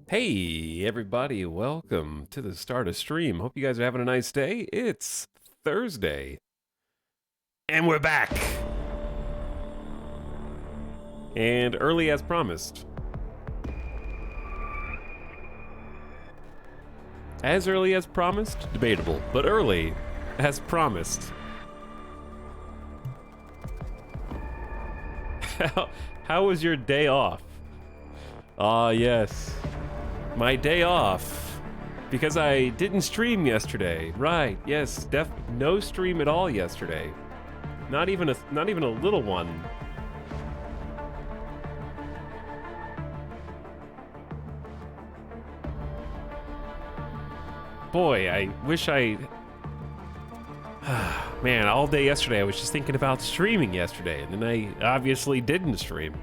Hey, everybody, welcome to the start of stream. Hope you guys are having a nice day. It's Thursday, and we're back. And early as promised. As early as promised? Debatable, but early as promised. How was your day off? Ah, yes. My day off. Because I didn't stream yesterday. Right, yes, no stream at all yesterday. Not even a little one. Boy, I wish I... Man, all day yesterday I was just thinking about streaming yesterday, and then I obviously didn't stream.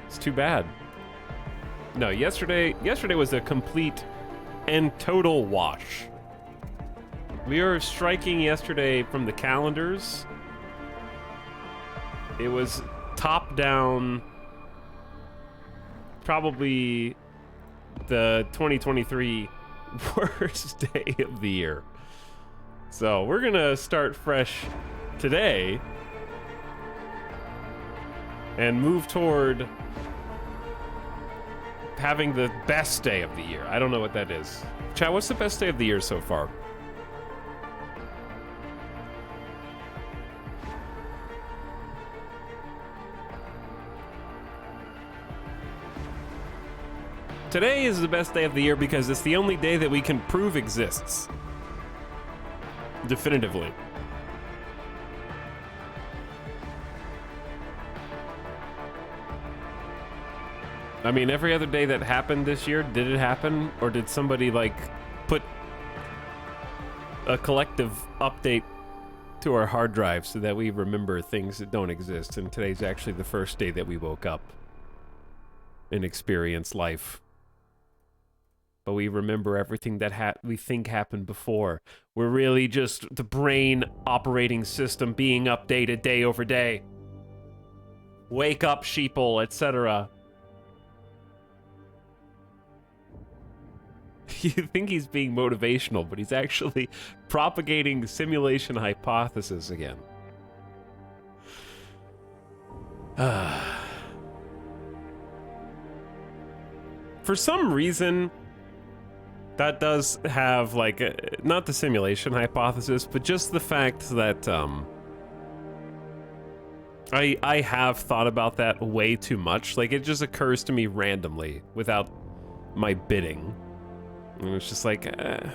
It's too bad. No, yesterday was a complete and total wash. We were striking yesterday from the calendars. It was top down, probably the 2023 worst day of the year. So we're gonna start fresh today and move toward having the best day of the year. I don't know what that is. Chat, what's the best day of the year so far? Today is the best day of the year because it's the only day that we can prove exists. Definitively. I mean, every other day that happened this year, did it happen? Or did somebody, like, put a collective update to our hard drive so that we remember things that don't exist? And today's actually the first day that we woke up and experienced life. But we remember everything that we think happened before. We're really just the brain operating system being updated day over day. Wake up, sheeple, etc. You think he's being motivational, but he's actually propagating simulation hypothesis again. For some reason, that does have, like, not the simulation hypothesis, but just the fact that, I have thought about that way too much. Like, it just occurs to me randomly, without my bidding. And it's just like, I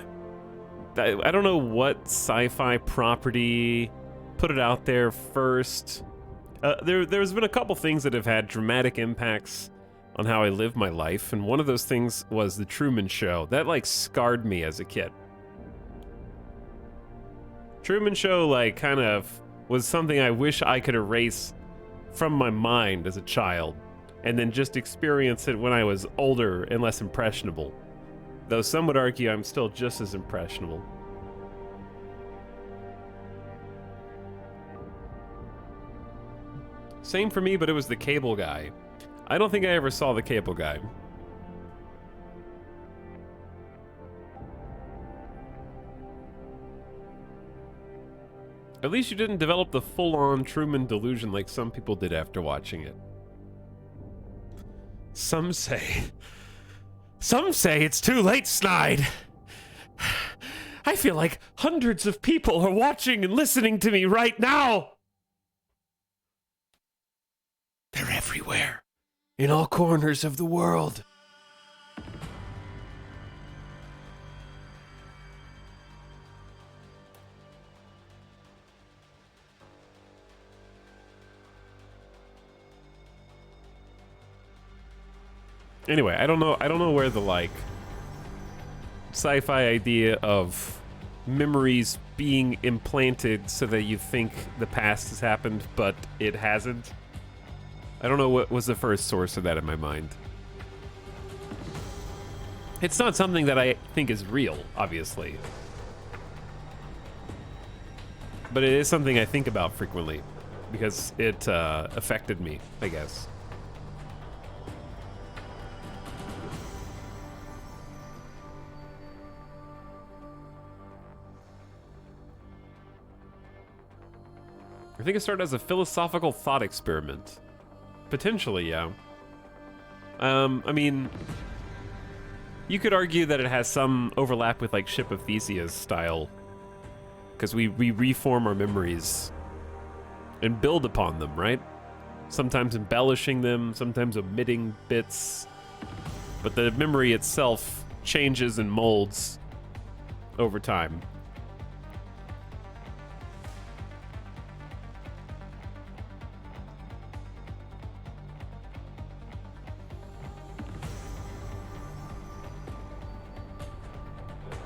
don't know what sci-fi property put it out there first. There's been a couple things that have had dramatic impacts on how I live my life, and one of those things was The Truman Show. That, like, scarred me as a kid. Truman Show, like, kind of was something I wish I could erase from my mind as a child, and then just experience it when I was older and less impressionable. Though some would argue I'm still just as impressionable. Same for me, but it was The Cable Guy. I don't think I ever saw The Cable Guy. At least you didn't develop the full-on Truman delusion like some people did after watching it. Some say it's too late, Snide. I feel like hundreds of people are watching and listening to me right now. They're everywhere, in all corners of the world. Anyway, I don't know where the, like, sci-fi idea of memories being implanted so that you think the past has happened, but it hasn't. I don't know what was the first source of that in my mind. It's not something that I think is real, obviously. But it is something I think about frequently, because it affected me, I guess. I think it started as a philosophical thought experiment. Potentially, yeah. I mean, you could argue that it has some overlap with like Ship of Theseus style, because we reform our memories and build upon them, right? Sometimes embellishing them, sometimes omitting bits, but the memory itself changes and molds over time.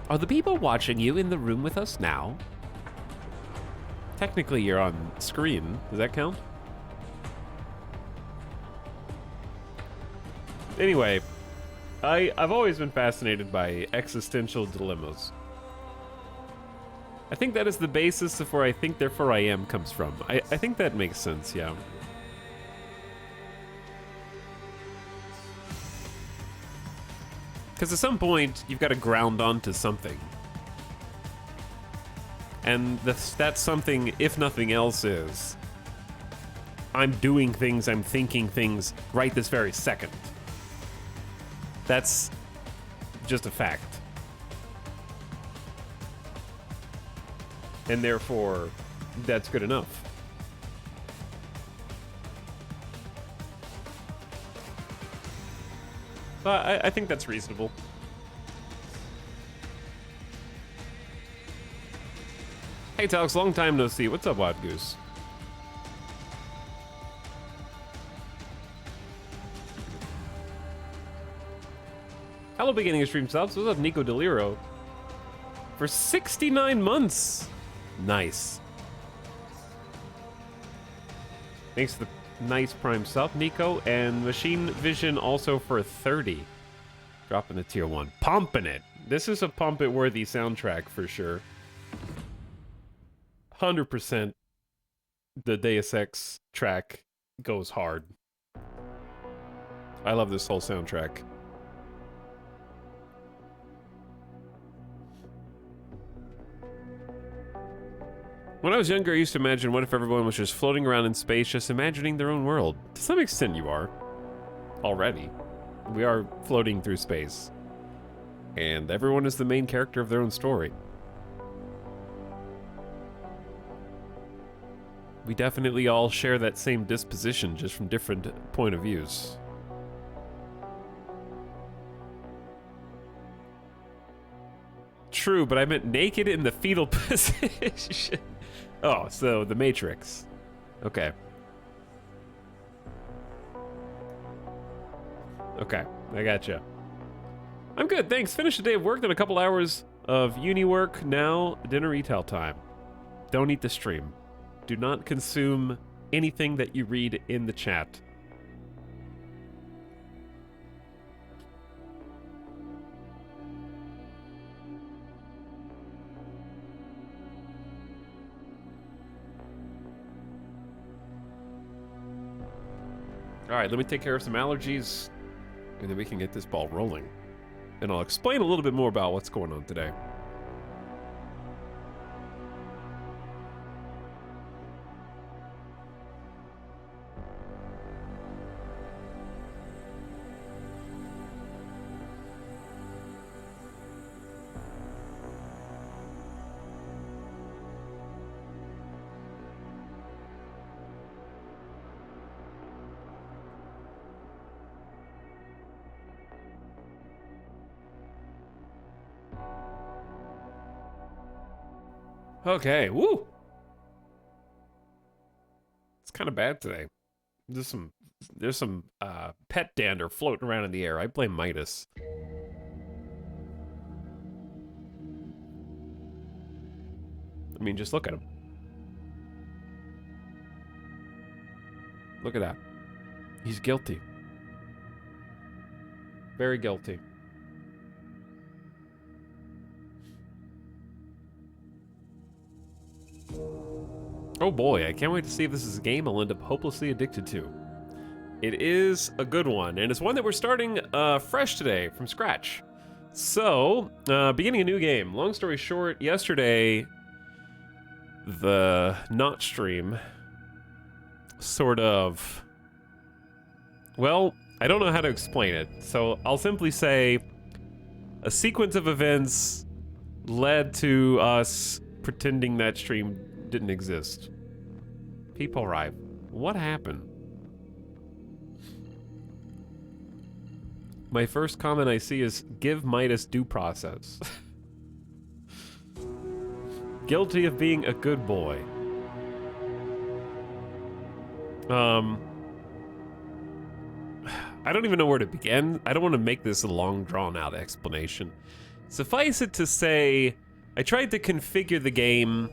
Are the people watching you in the room with us now? Technically, you're on screen. Does that count? Anyway, I've always been fascinated by existential dilemmas. I think that is the basis of where I think therefore I am comes from. I think that makes sense, yeah. Because at some point, you've got to ground onto something. And that something, if nothing else, is I'm doing things, I'm thinking things right this very second. That's just a fact. And therefore, that's good enough. I think that's reasonable. Hey, Talks, long time no see. What's up, Wild Goose? Hello, beginning of stream subs. What's up, Nico Deliro? For 69 months. Nice. Thanks for the nice prime sub, Nico. And Machine Vision also for 30. Dropping the tier 1. Pumping it. This is a pump it worthy soundtrack for sure. 100% the Deus Ex track goes hard. I love this whole soundtrack. When I was younger, I used to imagine what if everyone was just floating around in space, just imagining their own world. To some extent, you are. Already. We are floating through space. And everyone is the main character of their own story. We definitely all share that same disposition, just from different point of views. True, but I meant naked in the fetal position. Oh, so the Matrix. Okay. Okay, I gotcha. I'm good, thanks. Finished the day of work, then a couple hours of uni work. Now, dinner retail time. Don't eat the stream. Do not consume anything that you read in the chat. All right, let me take care of some allergies, and then we can get this ball rolling. And I'll explain a little bit more about what's going on today. Okay, woo! It's kind of bad today. There's some pet dander floating around in the air. I blame Midas. I mean, just look at him. Look at that. He's guilty. Very guilty. Oh boy, I can't wait to see if this is a game I'll end up hopelessly addicted to. It is a good one, and it's one that we're starting fresh today, from scratch. So, beginning a new game. Long story short, yesterday, the not stream sort of... Well, I don't know how to explain it, so I'll simply say a sequence of events led to us pretending that stream didn't exist. People arrive. What happened? My first comment I see is, give Midas due process. Guilty of being a good boy. I don't even know where to begin. I don't want to make this a long, drawn-out explanation. Suffice it to say, I tried to configure the game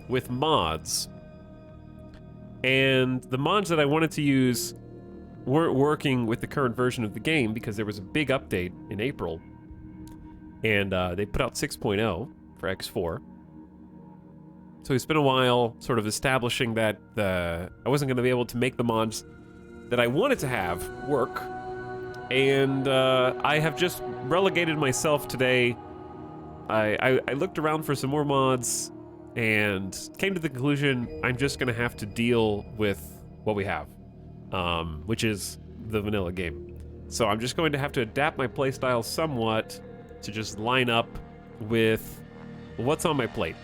with mods, and the mods that I wanted to use weren't working with the current version of the game because there was a big update in April, and they put out 6.0 for X4. So it's been a while sort of establishing that I wasn't going to be able to make the mods that I wanted to have work, and I have just relegated myself today. I looked around for some more mods and came to the conclusion I'm just going to have to deal with what we have, which is the vanilla game. So I'm just going to have to adapt my playstyle somewhat to just line up with what's on my plate.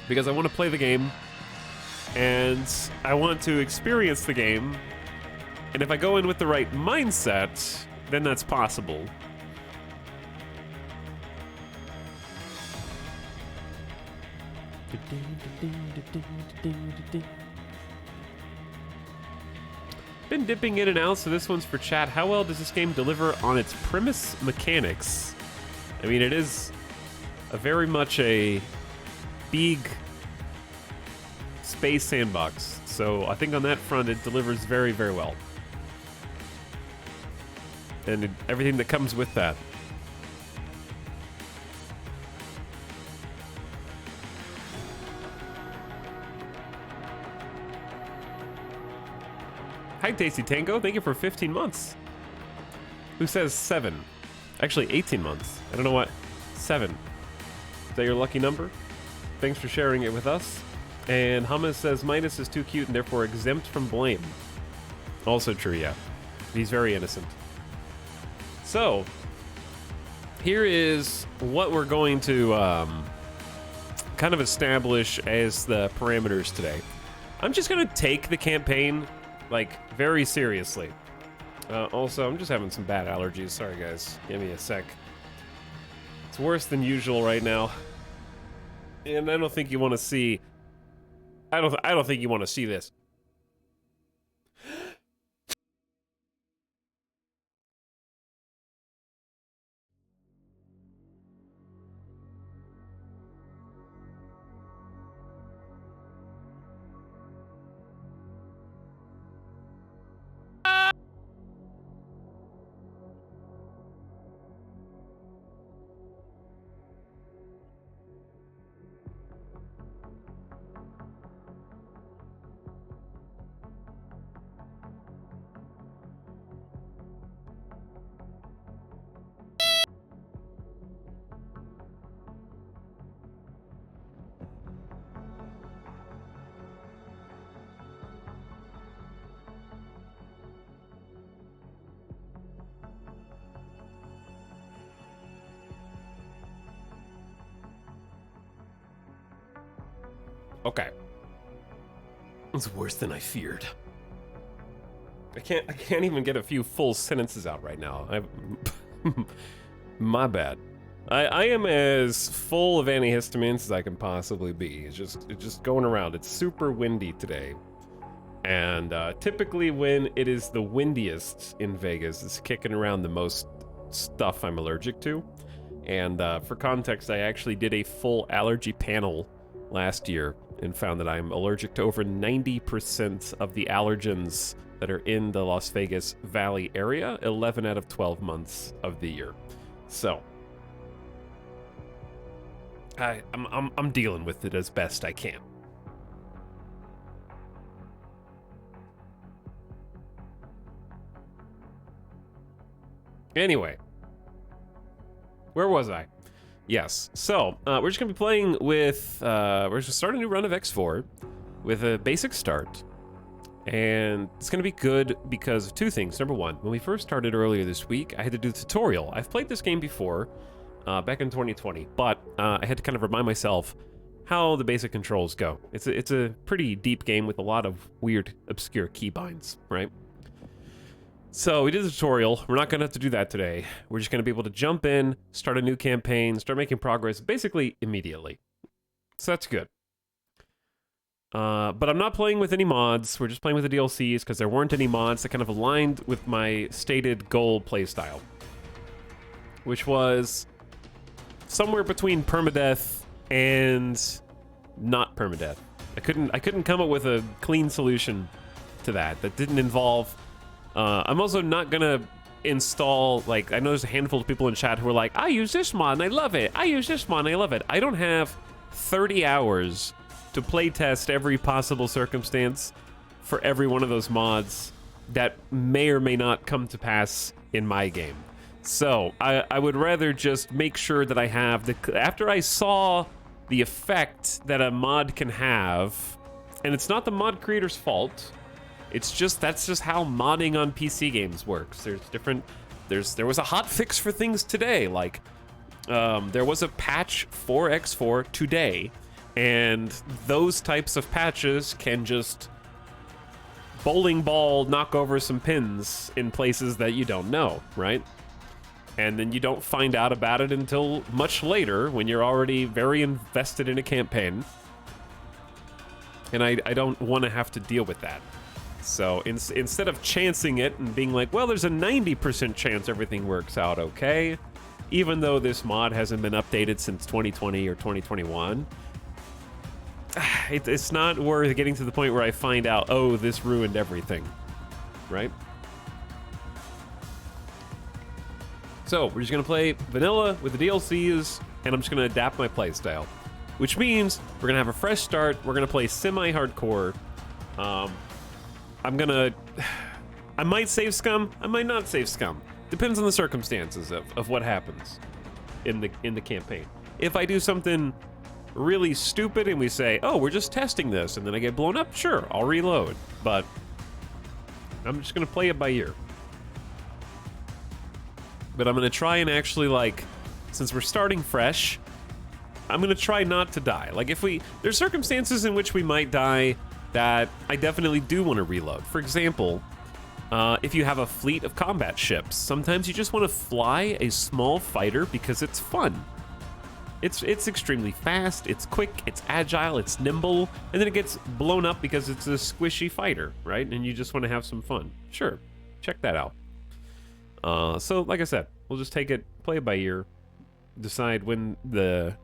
Because I want to play the game, and I want to experience the game, and if I go in with the right mindset, then that's possible. Been dipping in and out, so this one's for chat. How well does this game deliver on its premise mechanics? I mean, it is very much a big space sandbox, so I think on that front it delivers very, very well. And everything that comes with that. Hi, Tasty Tango. Thank you for 15 months. Who says 7? Actually, 18 months. I don't know what. 7. Is that your lucky number? Thanks for sharing it with us. And Hummus says Midas is too cute and therefore exempt from blame. Also true, yeah. He's very innocent. So, here is what we're going to kind of establish as the parameters today. I'm just going to take the campaign, like, very seriously. Also, I'm just having some bad allergies. Sorry, guys. Give me a sec. It's worse than usual right now. And I don't think you want to see... I don't think you want to see this. Okay. It's worse than I feared. I can't even get a few full sentences out right now. My bad. I am as full of antihistamines as I can possibly be. It's just going around. It's super windy today. And typically when it is the windiest in Vegas, it's kicking around the most stuff I'm allergic to. And for context, I actually did a full allergy panel last year and found that I'm allergic to over 90% of the allergens that are in the Las Vegas Valley area, 11 out of 12 months of the year. So, I'm dealing with it as best I can. Anyway, where was I? Yes, so we're just gonna be playing with, we're just start a new run of X4 with a basic start. And it's going to be good because of two things. Number one, when we first started earlier this week, I had to do the tutorial. I've played this game before, back in 2020, but I had to kind of remind myself how the basic controls go. It's a pretty deep game with a lot of weird, obscure keybinds, right? So we did the tutorial. We're not going to have to do that today. We're just going to be able to jump in, start a new campaign, start making progress basically immediately. So that's good. But I'm not playing with any mods. We're just playing with the DLCs because there weren't any mods that kind of aligned with my stated goal playstyle, which was somewhere between permadeath and not permadeath. I couldn't come up with a clean solution to that didn't involve. I'm also not gonna install, like, I know there's a handful of people in chat who are like, I use this mod and I love it. I use this mod and I love it. I don't have 30 hours to playtest every possible circumstance for every one of those mods that may or may not come to pass in my game. So I would rather just make sure that I have after I saw the effect that a mod can have, and it's not the mod creator's fault. It's just that's just how modding on PC games works. There was a hot fix for things today, like there was a patch 4x4 today. And those types of patches can just bowling ball knock over some pins in places that you don't know, right? And then you don't find out about it until much later when you're already very invested in a campaign. And I don't want to have to deal with that. So instead of chancing it and being like, well, there's a 90% chance everything works out okay, even though this mod hasn't been updated since 2020 or 2021, it's not worth getting to the point where I find out, oh, this ruined everything, right? So we're just gonna play vanilla with the DLCs, and I'm just gonna adapt my playstyle, which means we're gonna have a fresh start. We're gonna play semi-hardcore. I might save scum. I might not save scum. Depends on the circumstances of what happens in the campaign. If I do something really stupid and we say, oh, we're just testing this, and then I get blown up, sure, I'll reload. But I'm just gonna play it by ear. But I'm gonna try and actually, like, since we're starting fresh, I'm gonna try not to die. Like, there's circumstances in which we might die that I definitely do want to reload. For example, if you have a fleet of combat ships, sometimes you just want to fly a small fighter because it's fun. It's extremely fast, it's quick, it's agile, it's nimble, and then it gets blown up because it's a squishy fighter, right? And you just want to have some fun. Sure, check that out. So, like I said, we'll just take it, play it by ear, decide when the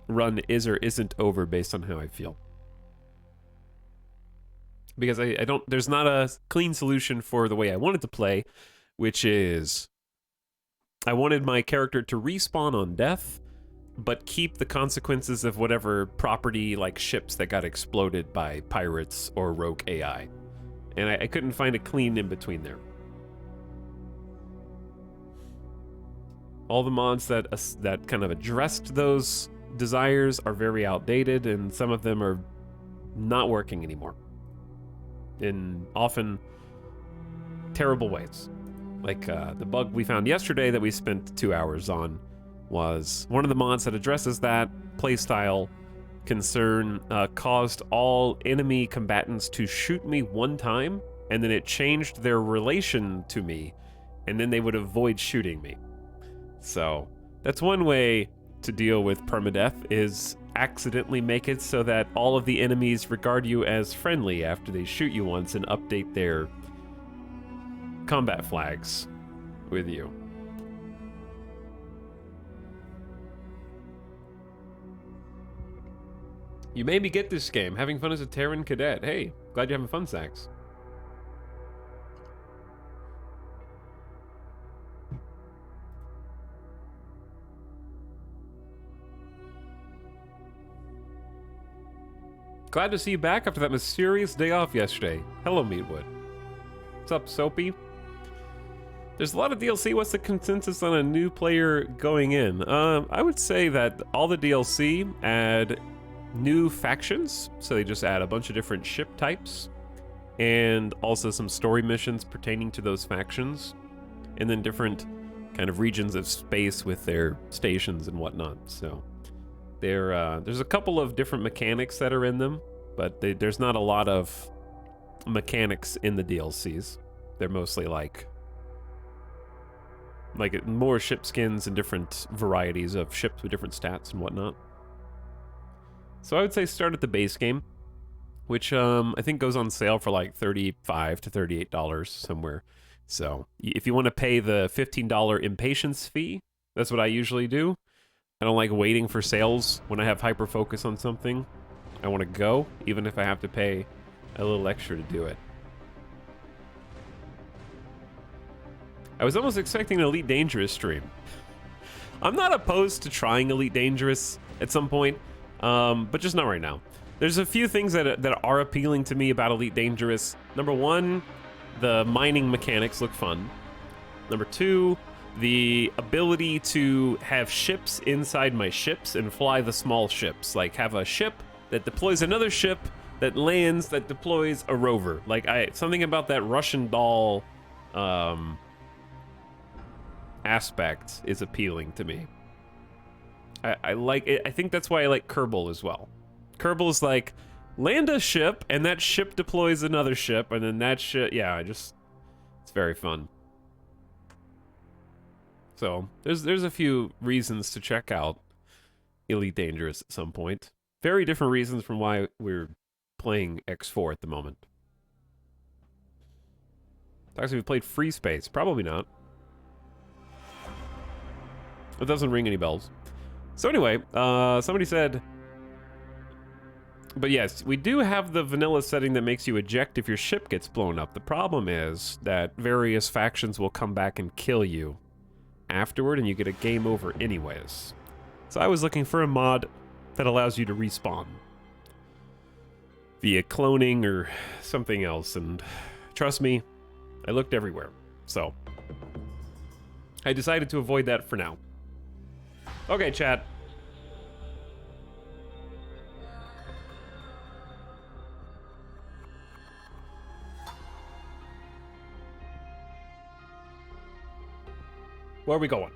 run is or isn't over based on how I feel. Because there's not a clean solution for the way I wanted to play, which is I wanted my character to respawn on death, but keep the consequences of whatever property, like ships that got exploded by pirates or rogue AI. And I couldn't find a clean in between there. All the mods that kind of addressed those desires are very outdated, and some of them are not working anymore. In often terrible ways. Like the bug we found yesterday that we spent 2 hours on was one of the mods that addresses that playstyle concern, caused all enemy combatants to shoot me one time, and then it changed their relation to me, and then they would avoid shooting me. So that's one way to deal with permadeath, is accidentally make it so that all of the enemies regard you as friendly after they shoot you once and update their combat flags with you. You made me get this game. Having fun as a Terran cadet. Hey, glad you're having fun, Sax. Glad to see you back after that mysterious day off yesterday. Hello, Meatwood. What's up, Soapy? There's a lot of DLC. What's the consensus on a new player going in? I would say that all the DLC add new factions. So they just add a bunch of different ship types. and also some story missions pertaining to those factions, and then different kind of regions of space with their stations and whatnot. So there's a couple of different mechanics that are in them, but there's not a lot of mechanics in the DLCs. They're mostly like more ship skins and different varieties of ships with different stats and whatnot. So I would say start at the base game, which I think goes on sale for like $35 to $38 somewhere. So if you want to pay the $15 impatience fee, that's what I usually do. I don't like waiting for sales when I have hyper focus on something. I want to go, even if I have to pay a little extra to do it. I was almost expecting an Elite Dangerous stream. I'm not opposed to trying Elite Dangerous at some point, but just not right now. There's a few things that are appealing to me about Elite Dangerous. Number one, the mining mechanics look fun. Number two, the ability to have ships inside my ships and fly the small ships. Like have a ship that deploys another ship that lands that deploys a rover. Like something about that Russian doll aspect is appealing to me. I like it. I think that's why I like Kerbal as well. Kerbal is like, land a ship, and that ship deploys another ship, and then that ship, yeah, it's very fun. So, there's a few reasons to check out Elite Dangerous at some point. Very different reasons from why we're playing X4 at the moment. Actually, we played Free Space. Probably not. It doesn't ring any bells. So anyway, somebody said... But yes, we do have the vanilla setting that makes you eject if your ship gets blown up. The problem is that various factions will come back and kill you afterward, and you get a game over anyways. So I was looking for a mod that allows you to respawn via cloning or something else, and trust me, I looked everywhere. So I decided to avoid that for now. Okay, chat. Where are we going?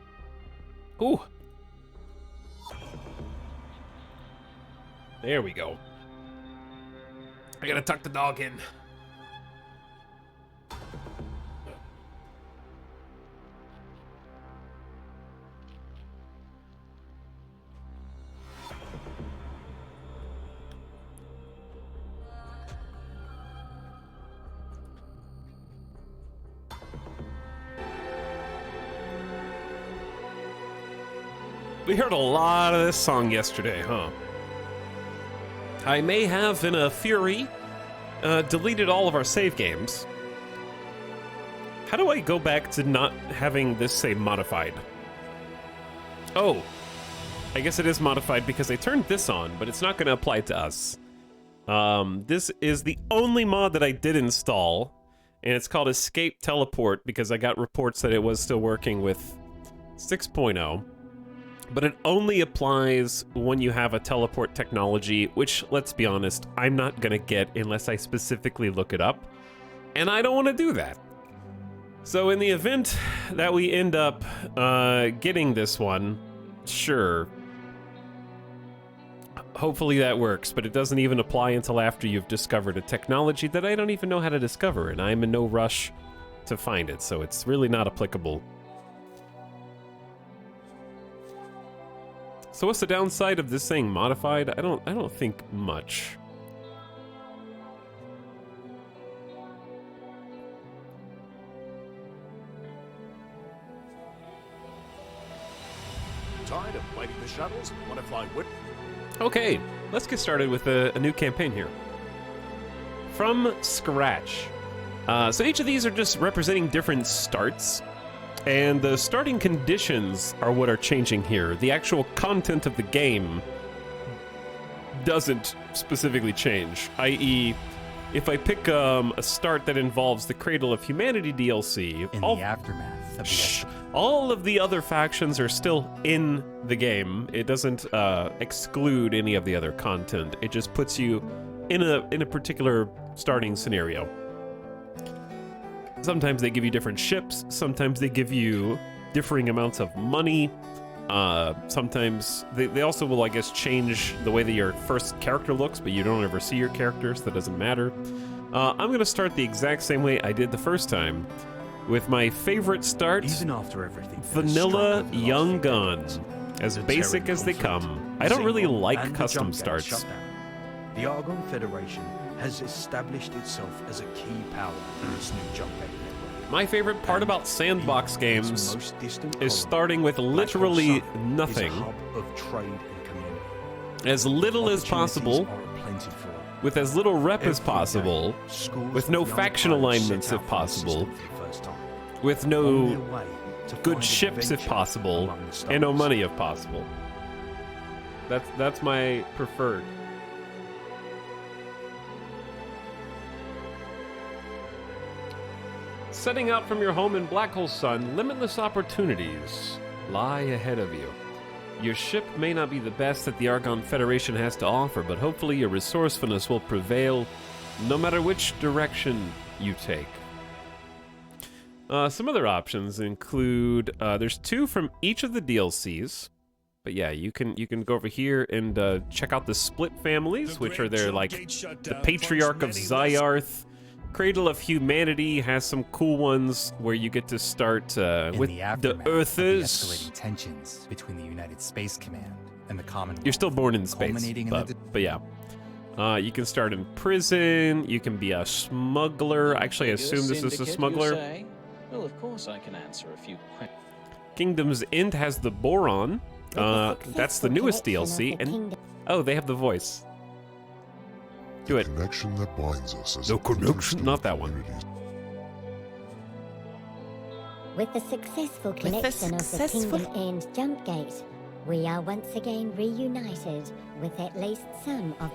Ooh. There we go. I gotta tuck the dog in. We heard a lot of this song yesterday, huh? I may have, in a fury, deleted all of our save games. How do I go back to not having this say modified? Oh, I guess it is modified because I turned this on, but it's not going to apply to us. This is the only mod that I did install, and it's called Escape Teleport because I got reports that it was still working with 6.0. But it only applies when you have a teleport technology, which, let's be honest, I'm not gonna get unless I specifically look it up. And I don't want to do that. So in the event that we end up getting this one, sure. Hopefully that works, but it doesn't even apply until after you've discovered a technology that I don't even know how to discover, and I'm in no rush to find it, so it's really not applicable. So what's the downside of this saying modified? I don't think much. Tired of fighting the shuttles? Want to fly with? Okay, let's get started with a new campaign here. From scratch. So each of these are just representing different starts. And the starting conditions are what are changing here. The actual content of the game doesn't specifically change. I.e., if I pick a start that involves the Cradle of Humanity DLC... In the aftermath of the all of the other factions are still in the game. It doesn't exclude any of the other content. It just puts you in a particular starting scenario. Sometimes they give you different ships. Sometimes they give you differing amounts of money. Sometimes they also will, I guess, change the way that your first character looks, but you don't ever see your character, so that doesn't matter. I'm going to start the exact same way I did the first time, with my favorite start, Even after everything, vanilla the young last gun, decades, as the basic Terran as they conflict, come. I don't really Xenon, like and the custom jump gate starts. shutdown. The Argon Federation has established itself as a key power in this new jump gate network. My favorite part And about sandbox even its games most distant is colony, starting with Black Hole literally Sun, nothing, is a hub of trade and community. as little as Opportunities possible, are aplentiful. with as little rep as Every possible, day, schools with of no young faction pilots alignments set if out from the possible, system for the first time, with on no their way to good find ships if adventure possible, among the and no stars. money if possible. That's my preferred. Setting out from your home in Black Hole Sun, limitless opportunities lie ahead of you. Your ship may not be the best that the Argon Federation has to offer, but hopefully your resourcefulness will prevail no matter which direction you take. Some other options include, there's 2 from each of the DLCs. But yeah, you can go over here and check out the Split families, which are their, like, the Patriarch of Zyarth. Cradle of Humanity has some cool ones where you get to start In with the the aftermath of the Earthers. escalating tensions between the United Space Command and the Commonwealth. You're still born in space, culminating in the but yeah. You can start in prison. You can be a smuggler. Actually, I assume this is a smuggler. Well, of course I can answer a few questions. Kingdom's End has the Boron. That's the newest DLC. And oh, they have the voice. Do it. Connection that binds us as The a connection, not that one. community. With the successful connection of the Kingdom End jump gate, we are once again reunited with at least some of...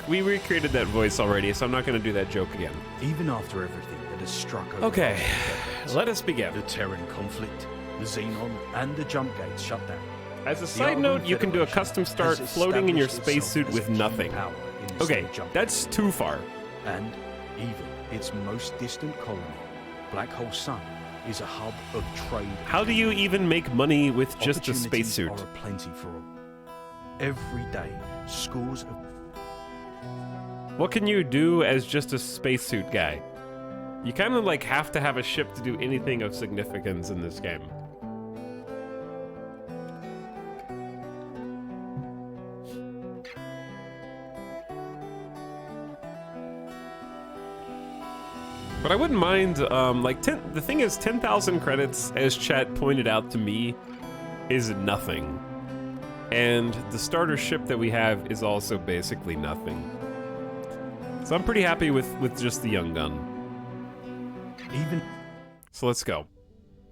We recreated that voice already, so I'm not going to do that joke again. Even after everything that has struck over Okay, the last decades, let us begin. the Terran conflict, the Xenon, and the jump gates shut down. As a The side Argon note, you can do a Federation custom start has floating in your established spacesuit itself with as a key nothing. power in this Okay, new jump that's gate too far. network. And even its most distant colony, Black Hole Sun, is a hub of trade. How do you even make money with just a Opportunities spacesuit? are aplenty for all. Every day, scores of What can you do as just a spacesuit guy? You kind of like have to have a ship to do anything of significance in this game. But I wouldn't mind, the thing is, 10,000 credits, as chat pointed out to me, is nothing. And the starter ship that we have is also basically nothing. So I'm pretty happy with just the young gun. even So let's go.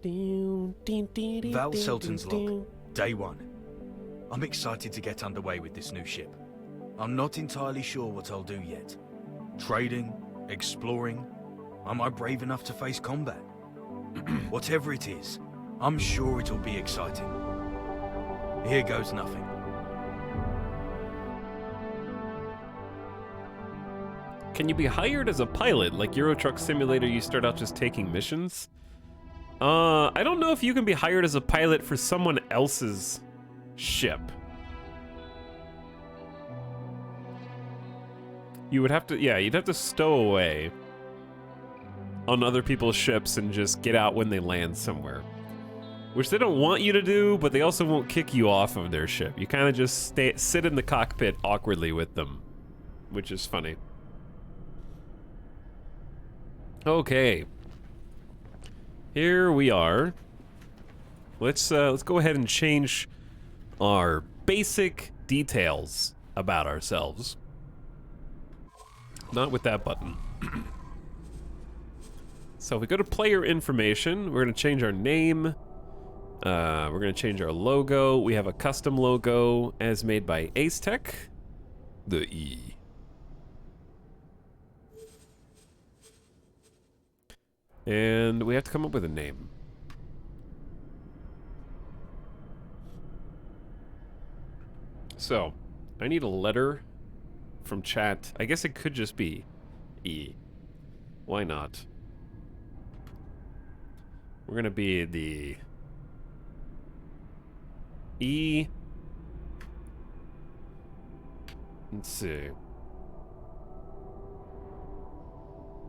Val Selton's log, day 1. I'm excited to get underway with this new ship. I'm not entirely sure what I'll do yet. Trading, exploring, am I brave enough to face combat? Whatever it is, I'm sure it'll be exciting. Here goes nothing. Can you be hired as a pilot? Like Euro Truck Simulator, you start out just taking missions? I don't know if you can be hired as a pilot for someone else's ship. You would have to, yeah, you'd have to stow away on other people's ships and just get out when they land somewhere. Which they don't want you to do, but they also won't kick you off of their ship. You kind of just sit in the cockpit awkwardly with them, which is funny. Okay. Here we are. Let's go ahead and change our basic details about ourselves. Not with that button. So if we go to player information, we're going to change our name. We're going to change our logo. We have a custom logo as made by Ace Tech. The E. And we have to come up with a name. So, I need a letter from chat. I guess it could just be E. Why not? We're gonna be the E. Let's see.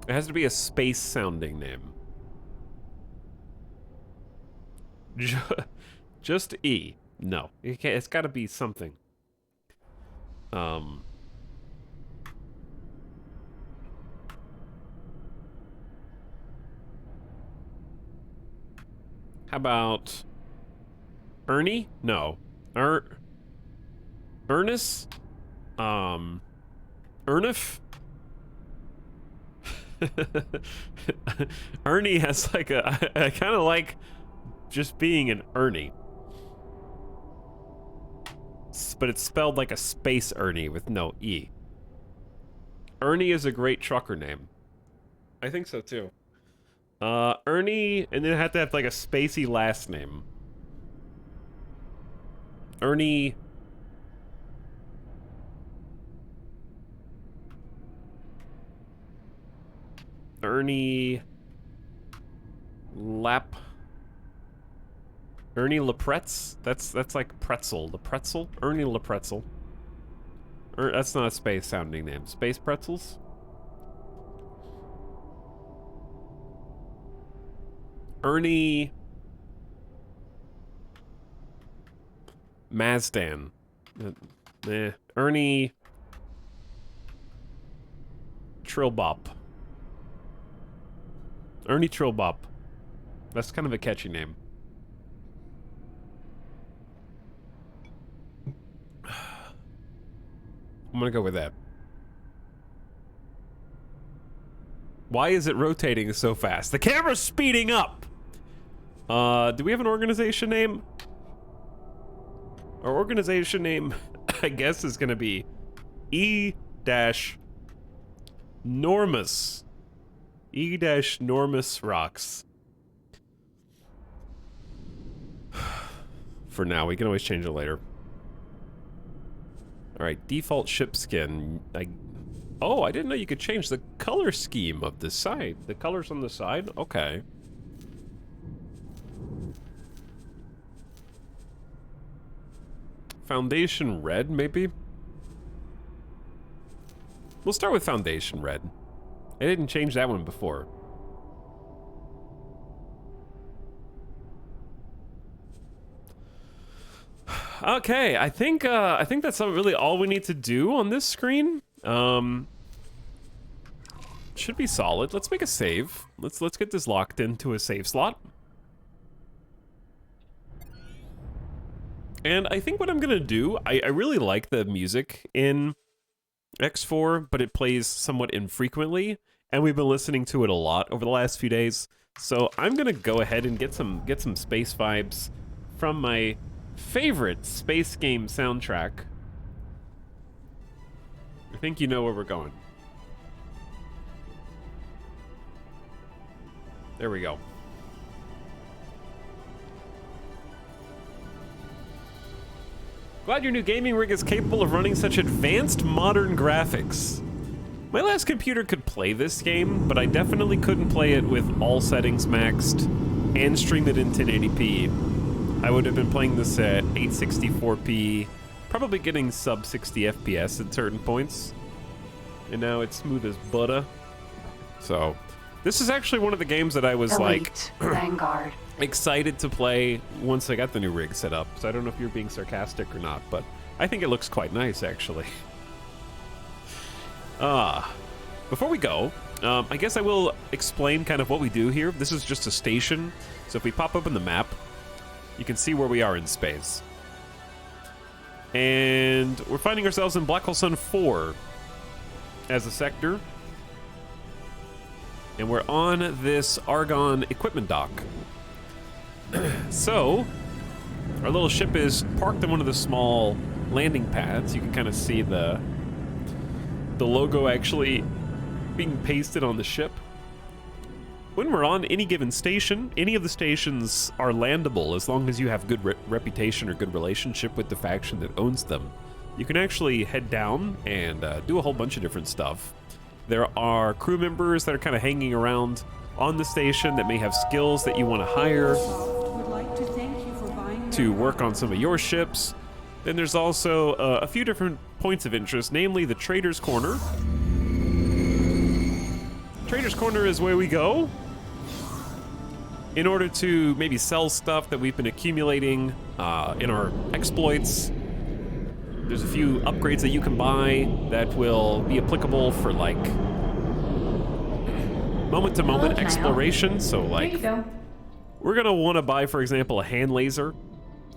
It has to be a space-sounding name. Just E. No, it can't, it's got to be something. How about Ernie? No. Ernest? Ernif? Ernie has like I kind of like just being an Ernie. But it's spelled like a space Ernie with no E. Ernie is a great trucker name. I think so too. Ernie, and then it had to have like a spacey last name. Ernie. Ernie Lap. Ernie LaPretz? That's like pretzel. The pretzel? Ernie LaPretzel. That's not a space sounding name. Space pretzels? Ernie Mazdan. Ernie Trillbop. Ernie Trillbop. That's kind of a catchy name. I'm gonna go with that. Why is it rotating so fast? The camera's speeding up! Do we have an organization name? Our organization name, I guess, is gonna be E-Normus. E-Normus Rocks. For now, we can always change it later. Alright, default ship skin. Oh, I didn't know you could change the color scheme of the side. The colors on the side? Okay. Foundation red, maybe? We'll start with foundation red. I didn't change that one before. Okay, I think that's really all we need to do on this screen. Should be solid. Let's make a save. Let's get this locked into a save slot. And I think what I'm gonna do, I really like the music in X4, but it plays somewhat infrequently, and we've been listening to it a lot over the last few days. So I'm gonna go ahead and get some space vibes from my favorite space game soundtrack. I think you know where we're going. There we go. Glad your new gaming rig is capable of running such advanced modern graphics. My last computer could play this game, but I definitely couldn't play it with all settings maxed and stream it in 1080p. I would have been playing this at 864p, probably getting sub 60 FPS at certain points. And now it's smooth as butter. So, this is actually one of the games that I was Vanguard. excited to play once I got the new rig set up. So I don't know if you're being sarcastic or not, but I think it looks quite nice, actually. Before we go, I guess I will explain kind of what we do here. This is just a station, so if we pop open the map, you can see where we are in space. And we're finding ourselves in Black Hole Sun 4 as a sector. And we're on this Argon equipment dock. So, our little ship is parked on one of the small landing pads. You can kind of see the logo actually being pasted on the ship. When we're on any given station, any of the stations are landable as long as you have good reputation or good relationship with the faction that owns them. You can actually head down and do a whole bunch of different stuff. There are crew members that are kind of hanging around on the station that may have skills that you want to hire to work on some of your ships. Then there's also a few different points of interest, namely the Trader's Corner. Trader's Corner is where we go in order to maybe sell stuff that we've been accumulating in our exploits. There's a few upgrades that you can buy that will be applicable for like moment-to-moment exploration. So like, we're gonna want to buy, for example, a hand laser.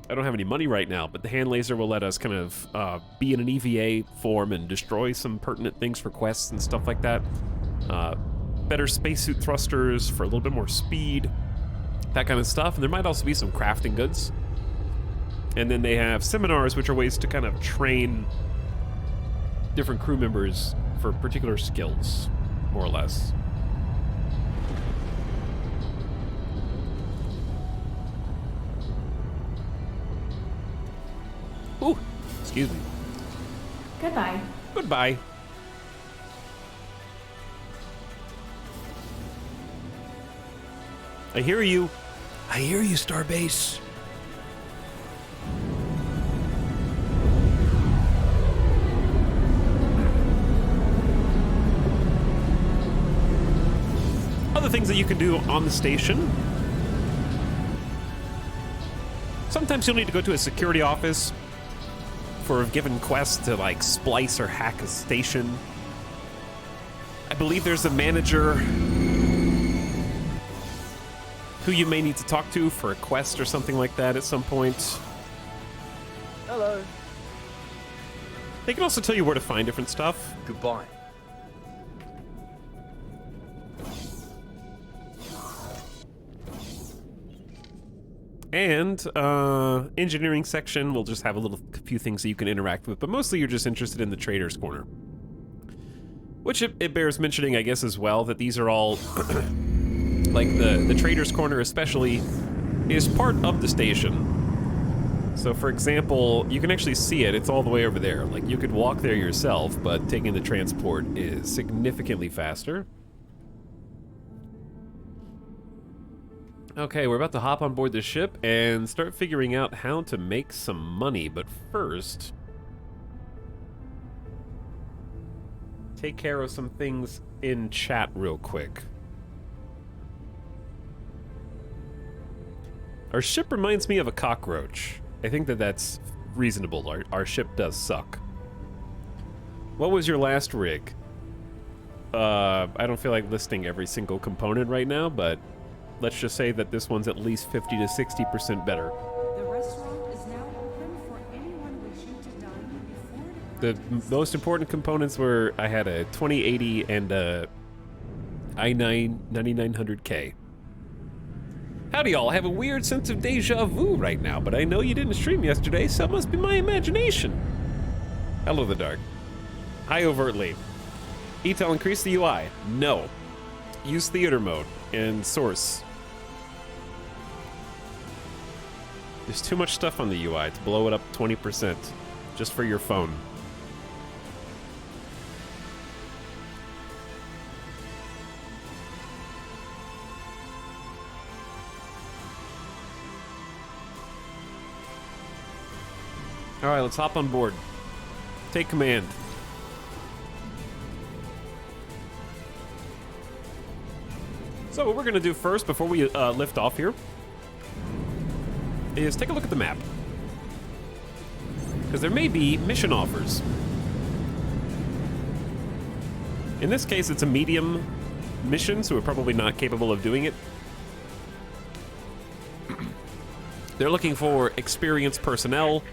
I don't have any money right now, but the hand laser will let us kind of be in an EVA form and destroy some pertinent things for quests and stuff like that. Better spacesuit thrusters for a little bit more speed, that kind of stuff. And there might also be some crafting goods. And then they have seminars, which are ways to kind of train different crew members for particular skills, more or less. Ooh, excuse me. Goodbye. Goodbye. I hear you. I hear you, Starbase. Other things that you can do on the station. Sometimes you'll need to go to a security office for a given quest to like splice or hack a station. I believe there's a manager who you may need to talk to for a quest or something like that at some point. Hello. They can also tell you where to find different stuff. Goodbye. And engineering section will just have a few things that you can interact with, but mostly you're just interested in the Trader's Corner. Which it bears mentioning, I guess, as well, that these are all, like the Trader's Corner especially, is part of the station. So for example, you can actually see it, it's all the way over there. Like you could walk there yourself, but taking the transport is significantly faster. Okay, we're about to hop on board the ship and start figuring out how to make some money, but first, take care of some things in chat real quick. Our ship reminds me of a cockroach. I think that's reasonable. Our ship does suck. What was your last rig? I don't feel like listing every single component right now, but let's just say that this one's at least 50 to 60% better. The restaurant is now open for anyone wishing to dine before The most important components were I had a 2080 and a i9 9900K. Howdy y'all, I have a weird sense of deja vu right now, but I know you didn't stream yesterday, so it must be my imagination. Hello the dark. Hi overtly. Etel, increase the UI. No. Use theater mode and source. There's too much stuff on the UI to blow it up 20% just for your phone. All right, let's hop on board. Take command. So what we're gonna do first before we lift off here is take a look at the map. Because there may be mission offers. In this case, it's a medium mission, so we're probably not capable of doing it. They're looking for experienced personnel,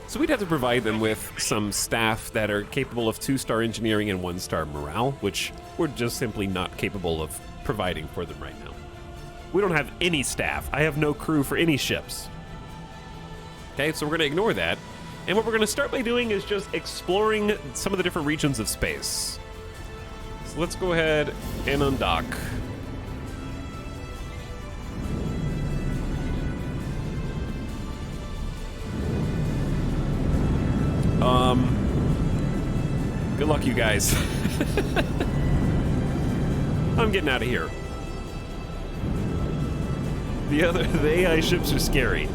so we'd have to provide them with some staff that are capable of 2-star engineering and 1-star morale, which we're just simply not capable of providing for them right now. We don't have any staff. I have no crew for any ships. Okay, so we're going to ignore that. And what we're going to start by doing is just exploring some of the different regions of space. So let's go ahead and undock. Good luck, you guys. I'm getting out of here. The AI ships are scary.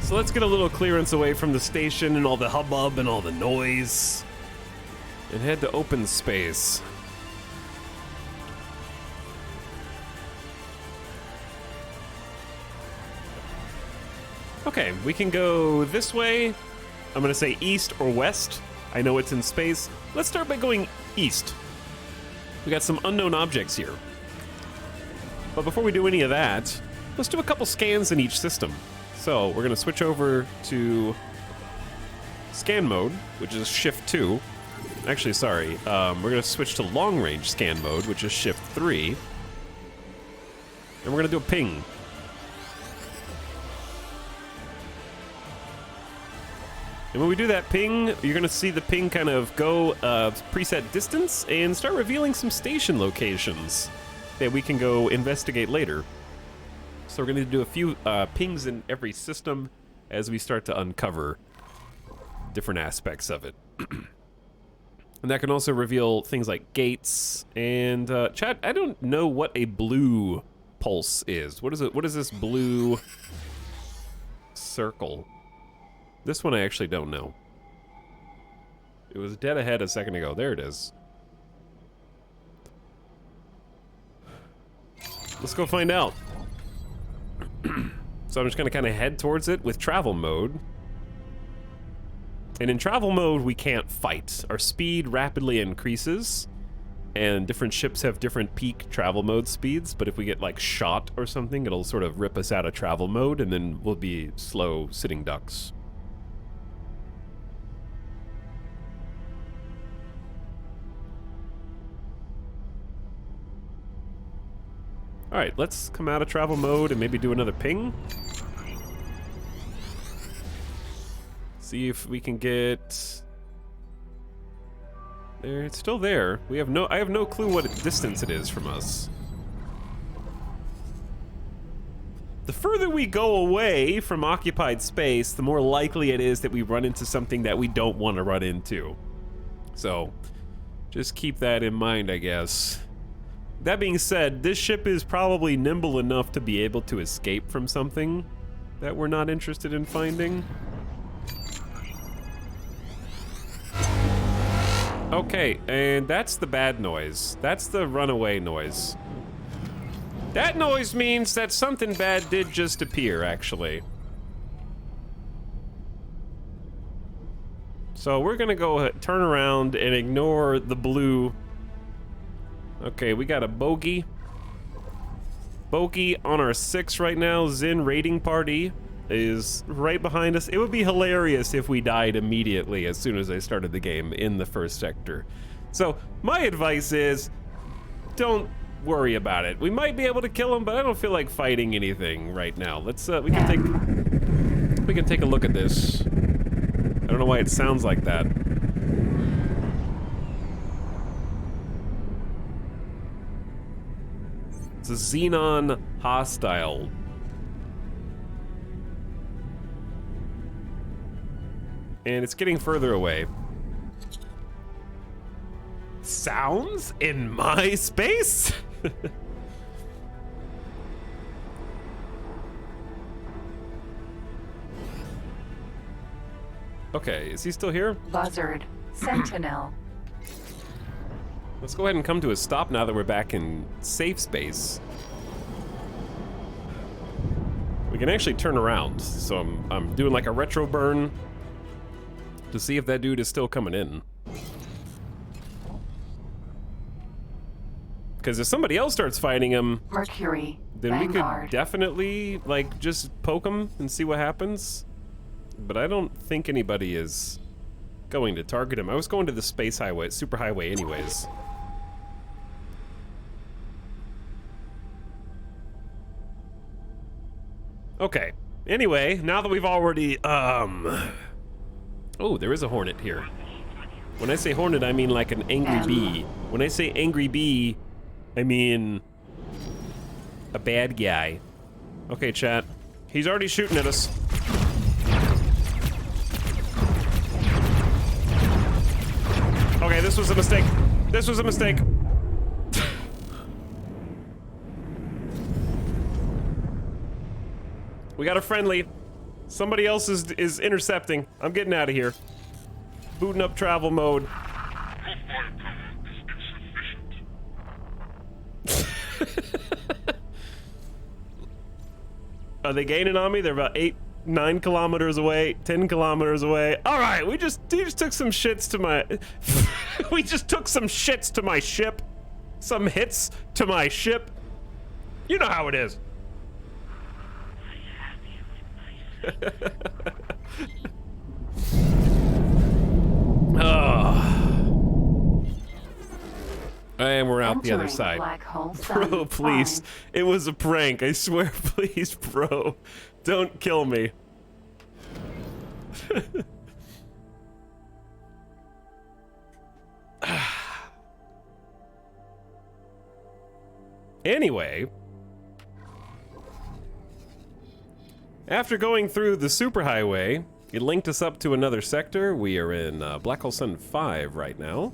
So let's get a little clearance away from the station and all the hubbub and all the noise and head to open space. Okay, we can go this way. I'm gonna say east or west. I know it's in space. Let's start by going east. We got some unknown objects here. But before we do any of that, let's do a couple scans in each system. So we're gonna switch over to scan mode, which is shift 2. Actually, sorry, we're gonna switch to long range scan mode, which is shift 3. And we're gonna do a ping. And when we do that ping, you're going to see the ping kind of go preset distance and start revealing some station locations that we can go investigate later. So we're going to do a few pings in every system as we start to uncover different aspects of it. And that can also reveal things like gates and chat. I don't know what a blue pulse is. What is it? What is this blue circle? This one I actually don't know. It was dead ahead a second ago. There it is. Let's go find out. So I'm just gonna kind of head towards it with travel mode. And in travel mode, we can't fight. Our speed rapidly increases, and different ships have different peak travel mode speeds, but if we get like shot or something, it'll sort of rip us out of travel mode, and then we'll be slow sitting ducks. Alright, let's come out of travel mode and maybe do another ping. See if we can get... There, it's still there. I have no clue what distance it is from us. The further we go away from occupied space, the more likely it is that we run into something that we don't want to run into. So, just keep that in mind, I guess. That being said, this ship is probably nimble enough to be able to escape from something that we're not interested in finding. Okay, and that's the bad noise. That's the runaway noise. That noise means that something bad did just appear, actually. So we're gonna go turn around and ignore the blue. Okay, we got a bogey. Bogey on our 6 right now. Zin raiding party is right behind us. It would be hilarious if we died immediately as soon as I started the game in the first sector. So my advice is, don't worry about it. We might be able to kill him, but I don't feel like fighting anything right now. Let's we can take a look at this. I don't know why it sounds like that. It's a Xenon hostile. And it's getting further away. Sounds in my space? Okay, is he still here? Buzzard. Sentinel. Let's go ahead and come to a stop now that we're back in safe space. We can actually turn around, so I'm doing like a retro burn to see if that dude is still coming in. Because if somebody else starts fighting him, Mercury. then we Vanguard. could definitely like just poke him and see what happens. But I don't think anybody is going to target him. I was going to the space highway, super highway anyways. Okay. Anyway, now that we've already, oh, there is a hornet here. When I say hornet, I mean like an angry bee. When I say angry bee, I mean a bad guy. Okay, chat. He's already shooting at us. this was a mistake. This was a mistake. We got a friendly. Somebody else is intercepting. I'm getting out of here. Booting up travel mode. Are they gaining on me? They're about 9 kilometers away, 10 kilometers away. All right, we just took some shits to my. We just took some shits to my ship. Some hits to my ship. You know how it is. And we're out the other side. Bro, please. It was a prank. I swear, please, bro. Don't kill me. Anyway, after going through the superhighway, it linked us up to another sector. We are in Black Hole Sun 5 right now.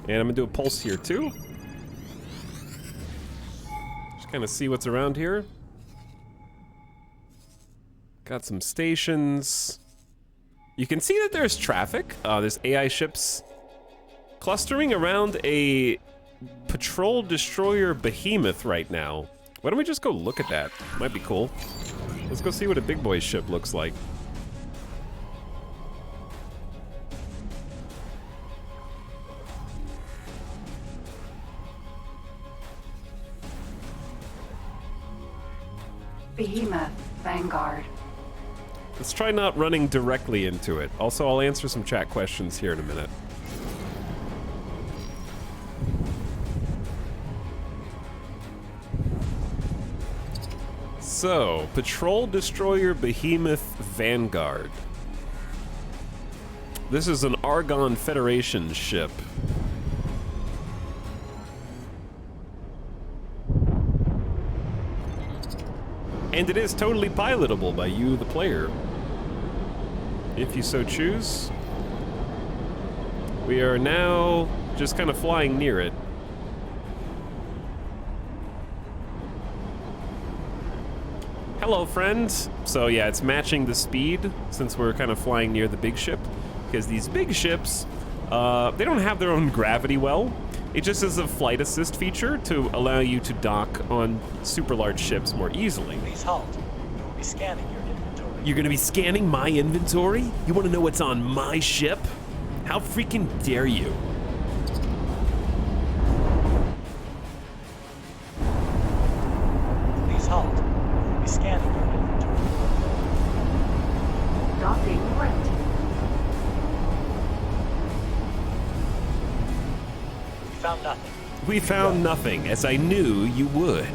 And I'm gonna do a pulse here too. Just kind of see what's around here. Got some stations. You can see that there's traffic. There's AI ships clustering around a patrol destroyer behemoth right now. Why don't we just go look at that? Might be cool. Let's go see what a big boy ship looks like. Behemoth, Vanguard. Let's try not running directly into it. Also, I'll answer some chat questions here in a minute. So, Patrol Destroyer Behemoth Vanguard. This is an Argon Federation ship. And it is totally pilotable by you, the player, if you so choose. We are now just kind of flying near it. Hello, friends. So yeah, it's matching the speed since we're kind of flying near the big ship, because these big ships, they don't have their own gravity well. It just is a flight assist feature to allow you to dock on super large ships more easily. Please halt. We will be scanning your inventory. You're gonna be scanning my inventory? You wanna know what's on my ship? How freaking dare you? Please halt. We will be scanning your inventory. Docking ready. We found nothing. We found nothing, as I knew you would.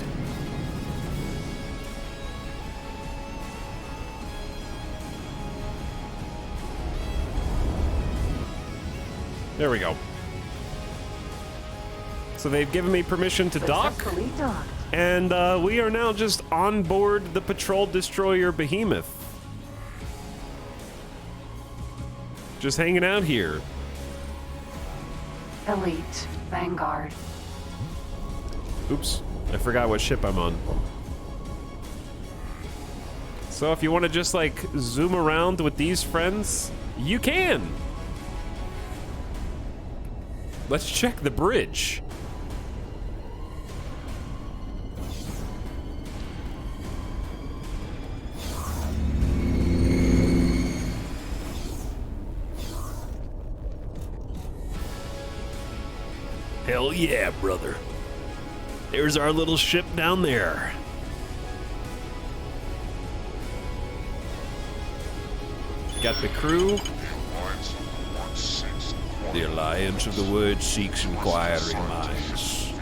There we go. So they've given me permission to dock, Successfully docked. and we are now just on board the Patrol Destroyer Behemoth. Just hanging out here. Elite, Vanguard. Oops, I forgot what ship I'm on. So if you want to just like zoom around with these friends, you can. Let's check the bridge. Hell yeah, brother. There's our little ship down there. Got the crew. The Alliance of the Word seeks inquiring minds.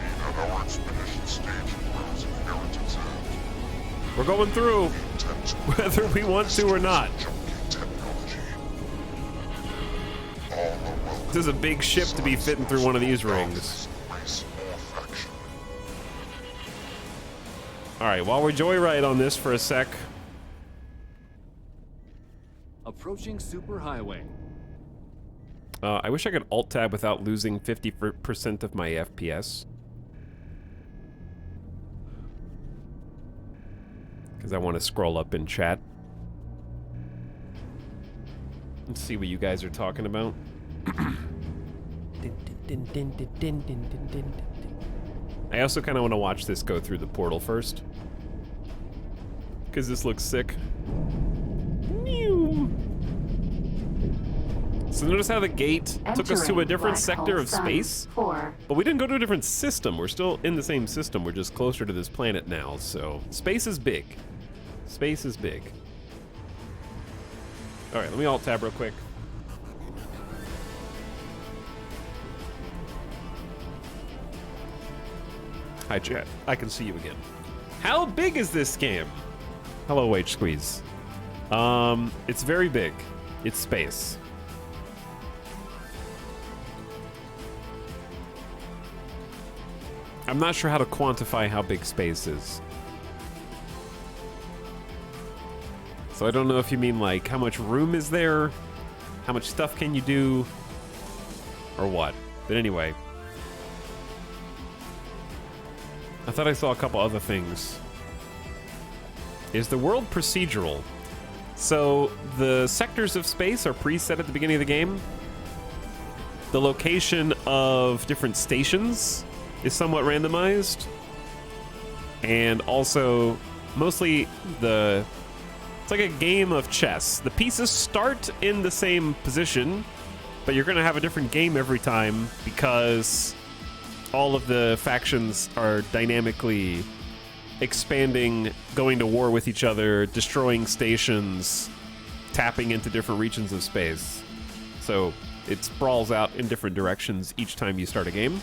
We're going through, whether we want to or not. This is a big ship to be fitting through one of these rings. Alright, while we joyride on this for a sec. Approaching superhighway. I wish I could alt-tab without losing 50% of my FPS. Because I want to scroll up in chat. Let's see what you guys are talking about. I also kind of want to watch this go through the portal first. Because this looks sick. So notice how the gate took us to a different sector of space? But we didn't go to a different system. We're still in the same system. We're just closer to this planet now, so... Space is big. Space is big. Alright, let me alt-tab real quick. Hi, chat. I can see you again. How big is this game? Hello, H-Squeeze. It's very big. It's space. I'm not sure how to quantify how big space is. So I don't know if you mean like how much room is there, how much stuff can you do, or what. But anyway. I thought I saw a couple other things. Is the world procedural? So the sectors of space are preset at the beginning of the game. The location of different stations is somewhat randomized. And also, mostly it's like a game of chess. The pieces start in the same position, but you're gonna have a different game every time because all of the factions are dynamically expanding, going to war with each other, destroying stations, tapping into different regions of space. So it sprawls out in different directions each time you start a game.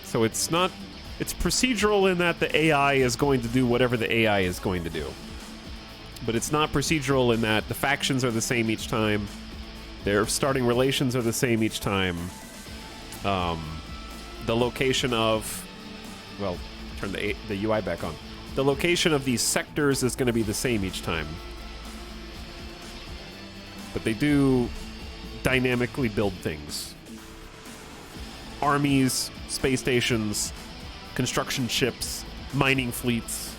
So it's procedural in that the AI is going to do whatever the AI is going to do. But it's not procedural in that the factions are the same each time. Their starting relations are the same each time. The location of... Well, turn the UI back on. The location of these sectors is going to be the same each time. But they do dynamically build things. Armies, space stations, construction ships, mining fleets.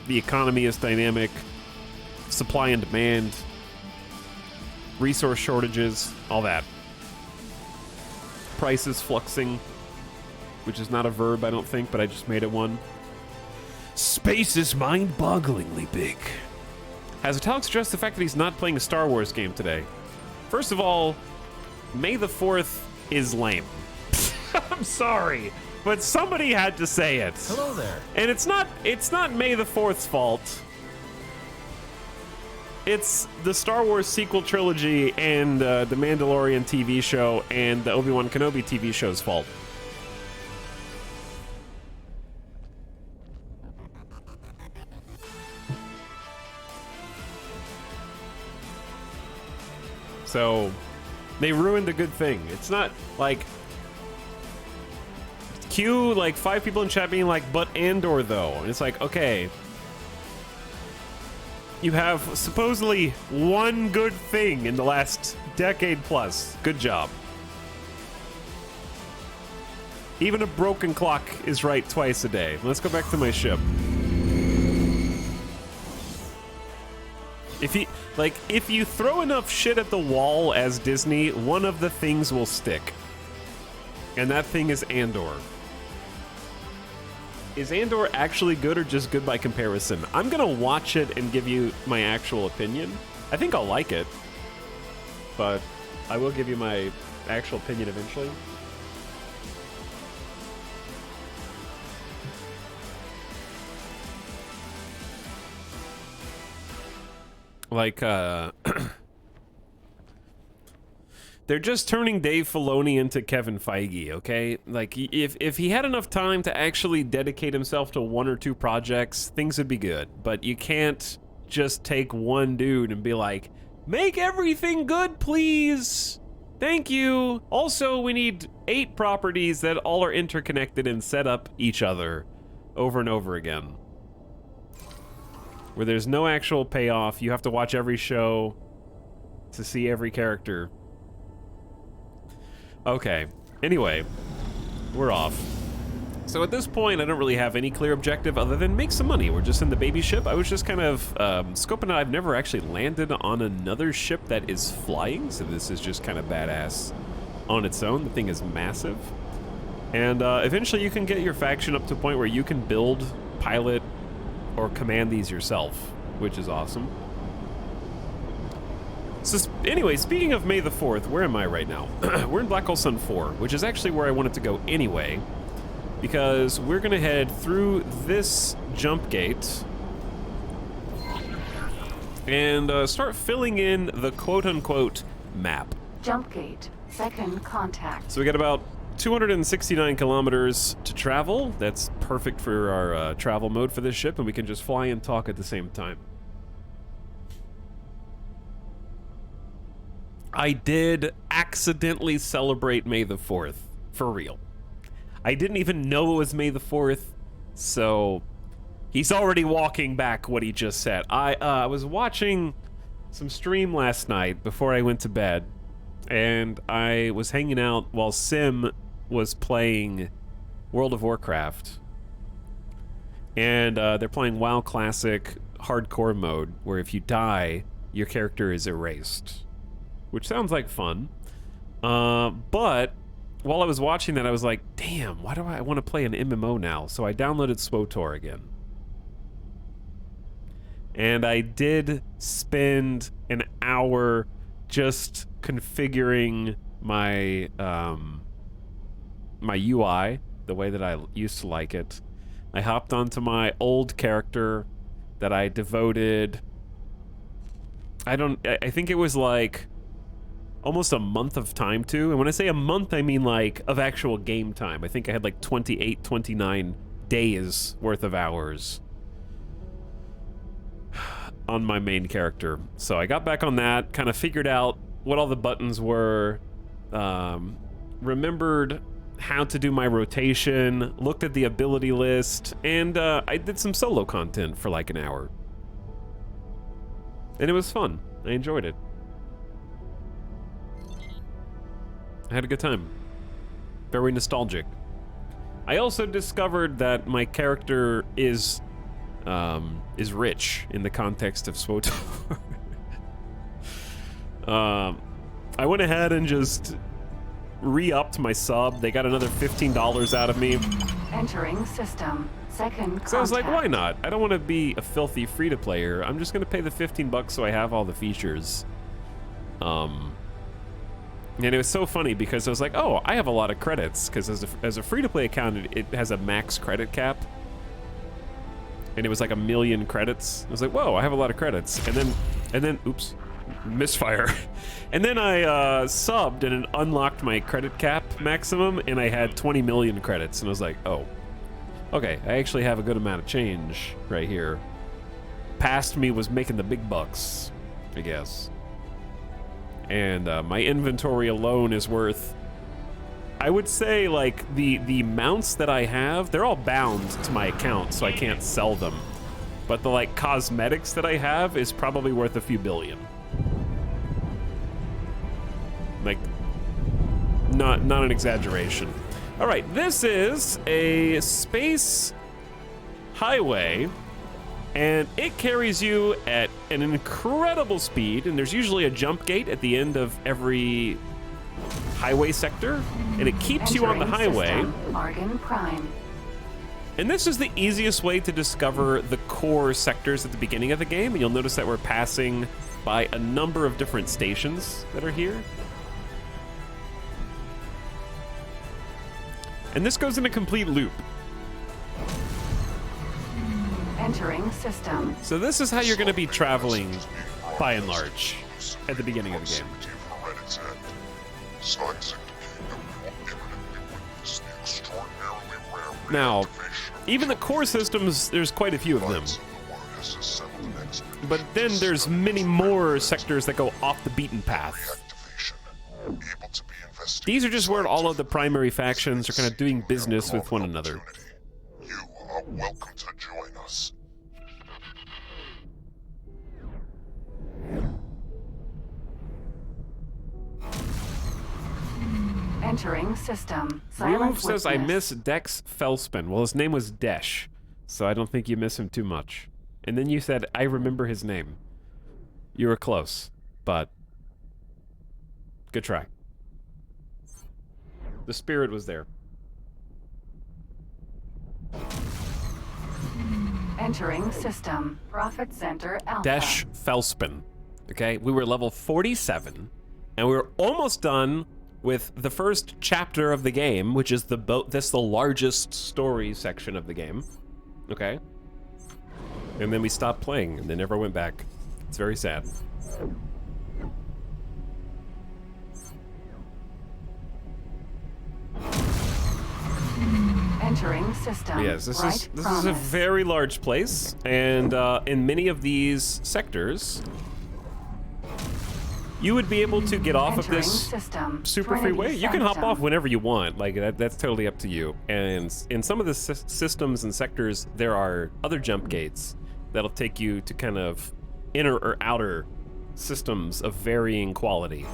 The economy is dynamic. Supply and demand. Resource shortages, all that. Prices fluxing, which is not a verb, I don't think, but I just made it one. Space is mind-bogglingly big. Has Alex addressed the fact that he's not playing a Star Wars game today? First of all, May the 4th is lame. I'm sorry, but somebody had to say it. Hello there. And it's not May the 4th's fault. It's the Star Wars sequel trilogy and the Mandalorian TV show and the Obi-Wan Kenobi TV show's fault. So, they ruined a good thing. It's not like... Q, like 5 people in chat being like, but Andor though. And it's like, okay. You have supposedly one good thing in the last decade plus. Good job. Even a broken clock is right twice a day. Let's go back to my ship. If you throw enough shit at the wall as Disney, one of the things will stick. And that thing is Andor. Is Andor actually good or just good by comparison? I'm gonna watch it and give you my actual opinion. I think I'll like it, but I will give you my actual opinion eventually. Like, they're just turning Dave Filoni into Kevin Feige, okay? Like, if he had enough time to actually dedicate himself to 1 or 2 projects, things would be good. But you can't just take one dude and be like, make everything good, please! Thank you! Also, we need 8 properties that all are interconnected and set up each other over and over again. Where there's no actual payoff, you have to watch every show. to see every character. Okay. Anyway, we're off. So at this point, I don't really have any clear objective other than make some money. We're just in the baby ship. I was just kind of scoping out. I've never actually landed on another ship that is flying, so this is just kind of badass on its own. The thing is massive. And eventually you can get your faction up to a point where you can build, pilot, or command these yourself, which is awesome. So anyway, speaking of May the 4th, where am I right now? We're in Black Hole Sun 4, which is actually where I wanted to go anyway, because we're going to head through this jump gate and start filling in the quote-unquote map. Jump gate. Second contact. So we got about 269 kilometers to travel. That's perfect for our travel mode for this ship, and we can just fly and talk at the same time. I did accidentally celebrate May the 4th, for real. I didn't even know it was May the 4th, so he's already walking back what he just said. I was watching some stream last night before I went to bed, and I was hanging out while Sim was playing World of Warcraft. And they're playing WoW Classic Hardcore mode, where if you die, your character is erased. Which sounds like fun. But while I was watching that, I was like, damn, why do I want to play an MMO now? So I downloaded SWTOR again. And I did spend an hour just configuring my my UI the way that I used to like it. I hopped onto my old character that I devoted, I think it was like almost a month of time to. And when I say a month, I mean like of actual game time. I think I had like 28, 29 days worth of hours on my main character. So I got back on that, kind of figured out what all the buttons were, remembered how to do my rotation, looked at the ability list, and I did some solo content for like an hour. And it was fun. I enjoyed it. I had a good time. Very nostalgic. I also discovered that my character is rich in the context of SWTOR. I went ahead and just re-upped my sub. They got another $15 out of me. Entering system. Second contact. So I was like, why not? I don't want to be a filthy free-to-player. I'm just going to pay the $15 so I have all the features. And it was so funny because I was like, oh, I have a lot of credits, because as a free-to-play account, it has a max credit cap. And it was like 1 million credits. I was like, whoa, I have a lot of credits. And then, oops, misfire. And then I subbed and it unlocked my credit cap maximum, and I had 20 million credits. And I was like, oh, okay, I actually have a good amount of change right here. Past me was making the big bucks, I guess. And my inventory alone is worth, I would say, like, the mounts that I have, they're all bound to my account, so I can't sell them. But the, like, cosmetics that I have is probably worth a few billion. Like, not an exaggeration. All right, this is a space highway, and it carries you at an incredible speed, and there's usually a jump gate at the end of every highway sector, and it keeps you on the highway. Argon Prime. And this is the easiest way to discover the core sectors at the beginning of the game, and you'll notice that we're passing by a number of different stations that are here. And this goes in a complete loop. Entering system. So this is how you're going to be traveling, by and large, at the beginning of the game. Now, even the core systems, there's quite a few of them. But then there's many more sectors that go off the beaten path. These are just where all of the primary factions are kind of doing business with one another. You are welcome to join us. Entering system. Silent Groove says, I witness. miss Dex Felspin. Well, his name was Desh, so I don't think you miss him too much. And then you said, I remember his name. You were close, but good try. The spirit was there. Entering system. Profit center alpha. Desh Felspin. Okay, we were level 47, and we were almost done with the first chapter of the game, which is the largest story section of the game. Okay? And then we stopped playing, and they never went back. It's very sad. Entering system. Yes, this Right is a very large place, and in many of these sectors, you would be able to get off of Entering this system. super Trinity freeway. You can hop Sanctum. off whenever you want. Like that's totally up to you. And in some of the systems and sectors, there are other jump gates that'll take you to kind of inner or outer systems of varying quality.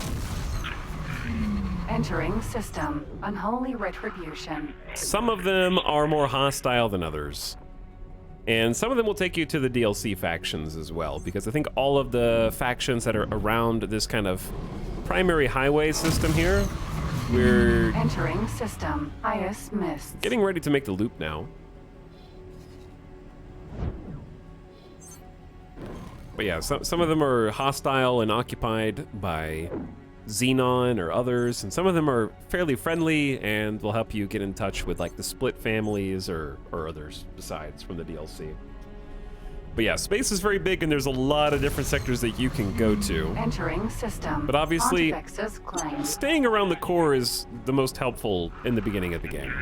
Entering system. Unholy retribution. Some of them are more hostile than others. And some of them will take you to the DLC factions as well, because I think all of the factions that are around this kind of primary highway system here, we're Entering system. Highest mist. getting ready to make the loop now. But yeah, some of them are hostile and occupied by Xenon or others, and some of them are fairly friendly and will help you get in touch with like the split families or others besides from the DLC. But yeah, space is very big and there's a lot of different sectors that you can go to. Entering system. But obviously, Pontifex's claim. staying around the core is the most helpful in the beginning of the game.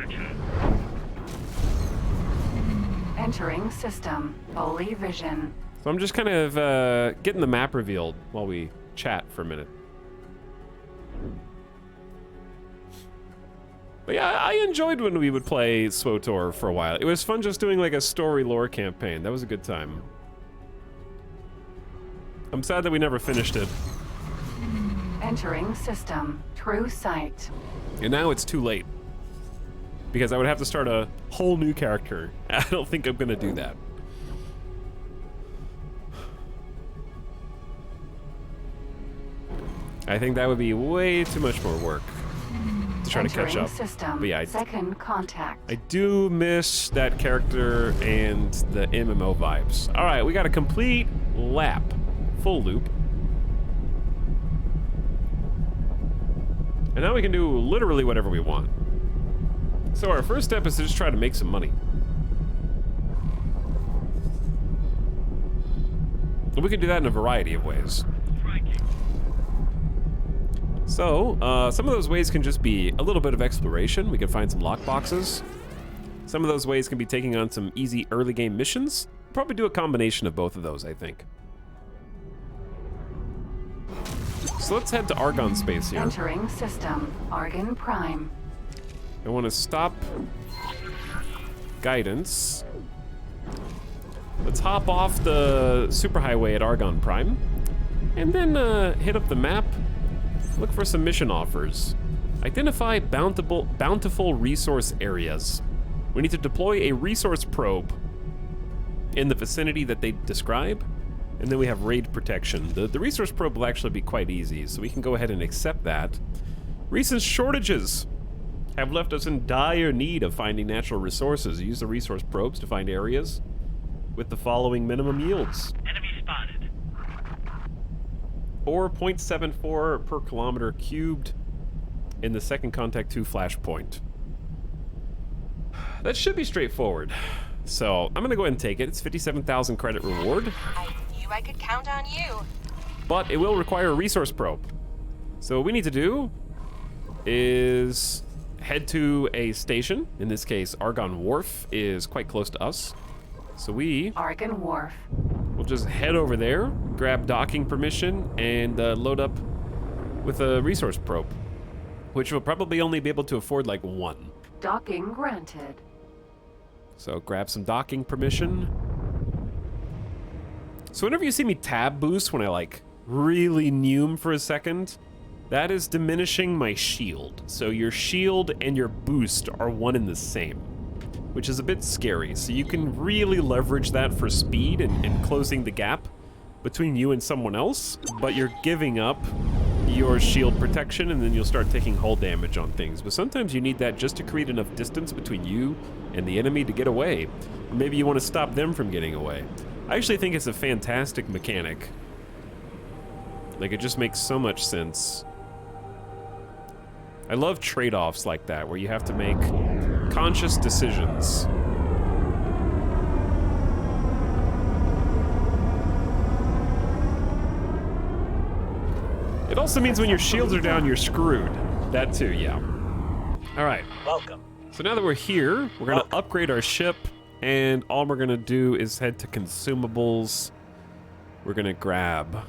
Entering system. Holy vision. So I'm just kind of getting the map revealed while we chat for a minute. But yeah, I enjoyed when we would play SWTOR for a while. It was fun just doing like a story lore campaign. That was a good time. I'm sad that we never finished it. Entering system. True sight. And now it's too late. Because I would have to start a whole new character. I don't think I'm gonna do that. I think that would be way too much more work to try to catch Entering up. system. But yeah, Second contact. I do miss that character and the MMO vibes. All right, we got a complete lap, full loop. And now we can do literally whatever we want. So our first step is to just try to make some money. And we can do that in a variety of ways. So, some of those ways can just be a little bit of exploration. We can find some lockboxes. Some of those ways can be taking on some easy early game missions. Probably do a combination of both of those, I think. So let's head to Argon space here. Entering system. Argon Prime. I want to stop guidance. Let's hop off the superhighway at Argon Prime. And then hit up the map. Look for some mission offers. Identify bountiful resource areas. We need to deploy a resource probe in the vicinity that they describe. And then we have raid protection. The resource probe will actually be quite easy, so we can go ahead and accept that. Recent shortages have left us in dire need of finding natural resources. Use the resource probes to find areas with the following minimum yields. Enemy spotted. Or 0.74 per kilometer cubed in the second contact 2 flashpoint. That should be straightforward. So I'm gonna go ahead and take it. It's 57,000 credit reward. I knew I could count on you. But it will require a resource probe. So what we need to do is head to a station. In this case, Argon Wharf is quite close to us. So Argon Wharf. we'll just head over there, grab docking permission, and load up with a resource probe, which we'll probably only be able to afford like one. Docking granted. So grab some docking permission. So whenever you see me tab boost when I like really neum for a second, That is diminishing my shield. So your shield and your boost are one and the same, which is a bit scary. So you can really leverage that for speed and closing the gap between you and someone else, but you're giving up your shield protection, and then you'll start taking hull damage on things. But sometimes you need that just to create enough distance between you and the enemy to get away. Maybe you want to stop them from getting away. I actually think it's a fantastic mechanic. Like, it just makes so much sense. I love trade-offs like that, where you have to make conscious decisions. It also means when your shields are down, you're screwed. That too, yeah. All right. Welcome. So now that we're here, we're gonna upgrade our ship, and all we're gonna do is head to consumables. We're gonna grab.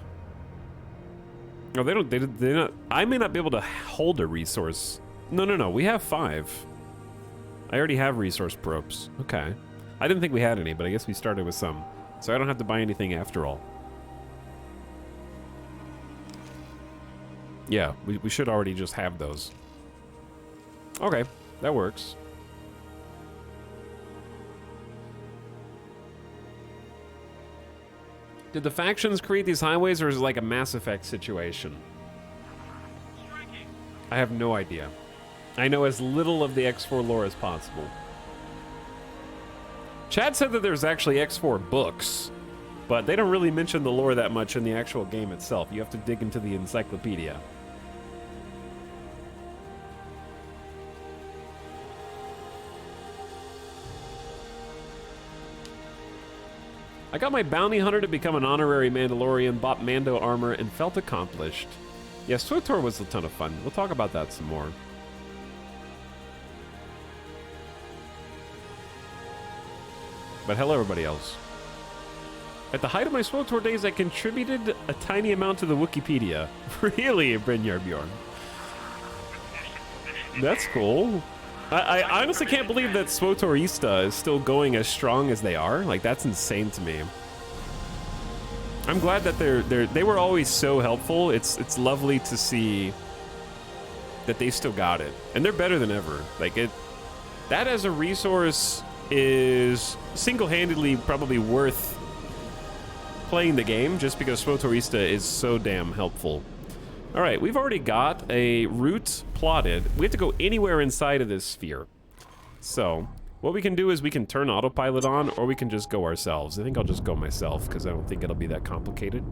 No, they don't. I may not be able to hold a resource. No. We have 5. I already have resource probes. Okay. I didn't think we had any, but I guess we started with some, so I don't have to buy anything after all. Yeah, we should already just have those. Okay, that works. Did the factions create these highways, or is it like a Mass Effect situation? I have no idea. I know as little of the X4 lore as possible. Chad said that there's actually X4 books, but they don't really mention the lore that much in the actual game itself. You have to dig into the encyclopedia. I got my bounty hunter to become an honorary Mandalorian, bought Mando armor, and felt accomplished. Yeah, SWTOR was a ton of fun. We'll talk about that some more. But hello, everybody else. At the height of my SWTOR days, I contributed a tiny amount to the Wikipedia. Really, Brynjar Bjorn? That's cool. I honestly can't believe that SWTORista is still going as strong as they are. Like, that's insane to me. I'm glad that they were always so helpful. It's lovely to see that they still got it, and they're better than ever. Like, that as a resource is single-handedly probably worth playing the game, just because SWTORista is so damn helpful. All right, we've already got a route plotted. We have to go anywhere inside of this sphere. So what we can do is we can turn autopilot on, or we can just go ourselves. I think I'll just go myself, because I don't think it'll be that complicated.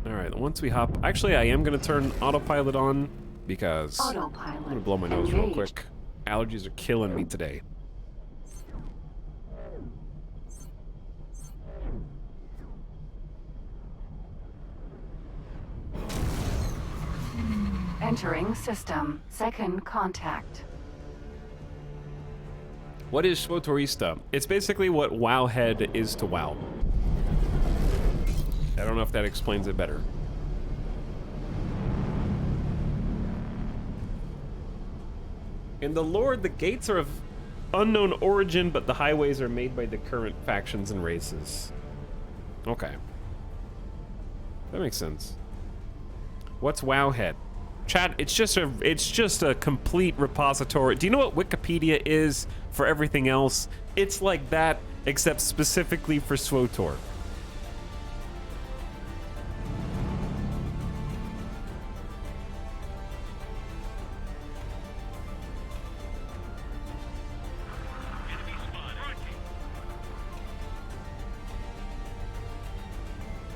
All right, once we hop... Actually, I am going to turn autopilot on, because I'm going to blow my nose real quick. Allergies are killing me today. Entering system. Second contact. What is SWTORista? It's basically what Wowhead is to WoW. I don't know if that explains it better. In the lore, the gates are of unknown origin, but the highways are made by the current factions and races. Okay. That makes sense. What's Wowhead? Chat, it's just a complete repository. Do you know what Wikipedia is for everything else? It's like that, except specifically for SWTOR.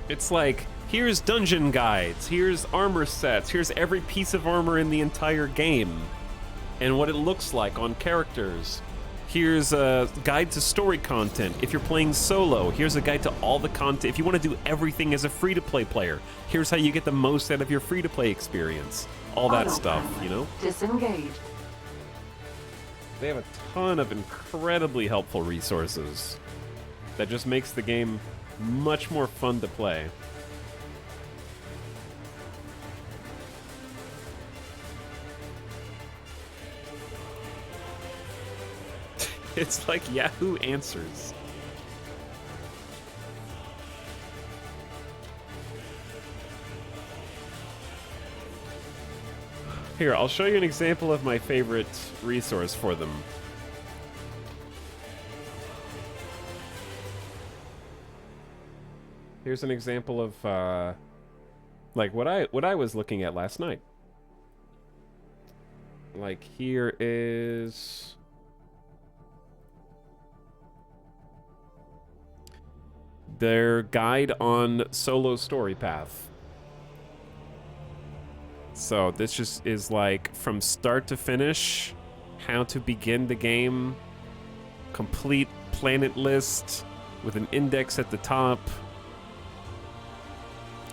It's like, here's dungeon guides, here's armor sets, here's every piece of armor in the entire game, and what it looks like on characters. Here's a guide to story content. If you're playing solo, here's a guide to all the content. If you want to do everything as a free-to-play player, here's how you get the most out of your free-to-play experience. All that stuff, you know? Disengaged. They have a ton of incredibly helpful resources that just makes the game much more fun to play. It's like Yahoo Answers. Here, I'll show you an example of my favorite resource for them. Here's an example of like what I was looking at last night. Like here is their guide on solo story path. So this just is like from start to finish, how to begin the game, complete planet list with an index at the top,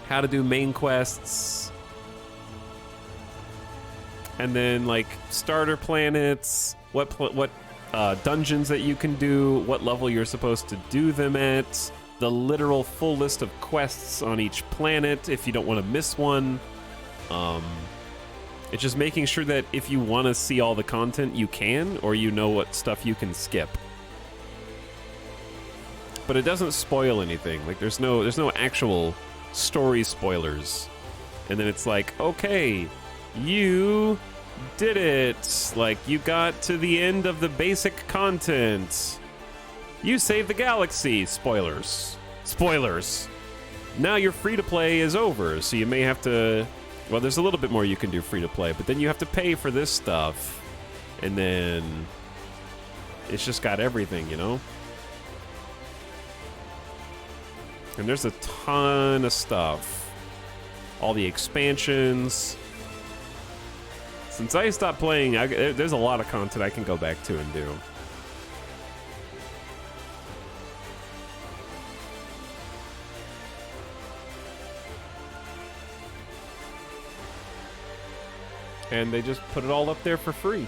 how to do main quests, and then like starter planets, what dungeons that you can do, what level you're supposed to do them at, the literal full list of quests on each planet if you don't want to miss one. It's just making sure that if you want to see all the content, you can, or you know what stuff you can skip. But it doesn't spoil anything. Like there's no actual story spoilers. And then it's like, okay, you did it. Like you got to the end of the basic content. You saved the galaxy. Spoilers. Spoilers. Now your free-to-play is over, so you may have to... Well, there's a little bit more you can do free-to-play, but then you have to pay for this stuff. And then... It's just got everything, you know? And there's a ton of stuff. All the expansions. Since I stopped playing, there's a lot of content I can go back to and do. And they just put it all up there for free.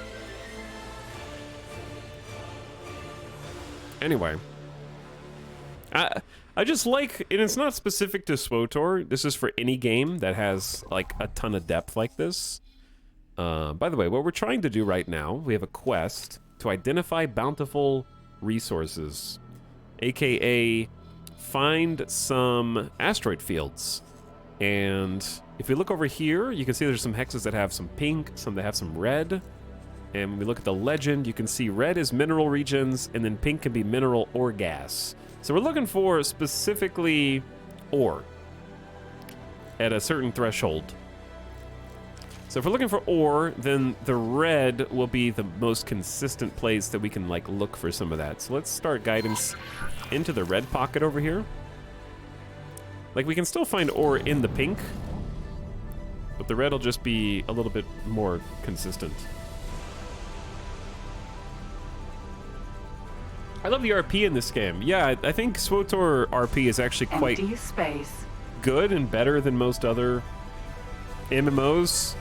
Anyway. I just like, and it's not specific to SWTOR, this is for any game that has like a ton of depth like this. By the way, what we're trying to do right now, we have a quest to identify bountiful resources, aka find some asteroid fields. And if we look over here, you can see there's some hexes that have some pink, some that have some red. And when we look at the legend, you can see red is mineral regions, and then pink can be mineral or gas. So we're looking for specifically ore at a certain threshold. So if we're looking for ore, then the red will be the most consistent place that we can like look for some of that. So let's start guidance into the red pocket over here. Like we can still find ore in the pink, but the red will just be a little bit more consistent. I love the RP in this game. Yeah, I think SWTOR RP is actually quite good and better than most other MMOs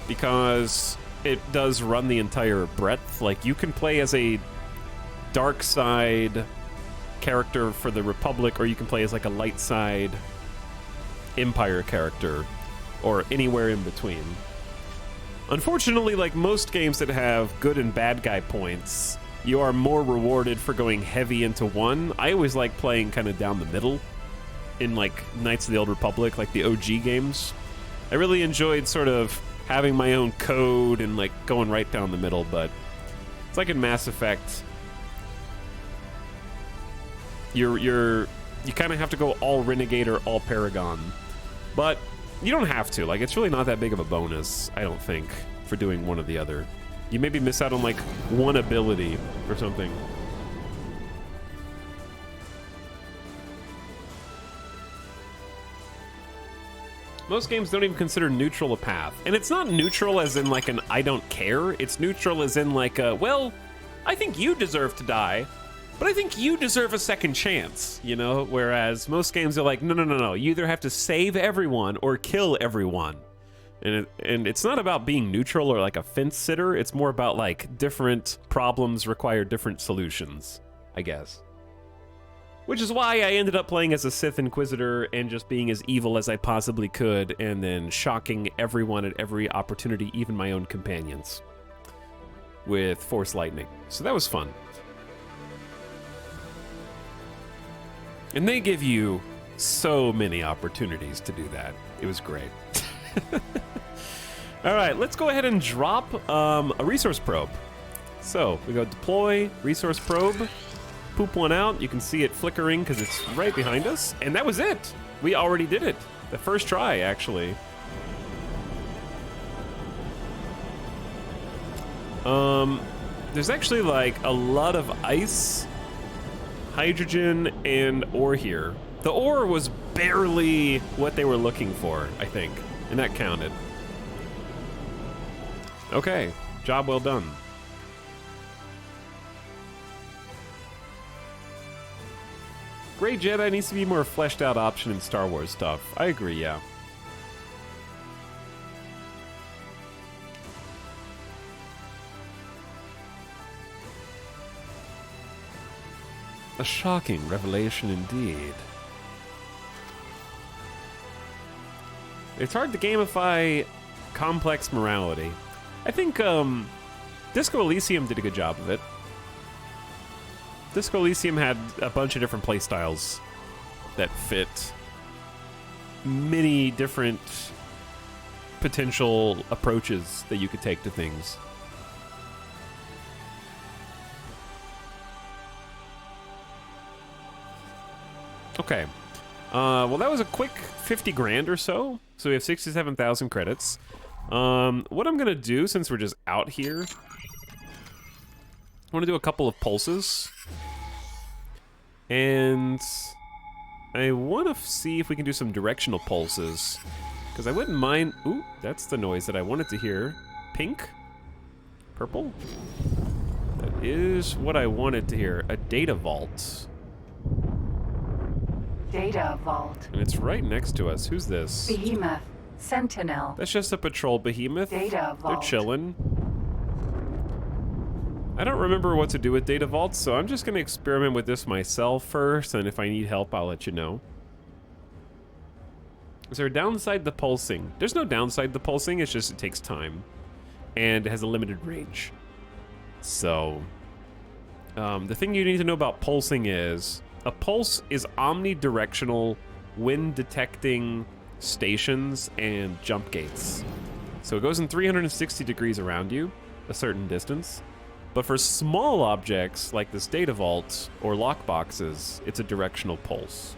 because it does run the entire breadth. Like you can play as a dark side character for the Republic, or you can play as like a light side Empire character, or anywhere in between. Unfortunately, like most games that have good and bad guy points, you are more rewarded for going heavy into one. I always like playing kind of down the middle in like Knights of the Old Republic, like the OG games. I really enjoyed sort of having my own code and like going right down the middle, but it's like in Mass Effect. You kind of have to go all Renegade or all Paragon, but you don't have to. Like, it's really not that big of a bonus, I don't think, for doing one or the other. You maybe miss out on like one ability or something. Most games don't even consider neutral a path, and it's not neutral as in like an I don't care. It's neutral as in like a, well, I think you deserve to die, but I think you deserve a second chance, you know? Whereas most games are like, no. You either have to save everyone or kill everyone. And it's not about being neutral or like a fence sitter. It's more about like different problems require different solutions, I guess. Which is why I ended up playing as a Sith Inquisitor and just being as evil as I possibly could and then shocking everyone at every opportunity, even my own companions, with Force Lightning. So that was fun. And they give you so many opportunities to do that. It was great. All right, let's go ahead and drop a resource probe. So we go deploy, resource probe, poop one out. You can see it flickering because it's right behind us. And that was it. We already did it. The first try, actually. There's actually like a lot of ice, hydrogen, and ore here. The ore was barely what they were looking for, I think, and that counted. Okay, job well done. Grey Jedi needs to be a more fleshed out option in Star Wars stuff. I agree, yeah. A shocking revelation indeed. It's hard to gamify complex morality. I think Disco Elysium did a good job of it. Disco Elysium had a bunch of different playstyles that fit many different potential approaches that you could take to things. Okay. Well, that was a quick 50 grand or so. So we have 67,000 credits. What I'm gonna do, since we're just out here, I want to do a couple of pulses. And I want to see if we can do some directional pulses. Because I wouldn't mind... Ooh, that's the noise that I wanted to hear. Pink? Purple? That is what I wanted to hear. A data vault. Data vault. And it's right next to us. Who's this? Behemoth. Sentinel. That's just a patrol behemoth. Data vault. They're chilling. I don't remember what to do with data vaults, so I'm just going to experiment with this myself first, and if I need help, I'll let you know. Is there a downside to pulsing? There's no downside to pulsing, it's just it takes time. And it has a limited range. So, the thing you need to know about pulsing is, a pulse is omnidirectional when detecting stations and jump gates. So it goes in 360 degrees around you, a certain distance. But for small objects like this data vault or lockboxes, it's a directional pulse.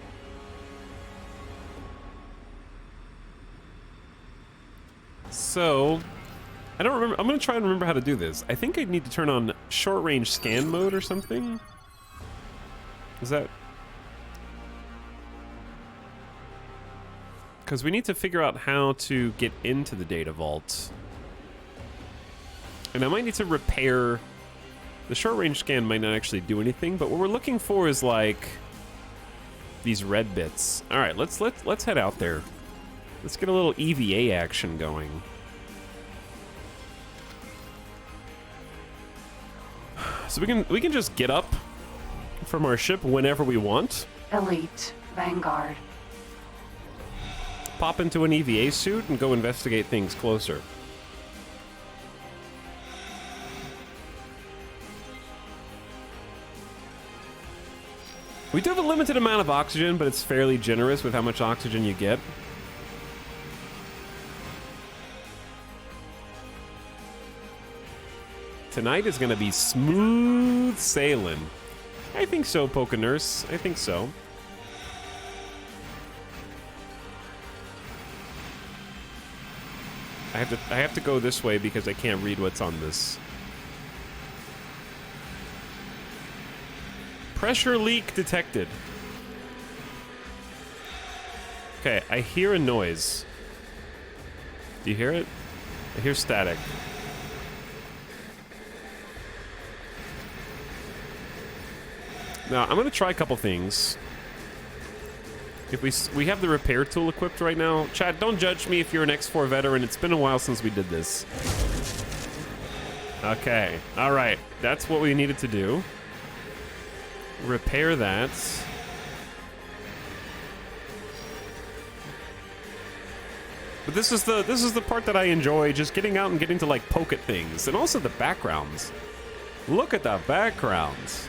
So, I don't remember. I'm going to try and remember how to do this. I think I need to turn on short range scan mode or something. Is that... Because we need to figure out how to get into the data vault. And I might need to repair... The short range scan might not actually do anything, but what we're looking for is like these red bits. All right, let's head out there. Let's get a little EVA action going. So we can just get up from our ship whenever we want. Elite. Vanguard. Pop into an EVA suit and go investigate things closer. We do have a limited amount of oxygen, but it's fairly generous with how much oxygen you get. Tonight is going to be smooth sailing. I think so, Poke Nurse. I think so. I have to go this way because I can't read what's on this. Pressure leak detected. Okay, I hear a noise. Do you hear it? I hear static. Now, I'm going to try a couple things. If we have the repair tool equipped right now. Chad, don't judge me if you're an X4 veteran. It's been a while since we did this. Okay, all right. That's what we needed to do. Repair that. But this is the part that I enjoy, just getting out and getting to like poke at things, and also the backgrounds. Look at the backgrounds.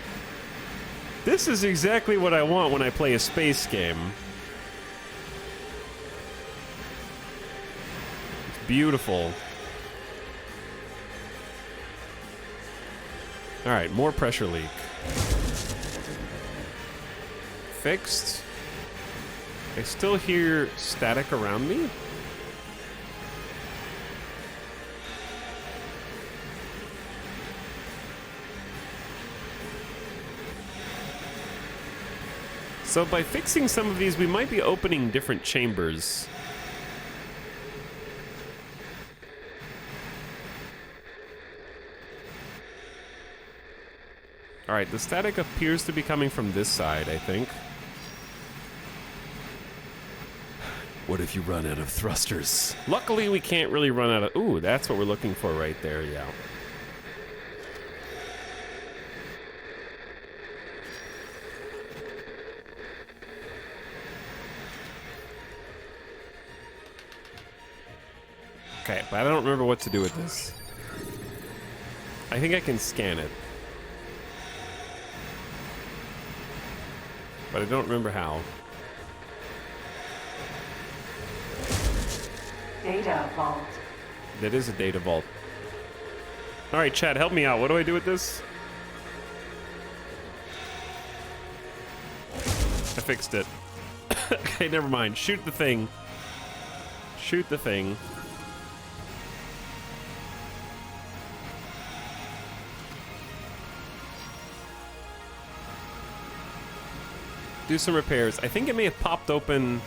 This is exactly what I want when I play a space game. It's beautiful. All right, more pressure leak. Fixed. I still hear static around me. So by fixing some of these, we might be opening different chambers. All right, the static appears to be coming from this side, I think. What if you run out of thrusters? Luckily, we can't really run out of... Ooh, that's what we're looking for right there, yeah. Okay, but I don't remember what to do with this. I think I can scan it. But I don't remember how. Data vault. That is a data vault. All right, Chad, help me out. What do I do with this? I fixed it. Okay, never mind. Shoot the thing. Shoot the thing. Do some repairs. I think it may have popped open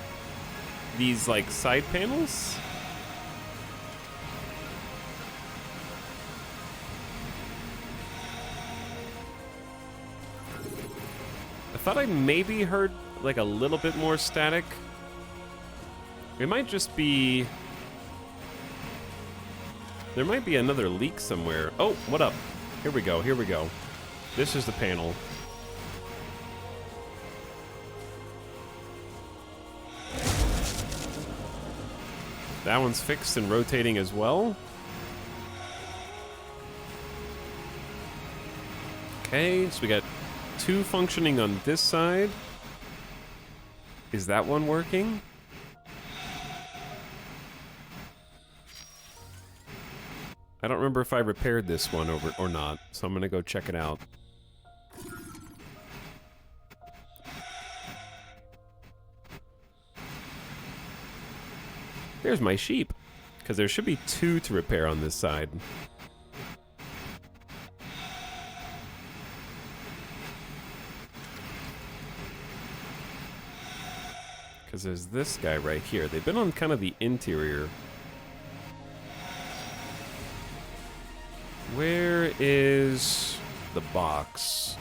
these like side panels. I thought I maybe heard like a little bit more static. It might just be... There might be another leak somewhere. Oh, what up? Here we go, here we go. This is the panel. That one's fixed and rotating as well. Okay, so we got two functioning on this side. Is that one working? I don't remember if I repaired this one over or not, so I'm gonna go check it out. There's my sheep, because there should be two to repair on this side. Because there's this guy right here. They've been on kind of the interior. Where is the box?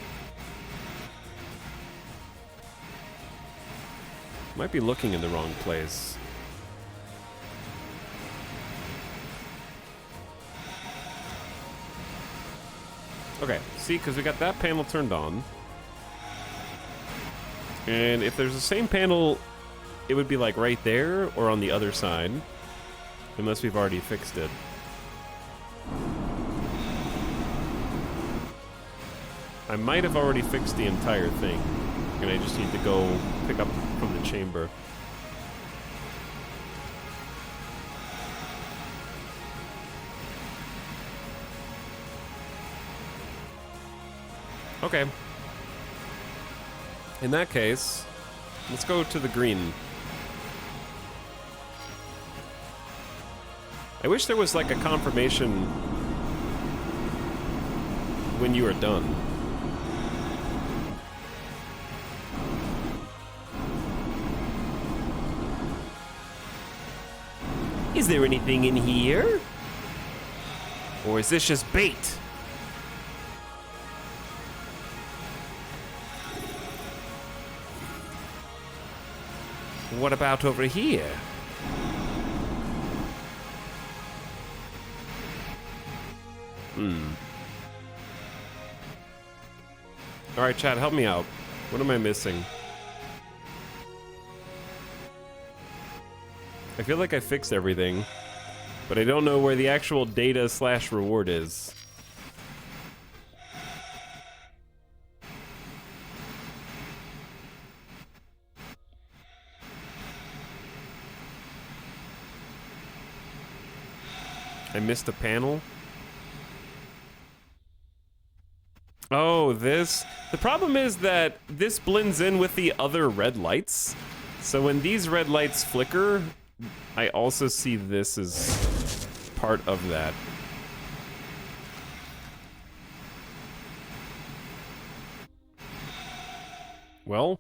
Might be looking in the wrong place. Okay, see, because we got that panel turned on. And if there's the same panel, it would be like right there or on the other side. Unless we've already fixed it. I might have already fixed the entire thing. And I just need to go pick up from the chamber. Okay. In that case, let's go to the green. I wish there was like a confirmation when you are done. Is there anything in here? Or is this just bait? What about over here? Alright, chat, help me out. What am I missing? I feel like I fixed everything, but I don't know where the actual data / reward is. I missed a panel. Oh, this. The problem is that this blends in with the other red lights. So when these red lights flicker, I also see this as part of that. Well,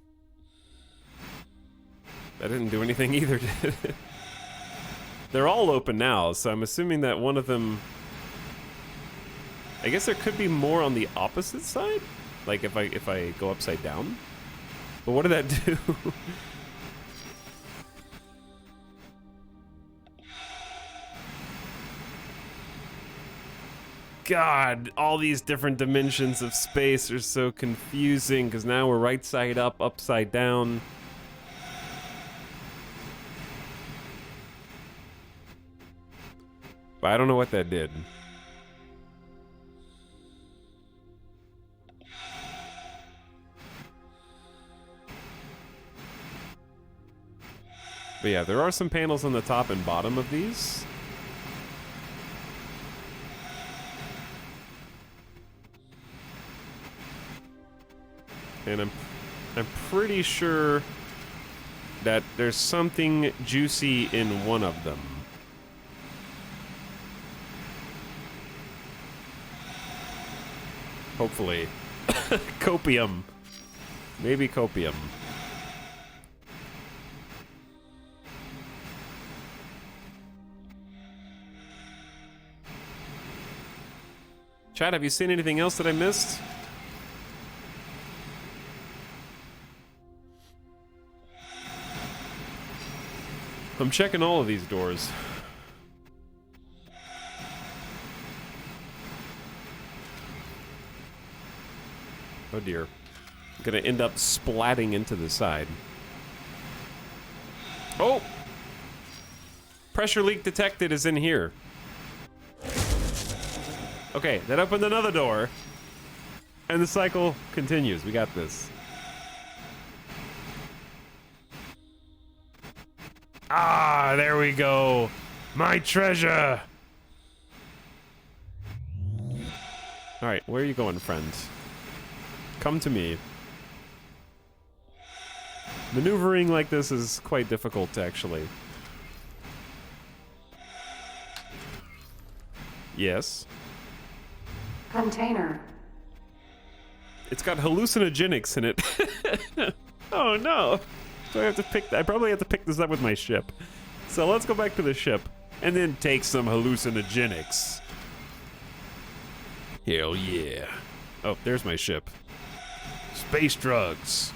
that didn't do anything either, did it? They're all open now, so I'm assuming that one of them... I guess there could be more on the opposite side? Like if I go upside down? But what did that do? God, all these different dimensions of space are so confusing because now we're right side up, upside down. But I don't know what that did. But yeah, there are some panels on the top and bottom of these. And I'm pretty sure that there's something juicy in one of them. Hopefully. Copium. Maybe copium. Chad, have you seen anything else that I missed? I'm checking all of these doors. Oh dear. I'm gonna end up splatting into the side. Oh! Pressure leak detected is in here. Okay, that opened another door. And the cycle continues. We got this. Ah, there we go. My treasure. All right, where are you going, friend? Come to me. Maneuvering like this is quite difficult, actually. Yes. Container. It's got hallucinogenics in it. Oh no. So I probably have to pick this up with my ship. So let's go back to the ship and then take some hallucinogenics. Hell yeah. Oh, there's my ship. Space drugs.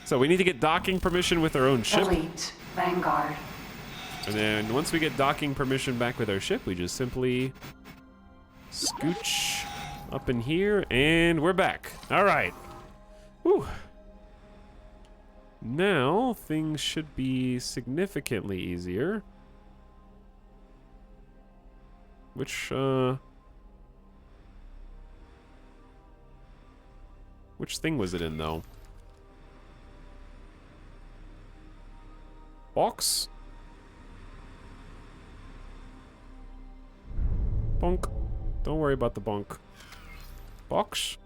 So we need to get docking permission with our own ship. Elite. Vanguard. And then once we get docking permission back with our ship, we just simply scooch up in here, and we're back. All right. Whew. Now, things should be significantly easier. Which thing was it in, though? Box? Bonk. Don't worry about the bonk. Box?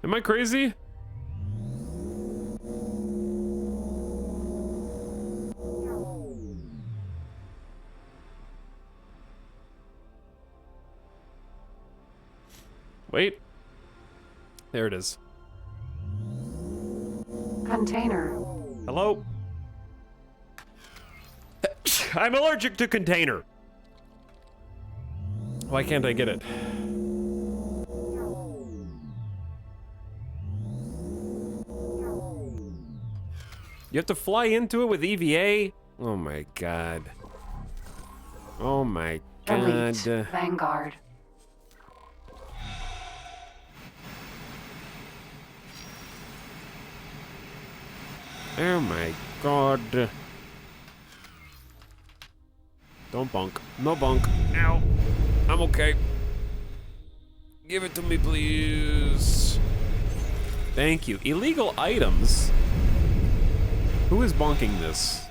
Am I crazy? Wait. There it is. Container. Hello? I'm allergic to container. Why can't I get it? You have to fly into it with EVA? Oh my god. Oh my god. Elite. Vanguard. Oh my god. Don't bonk. No bonk. Ow. I'm okay. Give it to me, please. Thank you. Illegal items? Who is bonking this?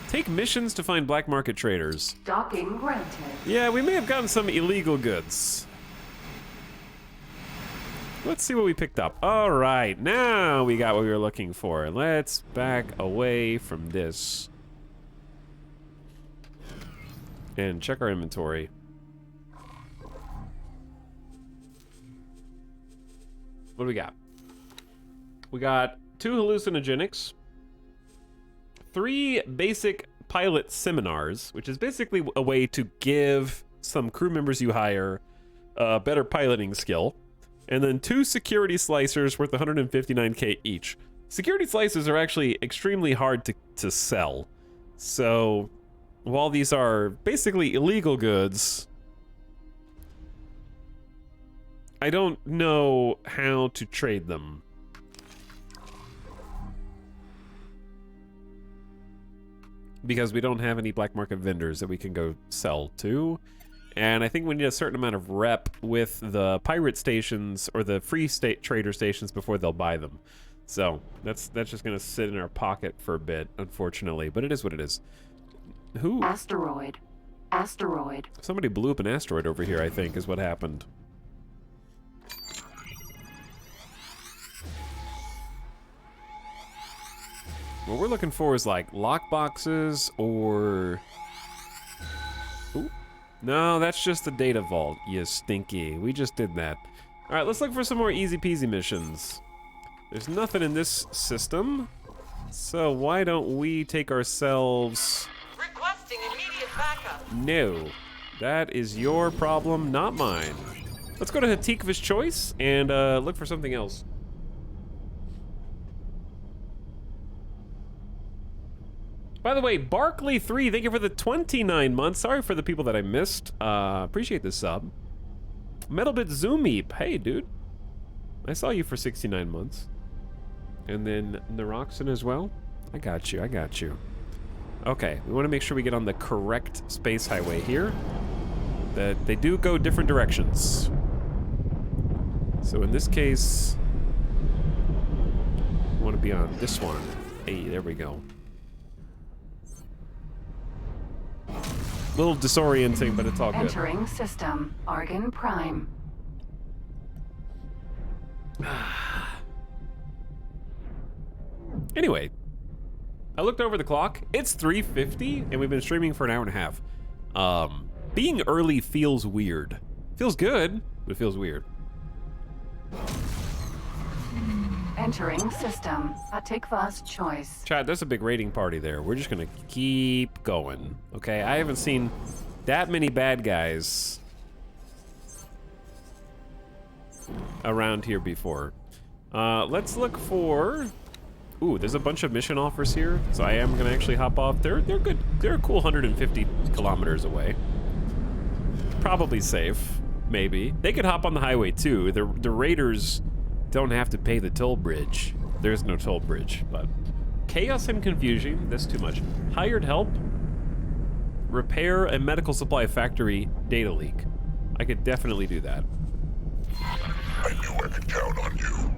Take missions to find black market traders. Docking granted. Yeah, we may have gotten some illegal goods. Let's see what we picked up. All right, now we got what we were looking for. Let's back away from this. And check our inventory. What do we got? We got 2 hallucinogenics, 3 basic pilot seminars, which is basically a way to give some crew members you hire a better piloting skill, and then 2 security slicers worth 159k each. Security slicers are actually extremely hard to sell. So while these are basically illegal goods, I don't know how to trade them. Because we don't have any black market vendors that we can go sell to. And I think we need a certain amount of rep with the pirate stations or the free state trader stations before they'll buy them. So that's just gonna sit in our pocket for a bit, unfortunately. But it is what it is. Who? Asteroid. Asteroid. Somebody blew up an asteroid over here, I think, is what happened. What we're looking for is like lockboxes or... Ooh. No, that's just the data vault, you stinky. We just did that. All right, let's look for some more easy peasy missions. There's nothing in this system, so why don't we take ourselves... Requesting immediate backup. No, that is your problem, not mine. Let's go to Hatikva's Choice and look for something else. By the way, Barkley3, thank you for the 29 months. Sorry for the people that I missed. Appreciate the sub. Metalbit Zoomeep, hey dude. I saw you for 69 months. And then Naroxen as well. I got you, I got you. Okay, we want to make sure we get on the correct space highway here. That they do go different directions. So in this case, we want to be on this one. Hey, there we go. A little disorienting, but it's all good. Entering system. Argon Prime. Anyway, I looked over the clock. It's 3:50, and we've been streaming for an hour and a half. Being early feels weird. Feels good, but it feels weird. Entering system. Hatikva's Choice. Chad, there's a big raiding party there. We're just gonna keep going, okay? I haven't seen that many bad guys around here before. Let's look for... Ooh, there's a bunch of mission offers here, so I am gonna actually hop off. They're good. They're a cool 150 kilometers away. Probably safe, maybe. They could hop on the highway too. The raiders don't have to pay the toll bridge. There's no toll bridge, but chaos and confusion. That's too much. Hired help. Repair a medical supply factory data leak. I could definitely do that. I knew I could count on you.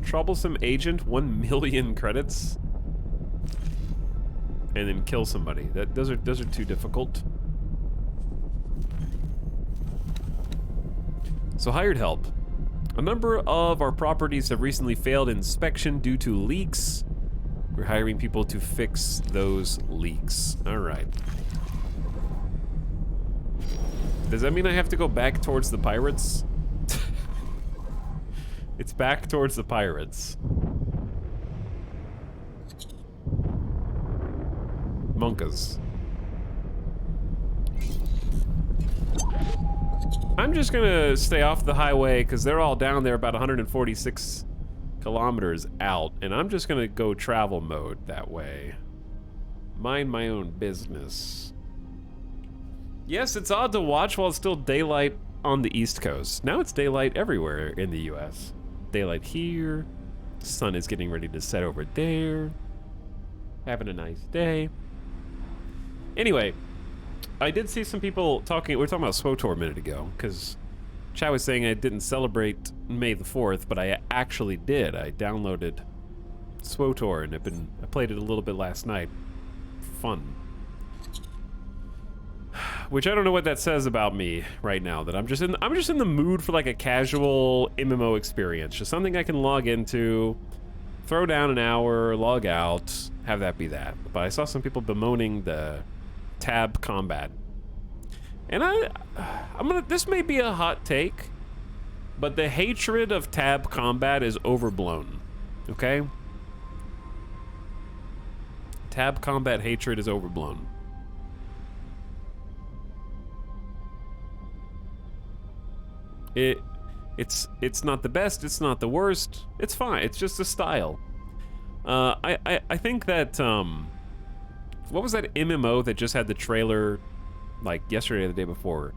Troublesome agent, 1 million credits, and then kill somebody. Those are too difficult. So hired help. A number of our properties have recently failed inspection due to leaks. We're hiring people to fix those leaks. All right. Does that mean I have to go back towards the pirates? It's back towards the pirates. Monkas. I'm just gonna stay off the highway because they're all down there about 146 kilometers out, and I'm just gonna go travel mode that way. Mind my own business. Yes, it's odd to watch while it's still daylight on the East Coast. Now it's daylight everywhere in the US. Daylight here, sun is getting ready to set over there. Having a nice day. Anyway, I did see some people talking, we were talking about SWOTOR a minute ago, because Chad was saying I didn't celebrate May the 4th, but I actually did. I downloaded SWOTOR, and I played it a little bit last night. Fun. Which I don't know what that says about me right now. That I'm just in the mood for like a casual MMO experience, just something I can log into, throw down an hour, log out, have that be that. But I saw some people bemoaning the tab combat, and this may be a hot take, but the hatred of tab combat is overblown. Okay? Tab combat hatred is overblown. It's not the best, it's not the worst, it's fine, it's just a style. I think that, what was that MMO that just had the trailer, like, yesterday or the day before,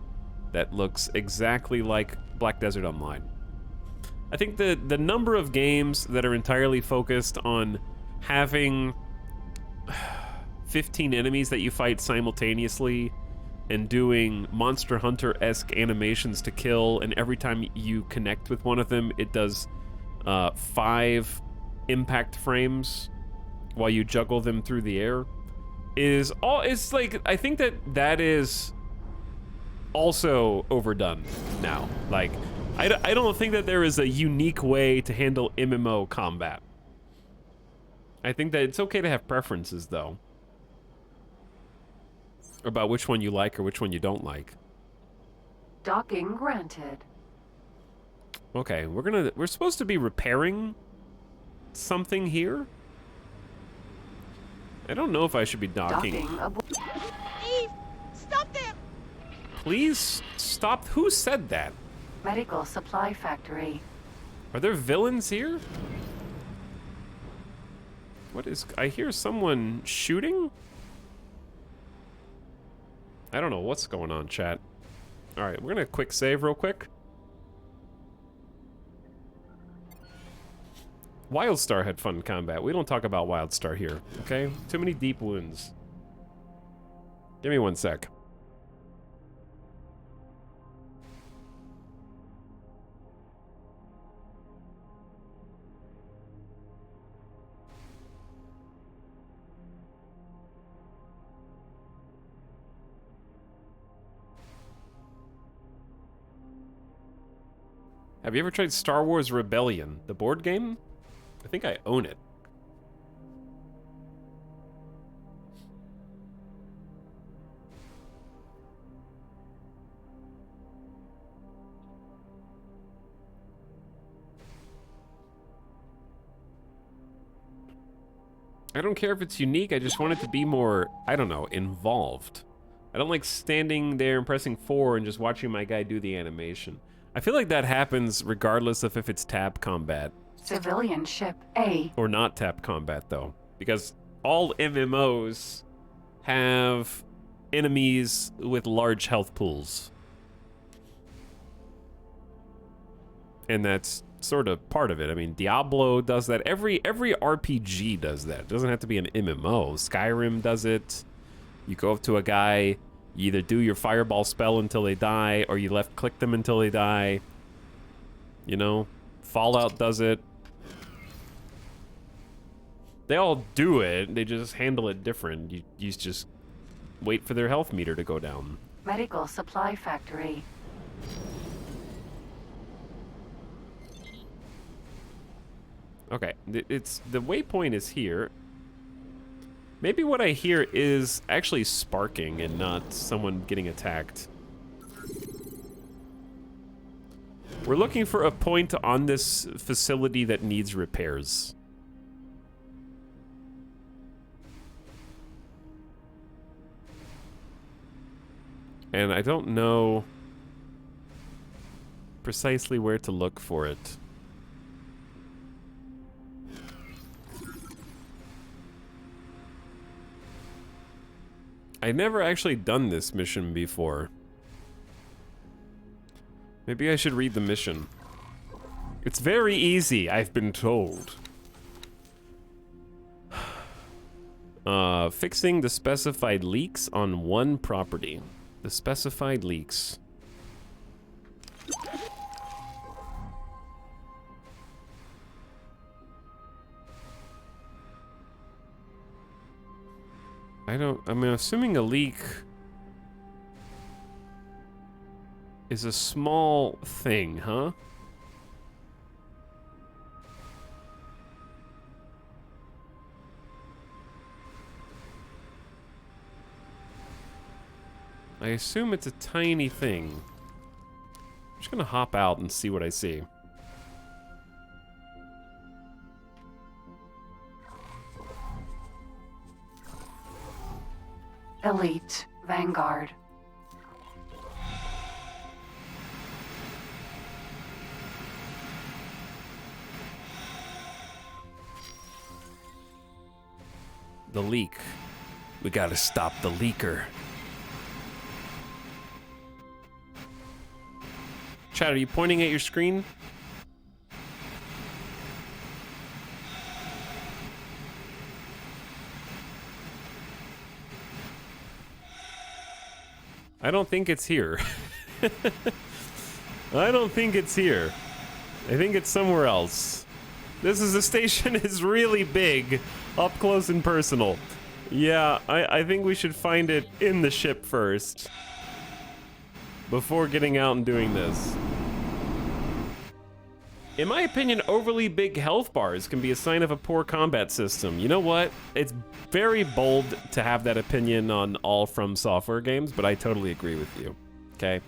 that looks exactly like Black Desert Online? I think the number of games that are entirely focused on having 15 enemies that you fight simultaneously and doing Monster Hunter-esque animations to kill, and every time you connect with one of them, it does 5 impact frames while you juggle them through the air, it's like, I think that is also overdone now. Like, I don't think that there is a unique way to handle MMO combat. I think that it's okay to have preferences, though, about which one you like or which one you don't like. Docking granted. Okay, we're supposed to be repairing something here. I don't know if I should be docking. Eve, stop them! Please stop. Who said that? Medical supply factory. Are there villains here? What is... I hear someone shooting? I don't know what's going on, chat. Alright, we're gonna quick save real quick. Wildstar had fun combat. We don't talk about Wildstar here, okay? Too many deep wounds. Give me 1 sec. Have you ever tried Star Wars Rebellion, the board game? I think I own it. I don't care if it's unique, I just want it to be more, I don't know, involved. I don't like standing there and pressing 4 and just watching my guy do the animation. I feel like that happens regardless of if it's tab combat. Civilian ship A. Or not tab combat, though. Because all MMOs have enemies with large health pools. And that's sort of part of it. I mean, Diablo does that. Every RPG does that. It doesn't have to be an MMO. Skyrim does it. You go up to a guy, you either do your fireball spell until they die, or you left click them until they die. You know? Fallout does it. They all do it, they just handle it different. You just wait for their health meter to go down. Medical supply factory. Okay, it's the waypoint is here. Maybe what I hear is actually sparking and not someone getting attacked. We're looking for a point on this facility that needs repairs. And I don't know precisely where to look for it. I've never actually done this mission before. Maybe I should read the mission. It's very easy, I've been told. Fixing the specified leaks on one property. The specified leaks. I'm assuming a leak is a small thing, huh? I assume it's a tiny thing. I'm just gonna hop out and see what I see. Elite Vanguard. The leak. We gotta stop the leaker. Chad, are you pointing at your screen? I don't think it's here. I don't think it's here. I think it's somewhere else. The station is really big, up close and personal. Yeah, I think we should find it in the ship first, before getting out and doing this. In my opinion, overly big health bars can be a sign of a poor combat system. You know what? It's very bold to have that opinion on all From Software games, but I totally agree with you, okay?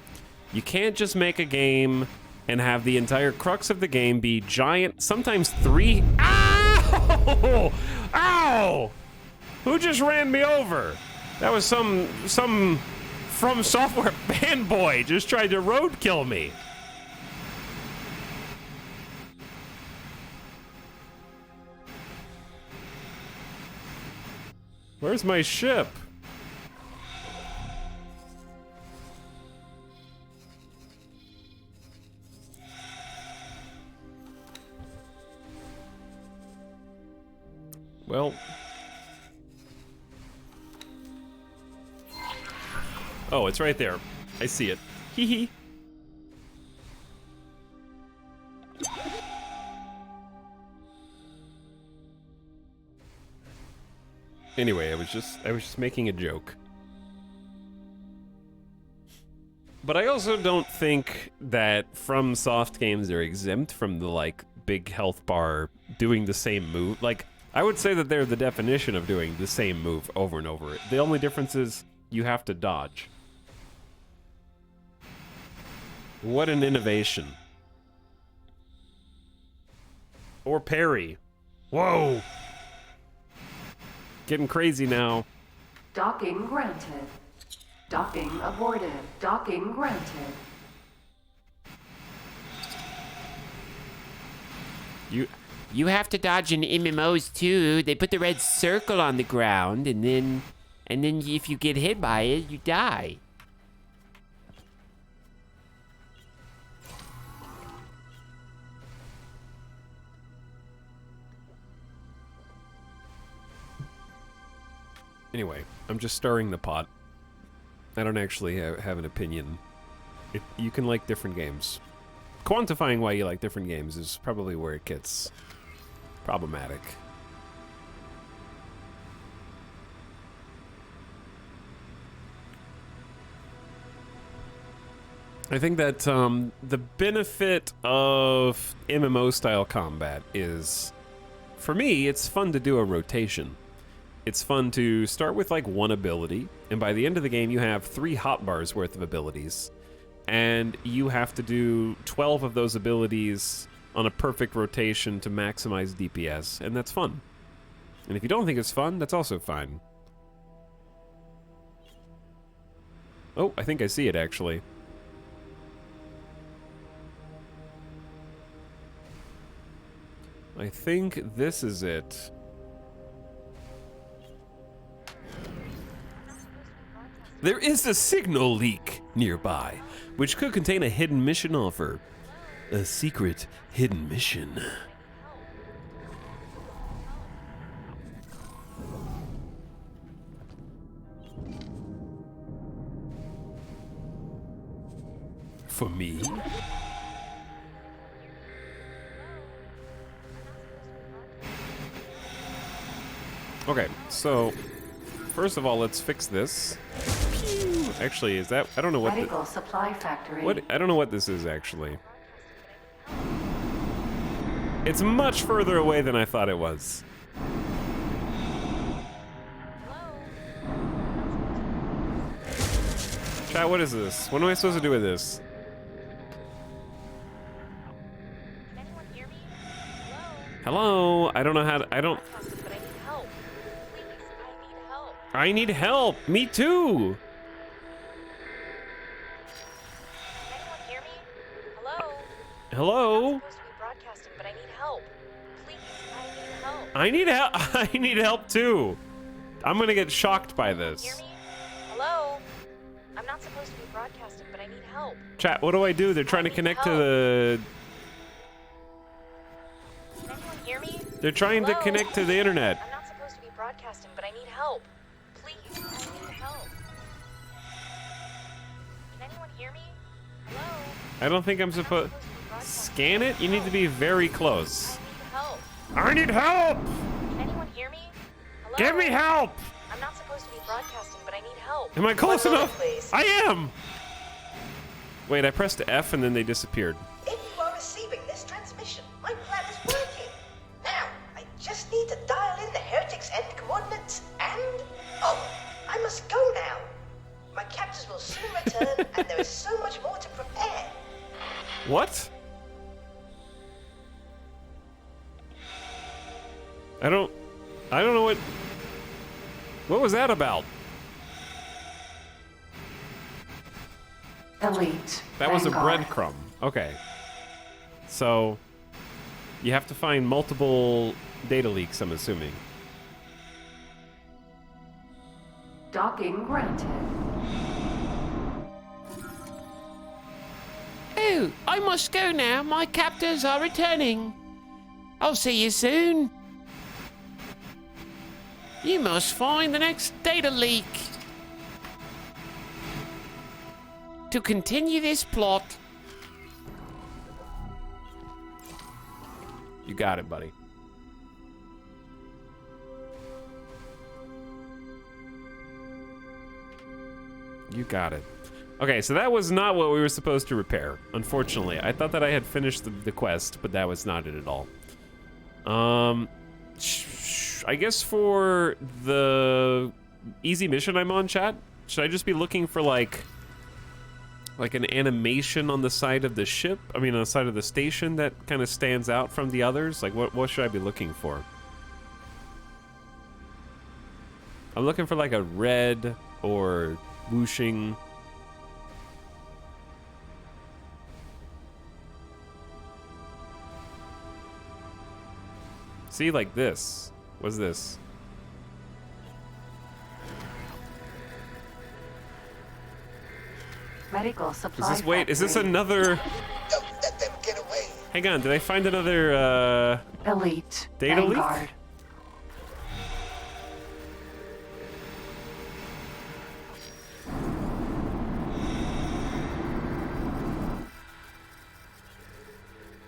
You can't just make a game and have the entire crux of the game be giant, sometimes 3... Ow! Ow! Who just ran me over? That was some From Software fanboy just tried to roadkill me. Where's my ship? Well. Oh, it's right there. I see it. Hee hee. Anyway, I was just making a joke. But I also don't think that From Soft games are exempt from the, like, big health bar doing the same move. Like, I would say that they're the definition of doing the same move over and over. The only difference is you have to dodge. What an innovation. Or parry. Whoa! Getting crazy now. Docking granted. Docking aborted. Docking granted. You have to dodge in MMOs too. They put the red circle on the ground, and then if you get hit by it, you die. Anyway, I'm just stirring the pot. I don't actually have an opinion. You can like different games. Quantifying why you like different games is probably where it gets problematic. I think that the benefit of MMO-style combat is, for me, it's fun to do a rotation. It's fun to start with like one ability, and by the end of the game you have 3 hotbars worth of abilities, and you have to do 12 of those abilities on a perfect rotation to maximize DPS, and that's fun. And if you don't think it's fun, that's also fine. Oh, I think I see it actually. I think this is it. There is a signal leak nearby, which could contain a hidden mission offer. A secret hidden mission. For me? Okay, so first of all, let's fix this. Pew! Actually, is that... I don't know what... Medical supply factory. What? I don't know what this is, actually. It's much further away than I thought it was. Chat, what is this? What am I supposed to do with this? Can anyone hear me? Hello? I don't know how to... I don't... But I need help. Please, I need help. I need help! Me too! Can anyone hear me? Hello? Hello? I'm supposed to be broadcasting, but I need help. Please, I need help. I need help. I need help too. I'm gonna get shocked by this. Hear me? Hello? I'm not supposed to be broadcasting, but I need help. Chat, what do I do? They're trying to connect to the... Can anyone hear me? They're trying to Hello? connect to the internet. I'm not supposed to be broadcasting, but I need help. Please, I need help. Can anyone hear me? Hello? I don't think I'm supposed... Scan it? You need to be very close. I need help. I need help! Can anyone hear me? Hello? Give me help! I'm not supposed to be broadcasting, but I need help. Am I close One moment, enough? please. I am! Wait, I pressed F and then they disappeared. If you are receiving this transmission, my plan is working. Now, I just need to dial in the heretic's end coordinates and... Oh, I must go now. My captors will soon return, and there is so much more to prepare. What? I don't know what... What was that about? Elite. That was a Vanguard. breadcrumb. Okay. So, you have to find multiple data leaks, I'm assuming. Docking granted. Oh, I must go now. My captors are returning. I'll see you soon. You must find the next data leak to continue this plot. You got it, buddy. You got it. Okay, so that was not what we were supposed to repair, unfortunately. I thought that I had finished the quest, but that was not it at all. I guess for the easy mission I'm on, chat, should I just be looking for like an animation on the side of the ship? I mean, on the side of the station that kind of stands out from the others? Like, what should I be looking for? I'm looking for like a red or whooshing. See, like this. What's this? Medical supply. Is this, wait, is this factory. another... Don't let them get away. Hang on, did I find another, Elite. data leak? Vanguard.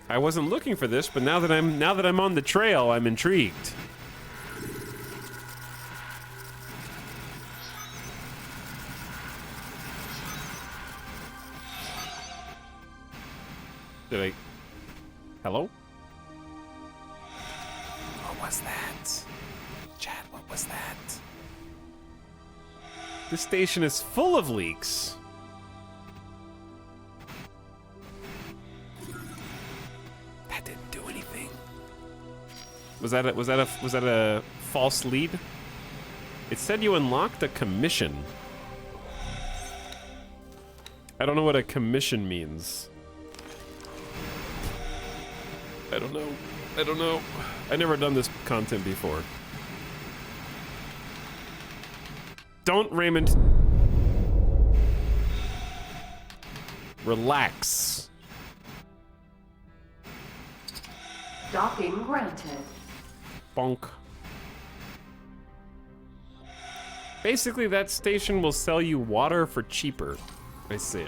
I wasn't looking for this, but now that I'm on the trail, I'm intrigued. Did I... Hello? What was that? Chad, what was that? This station is full of leaks. That didn't do anything. Was that a false lead? It said you unlocked a commission. I don't know what a commission means. I don't know. I don't know. I've never done this content before. Don't, Raymond. Relax. Docking granted. Bonk. Basically, that station will sell you water for cheaper. I see.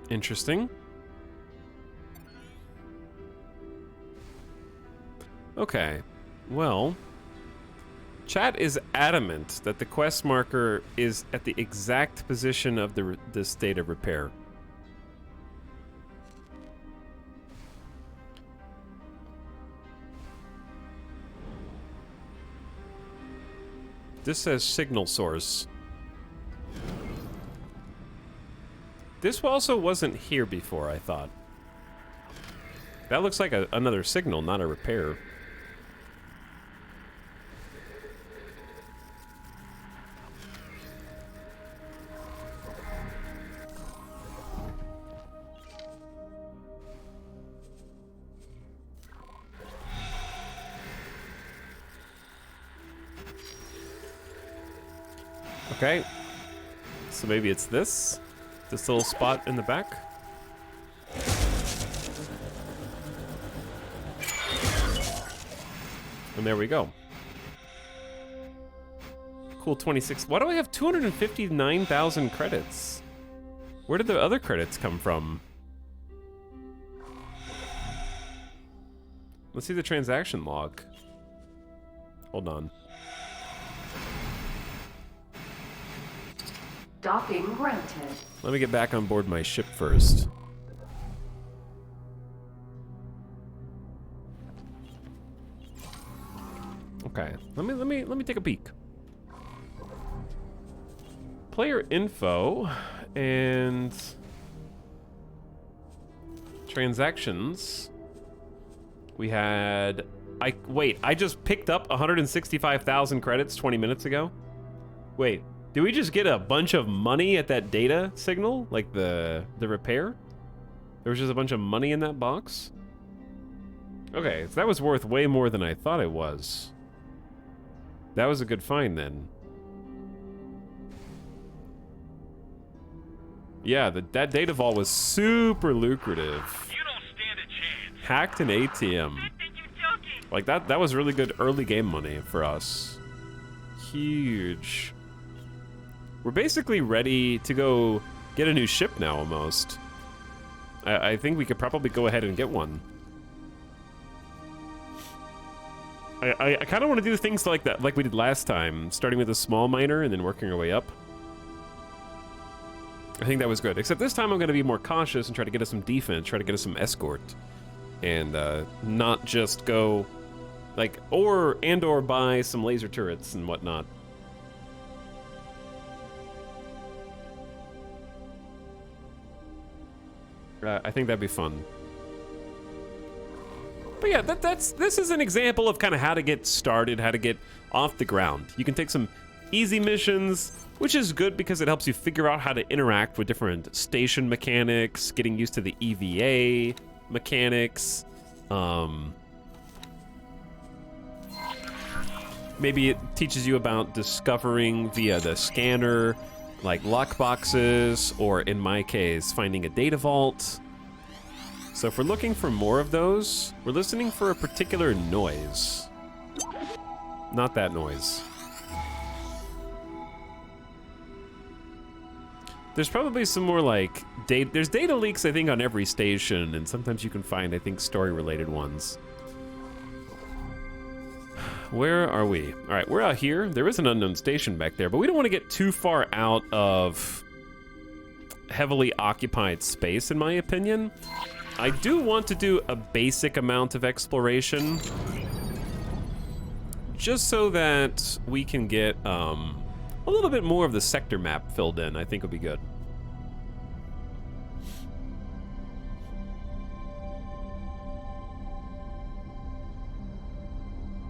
Interesting. Okay. Well, chat is adamant that the quest marker is at the exact position of the state of repair. This says signal source. This also wasn't here before, I thought. That looks like another signal, not a repair. Okay, so maybe it's this little spot in the back. And there we go. Cool, 26. Why do I have 259,000 credits? Where did the other credits come from? Let's see the transaction log. Hold on. Docking granted. Let me get back on board my ship first. Okay, let me take a peek. Player info and transactions. We had I just picked up 165,000 credits 20 minutes ago. Wait. Did we just get a bunch of money at that data signal? Like the repair? There was just a bunch of money in that box? Okay, so that was worth way more than I thought it was. That was a good find then. Yeah, that data vault was super lucrative. You don't stand a chance. Hacked an ATM. Like that was really good early game money for us. Huge. We're basically ready to go get a new ship now, almost. I think we could probably go ahead and get one. I kind of want to do things like that, like we did last time, starting with a small miner and then working our way up. I think that was good. Except this time I'm going to be more cautious and try to get us some defense, try to get us some escort, and not just go, like, or buy some laser turrets and whatnot. I think that'd be fun. But yeah, this is an example of kind of how to get started, how to get off the ground. You can take some easy missions, which is good because it helps you figure out how to interact with different station mechanics, getting used to the EVA mechanics. Maybe it teaches you about discovering via the scanner, like lock boxes, or in my case, finding a data vault. So if we're looking for more of those, we're listening for a particular noise. Not that noise. There's probably some more like there's data leaks, I think, on every station, and sometimes you can find, I think, story-related ones. Where are we? All right, we're out here. There is an unknown station back there, but we don't want to get too far out of heavily occupied space, in my opinion. I do want to do a basic amount of exploration, just so that we can get a little bit more of the sector map filled in. I think would be good.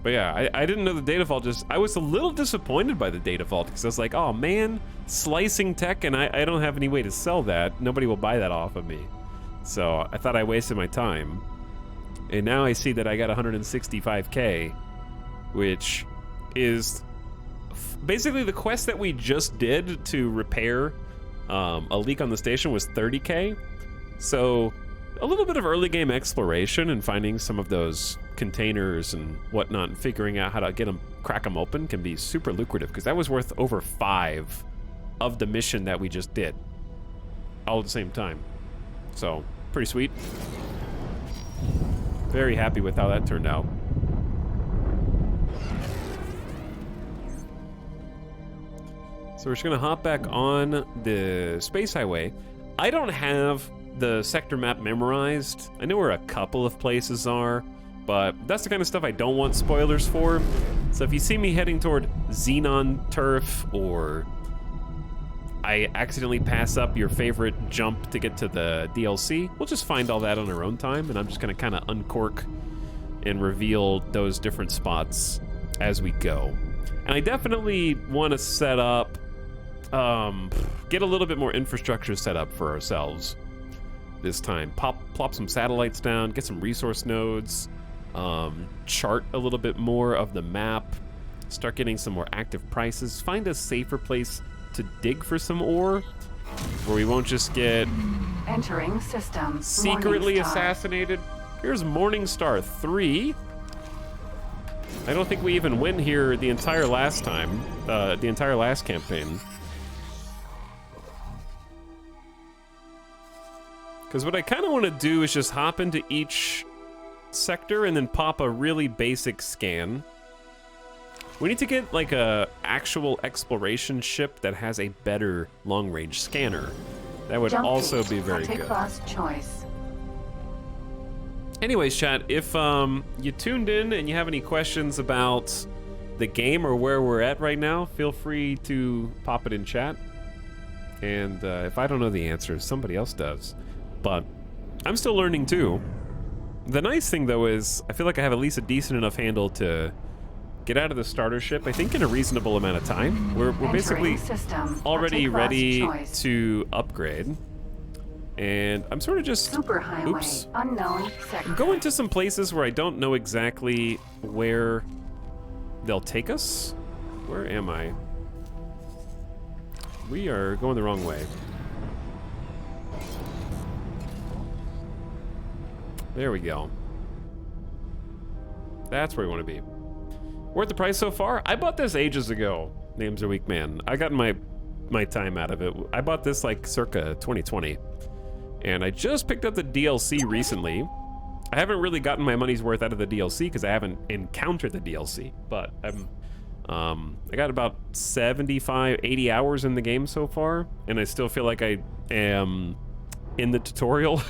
But yeah, I didn't know the data vault. I was a little disappointed by the data vault because I was like, oh man, slicing tech, and I don't have any way to sell that. Nobody will buy that off of me. So I thought I wasted my time. And now I see that I got 165K, which is basically the quest that we just did to repair a leak on the station was 30K. So a little bit of early game exploration and finding some of those containers and whatnot and figuring out how to get them, crack them open can be super lucrative, because that was worth over 5 of the mission that we just did all at the same time. So pretty sweet. Very happy with how that turned out. So we're just gonna hop back on the Space Highway. I don't have the sector map memorized. I know where a couple of places are, but that's the kind of stuff I don't want spoilers for. So if you see me heading toward Xenon Turf, or I accidentally pass up your favorite jump to get to the DLC, we'll just find all that on our own time, and I'm just gonna kind of uncork and reveal those different spots as we go. And I definitely want to set up, get a little bit more infrastructure set up for ourselves this time. Plop some satellites down, get some resource nodes, chart a little bit more of the map, start getting some more active prices, find a safer place to dig for some ore, where we won't just get Entering system. secretly assassinated. Here's Morningstar 3. I don't think we even win here the entire last time, the entire last campaign. Because what I kind of want to do is just hop into each sector and then pop a really basic scan. We need to get like a actual exploration ship that has a better long-range scanner. That would also be very good. Choice. Anyways, chat, if you tuned in and you have any questions about the game or where we're at right now, feel free to pop it in chat. And if I don't know the answer, somebody else does. But I'm still learning too. The nice thing though is I feel like I have at least a decent enough handle to get out of the starter ship, I think in a reasonable amount of time. We're basically already ready to upgrade. And I'm sort of just, oops, Unknown sector. going to some places where I don't know exactly where they'll take us. Where am I? We are going the wrong way. There we go. That's where we want to be. Worth the price so far? I bought this ages ago. Names are weak, man. I got my time out of it. I bought this like circa 2020. And I just picked up the DLC recently. I haven't really gotten my money's worth out of the DLC because I haven't encountered the DLC. But I got about 75, 80 hours in the game so far. And I still feel like I am in the tutorial.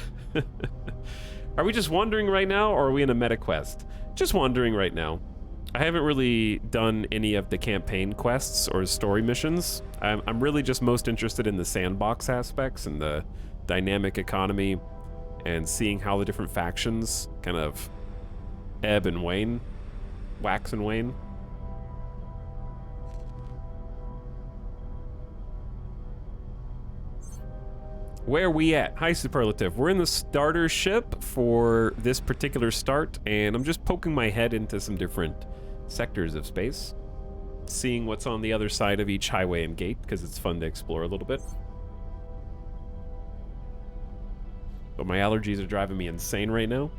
Are we just wandering right now, or are we in a meta quest? Just wandering right now. I haven't really done any of the campaign quests or story missions. I'm really just most interested in the sandbox aspects and the dynamic economy and seeing how the different factions kind of ebb and wane, wax and wane. Where are we at? Hi, Superlative. We're in the starter ship for this particular start, and I'm just poking my head into some different sectors of space, seeing what's on the other side of each highway and gate, because it's fun to explore a little bit. But my allergies are driving me insane right now.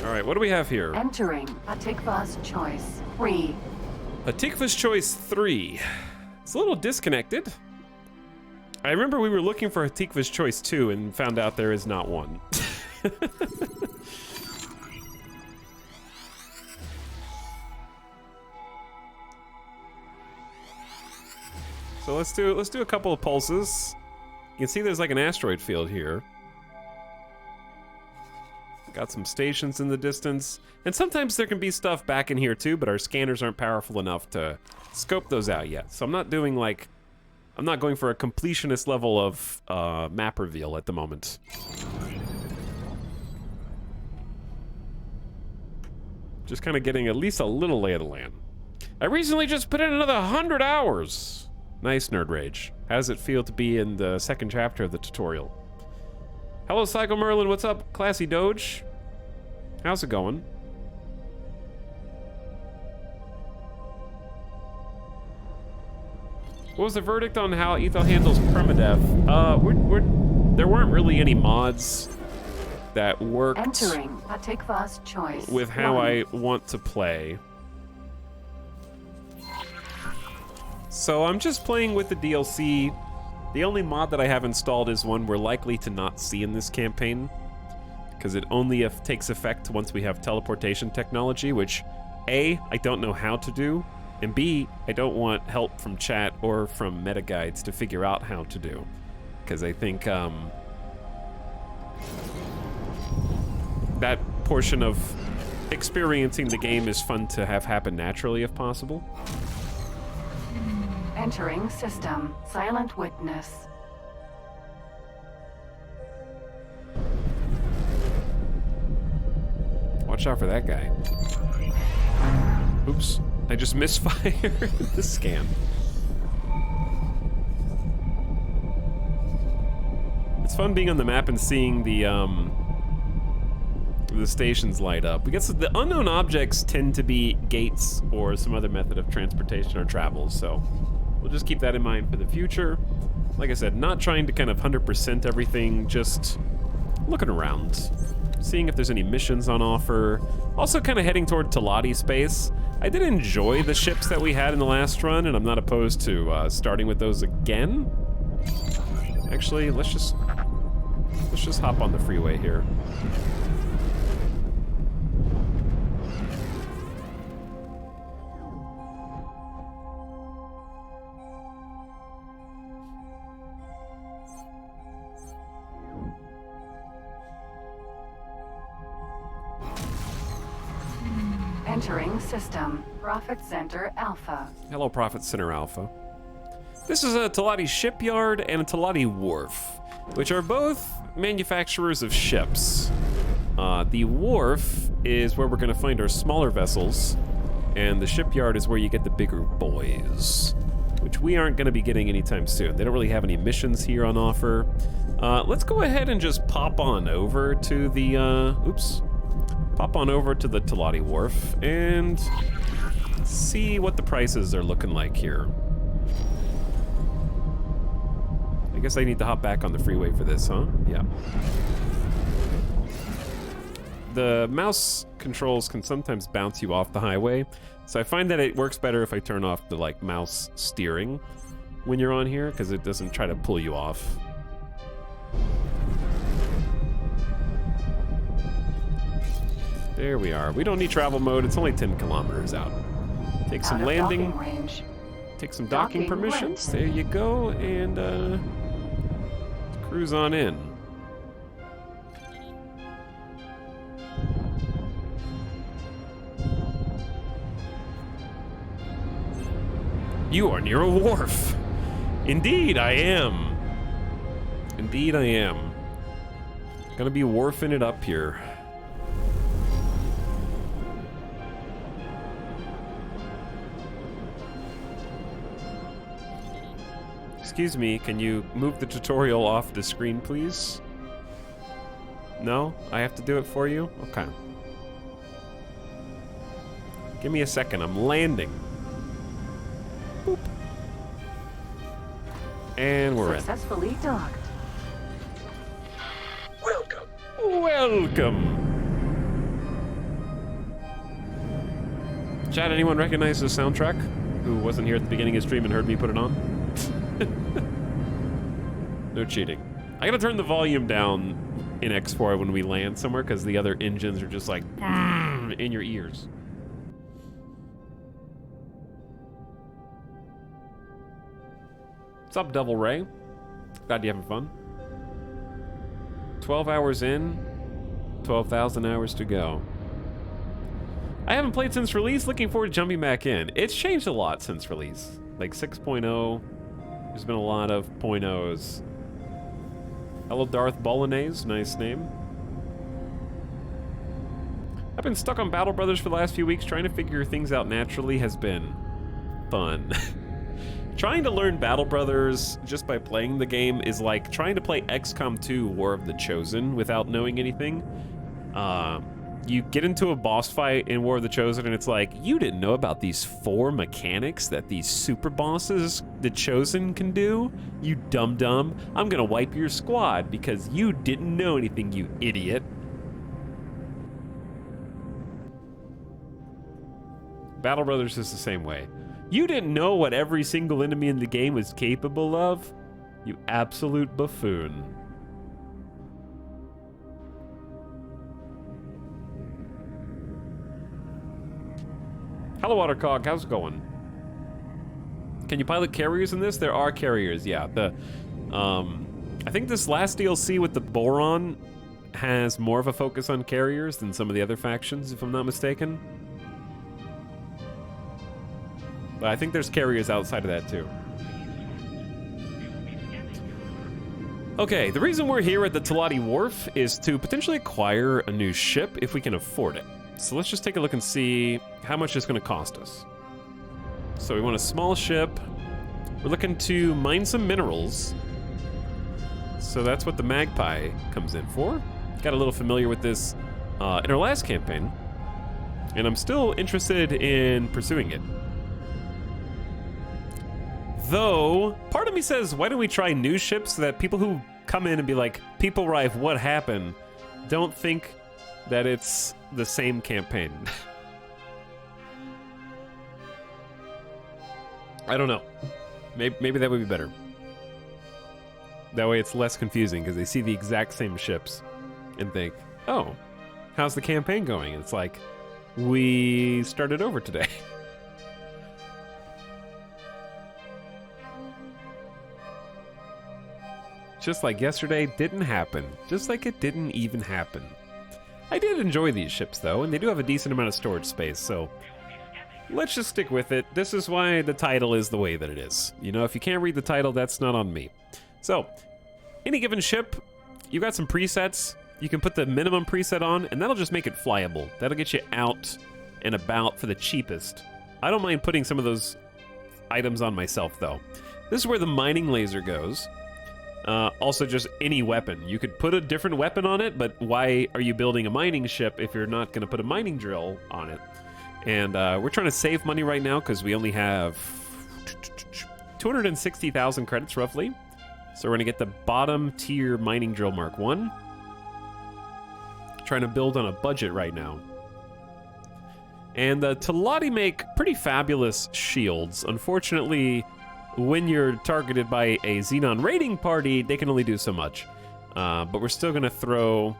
Alright, what do we have here? Entering Atikva's Choice 3. Atikva's Choice 3. It's a little disconnected. I remember we were looking for Atikva's Choice 2 and found out there is not one. So let's do a couple of pulses. You can see there's like an asteroid field here. Got some stations in the distance. And sometimes there can be stuff back in here too, but our scanners aren't powerful enough to scope those out yet. So I'm not doing like, I'm not going for a completionist level of map reveal at the moment. Just kind of getting at least a little lay of the land. I recently just put in another 100 hours. Nice, Nerd Rage. How does it feel to be in the second chapter of the tutorial? Hello, Psycho Merlin. What's up, Classy Doge? How's it going? What was the verdict on how Ethel handles permadeath? There weren't really any mods that worked Entering Atikva's Choice with how I want to play. So I'm just playing with the DLC The only mod that I have installed is one we're likely to not see in this campaign, because it only takes effect once we have teleportation technology, which A, I don't know how to do, and B, I don't want help from chat or from meta guides to figure out how to do, because I think that portion of experiencing the game is fun to have happen naturally if possible. Entering system. Silent witness. Watch out for that guy. Oops, I just misfired the scan. It's fun being on the map and seeing the stations light up. I guess the unknown objects tend to be gates or some other method of transportation or travel, so we'll just keep that in mind for the future. Like I said, not trying to kind of 100% everything, just looking around, seeing if there's any missions on offer. Also kind of heading toward Talati space. I did enjoy the ships that we had in the last run, and I'm not opposed to starting with those again. Actually, let's just hop on the freeway here. Entering system. Profit Center Alpha. Hello, Profit Center Alpha. This is a Talati shipyard and a Talati wharf, which are both manufacturers of ships. The wharf is where we're going to find our smaller vessels, and the shipyard is where you get the bigger boys, which we aren't going to be getting anytime soon. They don't really have any missions here on offer. Let's go ahead and just pop on over to the, pop on over to the Talati wharf and see what the prices are looking like here. I guess I need to hop back on the freeway for this, huh? Yeah. The mouse controls can sometimes bounce you off the highway, so I find that it works better if I turn off the mouse steering when you're on here, because it doesn't try to pull you off. There we are. We don't need travel mode. It's only 10 kilometers out. Take some landing. Take some docking permissions. There you go. And cruise on in. You are near a wharf. Indeed, I am. Indeed, I am. Gonna be wharfing it up here. Excuse me, can you move the tutorial off the screen, please? No? I have to do it for you? Okay. Give me a second, I'm landing. Boop. And we're successfully docked. Welcome. Welcome. Chat, anyone recognize the soundtrack who wasn't here at the beginning of the stream and heard me put it on? No cheating. I gotta turn the volume down in X4 when we land somewhere because the other engines are just like in your ears. What's up, Devil Ray? Glad you're having fun. 12 hours in, 12,000 hours to go. I haven't played since release, looking forward to jumping back in. It's changed a lot since release. Like 6.0, there's been a lot of .0s. Hello, Darth Bolognese, nice name. I've been stuck on Battle Brothers for the last few weeks. Trying to figure things out naturally has been fun. Trying to learn Battle Brothers just by playing the game is like trying to play XCOM 2 War of the Chosen without knowing anything. You get into a boss fight in War of the Chosen and it's like, you didn't know about these 4 mechanics that these super bosses, the Chosen, can do? You dum-dum. I'm gonna wipe your squad because you didn't know anything, you idiot. Battle Brothers is the same way. You didn't know what every single enemy in the game was capable of? You absolute buffoon. Hello, Watercog. How's it going? Can you pilot carriers in this? There are carriers, yeah. I think this last DLC with the Boron has more of a focus on carriers than some of the other factions, if I'm not mistaken. But I think there's carriers outside of that, too. Okay, the reason we're here at the Talati Wharf is to potentially acquire a new ship if we can afford it. So let's just take a look and see how much it's going to cost us. So we want a small ship. We're looking to mine some minerals. So that's what the Magpie comes in for. Got a little familiar with this in our last campaign, and I'm still interested in pursuing it. Though, part of me says, why don't we try new ships so that people who come in and be like, People Rive, what happened? Don't think that it's the same campaign. I don't know. Maybe that would be better. That way it's less confusing because they see the exact same ships and think, oh, how's the campaign going? And it's like, we started over today. Just like yesterday didn't happen. Just like it didn't even happen. I did enjoy these ships though, and they do have a decent amount of storage space, so let's just stick with it. This is why the title is the way that it is. You know, if you can't read the title, that's not on me. So, any given ship, you got some presets. You can put the minimum preset on, and that'll just make it flyable. That'll get you out and about for the cheapest. I don't mind putting some of those items on myself, though. This is where the mining laser goes. Also, just any weapon. You could put a different weapon on it, but why are you building a mining ship if you're not going to put a mining drill on it? And we're trying to save money right now because we only have 260,000 credits, roughly. So we're going to get the bottom tier mining drill Mark 1. Trying to build on a budget right now. And the Talati make pretty fabulous shields. Unfortunately, when you're targeted by a Xenon raiding party, they can only do so much. But we're still going to throw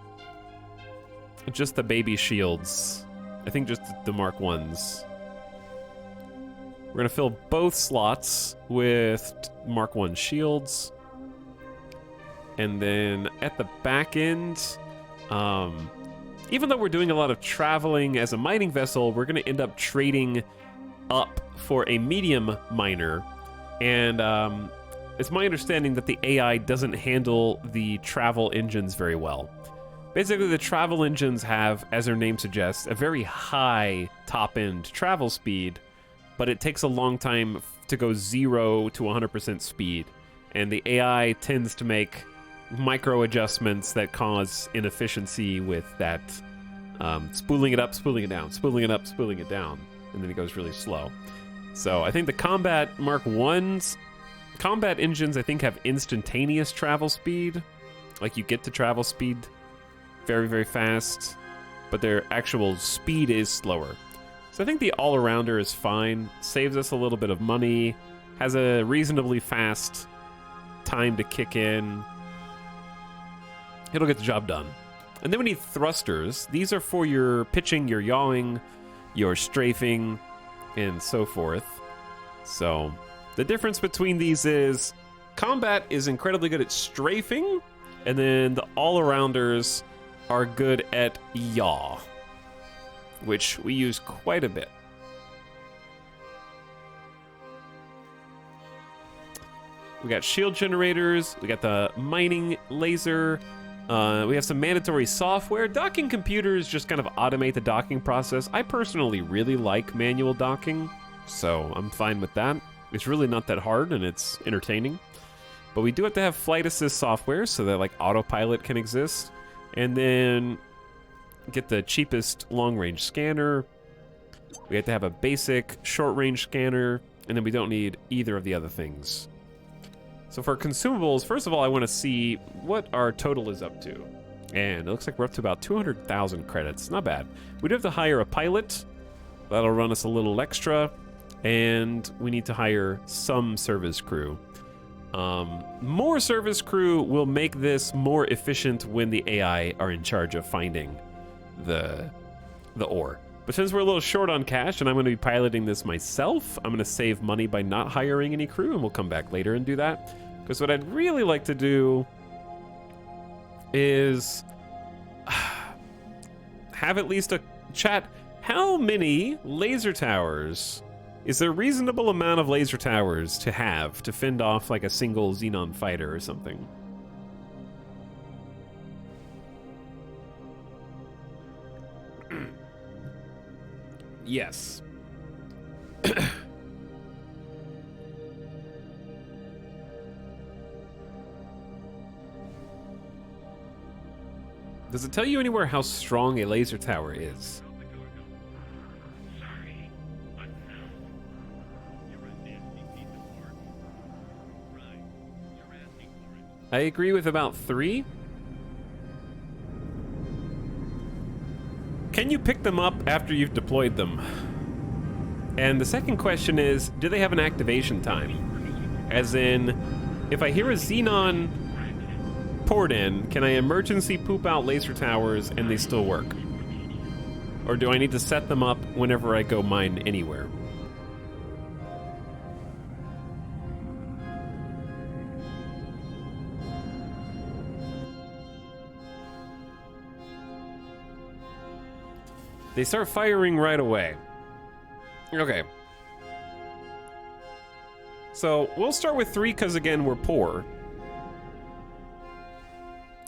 just the baby shields. I think just the Mark 1s. We're going to fill both slots with Mark 1 shields. And then at the back end, even though we're doing a lot of traveling as a mining vessel, we're going to end up trading up for a medium miner. And it's my understanding that the AI doesn't handle the travel engines very well. Basically, the travel engines have, as their name suggests, a very high top-end travel speed, but it takes a long time to go 0 to 100% speed. And the AI tends to make micro adjustments that cause inefficiency with that spooling it up, spooling it down, spooling it up, spooling it down, and then it goes really slow. So I think the combat Mark 1's combat engines, I think, have instantaneous travel speed. Like, you get to travel speed very, very fast, but their actual speed is slower. So I think the all-arounder is fine, saves us a little bit of money, has a reasonably fast time to kick in. It'll get the job done. And then we need thrusters. These are for your pitching, your yawing, your strafing, and so forth. So the difference between these is combat is incredibly good at strafing, and then the all-arounders are good at yaw, which we use quite a bit. We got shield generators, we got the mining laser, we have some mandatory software. Docking computers just kind of automate the docking process. I personally really like manual docking, so I'm fine with that. It's really not that hard, and it's entertaining. But we do have to have flight assist software so that, like, autopilot can exist. And then get the cheapest long-range scanner. We have to have a basic short-range scanner, and then we don't need either of the other things. So for consumables, first of all, I want to see what our total is up to. And it looks like we're up to about 200,000 credits. Not bad. We do have to hire a pilot. That'll run us a little extra. And we need to hire some service crew. More service crew will make this more efficient when the AI are in charge of finding the ore. But since we're a little short on cash and I'm going to be piloting this myself, I'm going to save money by not hiring any crew, and we'll come back later and do that. Because what I'd really like to do is have at least a chat. How many laser towers? Is there a reasonable amount of laser towers to have to fend off like a single Xenon fighter or something? Yes. Does it tell you anywhere how strong a laser tower is? I agree with about 3. Can you pick them up after you've deployed them? And the second question is, do they have an activation time? As in, if I hear a Xenon port in, can I emergency poop out laser towers and they still work? Or do I need to set them up whenever I go mine anywhere? They start firing right away. Okay. So we'll start with 3 because, again, we're poor.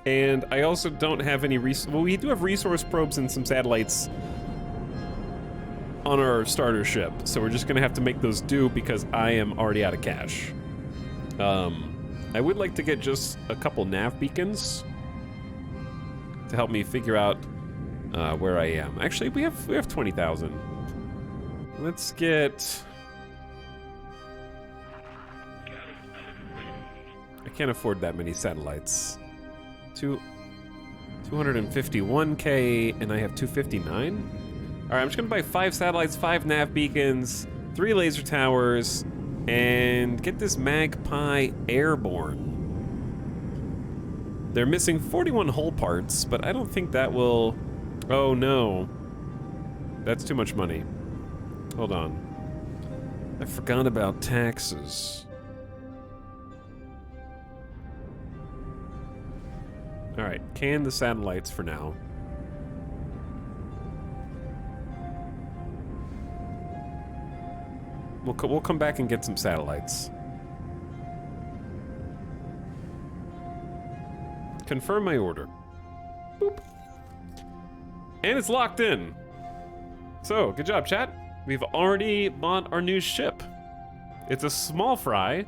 And I also don't have any well, we do have resource probes and some satellites on our starter ship. So we're just going to have to make those do because I am already out of cash. I would like to get just a couple nav beacons to help me figure out where I am. Actually, we have 20,000. Let's get... I can't afford that many satellites. 251K, and I have 259? Alright, I'm just gonna buy 5 satellites, 5 nav beacons, 3 laser towers, and get this Magpie airborne. They're missing 41 hull parts, but I don't think that will... Oh no. That's too much money. Hold on. I forgot about taxes. Alright, can the satellites for now. We'll come back and get some satellites. Confirm my order. Boop. And it's locked in. So, good job, chat. We've already bought our new ship. It's a small fry,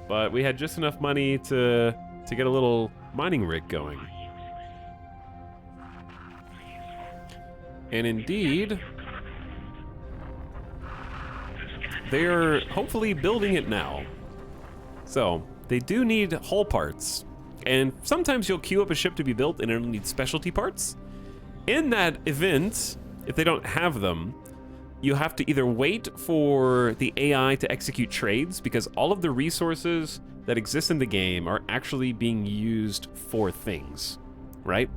but we had just enough money to get a little mining rig going. And indeed, they're hopefully building it now. So, they do need hull parts. And sometimes you'll queue up a ship to be built and it'll need specialty parts. In that event, if they don't have them, you have to either wait for the AI to execute trades because all of the resources that exist in the game are actually being used for things, right?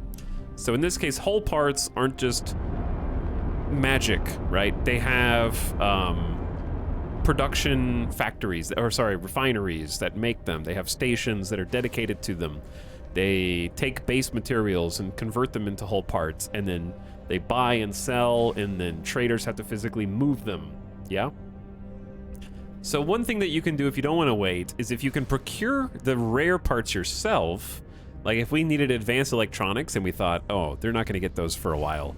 So in this case, hull parts aren't just magic, right? They have production factories, or sorry, refineries that make them. They have stations that are dedicated to them. They take base materials and convert them into hull parts, and then they buy and sell, and then traders have to physically move them, yeah? So one thing that you can do if you don't want to wait is if you can procure the rare parts yourself, like if we needed advanced electronics and we thought, oh, they're not going to get those for a while.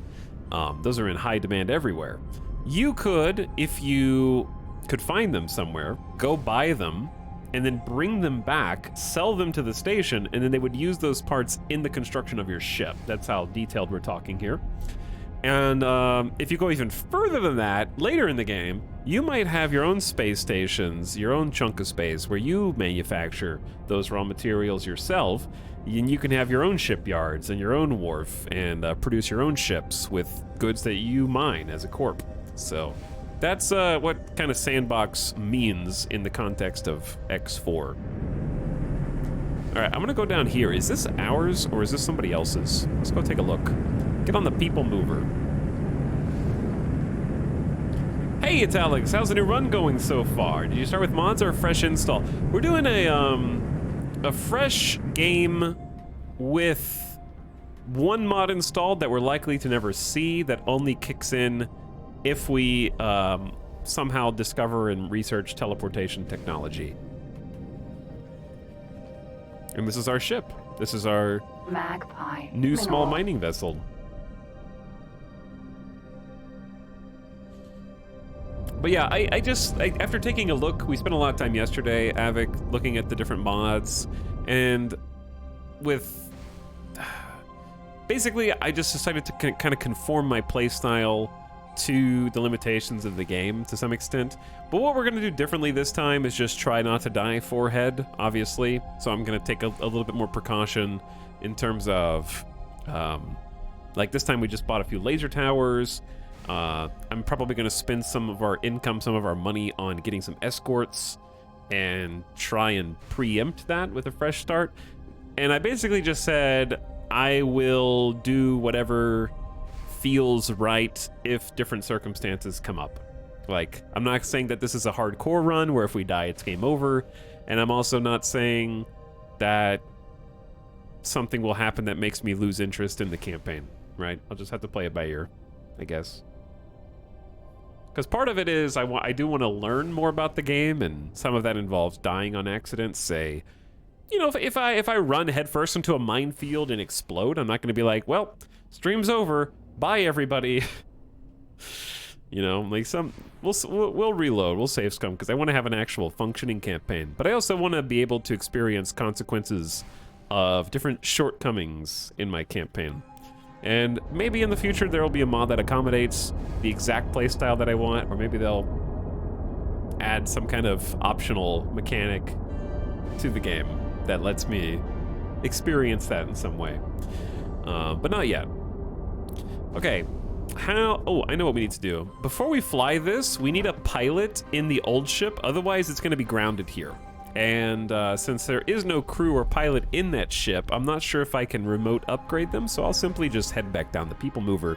Those are in high demand everywhere. You could, if you could find them somewhere, go buy them, and then bring them back, sell them to the station, and then they would use those parts in the construction of your ship. That's how detailed we're talking here. And if you go even further than that, later in the game, you might have your own space stations, your own chunk of space where you manufacture those raw materials yourself, and you can have your own shipyards and your own wharf and produce your own ships with goods that you mine as a corp. So that's what kind of sandbox means in the context of X4. All right, I'm gonna go down here. Is this ours or is this somebody else's? Let's go take a look. Get on the people mover. Hey, it's Alex. How's the new run going so far? Did you start with mods or a fresh install? We're doing a fresh game with one mod installed that we're likely to never see, that only kicks in if we somehow discover and research teleportation technology. And this is our ship. This is our Magpie. new small mining vessel. But yeah, I after taking a look, we spent a lot of time yesterday, Avic, looking at the different mods, and with basically, I just decided to kind of conform my playstyle to the limitations of the game to some extent. But what we're gonna do differently this time is just try not to die forehead, obviously. So I'm gonna take a little bit more precaution in terms of, like this time we just bought a few laser towers. I'm probably gonna spend some of our income, some of our money on getting some escorts and try and preempt that with a fresh start. And I basically just said, I will do whatever feels right if different circumstances come up. Like, I'm not saying that this is a hardcore run where if we die it's game over, and I'm also not saying that something will happen that makes me lose interest in the campaign, right? I'll just have to play it by ear, I guess. Because part of it is I do want to learn more about the game, and some of that involves dying on accident. Say, you know, if I run headfirst into a minefield and explode, I'm not going to be like, well, stream's over. Bye, everybody. You know, like we'll reload, we'll save scum, because I want to have an actual functioning campaign. But I also want to be able to experience consequences of different shortcomings in my campaign. And maybe in the future there will be a mod that accommodates the exact playstyle that I want, or maybe they'll add some kind of optional mechanic to the game that lets me experience that in some way. But not yet. Okay, oh, I know what we need to do. Before we fly this, we need a pilot in the old ship, otherwise it's gonna be grounded here. And since there is no crew or pilot in that ship, I'm not sure if I can remote upgrade them, so I'll simply just head back down the people mover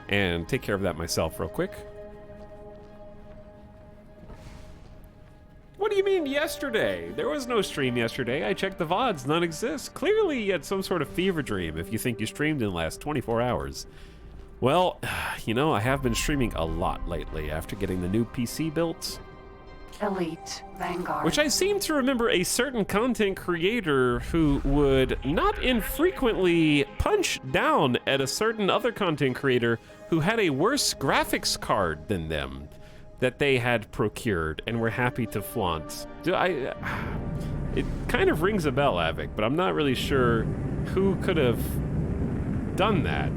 and take care of that myself real quick. What do you mean yesterday? There was no stream yesterday. I checked the VODs, none exist. Clearly you had some sort of fever dream if you think you streamed in the last 24 hours. Well, you know, I have been streaming a lot lately after getting the new PC built. Elite Vanguard. Which I seem to remember a certain content creator who would not infrequently punch down at a certain other content creator who had a worse graphics card than them that they had procured and were happy to flaunt. It kind of rings a bell, Avic, but I'm not really sure who could have done that.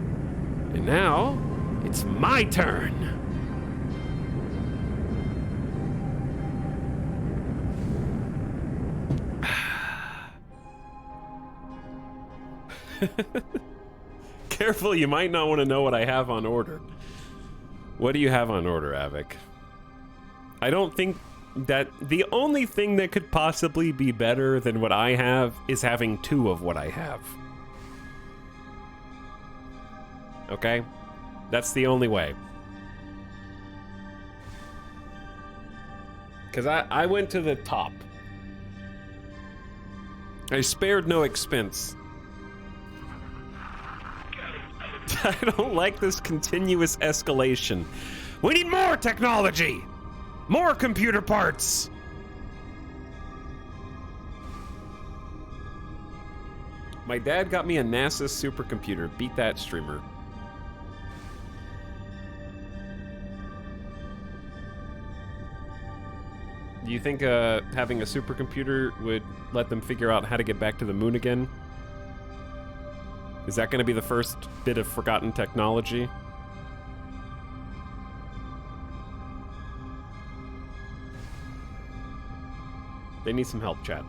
And now, it's my turn. Careful, you might not want to know what I have on order. What do you have on order, Avic? I don't think that the only thing that could possibly be better than what I have is having two of what I have. Okay? That's the only way. Because I went to the top. I spared no expense. I don't like this continuous escalation. We need more technology! More computer parts! My dad got me a NASA supercomputer. Beat that, streamer. Do you think having a supercomputer would let them figure out how to get back to the moon again? Is that going to be the first bit of forgotten technology? They need some help, chat.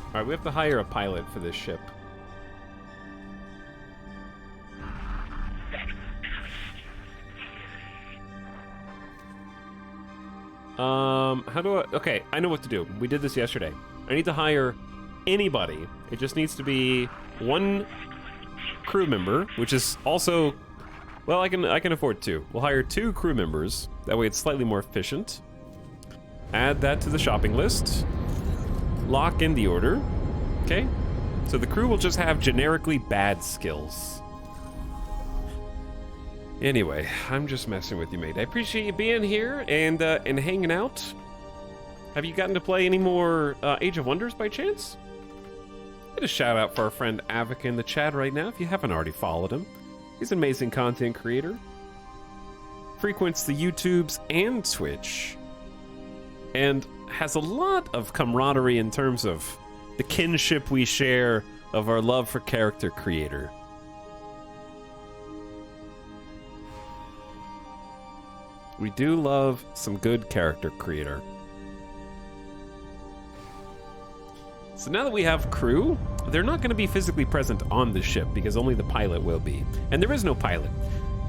Alright, we have to hire a pilot for this ship. How do I... Okay, I know what to do. We did this yesterday. I need to hire anybody. It just needs to be one crew member, which is also... Well, I can afford two. We'll hire 2 crew members. That way it's slightly more efficient. Add that to the shopping list. Lock in the order. Okay. So the crew will just have generically bad skills. Anyway, I'm just messing with you, mate. I appreciate you being here and hanging out. Have you gotten to play any more Age of Wonders by chance? Get a shout out for our friend Avika in the chat right now if you haven't already followed him. He's an amazing content creator. Frequents the YouTubes and Twitch. And has a lot of camaraderie in terms of the kinship we share of our love for character creator. We do love some good character creator. So now that we have crew, they're not going to be physically present on the ship because only the pilot will be. And there is no pilot.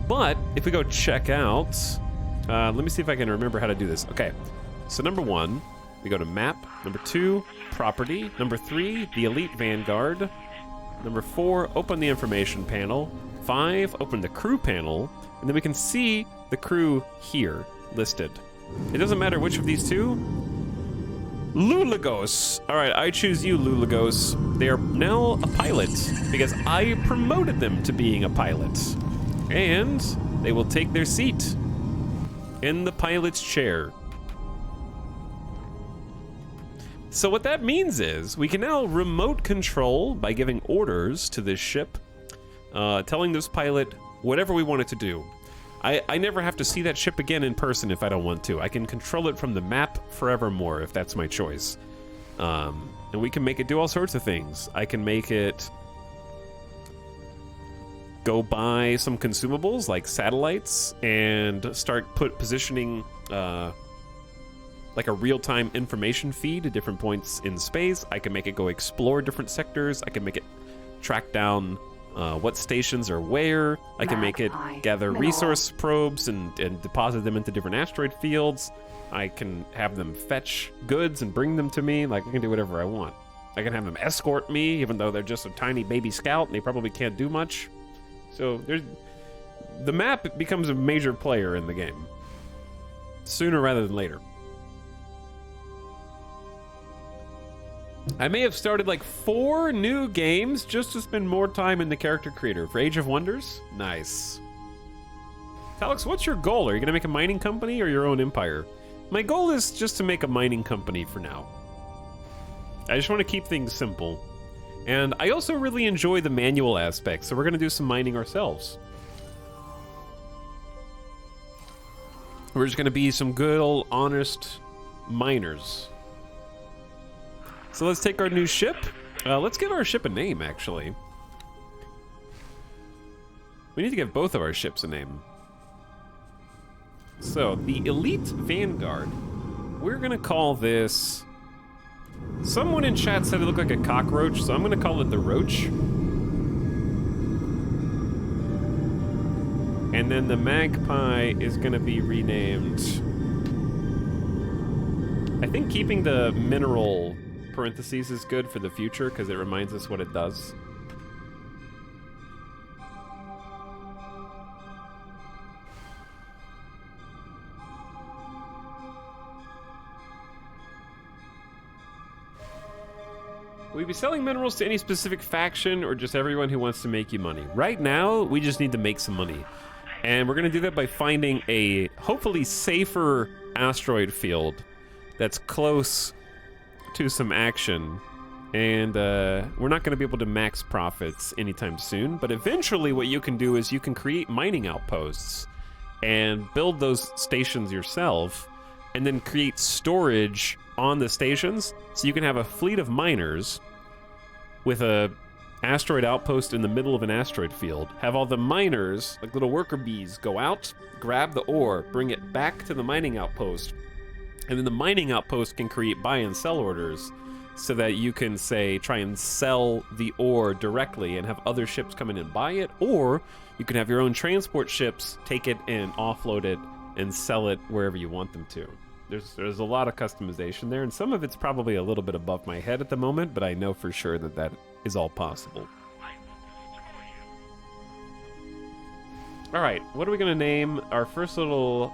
But if we go check out, let me see if I can remember how to do this. Okay, so number 1, we go to map. Number 2, property. Number 3, the elite vanguard. Number 4, open the information panel. 5, open the crew panel. And then we can see the crew here listed. It doesn't matter which of these 2. Lulagos. All right, I choose you, Lulagos. They are now a pilot because I promoted them to being a pilot. And they will take their seat in the pilot's chair. So what that means is we can now remote control by giving orders to this ship, telling this pilot whatever we want it to do. I never have to see that ship again in person if I don't want to. I can control it from the map forevermore if that's my choice. And we can make it do all sorts of things. I can make it go buy some consumables like satellites and start positioning like a real-time information feed at different points in space. I can make it go explore different sectors. I can make it track down what stations are where. I can make it gather resource probes and deposit them into different asteroid fields. I can have them fetch goods and bring them to me. Like, I can do whatever I want. I can have them escort me, even though they're just a tiny baby scout and they probably can't do much. So the map becomes a major player in the game. Sooner rather than later. I may have started like 4 new games just to spend more time in the character creator. For Age of Wonders? Nice. Alex, what's your goal? Are you going to make a mining company or your own empire? My goal is just to make a mining company for now. I just want to keep things simple. And I also really enjoy the manual aspect, so we're going to do some mining ourselves. We're just going to be some good old honest miners. So let's take our new ship. Let's give our ship a name, actually. We need to give both of our ships a name. So, the Elite Vanguard. We're going to call this... Someone in chat said it looked like a cockroach, so I'm going to call it the Roach. And then the Magpie is going to be renamed... I think keeping the mineral... parentheses is good for the future because it reminds us what it does. Will you be selling minerals to any specific faction or just everyone who wants to make you money? Right now, we just need to make some money. And we're going to do that by finding a hopefully safer asteroid field that's close to some action, and we're not going to be able to max profits anytime soon, but eventually what you can do is you can create mining outposts and build those stations yourself and then create storage on the stations so you can have a fleet of miners with a asteroid outpost in the middle of an asteroid field, have all the miners, like little worker bees, go out, grab the ore, bring it back to the mining outpost. And then the mining outpost can create buy and sell orders so that you can, say, try and sell the ore directly and have other ships come in and buy it, or you can have your own transport ships take it and offload it and sell it wherever you want them to. There's a lot of customization there, and some of it's probably a little bit above my head at the moment, but I know for sure that that is all possible. All right, what are we gonna name our first little?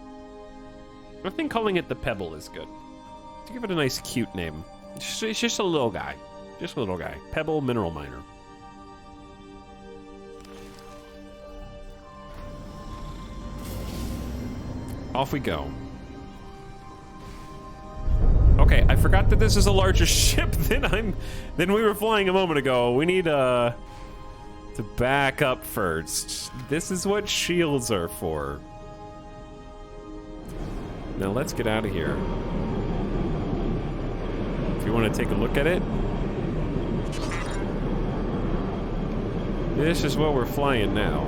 I think calling it the Pebble is good. To give it a nice, cute name. It's just a little guy, just a little guy. Pebble Mineral Miner. Off we go. Okay, I forgot that this is a larger ship than we were flying a moment ago. We need to back up first. This is what shields are for. Now let's get out of here. If you want to take a look at it. This is what we're flying now.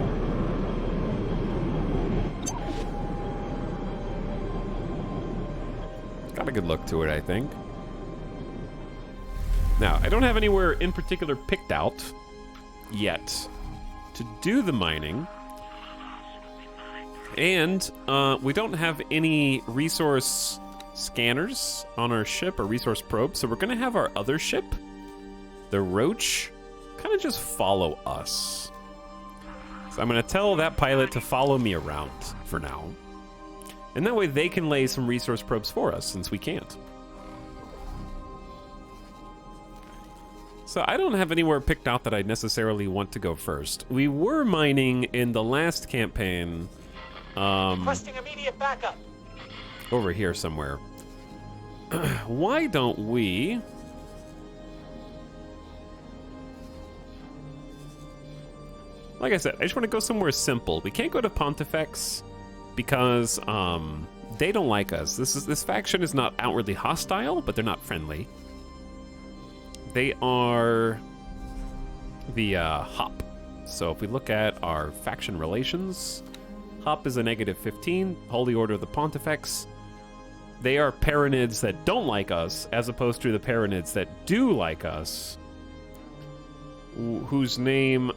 Got a good look to it, I think. Now, I don't have anywhere in particular picked out yet to do the mining. And we don't have any resource scanners on our ship or resource probes, so we're going to have our other ship, the Roach, kind of just follow us. So I'm going to tell that pilot to follow me around for now. And that way they can lay some resource probes for us, since we can't. So I don't have anywhere picked out that I necessarily want to go first. We were mining in the last campaign. Requesting immediate backup. Over here somewhere. Why don't we... Like I said, I just want to go somewhere simple. We can't go to Pontifex because they don't like us. This faction is not outwardly hostile, but they're not friendly. They are the Hop. So if we look at our faction relations, Hop is a -15, Holy Order of the Pontifex. They are Paranids that don't like us, as opposed to the Paranids that do like us, whose name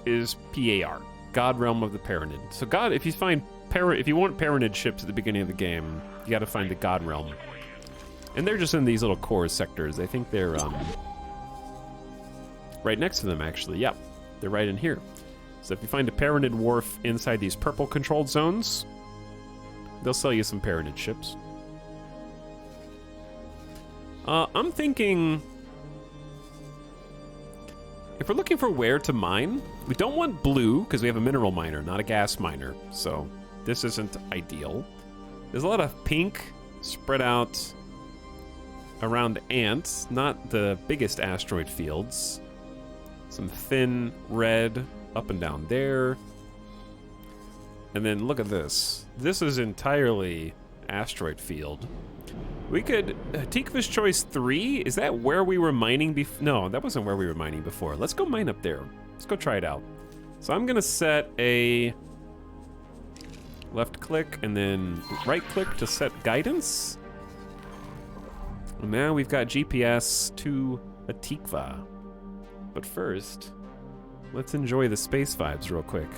is PAR, God Realm of the Paranid. So God, if you want Paranid ships at the beginning of the game, you got to find the God Realm, and they're just in these little core sectors. I think they're right next to them, actually. Yep, they're right in here. So if you find a Paranid wharf inside these purple controlled zones, they'll sell you some Paranid ships. I'm thinking, if we're looking for where to mine, we don't want blue because we have a mineral miner, not a gas miner. So this isn't ideal. There's a lot of pink spread out around Ant, not the biggest asteroid fields. Some thin red up and down there. And then look at this. This is entirely asteroid field. We could... Tikva's Choice 3? Is that where we were mining before? No, that wasn't where we were mining before. Let's go mine up there. Let's go try it out. So I'm going to set a left click and then right click to set guidance. And now we've got GPS to a Tikva. But first, let's enjoy the space vibes real quick.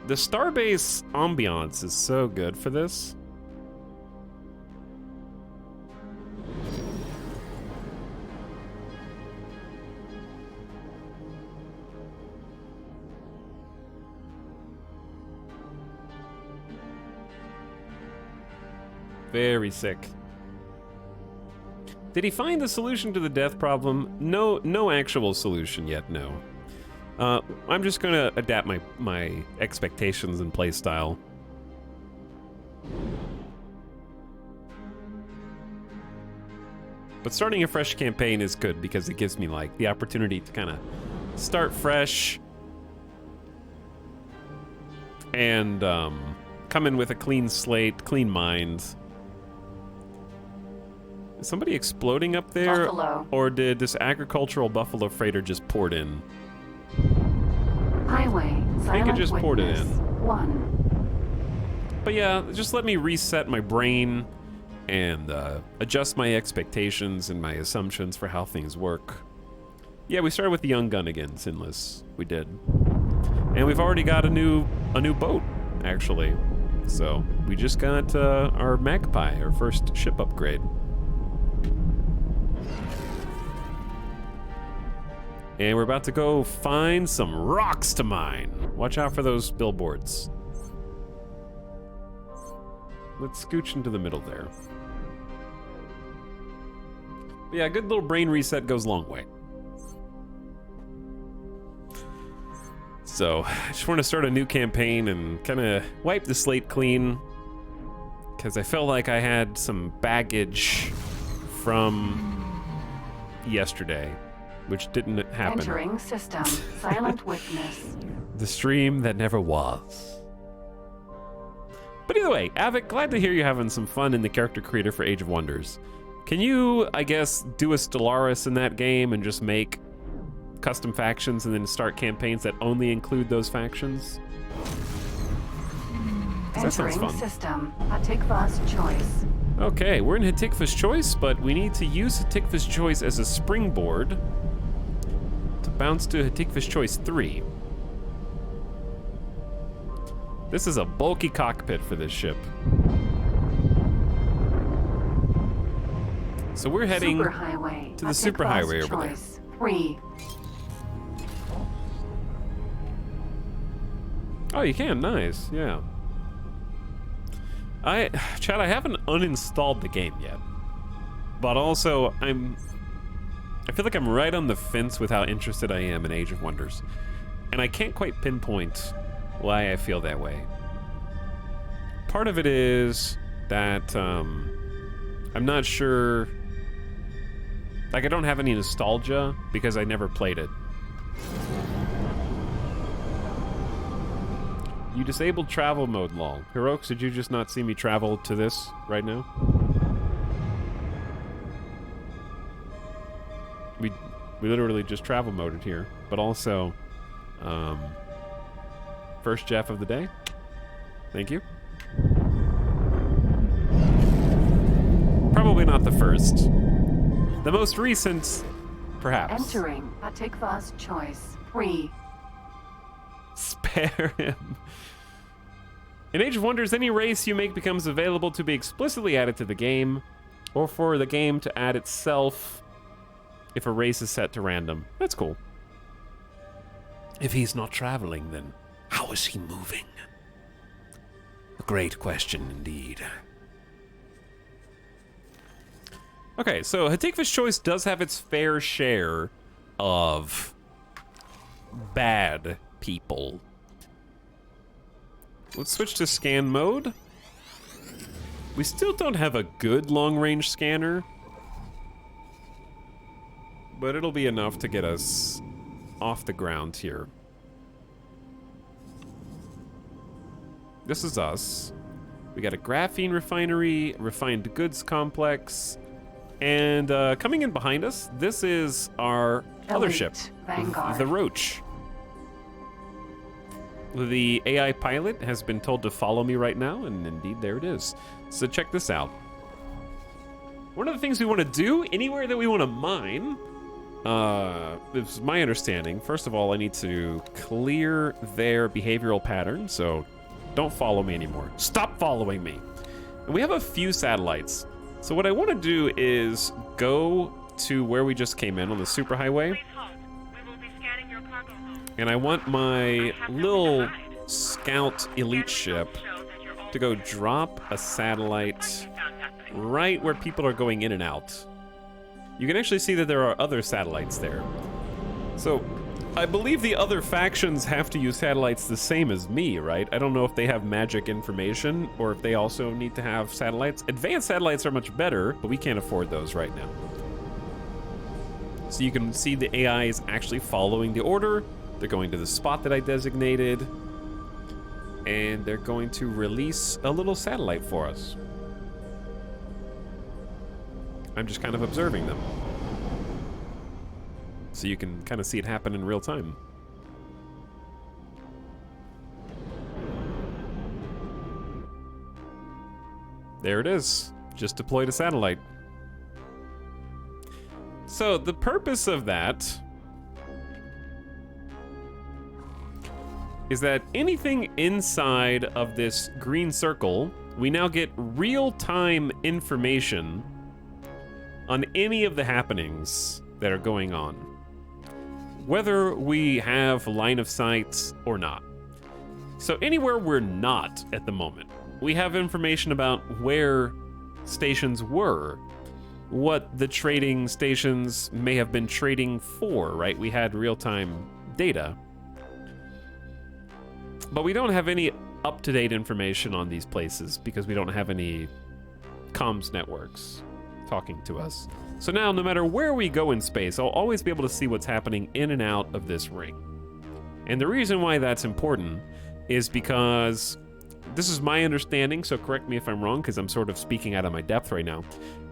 The Starbase ambiance is so good for this. Very sick. Did he find the solution to the death problem? No actual solution yet, no. I'm just gonna adapt my expectations and playstyle. But starting a fresh campaign is good because it gives me like the opportunity to kind of start fresh and come in with a clean slate, clean mind. Is somebody exploding up there? Buffalo. Or did this agricultural buffalo freighter just poured in? Highway. I think it just poured it in. 1. But yeah, just let me reset my brain and adjust my expectations and my assumptions for how things work. Yeah, we started with the young gun again, Sinless. We did. And we've already got a new boat, actually. So we just got our Magpie, our first ship upgrade. And we're about to go find some rocks to mine. Watch out for those billboards. Let's scooch into the middle there. But yeah, a good little brain reset goes a long way. So, I just want to start a new campaign and kind of wipe the slate clean. Because I felt like I had some baggage from yesterday, which didn't happen. Entering system. Silent witness. The stream that never was. But either way, Avic, glad to hear you having some fun in the character creator for Age of Wonders. Can you, I guess, do a Stellaris in that game and just make custom factions and then start campaigns that only include those factions? That sounds fun. System. Hatikva's choice. Okay, we're in Hatikva's choice, but we need to use Hatikva's choice as a springboard to bounce to Hatikva's choice 3. This is a bulky cockpit for this ship. So we're heading to the superhighway over there. 3. Oh, you can. Nice. Yeah. Chad, I haven't uninstalled the game yet. But also, I feel like I'm right on the fence with how interested I am in Age of Wonders. And I can't quite pinpoint why I feel that way. Part of it is that I'm not sure. Like, I don't have any nostalgia because I never played it. You disabled travel mode, lol. Heroics, did you just not see me travel to this right now? We literally just travel moded here, but also, first Jeff of the day. Thank you. Probably not the first. The most recent, perhaps. Entering Hatikva's choice 3. Spare him. In Age of Wonders, any race you make becomes available to be explicitly added to the game, or for the game to add itself if a race is set to random. That's cool. If he's not traveling, then how is he moving? A great question indeed. Okay, so Hatikva's choice does have its fair share of bad people. Let's switch to scan mode. We still don't have a good long-range scanner, but it'll be enough to get us off the ground here. This is us. We got a graphene refinery, refined goods complex, and coming in behind us, this is our other ship, Vanguard. the Roach. The AI pilot has been told to follow me right now, and indeed there it is. So check this out. One of the things we want to do, anywhere that we want to mine, it's my understanding, first of all, I need to clear their behavioral pattern, so don't follow me anymore. Stop following me. And we have a few satellites. So what I want to do is go to where we just came in on the superhighway. And I want my little scout elite ship to go drop a satellite right where people are going in and out. You can actually see that there are other satellites there. So I believe the other factions have to use satellites the same as me, right? I don't know if they have magic information or if they also need to have satellites. Advanced satellites are much better, but we can't afford those right now. So you can see the AI is actually following the order. They're going to the spot that I designated, and they're going to release a little satellite for us. I'm just kind of observing them, so you can kind of see it happen in real time. There it is. Just deployed a satellite. So the purpose of that is that anything inside of this green circle, we now get real-time information on any of the happenings that are going on, whether we have line of sight or not. So anywhere we're not at the moment, we have information about where stations were, what the trading stations may have been trading for, right? We had real-time data. But we don't have any up-to-date information on these places because we don't have any comms networks talking to us. So now, no matter where we go in space, I'll always be able to see what's happening in and out of this ring. And the reason why that's important is because this is my understanding, so correct me if I'm wrong, because I'm sort of speaking out of my depth right now.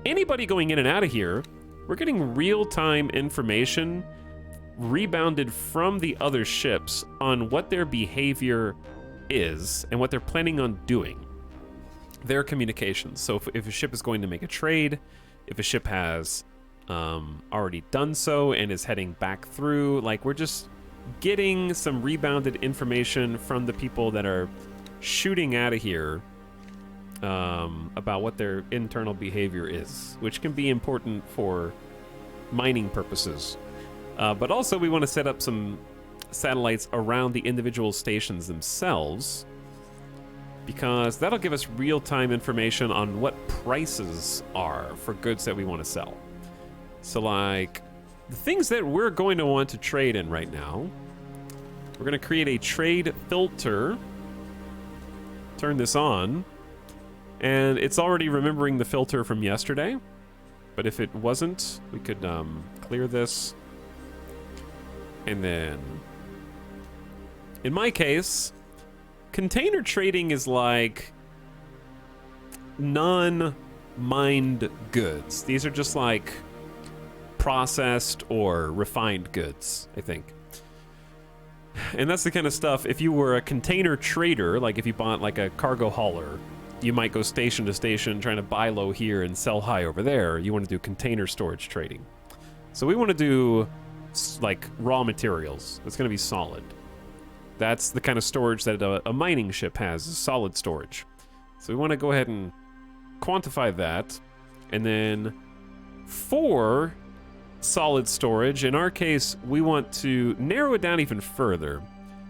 Anybody going in and out of here, we're getting real-time information rebounded from the other ships on what their behavior is and what they're planning on doing. Their communications. So if a ship is going to make a trade, if a ship has already done so and is heading back through, like, we're just getting some rebounded information from the people that are shooting out of here about what their internal behavior is, which can be important for mining purposes. But also we want to set up some satellites around the individual stations themselves, because that'll give us real-time information on what prices are for goods that we want to sell. So like the things that we're going to want to trade in right now, we're going to create a trade filter, turn this on, and it's already remembering the filter from yesterday, but if it wasn't, we could clear this. And then, in my case, container trading is like non-mined goods. These are just like processed or refined goods, I think. And that's the kind of stuff, if you were a container trader, like if you bought like a cargo hauler, you might go station to station trying to buy low here and sell high over there. You want to do container storage trading. So we want to do like raw materials. It's going to be solid. That's the kind of storage that a mining ship has, is solid storage. So we want to go ahead and quantify that. And then for solid storage, in our case, we want to narrow it down even further,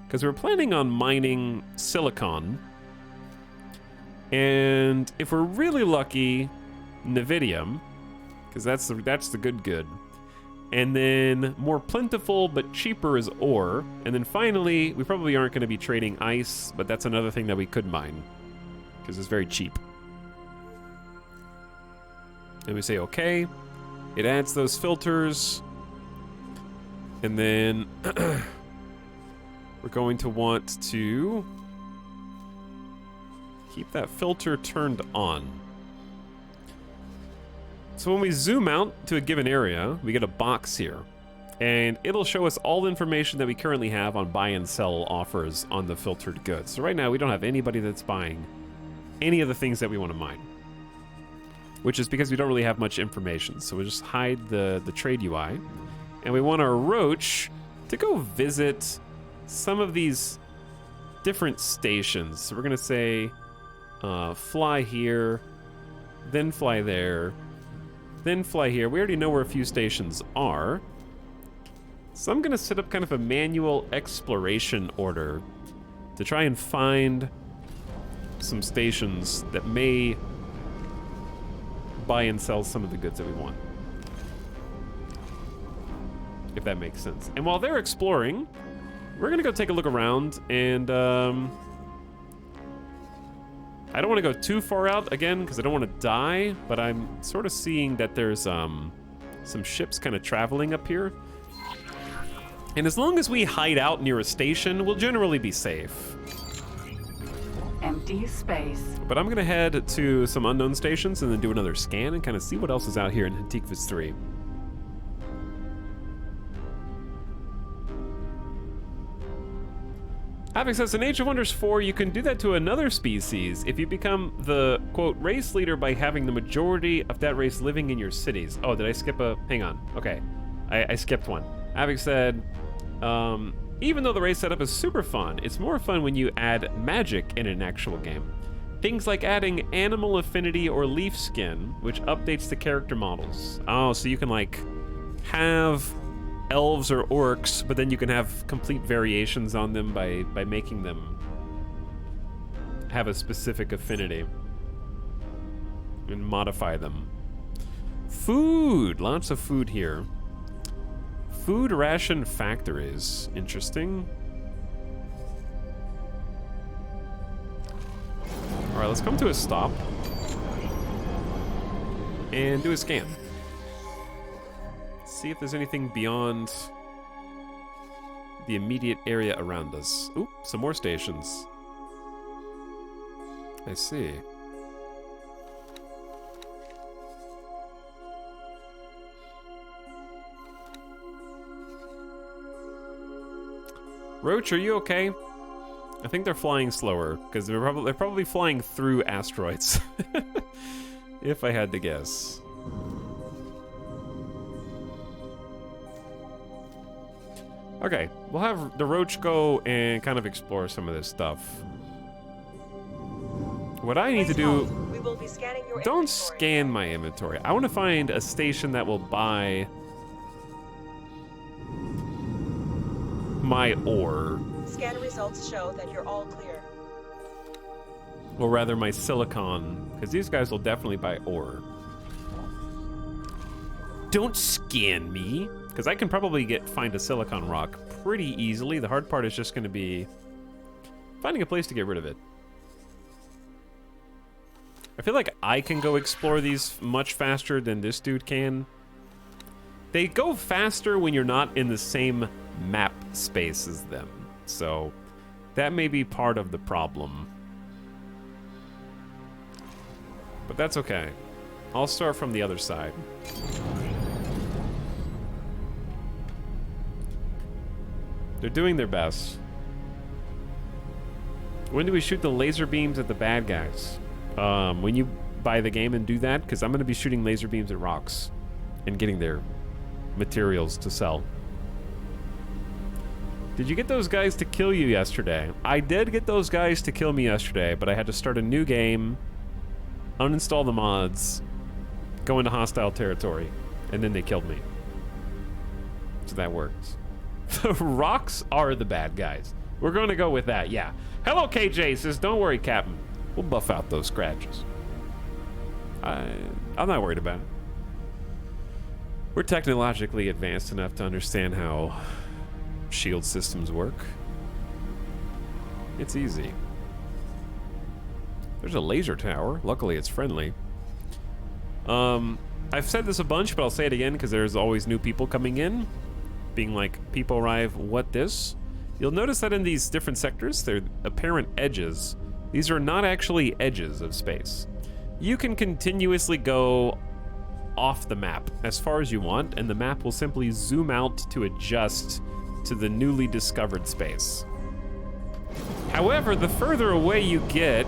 because we're planning on mining silicon. And if we're really lucky, Nevidium, because that's the good. And then more plentiful but cheaper is ore. And then finally, we probably aren't going to be trading ice, but that's another thing that we could mine, because it's very cheap. And we say okay. It adds those filters. And then we're going to want to keep that filter turned on. So when we zoom out to a given area, we get a box here, and it'll show us all the information that we currently have on buy and sell offers on the filtered goods. So right now we don't have anybody that's buying any of the things that we want to mine, which is because we don't really have much information. So we'll just hide the trade UI, and we want our roach to go visit some of these different stations. So we're gonna say fly here, then fly there, then fly here. We already know where a few stations are. So I'm going to set up kind of a manual exploration order to try and find some stations that may buy and sell some of the goods that we want, if that makes sense. And while they're exploring, we're going to go take a look around, and I don't want to go too far out, again, because I don't want to die, but I'm sort of seeing that there's some ships kind of traveling up here. And as long as we hide out near a station, we'll generally be safe. Empty space. But I'm going to head to some unknown stations and then do another scan and kind of see what else is out here in Antiquus 3. Havoc says, in Age of Wonders 4, you can do that to another species if you become the, quote, race leader by having the majority of that race living in your cities. Oh, did I skip a... Hang on. Okay. I skipped one. Havoc said, Even though the race setup is super fun, it's more fun when you add magic in an actual game. Things like adding animal affinity or leaf skin, which updates the character models. Oh, so you can like have elves or orcs, but then you can have complete variations on them by making them have a specific affinity and modify them. Food, lots of food here. Food ration factories, interesting. All right, let's come to a stop and do a scan. See if there's anything beyond the immediate area around us. Oop, some more stations. I see. Roach, are you okay? I think they're flying slower because they're probably flying through asteroids. If I had to guess. Okay, we'll have the Roach go and kind of explore some of this stuff. What I need to do... We will be scanning your Don't inventory. scan my inventory. I want to find a station that will buy my ore. Scan results show that you're all clear. Or rather my silicon, because these guys will definitely buy ore. Don't scan me, because I can probably find a silicon rock pretty easily. The hard part is just going to be finding a place to get rid of it. I feel like I can go explore these much faster than this dude can. They go faster when you're not in the same map space as them. So that may be part of the problem. But that's okay. I'll start from the other side. They're doing their best. When do we shoot the laser beams at the bad guys? When you buy the game and do that, because I'm going to be shooting laser beams at rocks and getting their materials to sell. Did you get those guys to kill you yesterday? I did get those guys to kill me yesterday, but I had to start a new game, uninstall the mods, go into hostile territory, and then they killed me. So that works. The rocks are the bad guys. We're going to go with that, yeah. Hello, KJ says, don't worry, Captain. We'll buff out those scratches. I'm not worried about it. We're technologically advanced enough to understand how shield systems work. It's easy. There's a laser tower. Luckily, it's friendly. I've said this a bunch, but I'll say it again because there's always new people coming in, being like, people arrive, what this? You'll notice that in these different sectors, they're apparent edges. These are not actually edges of space. You can continuously go off the map as far as you want, and the map will simply zoom out to adjust to the newly discovered space. However, the further away you get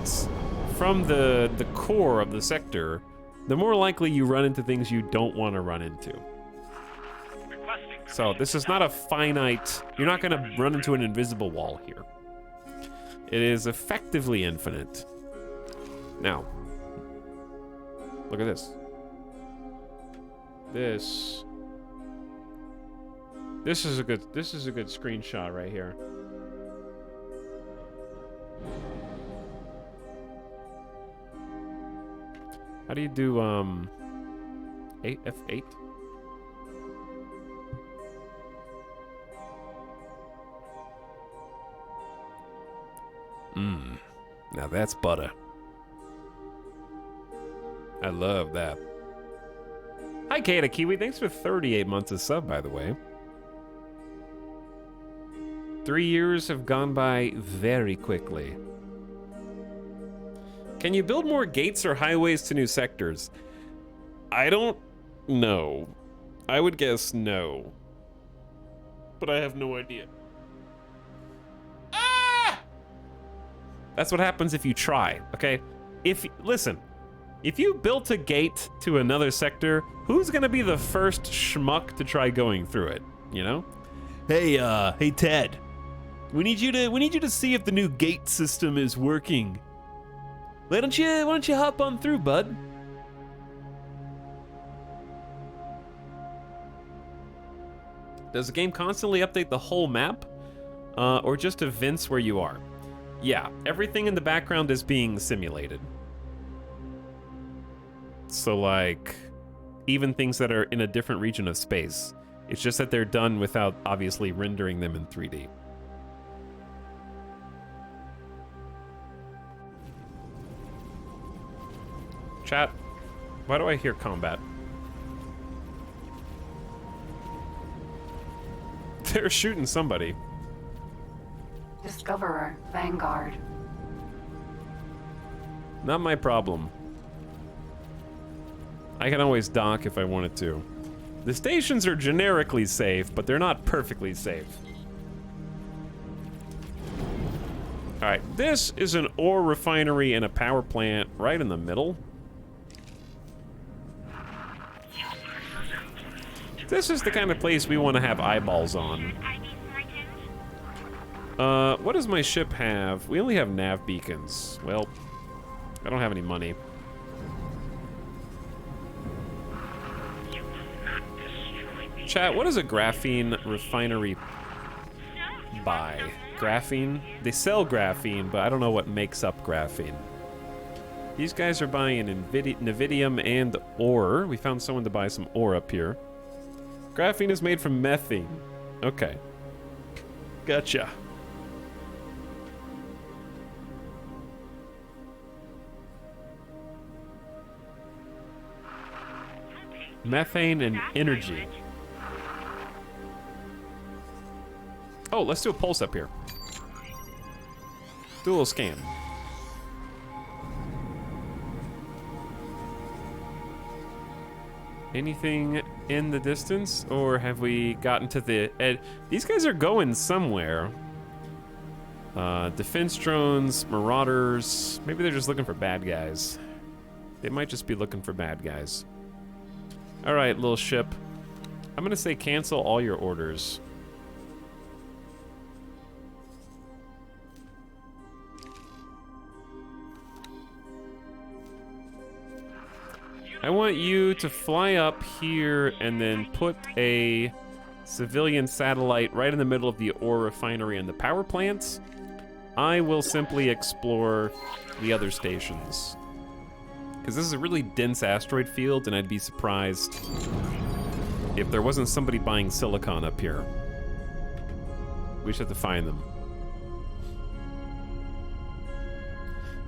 from the core of the sector, the more likely you run into things you don't want to run into. So this is not a finite, you're not gonna run into an invisible wall here. It is effectively infinite. Now, look at this. This is a good screenshot right here. How do you do F8? Now that's butter. I love that. Hi, Kata Kiwi. Thanks for 38 months of sub, by the way. 3 years have gone by very quickly. Can you build more gates or highways to new sectors? I don't know. I would guess no. But I have no idea. That's what happens if you try, okay? Listen, if you built a gate to another sector, who's gonna be the first schmuck to try going through it, you know? Hey Ted, We need you to see if the new gate system is working. Why don't you hop on through, bud? Does the game constantly update the whole map? Or just events where you are? Yeah, everything in the background is being simulated. So like, even things that are in a different region of space. It's just that they're done without obviously rendering them in 3D. Chat, why do I hear combat? They're shooting somebody. Discoverer, Vanguard. Not my problem. I can always dock if I wanted to. The stations are generically safe, but they're not perfectly safe. Alright, this is an ore refinery and a power plant right in the middle. This is the kind of place we want to have eyeballs on. What does my ship have? We only have nav beacons. Well, I don't have any money. Chat, what does a graphene refinery buy? Graphene? They sell graphene, but I don't know what makes up graphene. These guys are buying Nevidium and ore. We found someone to buy some ore up here. Graphene is made from methane. Okay. Gotcha. Methane and energy. Oh, let's do a pulse up here. Do a little scan. Anything in the distance, or have we gotten to the these guys are going somewhere. Defense drones, marauders. Maybe they're just looking for bad guys. They might just be looking for bad guys. All right, little ship. I'm gonna say cancel all your orders. I want you to fly up here and then put a civilian satellite right in the middle of the ore refinery and the power plants. I will simply explore the other stations. Because this is a really dense asteroid field, and I'd be surprised if there wasn't somebody buying silicon up here. We just have to find them.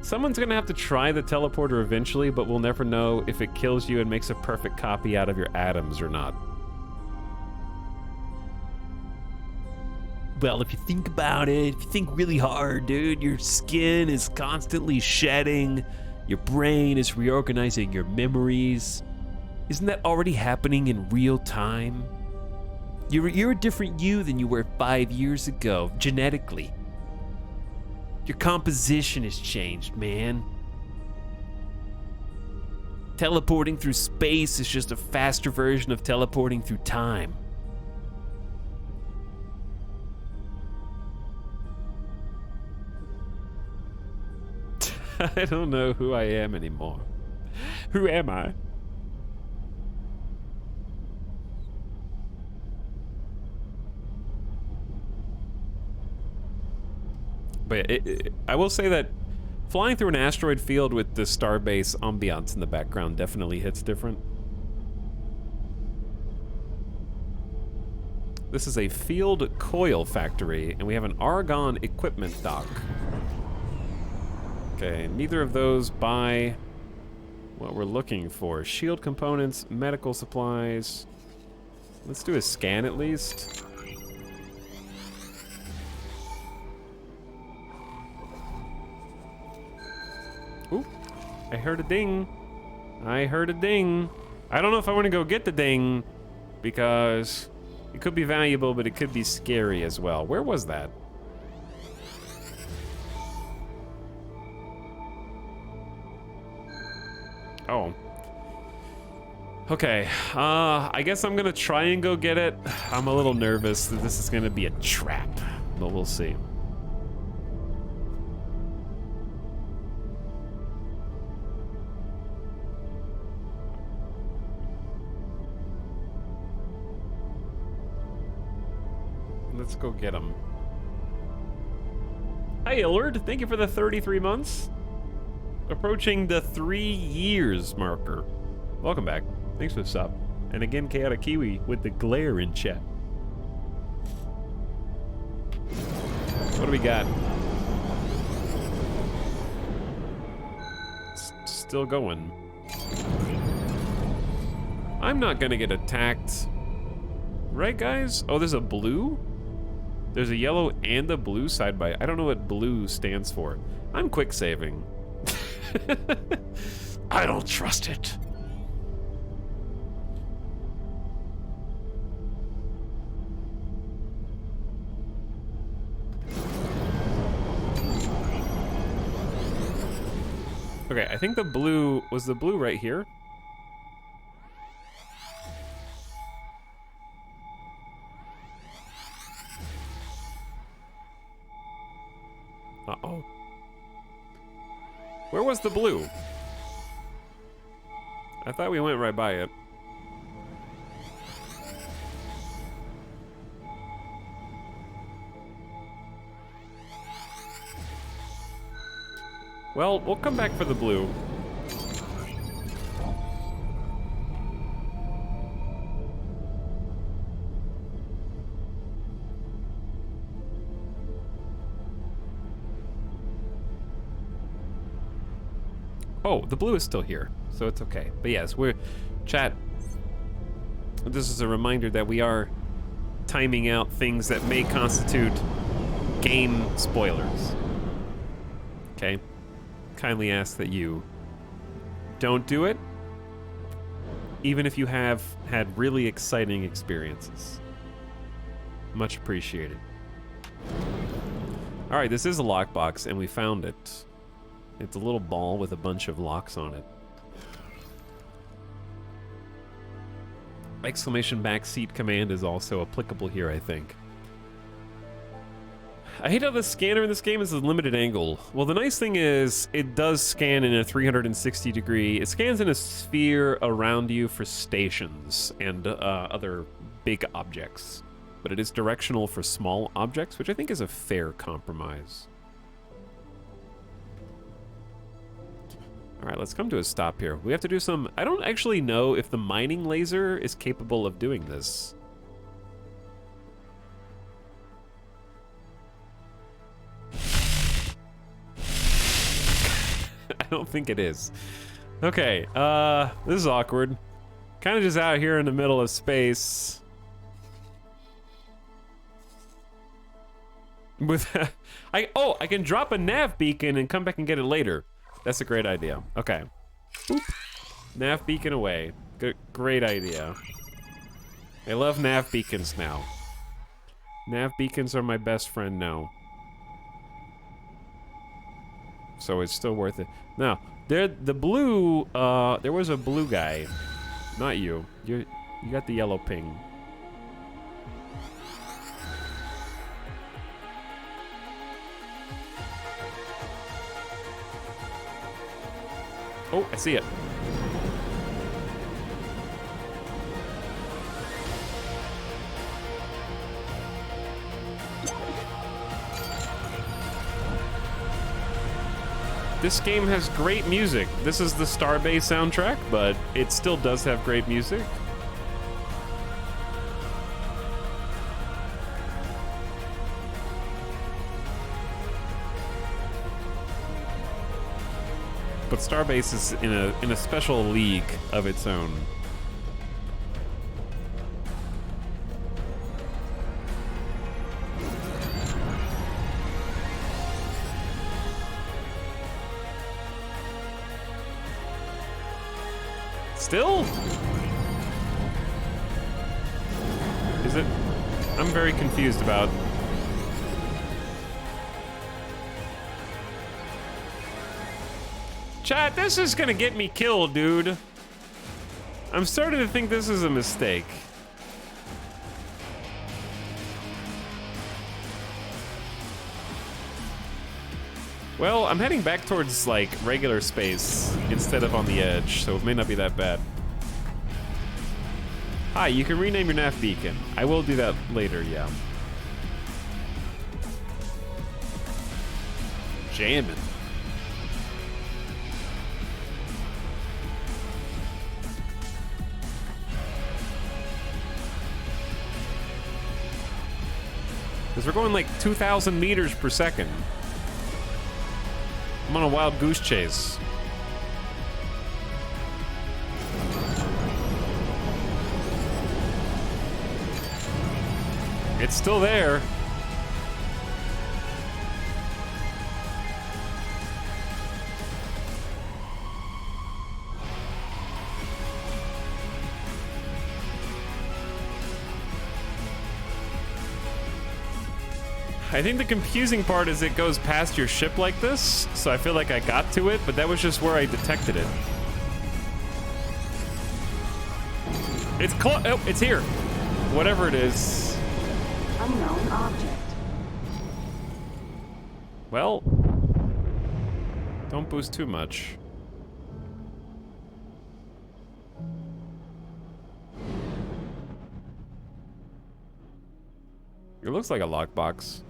Someone's gonna have to try the teleporter eventually, but we'll never know if it kills you and makes a perfect copy out of your atoms or not. Well, if you think about it, if you think really hard, dude, your skin is constantly shedding, your brain is reorganizing your memories. Isn't that already happening in real time? You're a different you than you were 5 years ago, genetically. Your composition has changed, man. Teleporting through space is just a faster version of teleporting through time. I don't know who I am anymore. Who am I? But I will say that flying through an asteroid field with the starbase ambiance in the background definitely hits different. This is a field coil factory, and we have an argon equipment dock. Okay, neither of those buy what we're looking for. Shield components, medical supplies. Let's do a scan at least. Ooh, I heard a ding. I heard a ding. I don't know if I want to go get the ding because it could be valuable, but it could be scary as well. Where was that? Oh. Okay, I guess I'm gonna try and go get it. I'm a little nervous that this is gonna be a trap, but we'll see. Let's go get him. Hi, Illard. Thank you for the 33 months. Approaching the 3 years marker. Welcome back. Thanks for the sub. And again, Chaotic Kiwi with the glare in chat. What do we got? Still going. I'm not gonna get attacked. Right, guys? Oh, there's a blue? There's a yellow and a blue side by... I don't know what blue stands for. I'm quick saving. I don't trust it. Okay, I think the blue... Was the blue right here? Uh-oh. Where was the blue? I thought we went right by it. Well, we'll come back for the blue. Oh, the blue is still here, so it's okay. But yes, chat, this is a reminder that we are timing out things that may constitute game spoilers. Okay? Kindly ask that you don't do it, even if you have had really exciting experiences. Much appreciated. All right, this is a lockbox, and we found it. It's a little ball with a bunch of locks on it. Exclamation backseat command is also applicable here, I think. I hate how the scanner in this game is a limited angle. Well, the nice thing is it does scan in a 360 degree. It scans in a sphere around you for stations and other big objects. But it is directional for small objects, which I think is a fair compromise. All right, let's come to a stop here. We have to do some... I don't actually know if the mining laser is capable of doing this. I don't think it is. Okay, this is awkward. Kind of just out here in the middle of space. With... I can drop a nav beacon and come back and get it later. That's a great idea. Okay. Oop. Nav beacon away. Great idea. I love nav beacons now. Nav beacons are my best friend now. So it's still worth it. Now, the blue, there was a blue guy. Not you. You got the yellow ping. Oh, I see it. This game has great music. This is the Starbase soundtrack, but it still does have great music. But Starbase is in a special league of its own. Still? Is it? I'm very confused about... Chat, this is gonna get me killed, dude. I'm starting to think this is a mistake. Well, I'm heading back towards, like, regular space instead of on the edge, so it may not be that bad. Hi, you can rename your nav beacon. I will do that later, yeah. jamming. Because we're going like 2,000 meters per second. I'm on a wild goose chase. It's still there. I think the confusing part is it goes past your ship like this, so I feel like I got to it, but that was just where I detected it. It's close. Oh, it's here. Whatever it is. Unknown object. Well, don't boost too much. It looks like a lockbox.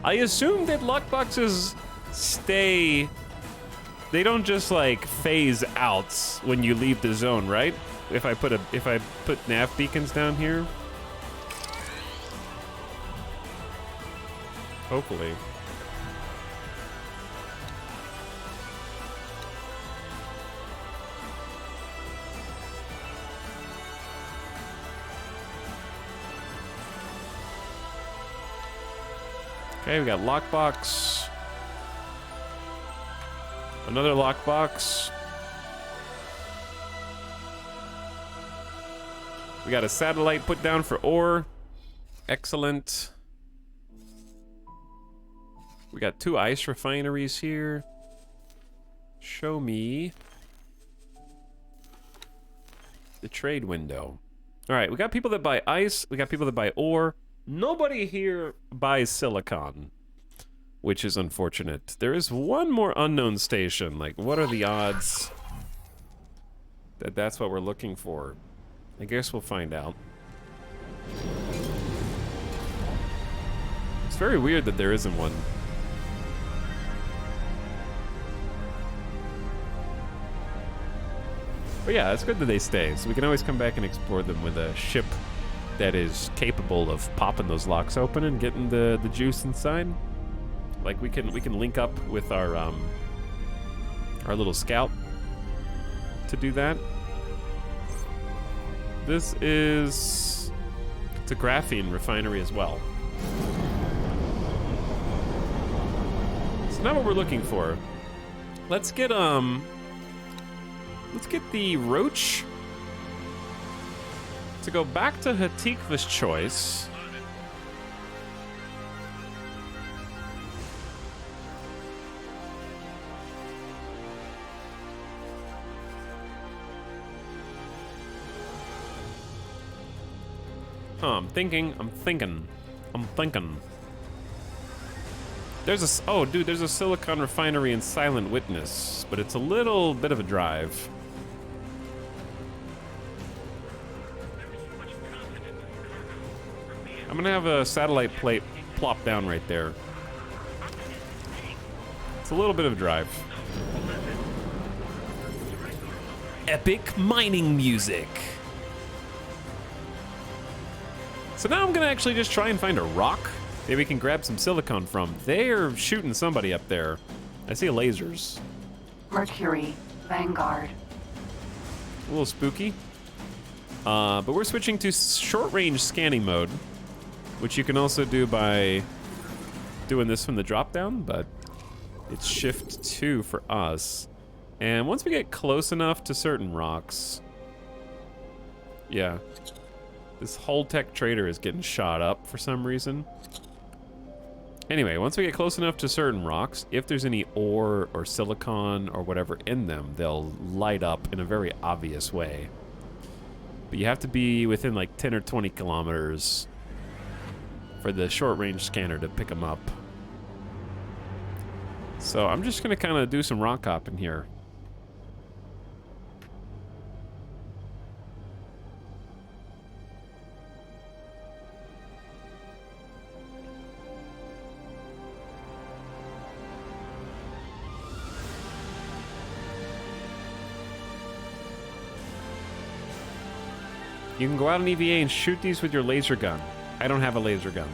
I assume that lockboxes stay... They don't just like phase out when you leave the zone, right? If I put nav beacons down here. Hopefully. Okay, we got lockbox. Another lockbox. We got a satellite put down for ore. Excellent. We got 2 ice refineries here. Show me the trade window. All right, we got people that buy ice. We got people that buy ore. Nobody here buys silicon, which is unfortunate. There is one more unknown station. Like, what are the odds that that's what we're looking for? I guess we'll find out. It's very weird that there isn't one. But yeah, it's good that they stay, so we can always come back and explore them with a ship that is capable of popping those locks open and getting the juice inside. Like we can link up with our little scout to do that. It's a graphene refinery as well. It's not what we're looking for. Let's get the roach to go back to Hatikva's choice. I'm thinking. There's a silicon refinery in Silent Witness, but it's a little bit of a drive. I'm gonna have a satellite plate plop down right there. It's a little bit of a drive. Epic mining music. So now I'm gonna actually just try and find a rock maybe we can grab some silicon from. They're shooting somebody up there. I see lasers. Mercury, Vanguard. A little spooky. But we're switching to short-range scanning mode, which you can also do by doing this from the drop-down, but it's shift 2 for us. And once we get close enough to certain rocks... Yeah. This whole tech trader is getting shot up for some reason. Anyway, once we get close enough to certain rocks, if there's any ore or silicon or whatever in them, they'll light up in a very obvious way. But you have to be within like 10 or 20 kilometers for the short-range scanner to pick them up. So I'm just gonna kind of do some rock hopping here. You can go out on EVA and shoot these with your laser gun. I don't have a laser gun.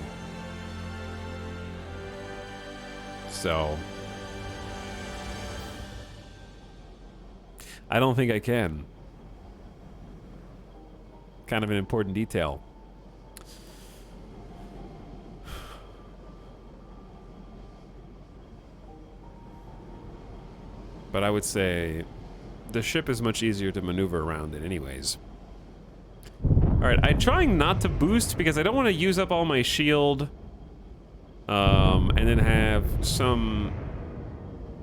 So I don't think I can. Kind of an important detail. But I would say the ship is much easier to maneuver around in anyways. Alright, I'm trying not to boost because I don't want to use up all my shield. And then have some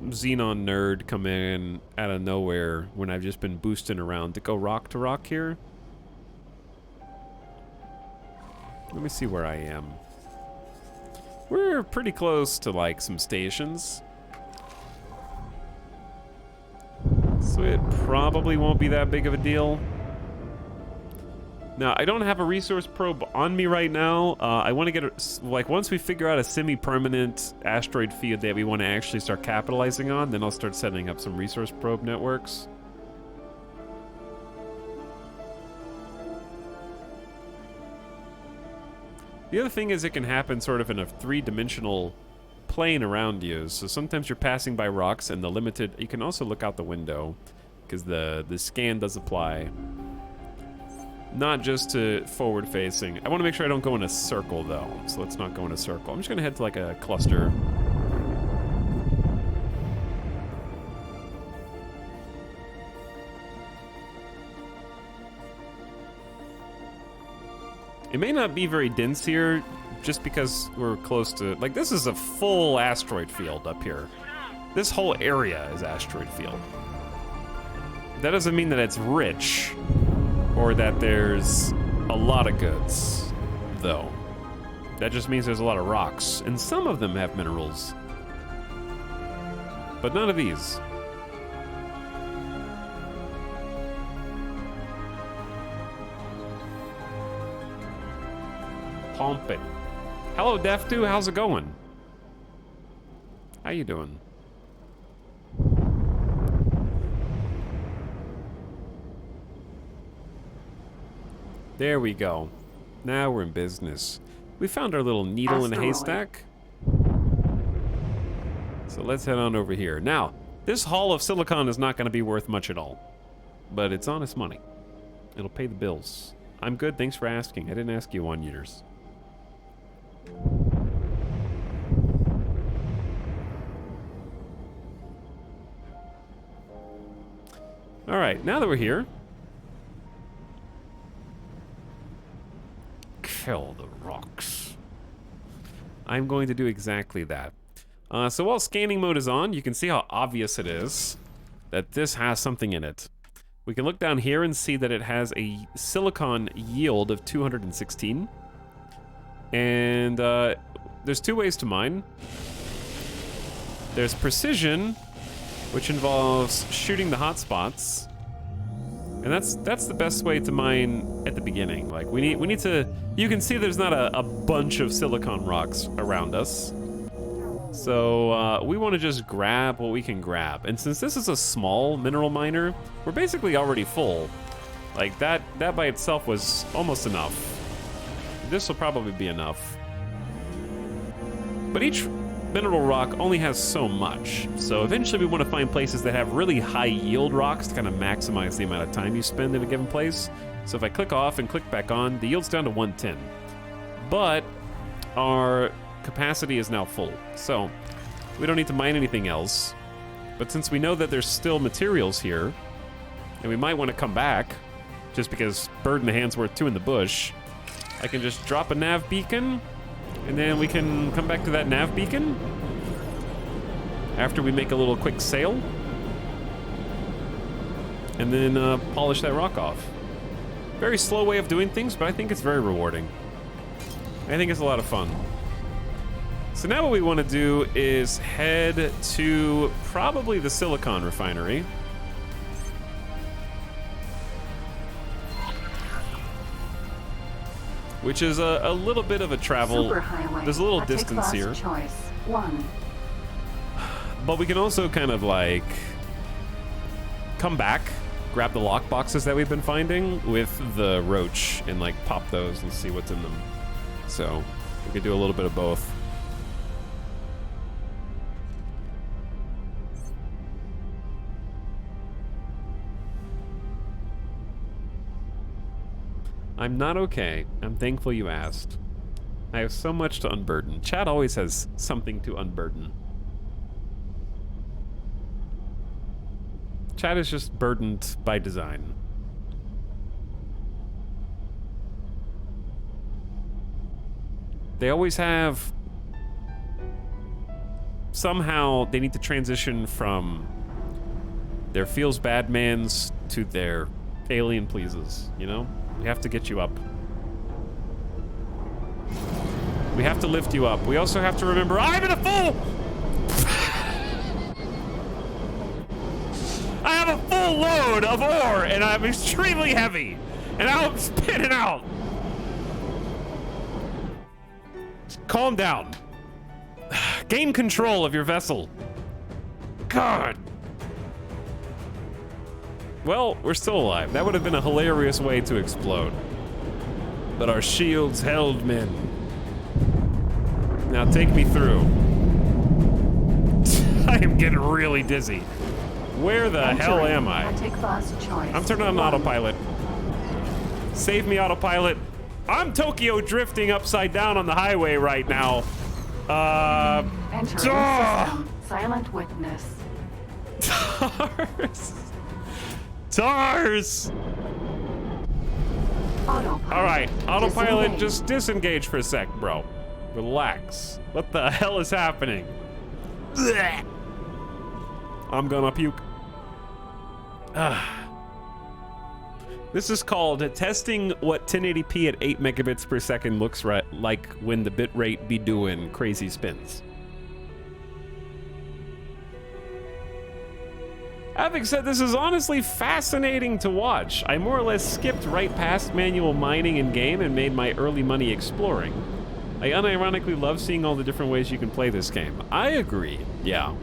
Xenon nerd come in out of nowhere when I've just been boosting around to go rock to rock here. Let me see where I am. We're pretty close to like some stations. So it probably won't be that big of a deal. Now, I don't have a resource probe on me right now. I want to get, like, once we figure out a semi-permanent asteroid field that we want to actually start capitalizing on, then I'll start setting up some resource probe networks. The other thing is it can happen sort of in a three-dimensional plane around you. So sometimes you're passing by rocks and the limited... You can also look out the window because the scan does apply. Not just to forward facing. I want to make sure I don't go in a circle though. So let's not go in a circle. I'm just going to head to like a cluster. It may not be very dense here just because we're close to... Like, this is a full asteroid field up here. This whole area is asteroid field. That doesn't mean that it's rich or that there's a lot of goods, though. That just means there's a lot of rocks, and some of them have minerals. But none of these. Pump it. Hello, Def2. How's it going? How you doing? There we go. Now we're in business. We found our little needle in a haystack. So let's head on over here. Now, this haul of silicon is not going to be worth much at all. But it's honest money. It'll pay the bills. I'm good, thanks for asking. I didn't ask you 1 years. Alright, now that we're here, kill the rocks. I'm going to do exactly that. So while scanning mode is on, you can see how obvious it is that this has something in it. We can look down here and see that it has a silicon yield of 216. And there's two ways to mine. There's precision, which involves shooting the hotspots. And that's the best way to mine at the beginning. Like we need to. You can see there's not a bunch of silicon rocks around us, so we want to just grab what we can grab. And since this is a small mineral miner, we're basically already full. Like that by itself was almost enough. This will probably be enough. But each mineral rock only has so much, so eventually we want to find places that have really high yield rocks to kind of maximize the amount of time you spend in a given place. So if I click off and click back on, the yield's down to 110. But our capacity is now full, so we don't need to mine anything else. But since we know that there's still materials here, and we might want to come back, just because bird in the hand's worth two in the bush, I can just drop a nav beacon, and then we can come back to that nav beacon after we make a little quick sail, and then polish that rock off. Very slow way of doing things, but I think it's very rewarding. I think it's a lot of fun. So now what we want to do is head to probably the silicon refinery. Which is a little bit of a travel. There's a little distance here. Choice 1. But we can also kind of like come back grab the lock boxes that we've been finding with the roach and like pop those and see what's in them. So we could do a little bit of both. I'm not okay. I'm thankful you asked. I have so much to unburden. Chad always has something to unburden. Chad is just burdened by design. They always have... Somehow they need to transition from their feels bad mans to their alien pleases, you know? We have to get you up. We have to lift you up. We also have to remember, I'm in a full... I have a full load of ore, and I'm extremely heavy. And I'm spinning out. Just calm down. Gain control of your vessel. God. Well, we're still alive. That would have been a hilarious way to explode. But our shields held, men. Now take me through. I am getting really dizzy. Where the hell am I? I'm turning on autopilot. Save me, autopilot. I'm Tokyo drifting upside down on the highway right now. Silent witness. TARS! Alright, autopilot, just disengage for a sec, bro. Relax. What the hell is happening? Blech. I'm gonna puke. This is called testing what 1080p at 8 megabits per second looks like when the bitrate be doing crazy spins. Having said this is honestly fascinating to watch. I more or less skipped right past manual mining in game and made my early money exploring. I unironically love seeing all the different ways you can play this game. I agree, yeah.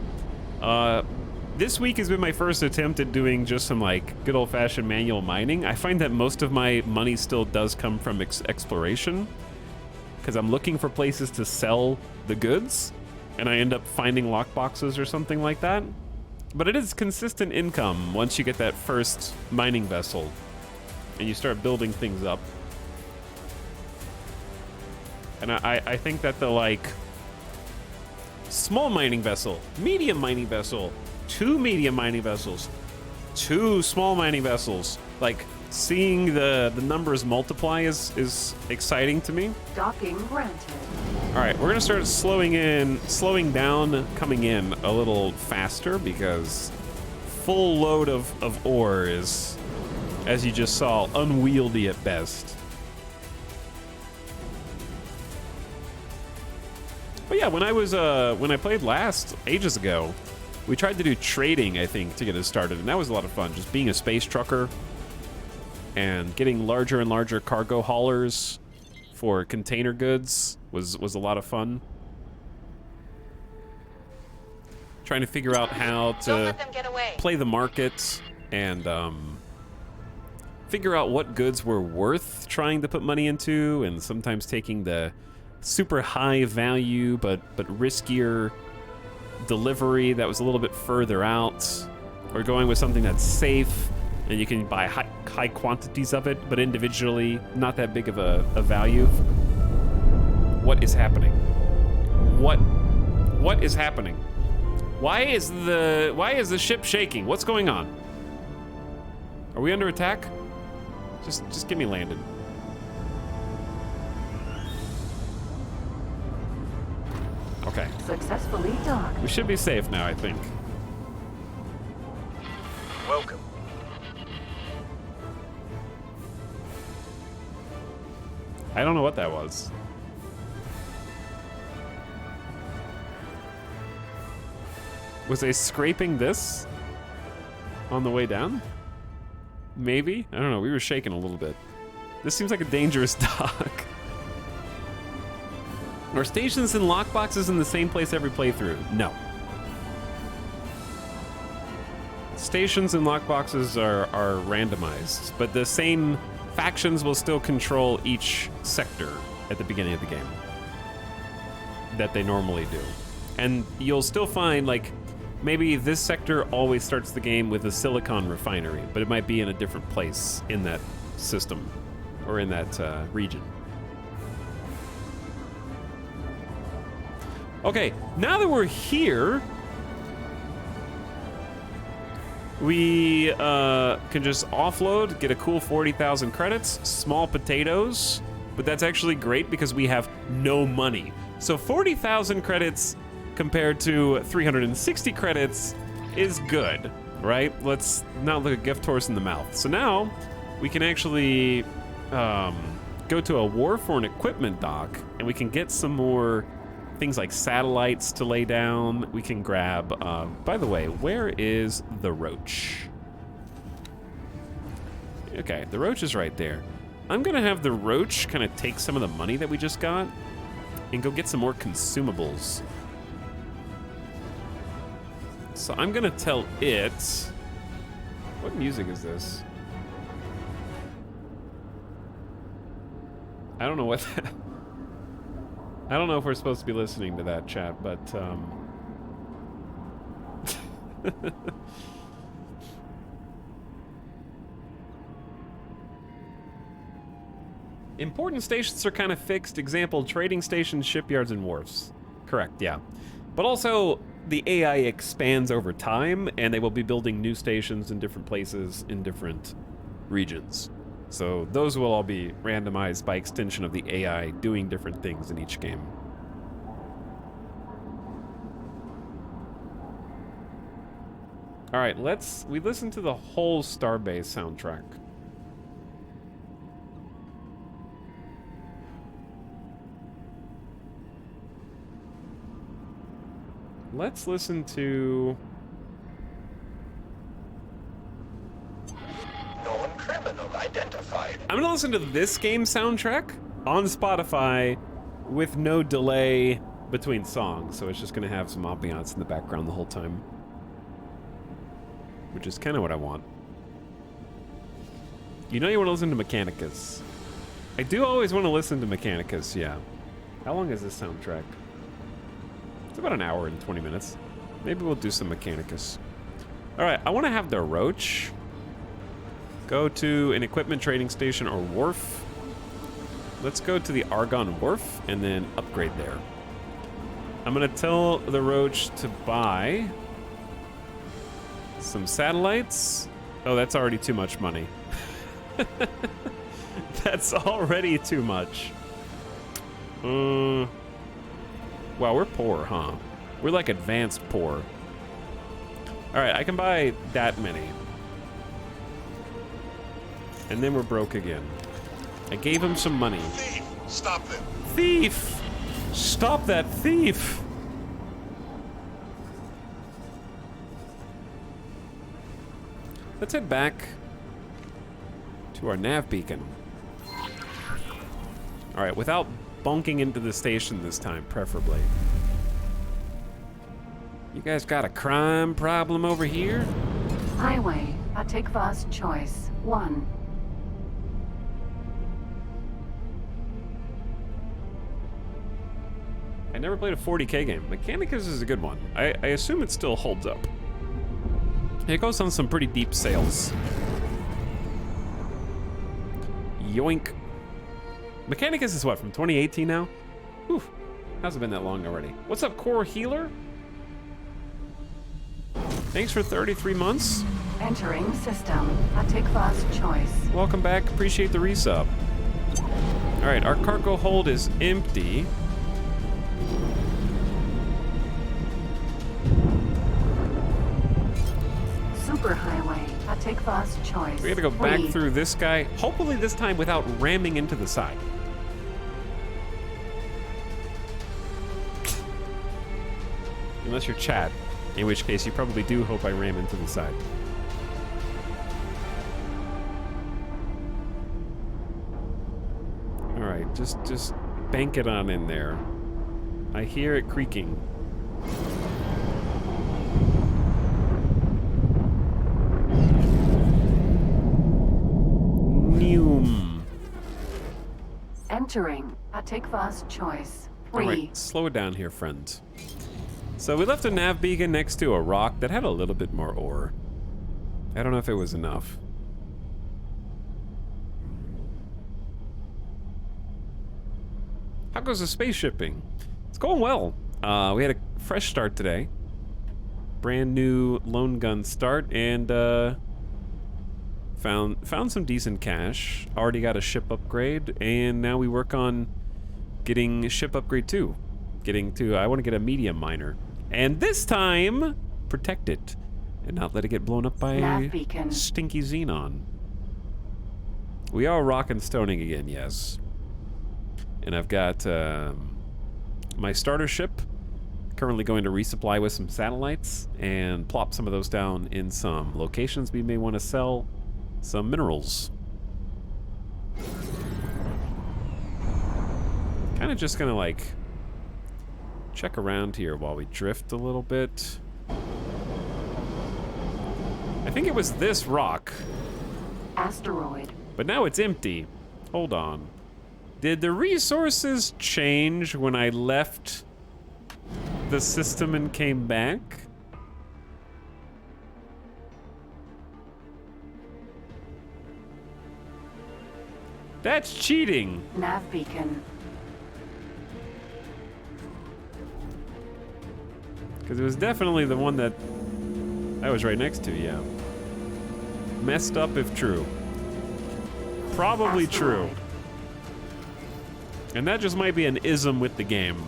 This week has been my first attempt at doing just some like good old-fashioned manual mining. I find that most of my money still does come from exploration because I'm looking for places to sell the goods and I end up finding lockboxes or something like that. But it is consistent income once you get that first mining vessel and you start building things up. And I think that the like small mining vessel, medium mining vessel, 2 medium mining vessels, 2 small mining vessels, like seeing the numbers multiply is exciting to me. Docking granted. All right, we're gonna start slowing down, coming in a little faster because full load of ore is, as you just saw, unwieldy at best. But yeah, when I played last ages ago, we tried to do trading, I think, to get us started, and that was a lot of fun. Just being a space trucker and getting larger and larger cargo haulers for container goods was a lot of fun. Trying to figure out how to play the market and figure out what goods were worth trying to put money into, and sometimes taking the super high value but riskier delivery that was a little bit further out, or going with something that's safe and you can buy high quantities of it, but individually not that big of a value. What is happening? What is happening? Why is the ship shaking? What's going on? Are we under attack? Just get me landed. Okay. Successfully docked. We should be safe now, I think. Welcome. I don't know what that was. Was I scraping this on the way down? Maybe? I don't know. We were shaking a little bit. This seems like a dangerous dock. Are stations and lockboxes in the same place every playthrough? No. stations and lockboxes are randomized, but the same factions will still control each sector at the beginning of the game that they normally do. And you'll still find, like, maybe this sector always starts the game with a silicon refinery, but it might be in a different place in that system or in that region. Okay, now that we're here, we can just offload, get a cool 40,000 credits, small potatoes, but that's actually great because we have no money. So 40,000 credits compared to 360 credits is good, right? Let's not look a gift horse in the mouth. So now we can actually go to a wharf or an equipment dock, and we can get some more things like satellites to lay down. We can grab, by the way, where is the roach? Okay, the roach is right there. I'm gonna have the roach kind of take some of the money that we just got and go get some more consumables. So I'm gonna tell it, what music is this? I don't know what that, I don't know if we're supposed to be listening to that, chat, but important stations are kind of fixed. Example, trading stations, shipyards, and wharfs. Correct, yeah. But also, the AI expands over time, and they will be building new stations in different places in different regions. So those will all be randomized by extension of the AI doing different things in each game. All right, we listen to the whole Starbase soundtrack. Let's listen to... Known criminal identified. I'm gonna listen to this game soundtrack on Spotify with no delay between songs, so it's just gonna have some ambiance in the background the whole time, which is kind of what I want. You know you want to listen to Mechanicus. I do always want to listen to Mechanicus, yeah. How long is this soundtrack? It's about an hour and 20 minutes. Maybe we'll do some Mechanicus. All right, I want to have the roach go to an equipment trading station or wharf. Let's go to the Argon Wharf and then upgrade there. I'm gonna tell the roach to buy some satellites. Oh, that's already too much money. That's already too much. Wow, we're poor, huh? We're like advanced poor. All right, I can buy that many. And then we're broke again. I gave him some money. Thief! Stop them! Thief! Stop that thief! Let's head back to our nav beacon. All right, without bonking into the station this time, preferably. You guys got a crime problem over here? Highway, Atikva's choice. 1. I never played a 40K game. Mechanicus is a good one. I assume it still holds up. It goes on some pretty deep sales. Yoink. Mechanicus is what, from 2018 now? Whew. Hasn't been that long already. What's up, Core Healer? Thanks for 33 months. Entering system. Atikva's choice. Welcome back. Appreciate the resub. All right, our cargo hold is empty. Superhighway. Atikva's choice. We gotta go back through this guy. Hopefully this time without ramming into the side. Unless you're Chad, in which case you probably do hope I ram into the side. All right, just bank it on in there. I hear it creaking. Entering a Tikva's choice. All right, slow it down here, friends. So we left a nav beacon next to a rock that had a little bit more ore. I don't know if it was enough. How goes the space shipping? It's going well. We had a fresh start today. Brand new lone gun start, and found some decent cash. Already got a ship upgrade, and now we work on getting ship upgrade 2. I want to get a medium miner. And this time, protect it and not let it get blown up by stinky xenon. We are rock and stoning again, yes. And I've got my starter ship currently going to resupply with some satellites and plop some of those down in some locations we may want to sell some minerals. Kind of just gonna like check around here while we drift a little bit. I think it was this rock. Asteroid. But now it's empty. Hold on. Did the resources change when I left the system and came back? That's cheating. Nav beacon. Because it was definitely the one that I was right next to, yeah. Messed up if true. Probably true. And that just might be an ism with the game.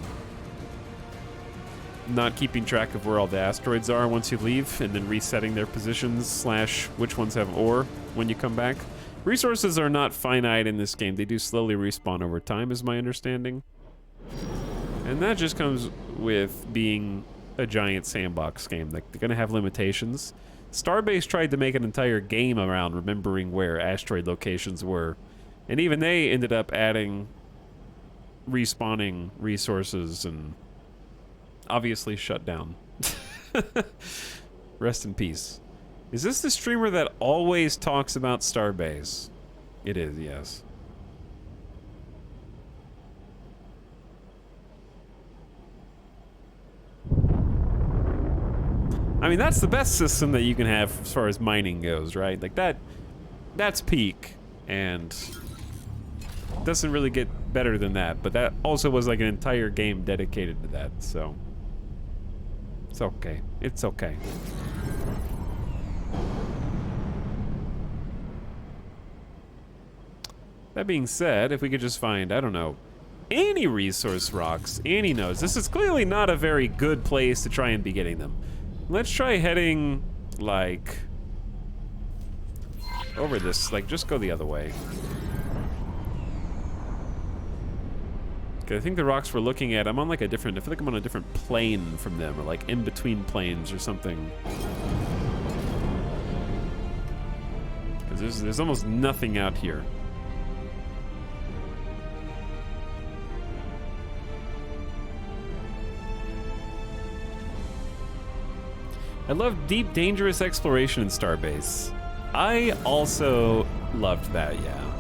Not keeping track of where all the asteroids are once you leave, and then resetting their positions / which ones have ore when you come back. Resources are not finite in this game. They do slowly respawn over time, is my understanding. And that just comes with being a giant sandbox game. Like, they're gonna have limitations. Starbase tried to make an entire game around remembering where asteroid locations were. And even they ended up adding respawning resources and obviously shut down. Rest in peace. Is this the streamer that always talks about Starbase? It is, yes. I mean, that's the best system that you can have as far as mining goes, right? Like that's peak, and doesn't really get better than that. But that also was like an entire game dedicated to that, so it's okay. It's okay. That being said, if we could just find, I don't know, any resource rocks, any nodes. This is clearly not a very good place to try and be getting them. Let's try heading, like, over this, like, just go the other way. Okay, I think the rocks we're looking at, I'm on like a different, I feel like I'm on a different plane from them, or like in between planes or something. Because there's almost nothing out here. I love deep, dangerous exploration in Starbase. I also loved that, yeah.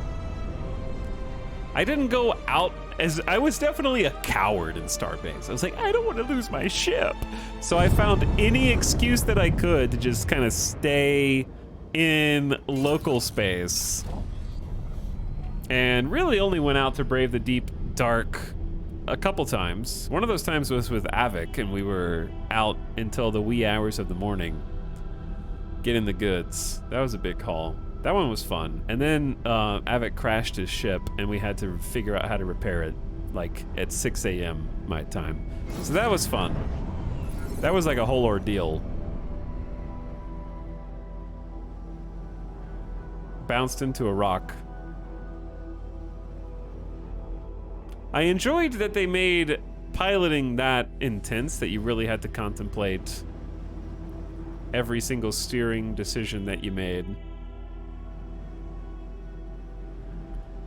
I didn't go out as... I was definitely a coward in Starbase. I was like, I don't want to lose my ship. So I found any excuse that I could to just kind of stay in local space. And really only went out to brave the deep, dark a couple times. One of those times was with Avik, and we were out until the wee hours of the morning getting the goods. That was a big haul. That one was fun. And then Avik crashed his ship, and we had to figure out how to repair it, like at 6 a.m. my time. So that was fun. That was like a whole ordeal. Bounced into a rock. I enjoyed that they made piloting that intense, that you really had to contemplate every single steering decision that you made.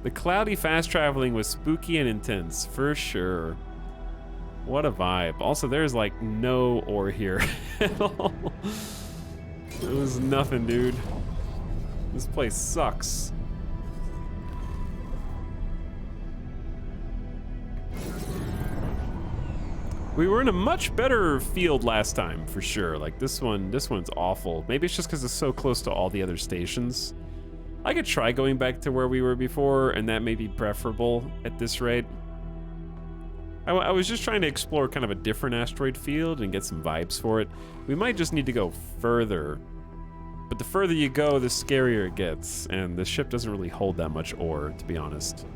The cloudy fast traveling was spooky and intense, for sure. What a vibe. Also, there's like no ore here at all. It was nothing, dude. This place sucks. We were in a much better field last time, for sure. Like, this one's awful. Maybe it's just because it's so close to all the other stations. I could try going back to where we were before, and that may be preferable at this rate. I was just trying to explore kind of a different asteroid field and get some vibes for it. We might just need to go further. But the further you go, the scarier it gets, and the ship doesn't really hold that much ore, to be honest.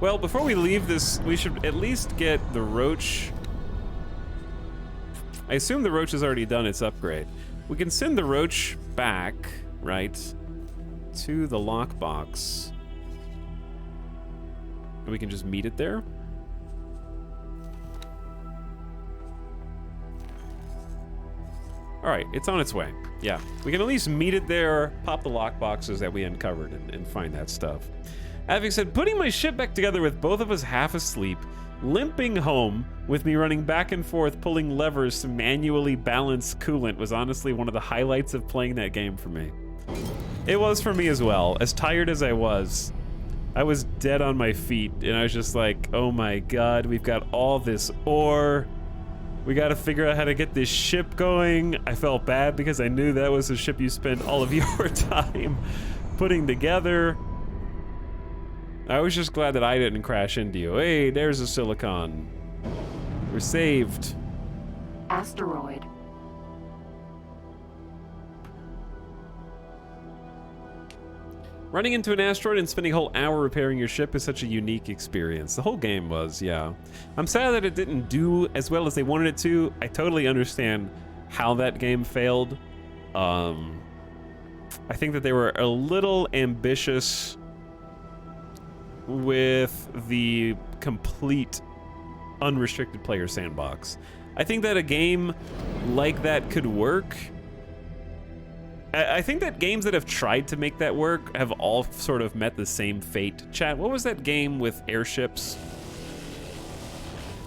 Well, before we leave this, we should at least get the Roach. I assume the Roach has already done its upgrade. We can send the Roach back, right, to the lockbox. And we can just meet it there. All right, it's on its way. Yeah, we can at least meet it there, pop the lockboxes that we uncovered, and find that stuff. Having said, putting my ship back together with both of us half asleep, limping home with me running back and forth pulling levers to manually balance coolant was honestly one of the highlights of playing that game for me. It was for me as well. As tired as I was dead on my feet, and I was just like, oh my god, we've got all this ore. We gotta figure out how to get this ship going. I felt bad because I knew that was the ship you spent all of your time putting together. I was just glad that I didn't crash into you. Hey, there's a silicon. We're saved. Asteroid. Running into an asteroid and spending a whole hour repairing your ship is such a unique experience. The whole game was, yeah. I'm sad that it didn't do as well as they wanted it to. I totally understand how that game failed. I think that they were a little ambitious with the complete unrestricted player sandbox. I think that a game like that could work. I think that games that have tried to make that work have all sort of met the same fate. Chat, what was that game with airships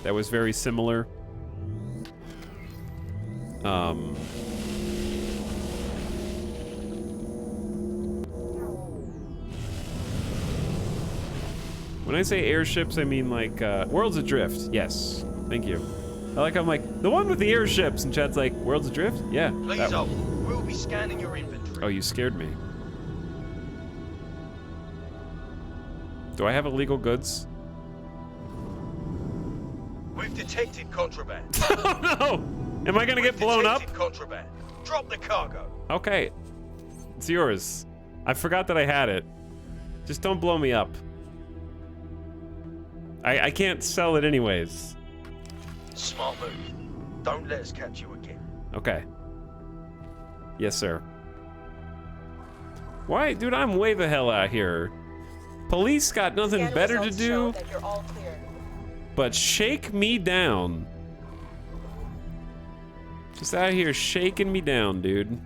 that was very similar? When I say airships, I mean like Worlds Adrift. Yes, thank you. I like how I'm like, the one with the airships, and Chad's like, Worlds Adrift? Yeah. Please hold. We'll be scanning your inventory. Oh, you scared me. Do I have illegal goods? We've detected contraband. Oh no! Am I gonna get blown up? Contraband. Drop the cargo. Okay. It's yours. I forgot that I had it. Just don't blow me up. I can't sell it anyways. Smart move. Don't let us catch you again. Okay. Yes, sir. Why? Dude, I'm way the hell out here. Police got nothing better to do but shake me down. Just out here shaking me down, dude.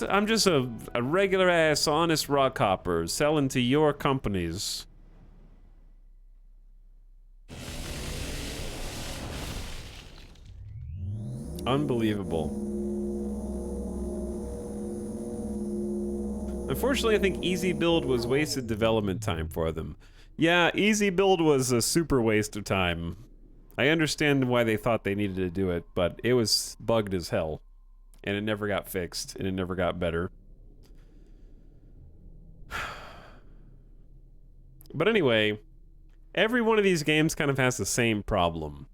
I'm just a regular ass honest rock hopper selling to your companies. Unbelievable. Unfortunately, I think Easy Build was wasted development time for them. Yeah, Easy Build was a super waste of time. I understand why they thought they needed to do it, but it was bugged as hell. And it never got fixed, and it never got better. But anyway, every one of these games kind of has the same problem.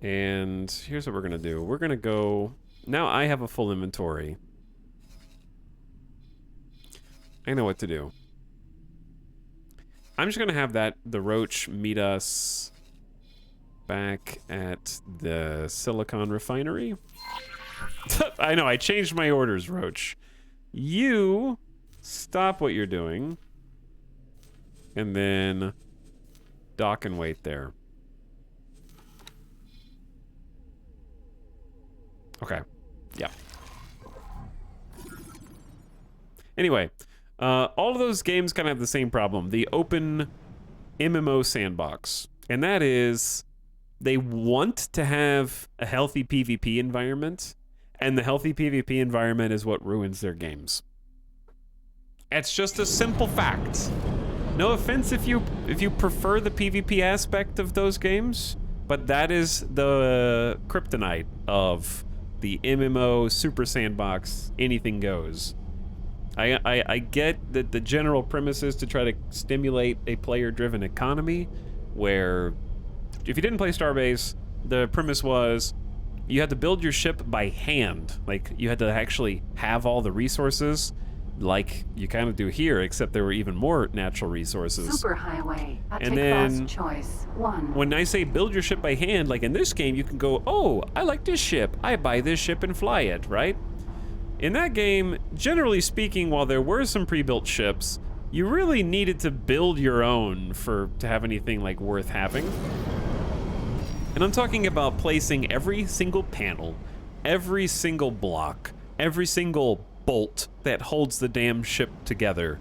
And here's what we're gonna do. We're gonna go... Now I have a full inventory. I know what to do. I'm just gonna have the Roach meet us back at the Silicon Refinery. I know, I changed my orders, Roach. You stop what you're doing. And then dock and wait there. Okay. Yeah. Anyway, all of those games kind of have the same problem. The open MMO sandbox. And that is, they want to have a healthy PvP environment, And the healthy PvP environment is what ruins their games. It's just a simple fact. No offense if you prefer the PvP aspect of those games, but that is the kryptonite of the MMO super sandbox, anything goes. I get that the general premise is to try to stimulate a player-driven economy, where if you didn't play Starbase, the premise was you had to build your ship by hand. Like, you had to actually have all the resources, like you kind of do here, except there were even more natural resources. Superhighway. And then, choice 1. when I say build your ship by hand, like in this game, you can go, oh, I like this ship. I buy this ship and fly it, right? In that game, generally speaking, while there were some pre-built ships, you really needed to build your own to have anything like worth having. And I'm talking about placing every single panel, every single block, every single bolt that holds the damn ship together,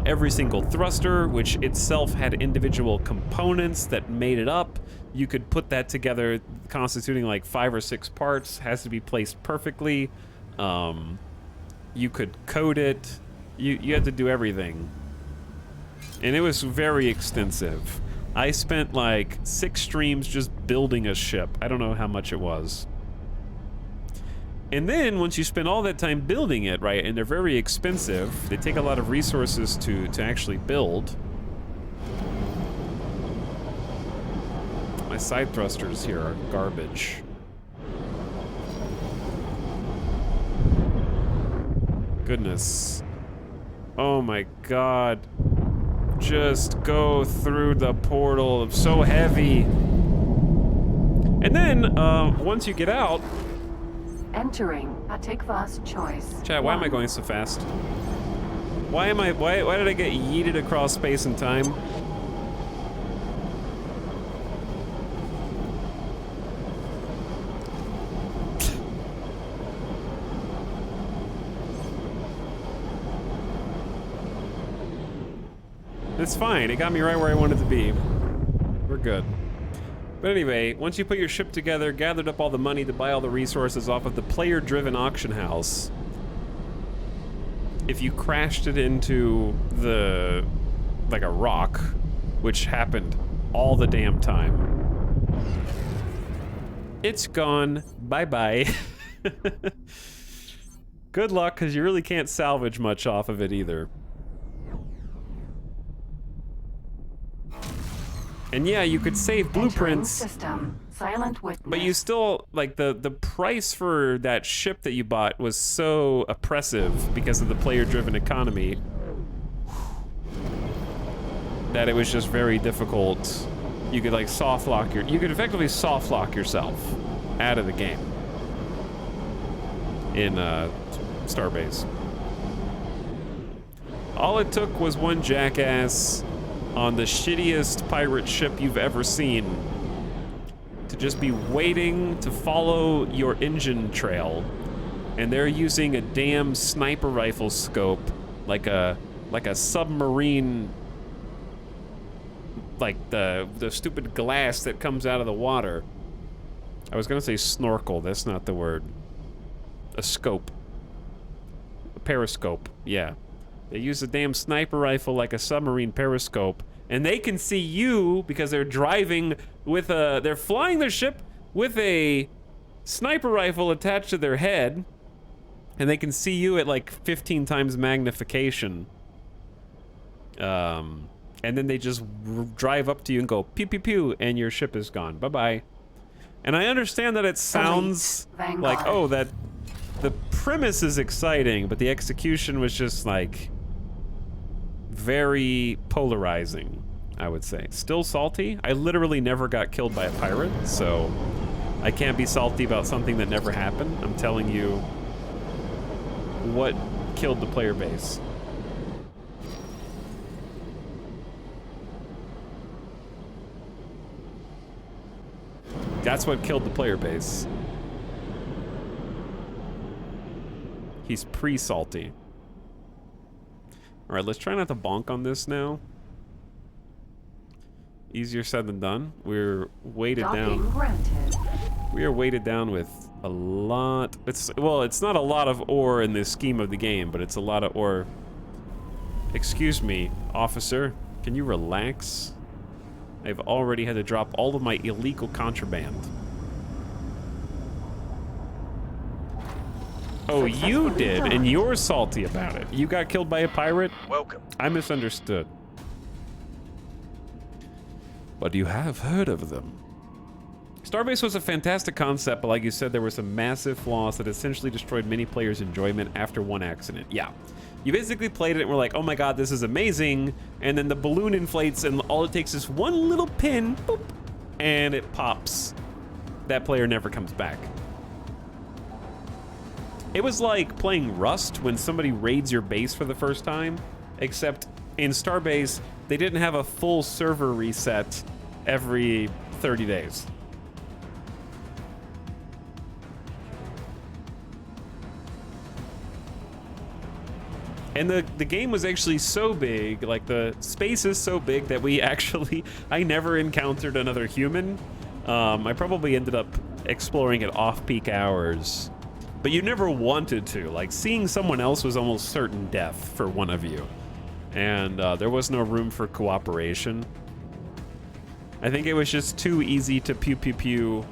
every single thruster, which itself had individual components that made it up. You could put that together, constituting like 5 or 6 parts, has to be placed perfectly. You could code it. You had to do everything. And it was very extensive. I spent like 6 streams just building a ship. I don't know how much it was. And then once you spend all that time building it, right, and they're very expensive, they take a lot of resources to actually build. My side thrusters here are garbage. Goodness. Oh my god. Just go through the portal. It's so heavy. And then, once you get out... Entering Atikva's choice. Chat, why am I going so fast? Why did I get yeeted across space and time? It's fine. It got me right where I wanted to be. We're good. But anyway, once you put your ship together, gathered up all the money to buy all the resources off of the player-driven auction house, if you crashed it into like a rock, which happened all the damn time, it's gone. Bye-bye. Good luck, because you really can't salvage much off of it either. And yeah, you could save blueprints, system. Silent witness. but you still, like, the price for that ship that you bought was so oppressive because of the player-driven economy that it was just very difficult. You could, like, you could effectively soft lock yourself out of the game in Starbase. All it took was one jackass on the shittiest pirate ship you've ever seen to just be waiting to follow your engine trail, and they're using a damn sniper rifle scope like a submarine, like the stupid glass that comes out of the water. I was gonna say snorkel, that's not the word. A scope. A periscope, yeah. They use a damn sniper rifle like a submarine periscope, and they can see you because they're driving with they're flying their ship with a sniper rifle attached to their head, and they can see you at like 15 times magnification. And then they just drive up to you and go pew pew pew, and your ship is gone. Bye-bye. And I understand that it sounds like, oh, that the premise is exciting, but the execution was just like very polarizing, I would say. Still salty. I literally never got killed by a pirate, so I can't be salty about something that never happened. I'm telling you what killed the player base. That's what killed the player base. He's pre-salty. Alright, let's try not to bonk on this now. Easier said than done. We're weighted down. We are weighted down with a lot. It's not a lot of ore in the scheme of the game, but it's a lot of ore. Excuse me, officer. Can you relax? I've already had to drop all of my illegal contraband. Oh, you did, and you're salty about it. You got killed by a pirate? Welcome. I misunderstood. But you have heard of them. Starbase was a fantastic concept, but like you said, there were some massive flaws that essentially destroyed many players' enjoyment after one accident. Yeah. You basically played it and were like, oh my god, this is amazing, and then the balloon inflates and all it takes is one little pin, boop, and it pops. That player never comes back. It was like playing Rust when somebody raids your base for the first time, except in Starbase, they didn't have a full server reset every 30 days. And the game was actually so big, like the space is so big that I never encountered another human. I probably ended up exploring at off-peak hours, but you never wanted to. Like, seeing someone else was almost certain death for one of you. And there was no room for cooperation. I think it was just too easy to pew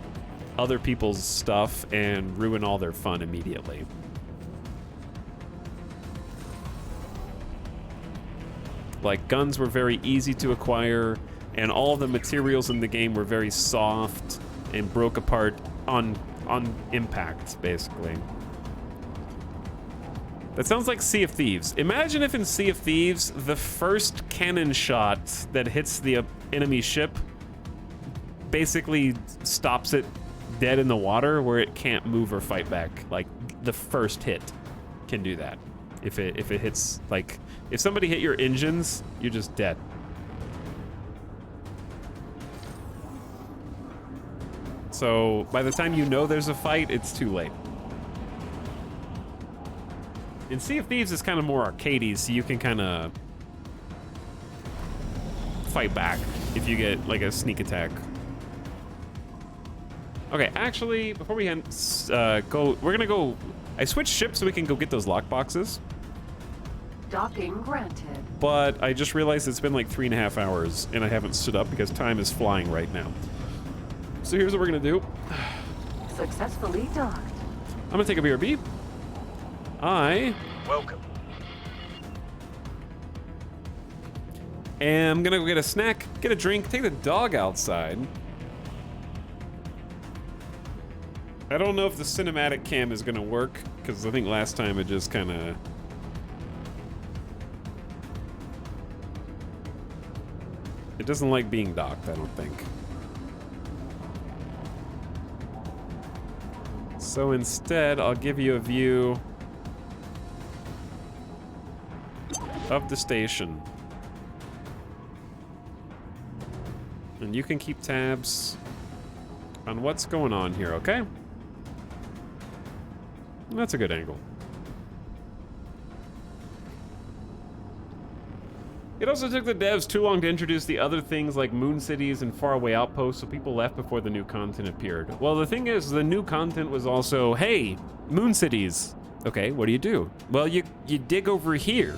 other people's stuff and ruin all their fun immediately. Like, guns were very easy to acquire, and all the materials in the game were very soft and broke apart on impact, basically. That sounds like Sea of Thieves. Imagine if in Sea of Thieves, the first cannon shot that hits the enemy ship basically stops it dead in the water where it can't move or fight back. Like, the first hit can do that. If it hits, like, if somebody hit your engines, you're just dead. So by the time you know there's a fight, it's too late. In Sea of Thieves, it's kind of more arcadey, so you can kind of fight back if you get like a sneak attack. Okay, actually, before we go, we're gonna go. I switched ships so we can go get those lockboxes. Docking granted. But I just realized it's been like 3.5 hours and I haven't stood up because time is flying right now. So here's what we're gonna do. Successfully docked. I'm gonna take a BRB. Welcome. And I'm gonna go get a snack, get a drink, take the dog outside. I don't know if the cinematic cam is gonna work, because I think last time it just kinda... It doesn't like being docked, I don't think. So instead, I'll give you a view of the station. And you can keep tabs on what's going on here, okay? That's a good angle. It also took the devs too long to introduce the other things like moon cities and faraway outposts, so people left before the new content appeared. Well, the thing is, the new content was also, hey, moon cities. Okay, what do? Well, you dig over here.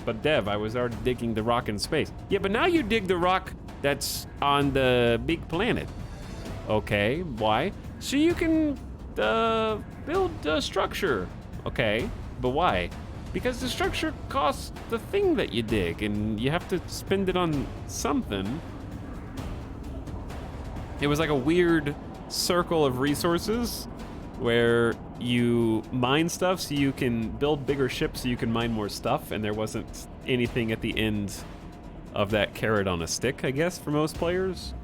But Dev, I was already digging the rock in space. Yeah, but now you dig the rock that's on the big planet. Okay, why? So you can build a structure. Okay, but why? Because the structure costs the thing that you dig, and you have to spend it on something. It was like a weird circle of resources where you mine stuff so you can build bigger ships so you can mine more stuff, and there wasn't anything at the end of that carrot on a stick, I guess, for most players.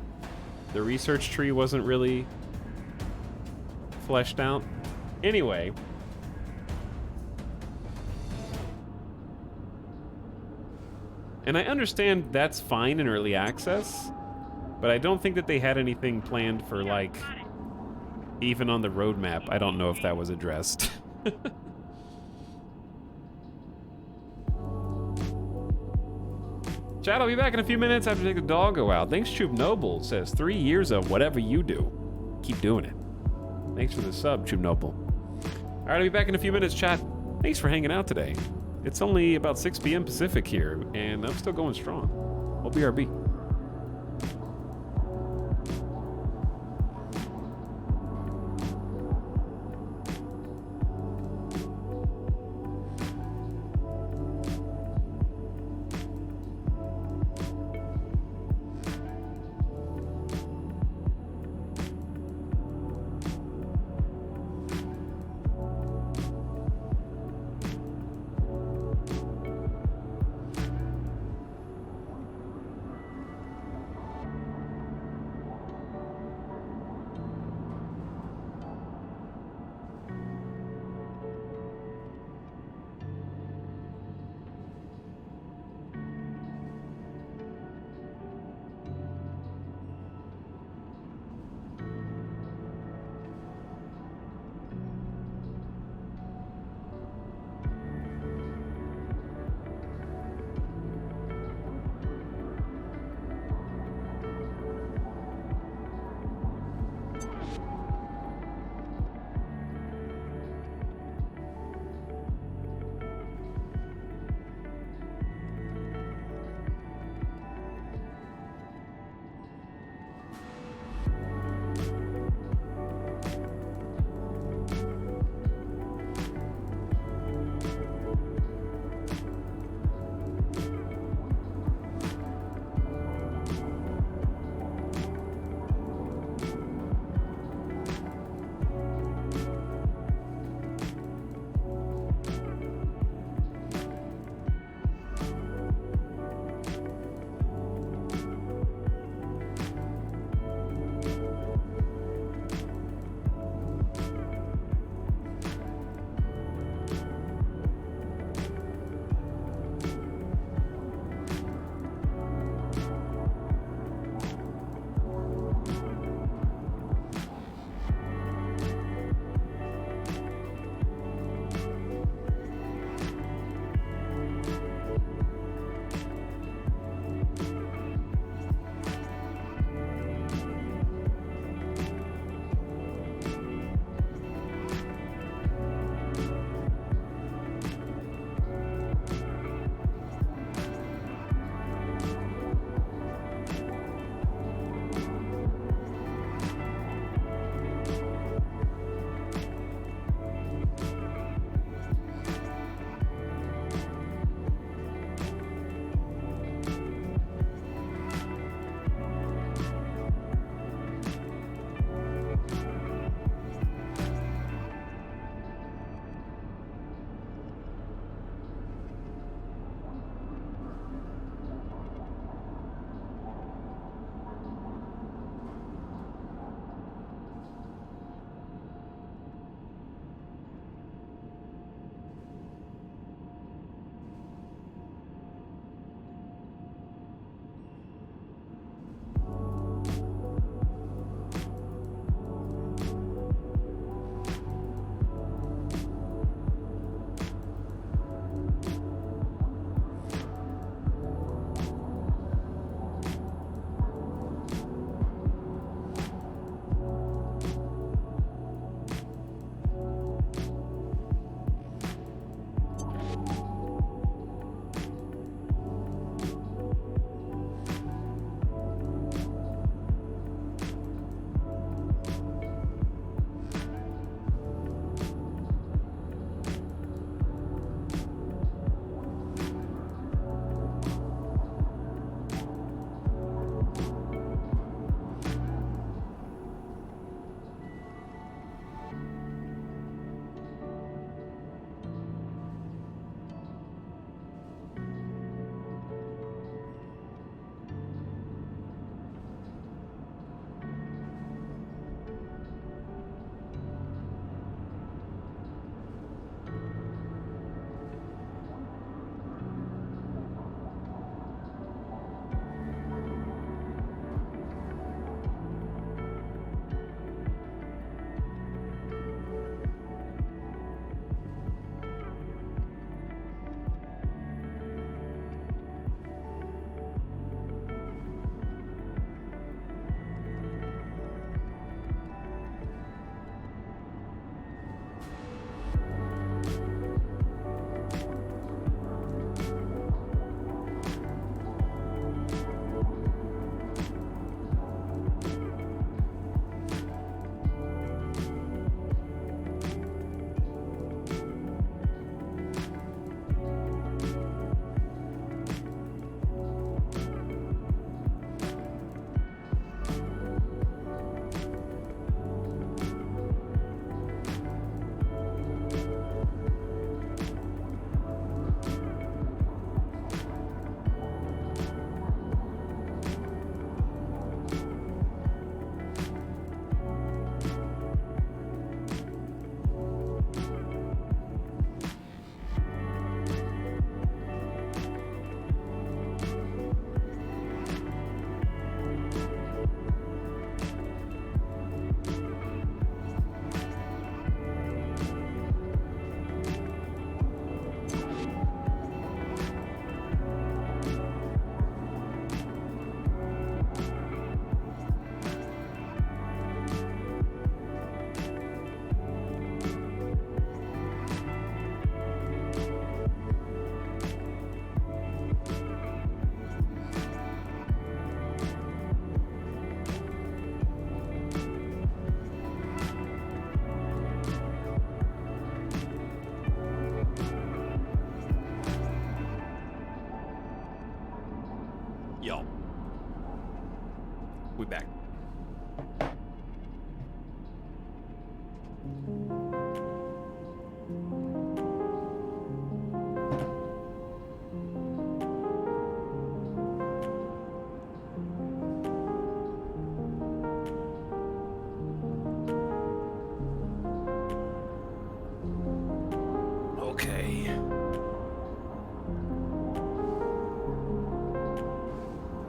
The research tree wasn't really fleshed out. Anyway. And I understand that's fine in early access, but I don't think that they had anything planned for, like, even on the roadmap. I don't know if that was addressed. Chad, I'll be back in a few minutes after take the dog go out. Thanks, Troop Noble. Says 3 years of whatever you do. Keep doing it. Thanks for the sub, Chubnople. All right, I'll be back in a few minutes, chat. Thanks for hanging out today. It's only about 6 p.m. Pacific here, and I'm still going strong. I'll BRB.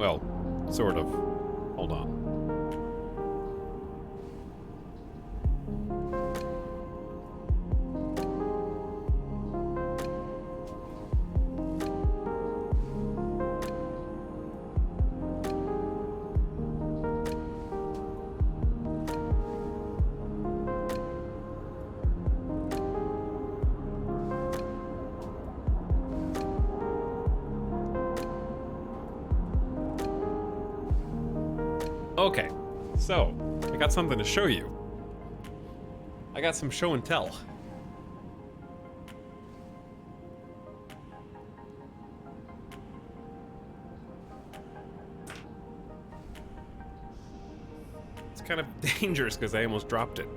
Well, sort of. Hold on. Okay, so I got something to show you. I got some show and tell. It's kind of dangerous because I almost dropped it.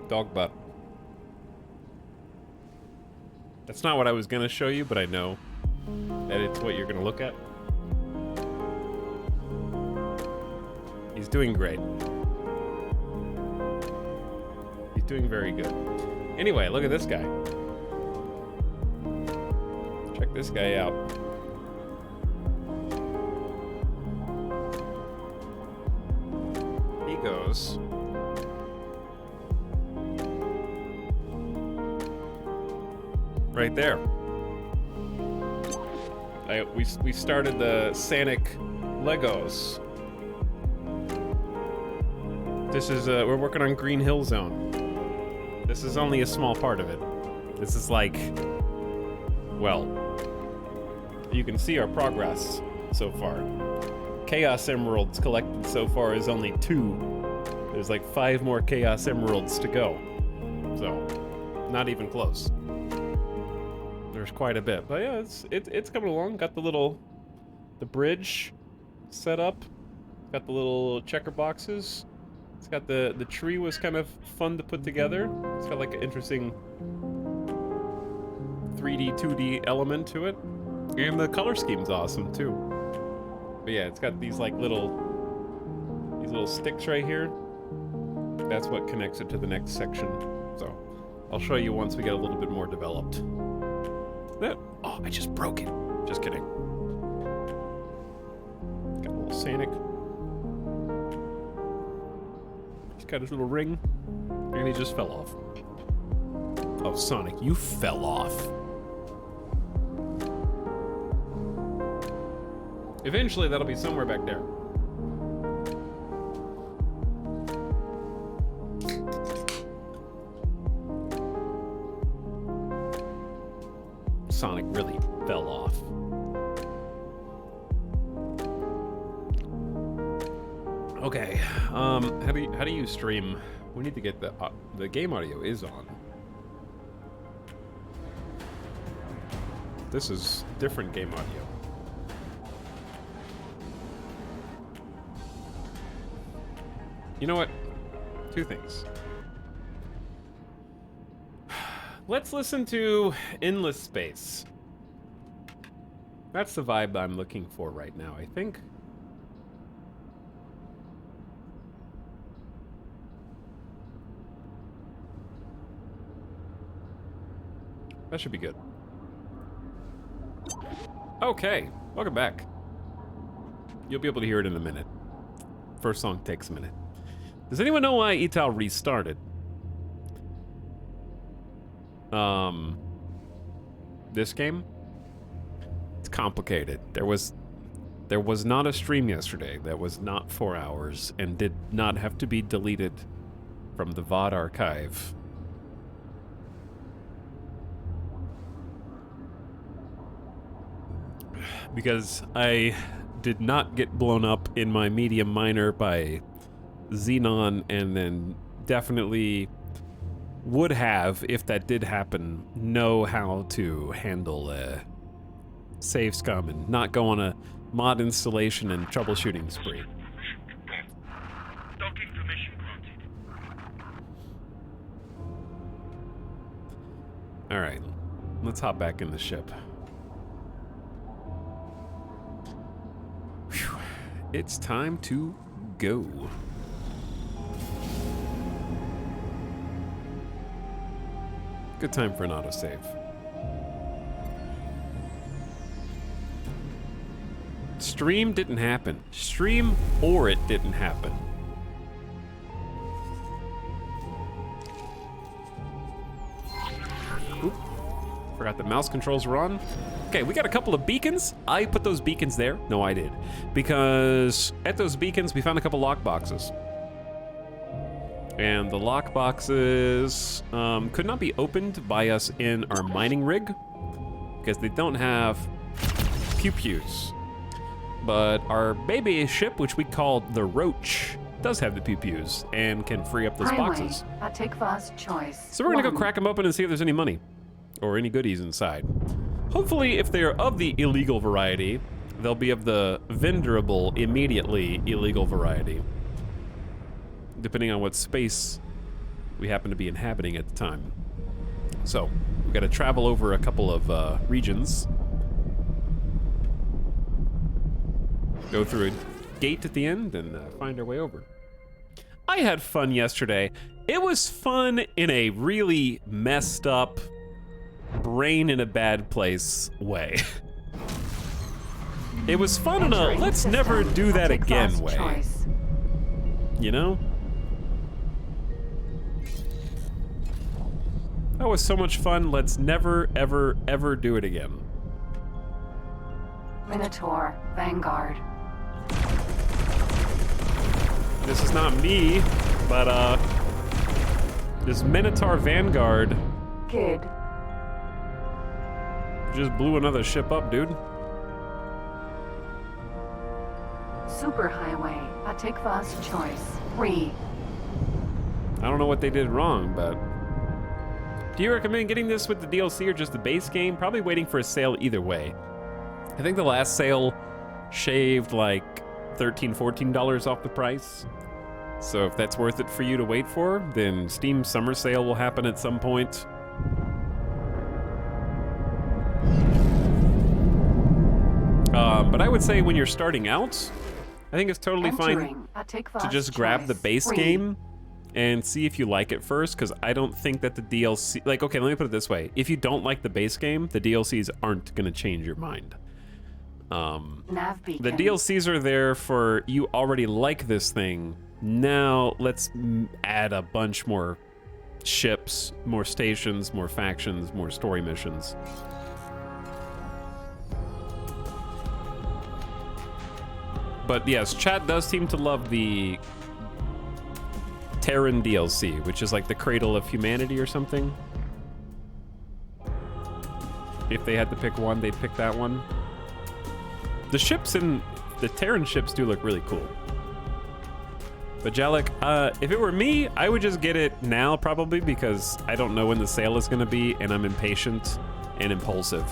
Dog butt. That's not what I was gonna show you, but I know that it's what you're gonna look at. He's doing great. He's doing very good. Anyway, look at this guy. Check this guy out. He goes. Right there. We started the Sanic Legos. This is we're working on Green Hill Zone. This is only a small part of it. This is like, well, you can see our progress so far. Chaos Emeralds collected so far is only 2. There's like 5 more Chaos Emeralds to go. So, not even close. There's quite a bit, but yeah, it's coming along. Got the bridge set up. Got the little checker boxes. It's got the tree was kind of fun to put together. It's got like an interesting 3D, 2D element to it, and the color scheme's awesome too. But yeah, it's got these little sticks right here. That's what connects it to the next section. So I'll show you once we get a little bit more developed. Oh, I just broke it. Just kidding. Got a little Sanic. He's got his little ring, and he just fell off. Oh, Sonic, you fell off. Eventually, that'll be somewhere back there. Sonic really fell off. Okay, how do you stream? We need to get the game audio is on. This is different game audio. You know what? 2 things. Let's listen to Endless Space. That's the vibe I'm looking for right now, I think. That should be good. Okay, welcome back. You'll be able to hear it in a minute. First song takes a minute. Does anyone know why Ital restarted? This game? It's complicated. There was not a stream yesterday that was not 4 hours and did not have to be deleted from the VOD archive. Because I did not get blown up in my medium minor by Xenon, and then definitely would have, if that did happen, know how to handle save scum and not go on a mod installation and troubleshooting spree. Docking permission granted. Alright, let's hop back in the ship. Whew. It's time to go. Good time for an autosave. Stream didn't happen. Stream or it didn't happen. Oop. Forgot the mouse controls were on. Okay, we got a couple of beacons. I put those beacons there. No, I did. Because at those beacons, we found a couple lock boxes. And the lock boxes could not be opened by us in our mining rig because they don't have pew-pews. But our baby ship, which we call the Roach, does have the pew-pews and can free up those boxes. Choice. So we're gonna go crack them open and see if there's any money or any goodies inside. Hopefully, if they're of the illegal variety, they'll be of the vendorable, immediately illegal variety, depending on what space we happen to be inhabiting at the time. So, we've got to travel over a couple of regions. Go through a gate at the end and find our way over. I had fun yesterday. It was fun in a really messed up, brain in a bad place way. It was fun in a let's never do that again way. You know? That was so much fun. Let's never, ever, ever do it again. Minotaur, Vanguard. This is not me, but this Minotaur Vanguard Kid. just blew another ship up, dude. Superhighway, Atikva's choice. 3. I don't know what they did wrong, but... Do you recommend getting this with the DLC or just the base game? Probably waiting for a sale either way. I think the last sale shaved like $13, $14 off the price. So if that's worth it for you to wait for, then Steam Summer Sale will happen at some point. But I would say when you're starting out, I think it's totally fine to just grab the base game and see if you like it first, because I don't think that the DLC... Like, okay, let me put it this way. If you don't like the base game, the DLCs aren't going to change your mind. The DLCs are there for you already like this thing. Now, let's add a bunch more ships, more stations, more factions, more story missions. But yes, chat does seem to love the Terran DLC, which is like the Cradle of Humanity or something. If they had to pick one, they'd pick that one. The ships in the Terran ships do look really cool. But Jalek, if it were me, I would just get it now probably because I don't know when the sale is going to be and I'm impatient and impulsive.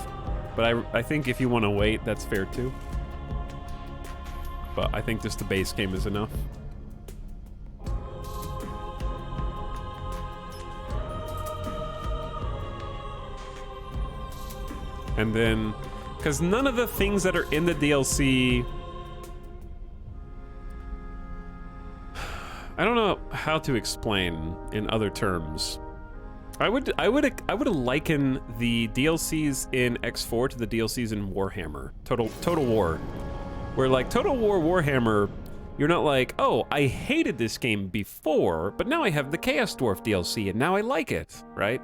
But I think if you want to wait, that's fair too. But I think just the base game is enough. And then, because none of the things that are in the DLC, I don't know how to explain in other terms. I would liken the DLCs in X4 to the DLCs in Warhammer, Total War, where like Total War Warhammer, you're not like, oh, I hated this game before, but now I have the Chaos Dwarf DLC and now I like it, right?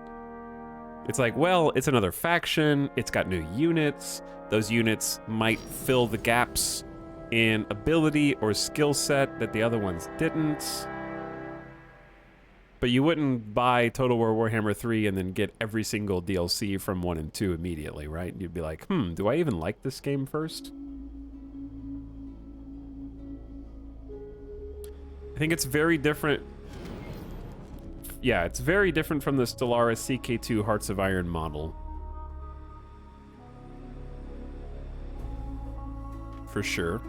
It's like, well, it's another faction, it's got new units, those units might fill the gaps in ability or skill set that the other ones didn't. But you wouldn't buy Total War Warhammer 3 and then get every single DLC from 1 and 2 immediately, right? You'd be like, do I even like this game first? I think it's very different. Yeah, it's very different from the Stellaris CK2 Hearts of Iron model. For sure.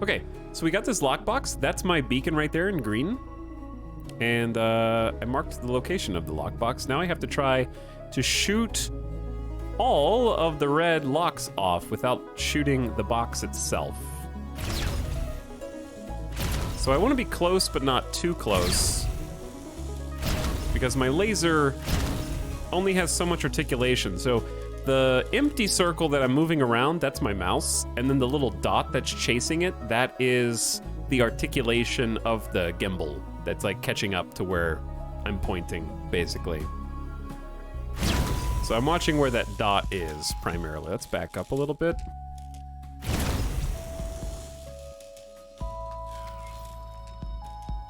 Okay, so we got this lockbox. That's my beacon right there in green. And I marked the location of the lockbox. Now I have to try to shoot all of the red locks off without shooting the box itself. So I want to be close, but not too close. because my laser only has so much articulation. So the empty circle that I'm moving around, that's my mouse, and then the little dot that's chasing it, that is the articulation of the gimbal that's like catching up to where I'm pointing, basically. So I'm watching where that dot is primarily. Let's back up a little bit.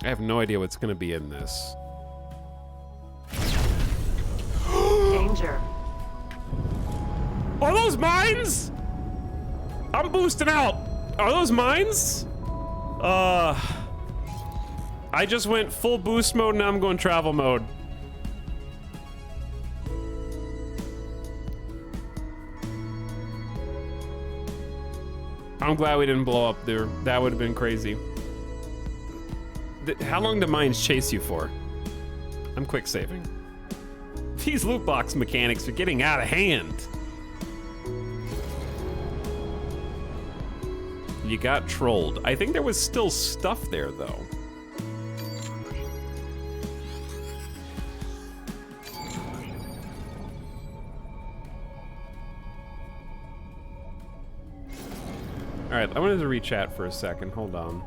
I have no idea what's gonna be in this. Danger. Are those mines? I'm boosting out. Are those mines? I just went full boost mode, now I'm going travel mode. I'm glad we didn't blow up there. That would have been crazy. How long do mines chase you for? I'm quick saving. These loot box mechanics are getting out of hand. You got trolled. I think there was still stuff there, though. All right, I wanted to rechat for a second. Hold on.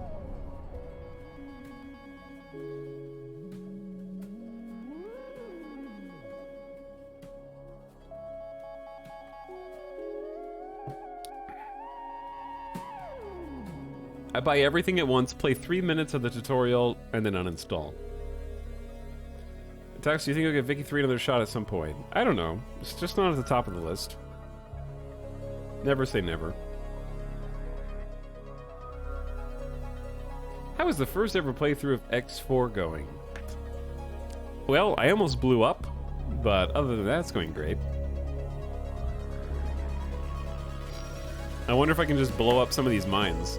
I buy everything at once, play 3 minutes of the tutorial, and then uninstall. Tax, do you think you'll get Vicky 3 another shot at some point? I don't know. It's just not at the top of the list. Never say never. How is the first ever playthrough of X4 going? Well, I almost blew up, but other than that, it's going great. I wonder if I can just blow up some of these mines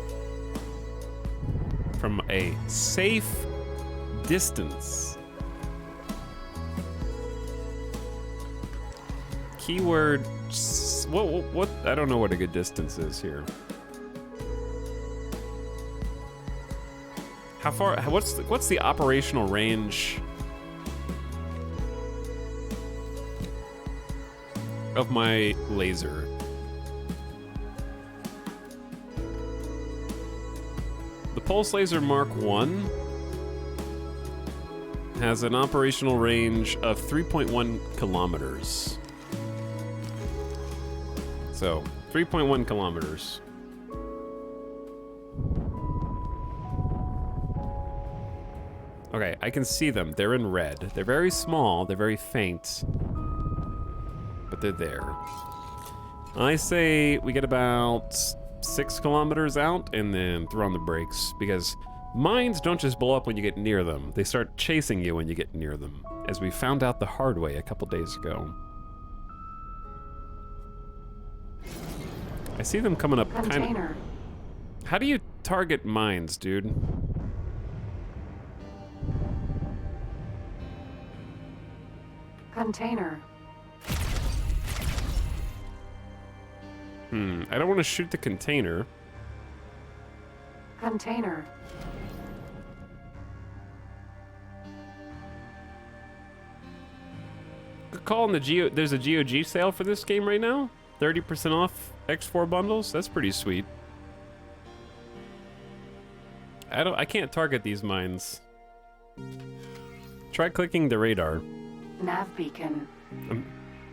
from a safe distance. Keyword, what? I don't know what a good distance is here. How far, what's the operational range of my laser? The Pulse Laser Mark 1 has an operational range of 3.1 kilometers. So, 3.1 kilometers. Okay, I can see them. They're in red. They're very small, they're very faint, but they're there. I say we get about 6 kilometers out and then throw on the brakes, because mines don't just blow up when you get near them. They start chasing you when you get near them, as we found out the hard way a couple days ago. I see them coming up kind of... How do you target mines, dude? Container. I don't want to shoot the container. Container. Good call on the Geo. There's a GOG sale for this game right now. 30% off X4 bundles. That's pretty sweet. I can't target these mines. Try clicking the radar. Nav beacon.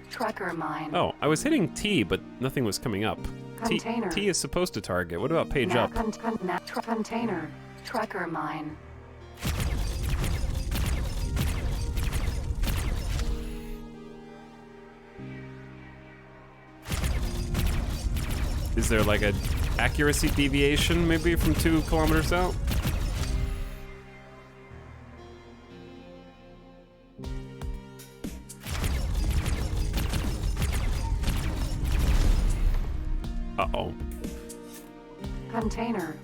Tracker mine. Oh, I was hitting T, but nothing was coming up. Container. T is supposed to target. What about page up? Container. Tracker mine. Is there like a accuracy deviation maybe from 2 kilometers out? Uh-oh. Container.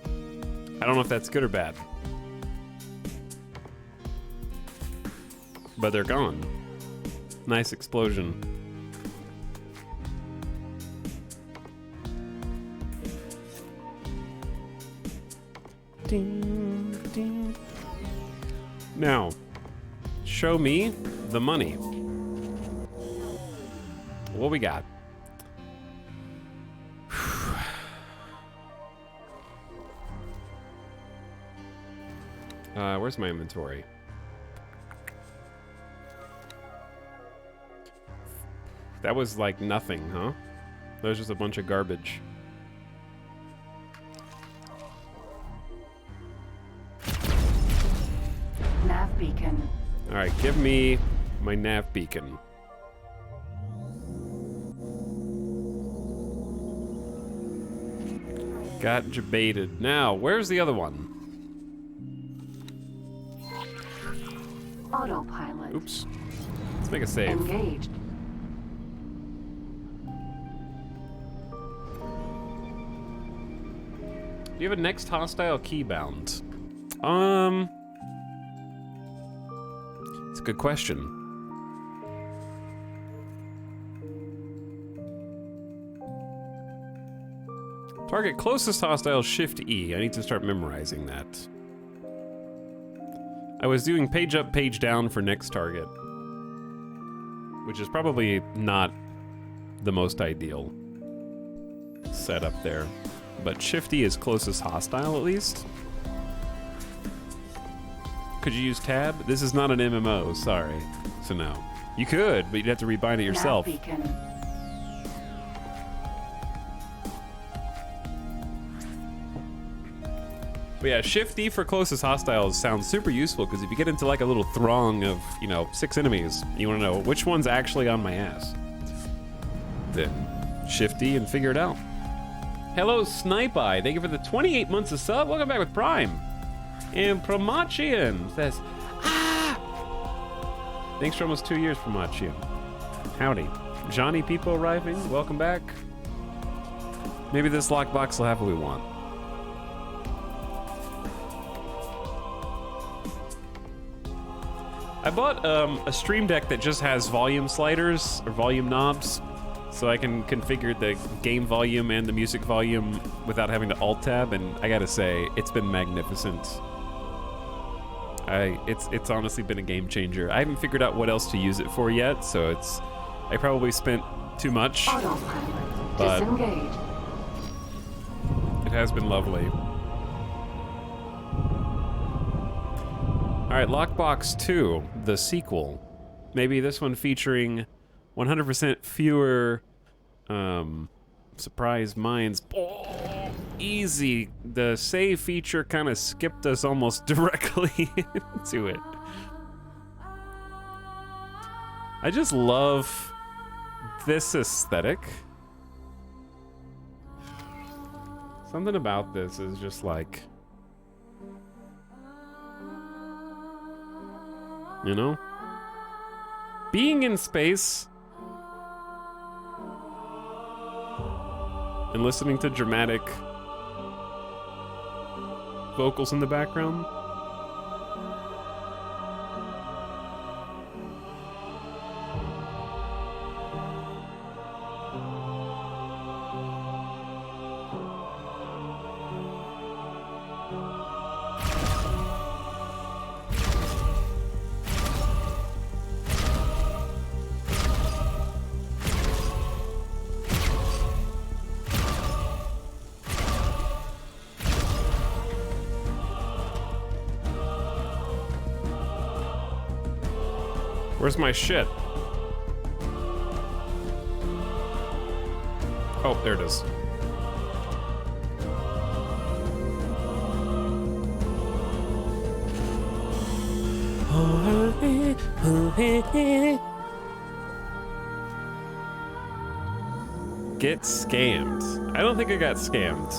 I don't know if that's good or bad. But they're gone. Nice explosion. Ding, ding. Now, show me the money. What we got? Where's my inventory? That was like nothing, huh? That was just a bunch of garbage. Nav beacon. All right, give me my nav beacon. Got jebaited. Now, where's the other one? Autopilot. Oops. Let's make a save. Engaged. Do you have a next hostile keybound? It's a good question. Target closest hostile, Shift E. I need to start memorizing that. I was doing page up, page down for next target, which is probably not the most ideal setup there. But Shift E is closest hostile, at least. Could you use tab? This is not an MMO, sorry. So no. You could, but you'd have to rebind it yourself. But yeah, Shift E for closest hostiles sounds super useful, because if you get into like a little throng of, 6 enemies, you want to know which one's actually on my ass, then Shift E and figure it out. Hello, Snipe Eye. Thank you for the 28 months of sub. Welcome back with Prime. And Promachian says, Thanks for almost 2 years, Promachian. Howdy. Johnny people arriving. Welcome back. Maybe this lockbox will have what we want. I bought a Stream Deck that just has volume sliders or volume knobs, so I can configure the game volume and the music volume without having to alt-tab, and I gotta say, it's been magnificent. It's honestly been a game changer. I haven't figured out what else to use it for yet, so I probably spent too much, but it has been lovely. All right, Lockbox 2, the sequel. Maybe this one featuring 100% fewer surprise mines. Oh, easy. The save feature kind of skipped us almost directly into it. I just love this aesthetic. Something about this is just like, being in space and listening to dramatic vocals in the background. Where's my shit? Oh, there it is. Get scammed. I don't think I got scammed.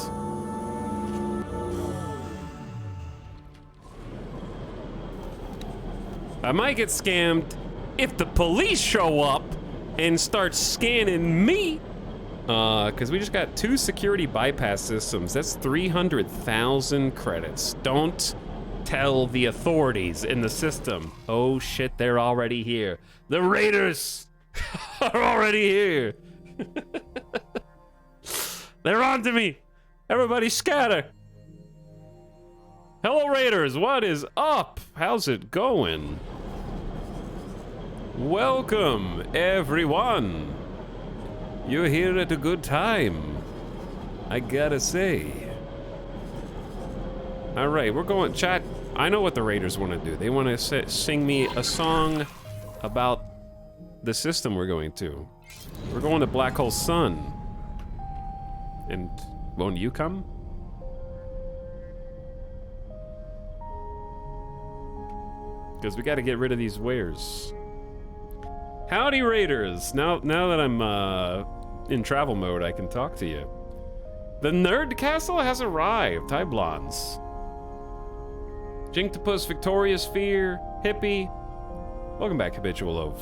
I might get scammed if the police show up and start scanning me. Because we just got 2 security bypass systems. That's 300,000 credits. Don't tell the authorities in the system. Oh shit, they're already here. The raiders are already here. They're on to me. Everybody scatter. Hello, raiders. What is up? How's it going? Welcome, everyone. You're here at a good time, I gotta say. All right, we're going, chat. I know what the Raiders want to do. They want to sing me a song about the system we're going to. We're going to Black Hole Sun. And won't you come? Because we got to get rid of these wares. Howdy, Raiders. Now that I'm in travel mode, I can talk to you. The Nerd Castle has arrived. Hi, Blondes. Jinktopus, Victorious Fear, Hippie. Welcome back, Habitual Oaf.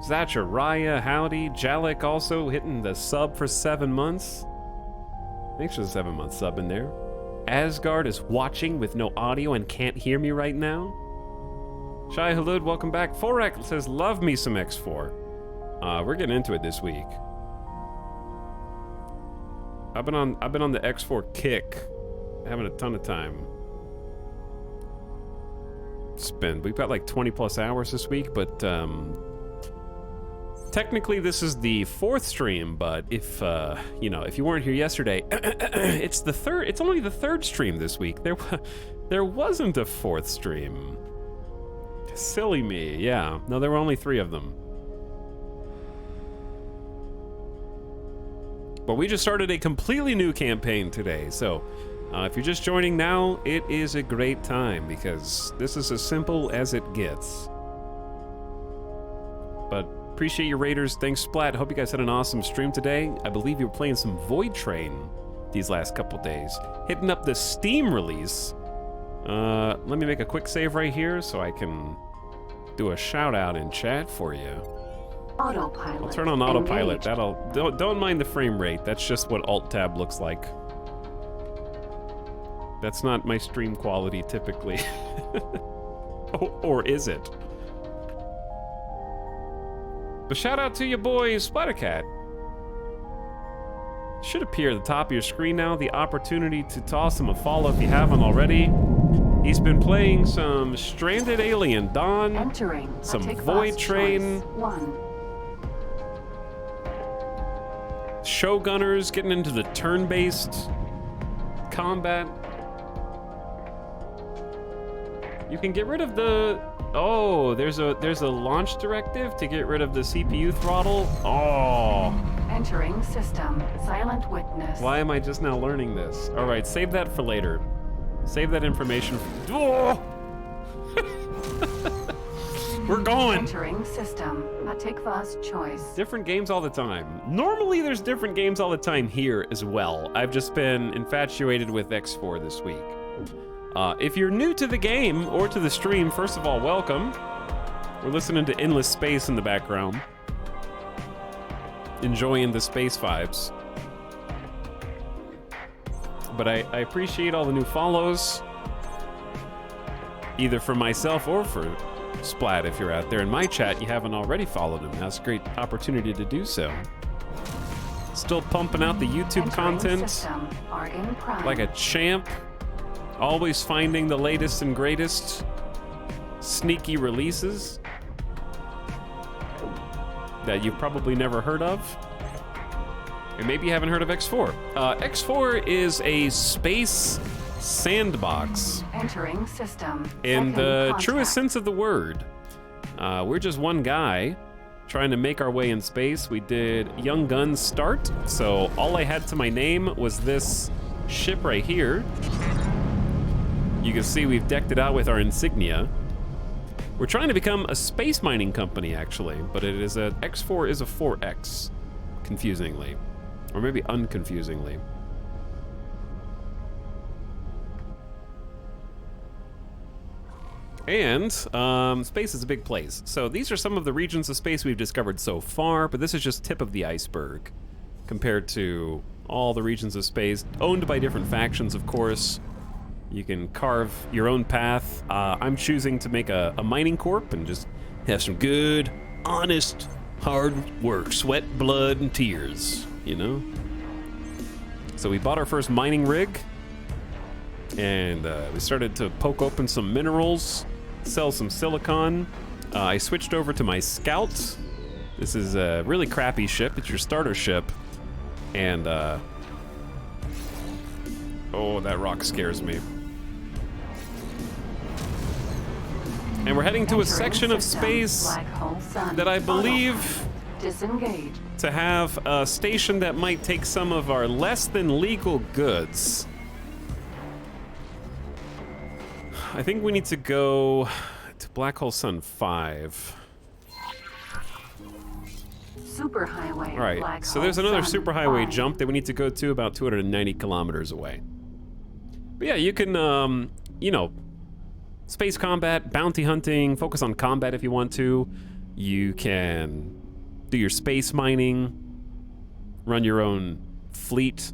Zachariah, howdy. Jalek also hitting the sub for 7 months. Thanks for the 7-month sub in there. Asgard is watching with no audio and can't hear me right now. Shai Halud, welcome back. Forak says, love me some X4. We're getting into it this week. I've been on the X4 kick. Having a ton of time. We've got like 20 plus hours this week, but technically this is the 4th stream, but if if you weren't here yesterday, it's only the 3rd stream this week. There wasn't a 4th stream. Silly me, yeah. No, there were only 3 of them. But we just started a completely new campaign today, so if you're just joining now, it is a great time because this is as simple as it gets. But appreciate your Raiders. Thanks, Splat. Hope you guys had an awesome stream today. I believe you were playing some Void Train these last couple days. Hitting up the Steam release. Let me make a quick save right here so I can do a shout out in chat for you. Autopilot. I'll turn on autopilot. Don't mind the frame rate. That's just what Alt Tab looks like. That's not my stream quality typically. Or is it? But shout out to your boy Splattercat. Should appear at the top of your screen now, the opportunity to toss him a follow if you haven't already. He's been playing some Stranded Alien Dawn, some Void Train, Showgunners, getting into the turn-based combat. You can get rid of the... Oh, there's a launch directive to get rid of the CPU throttle. Oh. Entering system. Silent witness. Why am I just now learning this? All right, save that for later. Save that information. Oh! We're going. Entering system. Atikva's choice. Different games all the time. Normally there's different games all the time here as well. I've just been infatuated with X4 this week. If you're new to the game or to the stream, first of all, welcome. We're listening to Endless Space in the background. Enjoying the space vibes. But I appreciate all the new follows. Either for myself or for Splat if you're out there in my chat. You haven't already followed him. That's a great opportunity to do so. Still pumping out the YouTube content like a champ. Always finding the latest and greatest sneaky releases that you've probably never heard of. And maybe you haven't heard of X4. X4 is a space sandbox. Entering system. In the truest sense of the word. We're just one guy trying to make our way in space. We did Young Guns start, so all I had to my name was this ship right here. You can see we've decked it out with our insignia. We're trying to become a space mining company, actually, but it is X4 is a 4X, confusingly. Or maybe unconfusingly. And space is a big place. So these are some of the regions of space we've discovered so far, but this is just tip of the iceberg compared to all the regions of space, owned by different factions, of course. You can carve your own path. I'm choosing to make a mining corp and just have some good, honest, hard work, sweat, blood, and tears, you know? So we bought our first mining rig, and we started to poke open some minerals. sell some silicon. I switched over to my Scout. This is a really crappy ship. It's your starter ship. And, oh, that rock scares me. And we're heading to a section of space that I believe to have a station that might take some of our less than legal goods. I think we need to go to Black Hole Sun 5. Superhighway. All right, so there's another superhighway jump that we need to go to about 290 kilometers away. But yeah, you can, you know, space combat, bounty hunting, focus on combat if you want to. You can do your space mining, run your own fleet,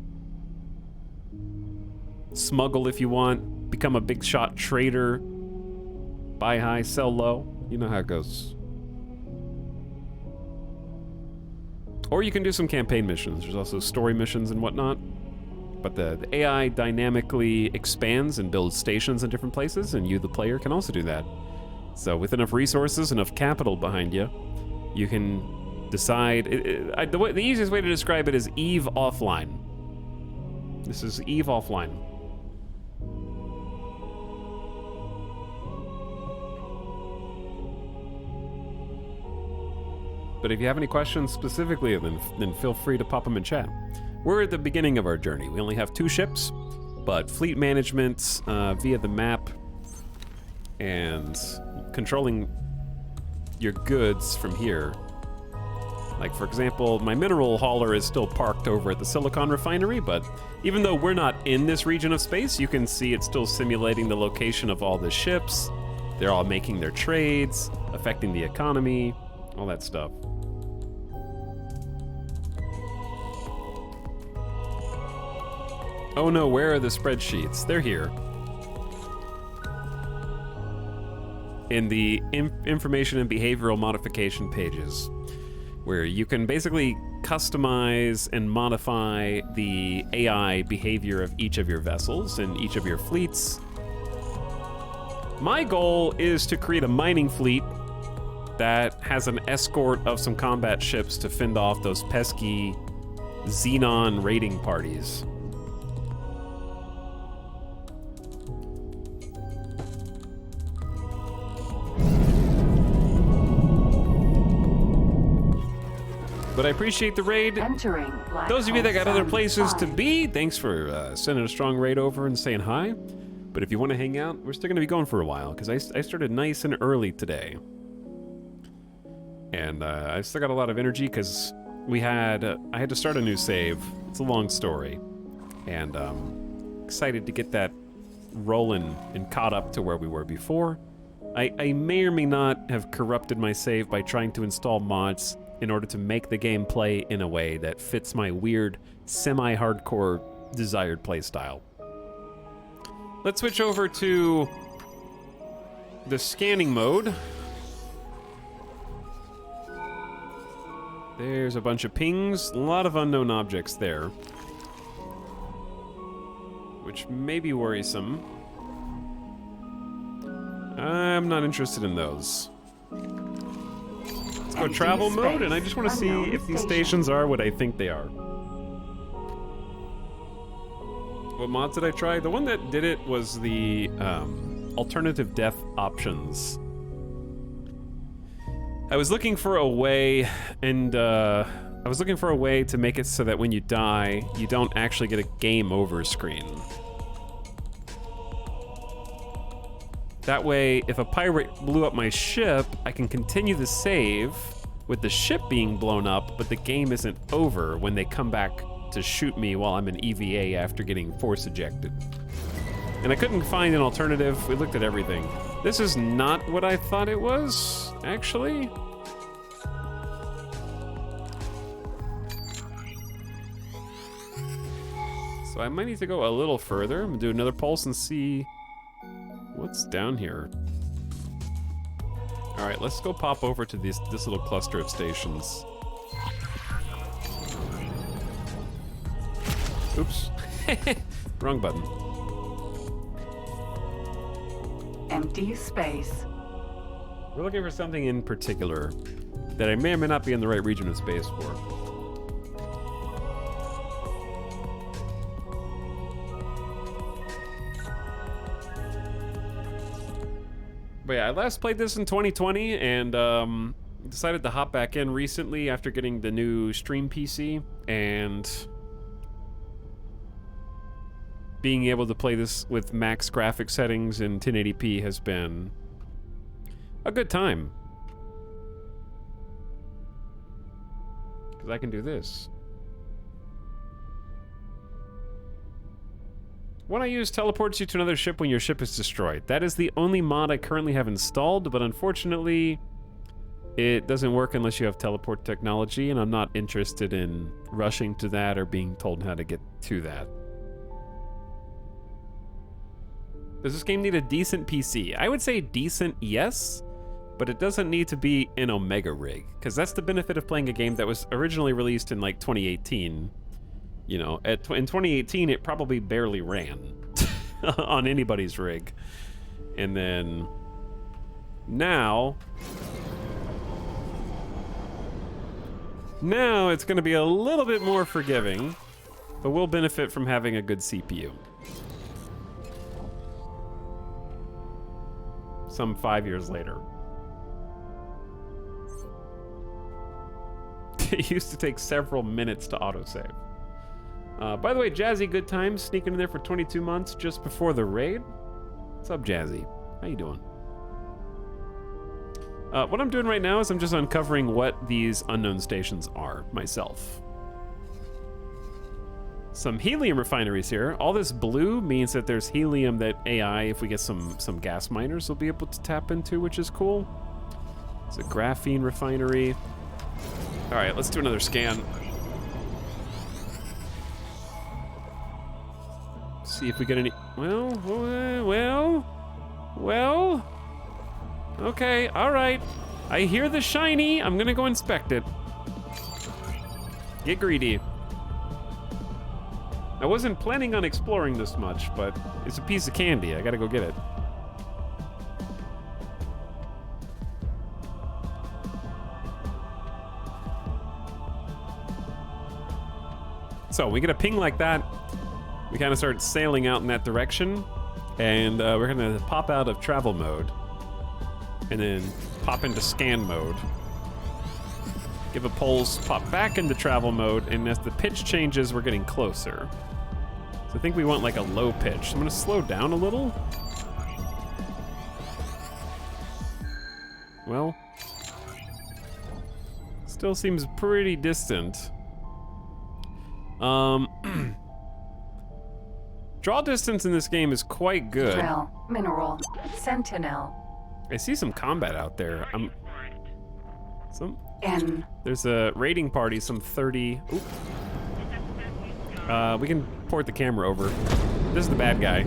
smuggle if you want, become a big shot trader, buy high, sell low. You know how it goes. Or you can do some campaign missions. There's also story missions and whatnot. But the AI dynamically expands and builds stations in different places, and you, the player, can also do that. So with enough resources, enough capital behind you, you can decide... the easiest way to describe it is EVE Offline. This is EVE Offline. But if you have any questions specifically, then feel free to pop them in chat. We're at the beginning of our journey. We only have 2 ships, but fleet management via the map and controlling your goods from here. Like, for example, my mineral hauler is still parked over at the silicon refinery, but even though we're not in this region of space, you can see it's still simulating the location of all the ships. They're all making their trades, affecting the economy, all that stuff. Oh no, where are the spreadsheets? They're here. In the information and behavioral modification pages, where you can basically customize and modify the AI behavior of each of your vessels and each of your fleets. My goal is to create a mining fleet that has an escort of some combat ships to fend off those pesky Xenon raiding parties. But I appreciate the raid. Those of you that got other places to be, thanks for sending a strong raid over and saying hi. But if you want to hang out, we're still going to be going for a while, because I started nice and early today. And I still got a lot of energy, because I had to start a new save. It's a long story. And excited to get that rolling and caught up to where we were before. I may or may not have corrupted my save by trying to install mods in order to make the game play in a way that fits my weird, semi-hardcore desired playstyle. Let's switch over to the scanning mode. There's a bunch of pings, a lot of unknown objects there, which may be worrisome. I'm not interested in those. Let's go travel mode, and I just want to see if these stations are what I think they are. What mods did I try? The one that did it was the alternative death options. I was looking for a way, and to make it so that when you die, you don't actually get a game over screen. That way, if a pirate blew up my ship, I can continue the save with the ship being blown up, but the game isn't over when they come back to shoot me while I'm in EVA after getting force ejected. And I couldn't find an alternative. We looked at everything. This is not what I thought it was, actually. So I might need to go a little further. I'm gonna do another pulse and see what's down here. All right, let's go pop over to this little cluster of stations. Oops. Wrong button. Empty space. We're looking for something in particular that I may or may not be in the right region of space for. But yeah, I last played this in 2020 and decided to hop back in recently after getting the new stream PC and being able to play this with max graphic settings in 1080p has been a good time. Because I can do this. One I use teleports you to another ship when your ship is destroyed. That is the only mod I currently have installed, but unfortunately, it doesn't work unless you have teleport technology, and I'm not interested in rushing to that or being told how to get to that. Does this game need a decent PC? I would say decent, yes, but it doesn't need to be an Omega rig, because that's the benefit of playing a game that was originally released in like 2018. You know, in 2018, it probably barely ran on anybody's rig. And then now it's going to be a little bit more forgiving, but we'll benefit from having a good CPU. Some 5 years later. It used to take several minutes to autosave. By the way, Jazzy Good Times sneaking in there for 22 months just before the raid. What's up, Jazzy? How you doing? What I'm doing right now is I'm just uncovering what these unknown stations are myself. Some helium refineries here. All this blue means that there's helium that AI, if we get some gas miners, will be able to tap into, which is cool. It's a graphene refinery. All right, let's do another scan. See if we get any. Well. Okay, all right. I hear the shiny. I'm gonna go inspect it. Get greedy. I wasn't planning on exploring this much, but it's a piece of candy. I gotta go get it. So we get a ping like that. We kind of start sailing out in that direction, and we're gonna pop out of travel mode, and then pop into scan mode. Give a pulse, pop back into travel mode, and as the pitch changes, we're getting closer. So I think we want like a low pitch. So I'm gonna slow down a little. Well, still seems pretty distant. Draw distance in this game is quite good. Drill, mineral, sentinel. I see some combat out there. N. There's a raiding party, some 30. Oop. We can port the camera over. This is the bad guy.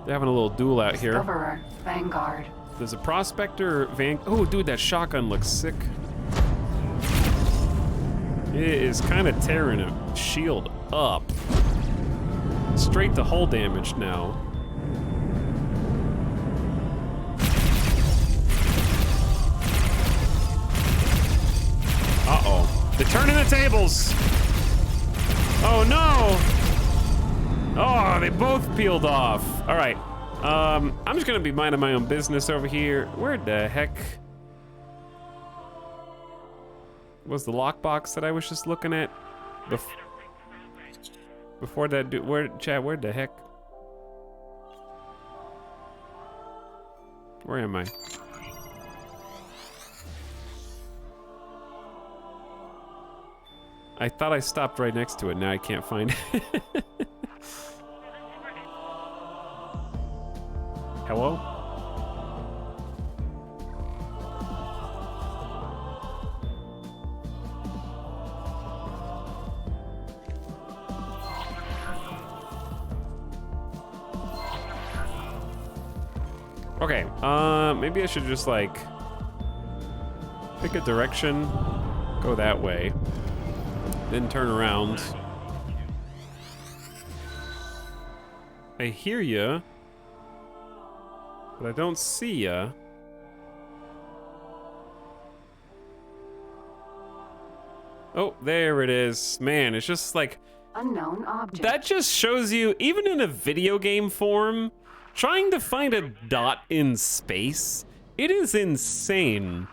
They're having a little duel out here. Discoverer, Vanguard. There's a prospector, oh, dude, that shotgun looks sick. It is kind of tearing a shield up. Straight to hull damage now. Uh-oh. They're turning the tables. Oh, no. Oh, they both peeled off. All right. I'm just going to be minding my own business over here. Where the heck was the lockbox that I was just looking at before that? Where the heck? Where am I? I thought I stopped right next to it. Now I can't find it. Hello? Okay, maybe I should just like pick a direction, go that way, then turn around. I hear ya. But I don't see ya. Oh, there it is. Man, it's just like... Unknown object. That just shows you, even in a video game form, trying to find a dot in space, it is insane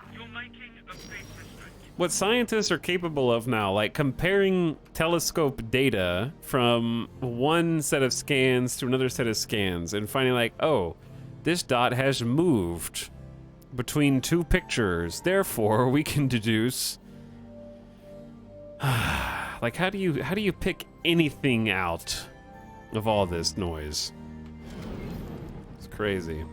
what scientists are capable of now, like comparing telescope data from one set of scans to another set of scans and finding like, oh, this dot has moved between two pictures, therefore we can deduce. Like, how do you pick anything out of all this noise? It's crazy.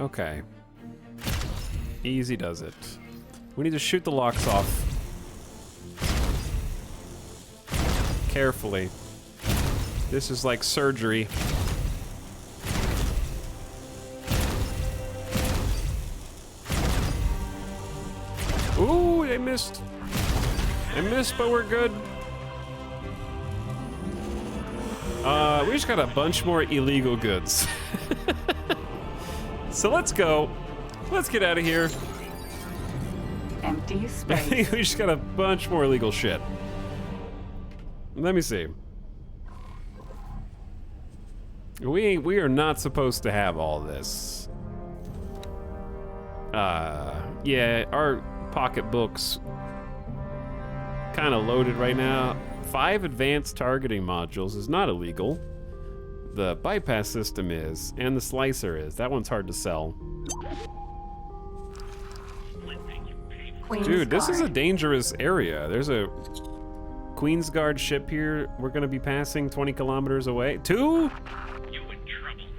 Okay. Easy does it. We need to shoot the locks off. Carefully. This is like surgery. Ooh, I missed. I missed, but we're good. We just got a bunch more illegal goods. So let's go. Let's get out of here. Empty space. We just got a bunch more illegal shit. Let me see. We are not supposed to have all this. Yeah, our pocketbook's kind of loaded right now. 5 advanced targeting modules is not illegal. The bypass system is, and the slicer is. That one's hard to sell. Dude, this is a dangerous area. There's a Queensguard ship here we're gonna be passing 20 kilometers away. 2?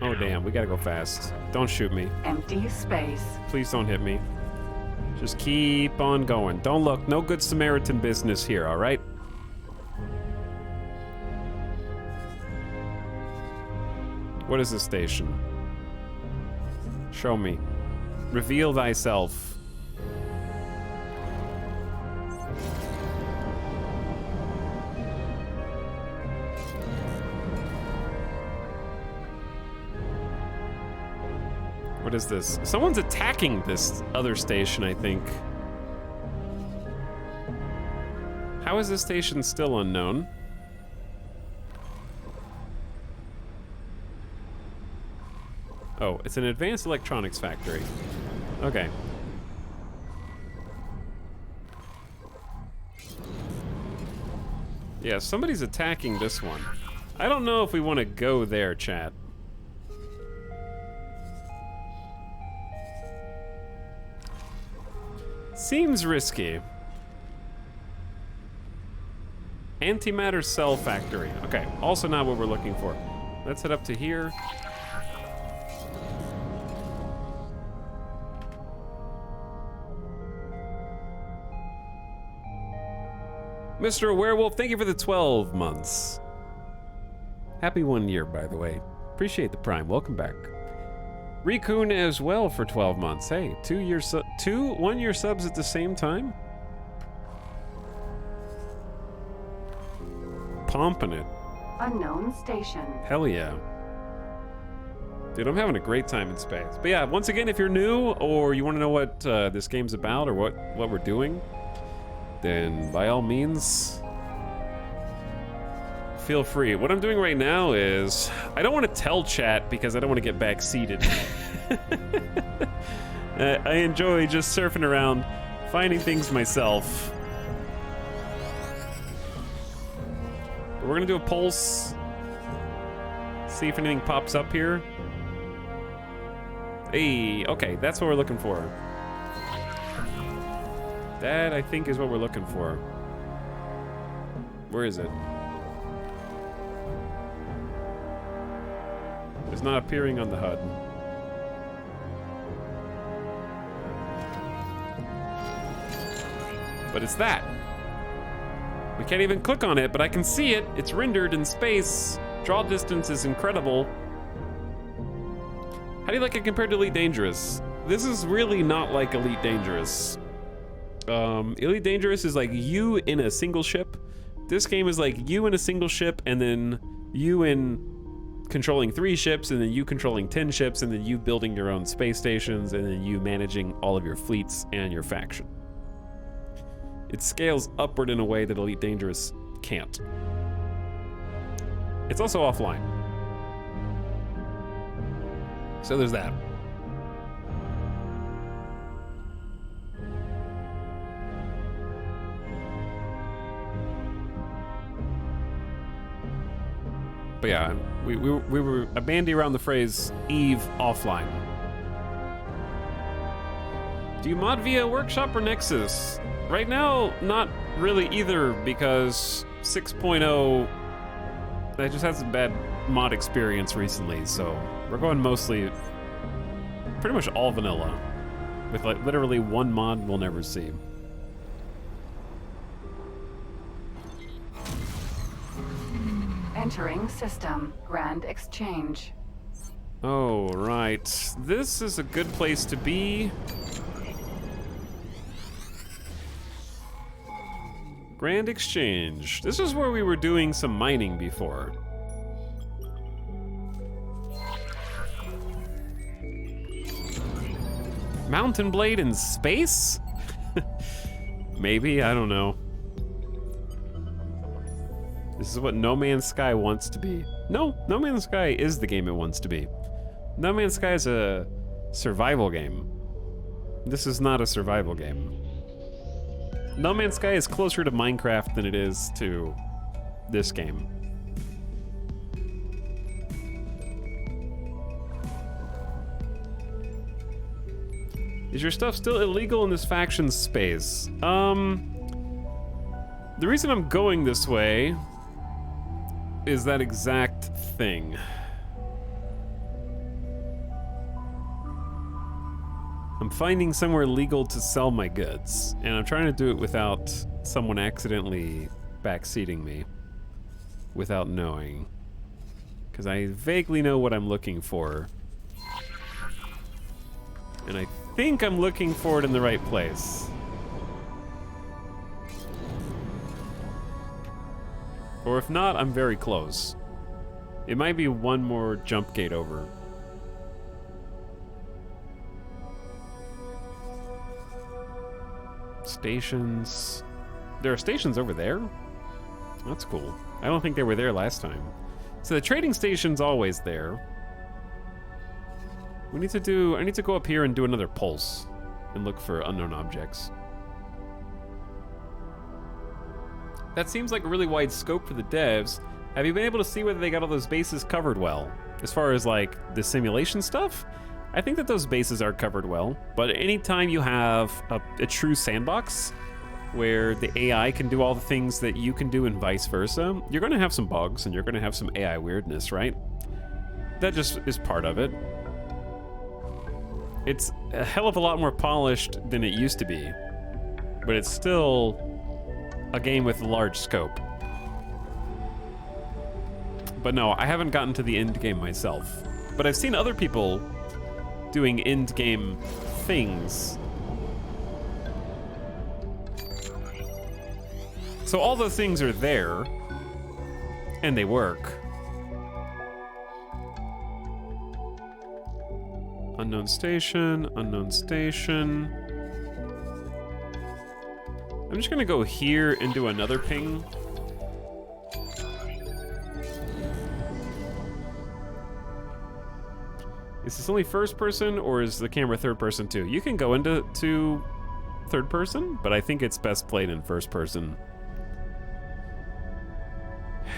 Oh damn, we gotta go fast. Don't shoot me. Empty space. Please don't hit me. Just keep on going. Don't look, no good Samaritan business here, alright? What is this station? Show me. Reveal thyself. What is this? Someone's attacking this other station, I think. How is this station still unknown? Oh, it's an advanced electronics factory. Okay. Yeah, somebody's attacking this one. I don't know if we want to go there, chat. Seems risky. Antimatter cell factory. Okay, also not what we're looking for. Let's head up to here. Mr. Werewolf, thank you for the 12 months. Happy 1 year, by the way. Appreciate the prime. Welcome back. Rikun as well for 12 months. Hey, 1 year subs at the same time? Pomping it. Unknown station. Hell yeah. Dude, I'm having a great time in space. But yeah, once again, if you're new or you want to know what this game's about or what we're doing, then by all means, feel free. What I'm doing right now is, I don't want to tell chat because I don't want to get backseated. I enjoy just surfing around, finding things myself. But we're gonna do a pulse, see if anything pops up here. Hey, okay, that's what we're looking for. That, I think, is what we're looking for. Where is it? It's not appearing on the HUD. But it's that. We can't even click on it, but I can see it. It's rendered in space. Draw distance is incredible. How do you like it compared to Elite Dangerous? This is really not like Elite Dangerous. Elite Dangerous is like you in a single ship This game is like you in a single ship, and then you in controlling 3 ships, and then you controlling 10 ships, and then you building your own space stations, and then you managing all of your fleets and your faction. It scales upward in a way that Elite Dangerous can't. It's also offline. So there's that. But yeah, we were a bandy around the phrase EVE offline. Do you mod via Workshop or Nexus? Right now, not really either, because 6.0, I just had some bad mod experience recently, so we're going mostly, pretty much all vanilla, with like literally one mod we'll never see. Entering system. Grand exchange. Oh, right. This is a good place to be. Grand Exchange. This is where we were doing some mining before. Mountain Blade in space? Maybe, I don't know. This is what No Man's Sky wants to be. No, No Man's Sky is the game it wants to be. No Man's Sky is a survival game. This is not a survival game. No Man's Sky is closer to Minecraft than it is to this game. Is your stuff still illegal in this faction space? The reason I'm going this way is that exact thing. I'm finding somewhere legal to sell my goods, and I'm trying to do it without someone accidentally backseating me without knowing. Because I vaguely know what I'm looking for. And I think I'm looking for it in the right place. Or if not, I'm very close. It might be one more jump gate over. Stations. There are stations over there? That's cool. I don't think they were there last time. So the trading station's always there. I need to go up here and do another pulse and look for unknown objects. That seems like a really wide scope for the devs. Have you been able to see whether they got all those bases covered well? As far as like the simulation stuff, I think that those bases are covered well, but anytime you have a true sandbox where the AI can do all the things that you can do and vice versa, you're gonna have some bugs and you're gonna have some AI weirdness, right? That just is part of it. It's a hell of a lot more polished than it used to be, but it's still a game with a large scope. But no, I haven't gotten to the end game myself, but I've seen other people doing end game things. So all the things are there, and they work. Unknown station, unknown station. I'm just gonna go here and do another ping. Is this only first person, or is the camera third person too? You can go into third person, but I think it's best played in first person.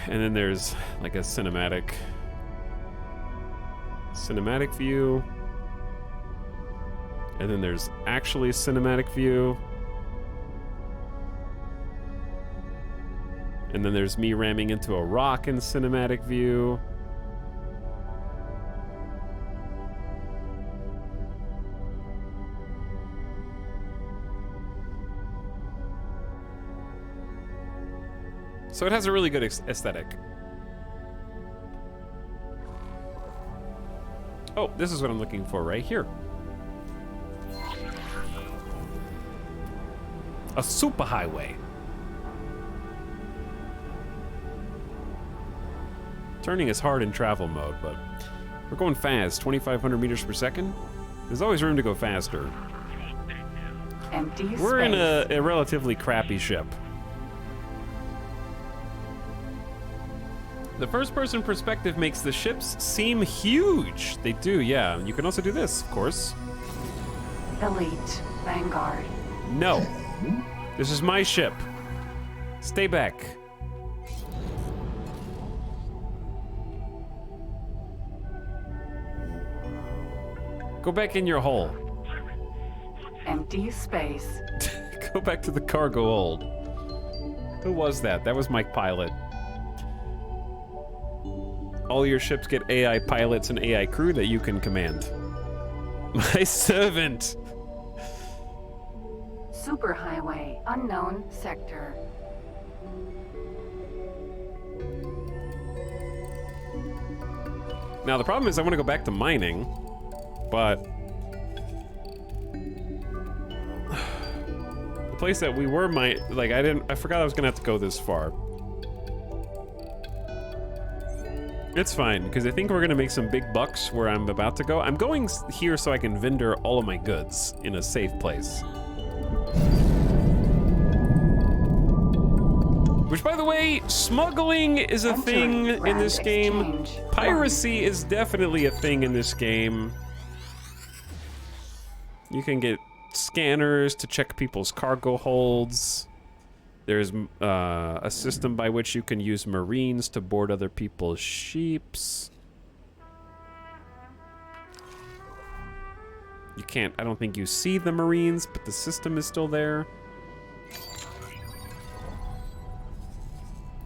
And then there's like a cinematic view. And then there's actually cinematic view. And then there's me ramming into a rock in cinematic view. So it has a really good aesthetic. Oh, this is what I'm looking for right here. A superhighway. Turning is hard in travel mode, but we're going fast, 2,500 meters per second. There's always room to go faster. Empty We're in space. a relatively crappy ship. The first-person perspective makes the ships seem huge. They do, yeah. You can also do this, of course. Elite. Vanguard. No. This is my ship. Stay back. Go back in your hole. Empty space. Go back to the cargo hold. Who was that? That was my pilot. All your ships get AI pilots and AI crew that you can command. My servant! Superhighway. Unknown sector. Now the problem is I want to go back to mining, but the place that we were I forgot I was gonna have to go this far. It's fine, because I think we're gonna make some big bucks where I'm about to go. I'm going here so I can vendor all of my goods in a safe place. Which, by the way, smuggling is a thing in this game. Piracy is definitely a thing in this game. You can get scanners to check people's cargo holds. There's a system by which you can use Marines to board other people's ships. You can't, I don't think you see the Marines, but the system is still there.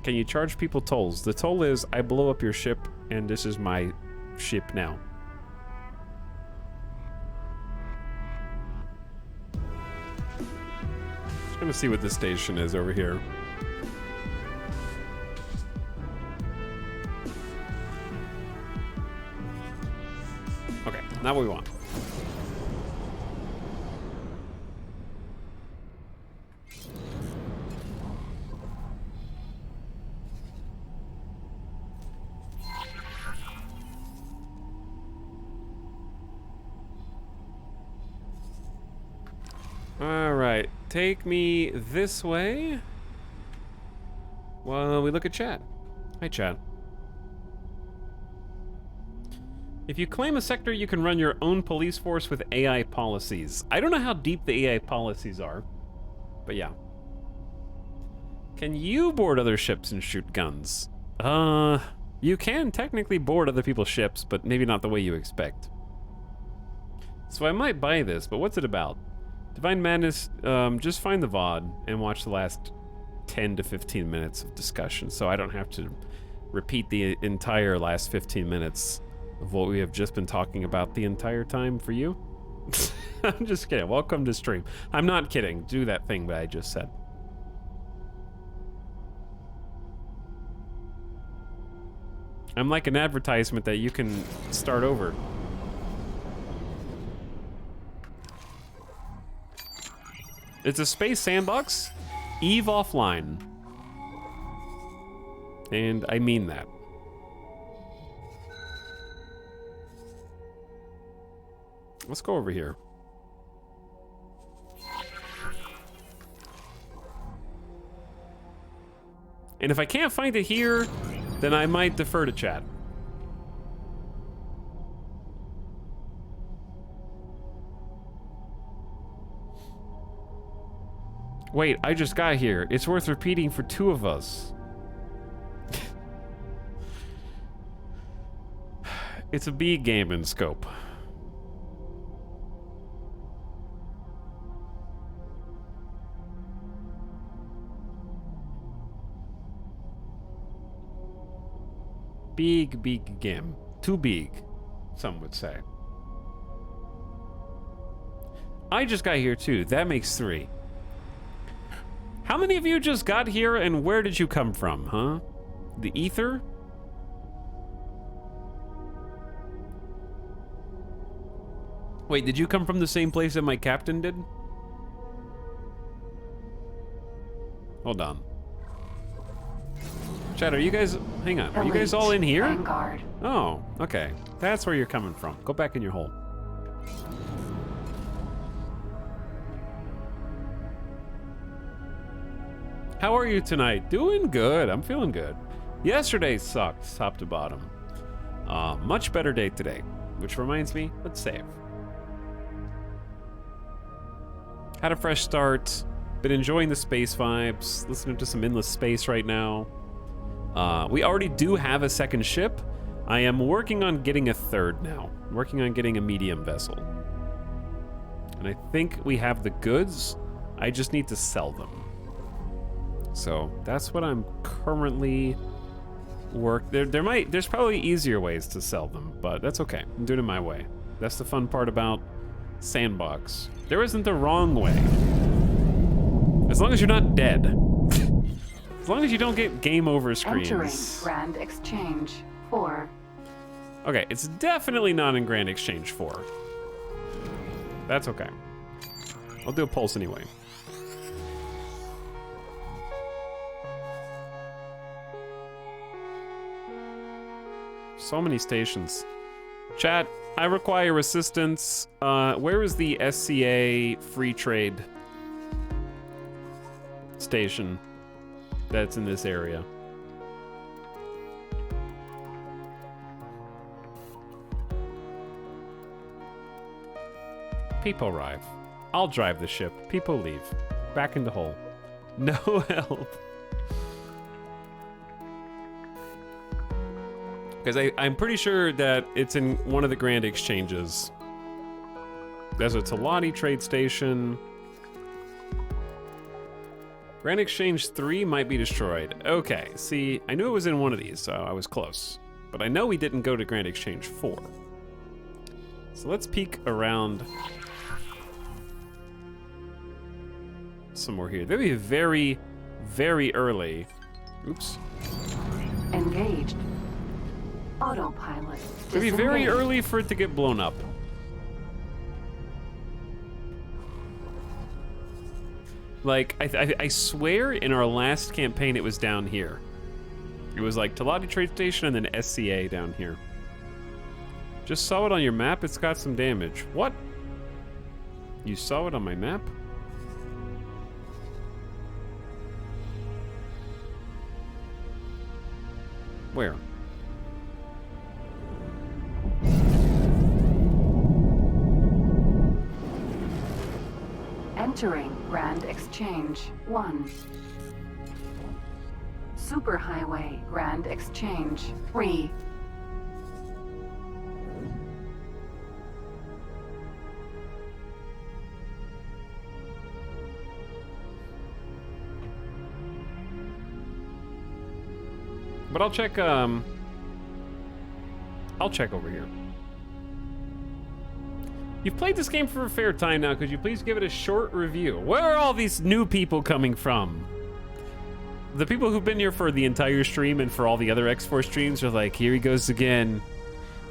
Can you charge people tolls? The toll is, I blow up your ship, and this is my ship now. Just gonna see what this station is over here. Okay, not what we want. All right, take me this way while we look at chat. Hi, chat. If you claim a sector, you can run your own police force with AI policies. I don't know how deep the AI policies are, but yeah. Can you board other ships and shoot guns? You can technically board other people's ships, but maybe not the way you expect. So I might buy this, but what's it about? Divine Madness, just find the VOD and watch the last 10 to 15 minutes of discussion, so I don't have to repeat the entire last 15 minutes of what we have just been talking about the entire time for you. I'm just kidding. Welcome to stream. I'm not kidding. Do that thing that I just said. I'm like an advertisement that you can start over. It's a space sandbox, EVE offline. And I mean that. Let's go over here. And if I can't find it here, then I might defer to chat. Wait, I just got here. It's worth repeating for two of us. It's a big game in scope. Big game. Too big, some would say. I just got here too. That makes 3. How many of you just got here and where did you come from, huh? The ether? Wait, did you come from the same place that my captain did? Hold on. Chad, are you guys... Hang on. Are you guys all in here? Vanguard. Oh, okay. That's where you're coming from. Go back in your hole. How are you tonight? Doing good. I'm feeling good. Yesterday sucked, top to bottom. Much better day today. Which reminds me, let's save. Had a fresh start. Been enjoying the space vibes. Listening to some endless space right now. We already do have a second ship. I am working on getting a third now. I'm working on getting a medium vessel. And I think we have the goods. I just need to sell them. So that's what I'm currently there's probably easier ways to sell them, but that's okay. I'm doing it my way. That's the fun part about Sandbox. There isn't a wrong way. As long as you're not dead. As long as you don't get game over screens. Entering Grand Exchange 4. Okay, it's definitely not in Grand Exchange 4. That's okay. I'll do a pulse anyway. So many stations. Chat, I require assistance. Where is the SCA free trade station that's in this area? People arrive. I'll drive the ship. People leave. Back in the hole. No help. Because I'm pretty sure that it's in one of the Grand Exchanges. There's a Talati trade station. Grand Exchange 3 might be destroyed. Okay, see, I knew it was in one of these, so I was close. But I know we didn't go to Grand Exchange 4. So let's peek around somewhere here. They'll be very, very early. Oops. Engaged. Autopilot. It'll be very early for it to get blown up. Like, I swear in our last campaign it was down here. It was like Talati Trade Station and then SCA down here. Just saw it on your map, it's got some damage. What? You saw it on my map? Where? Entering Grand Exchange 1. Superhighway Grand Exchange 3. But I'll check over here. You've played this game for a fair time now. Could you please give it a short review? Where are all these new people coming from? The people who've been here for the entire stream and for all the other X4 streams are like, here he goes again.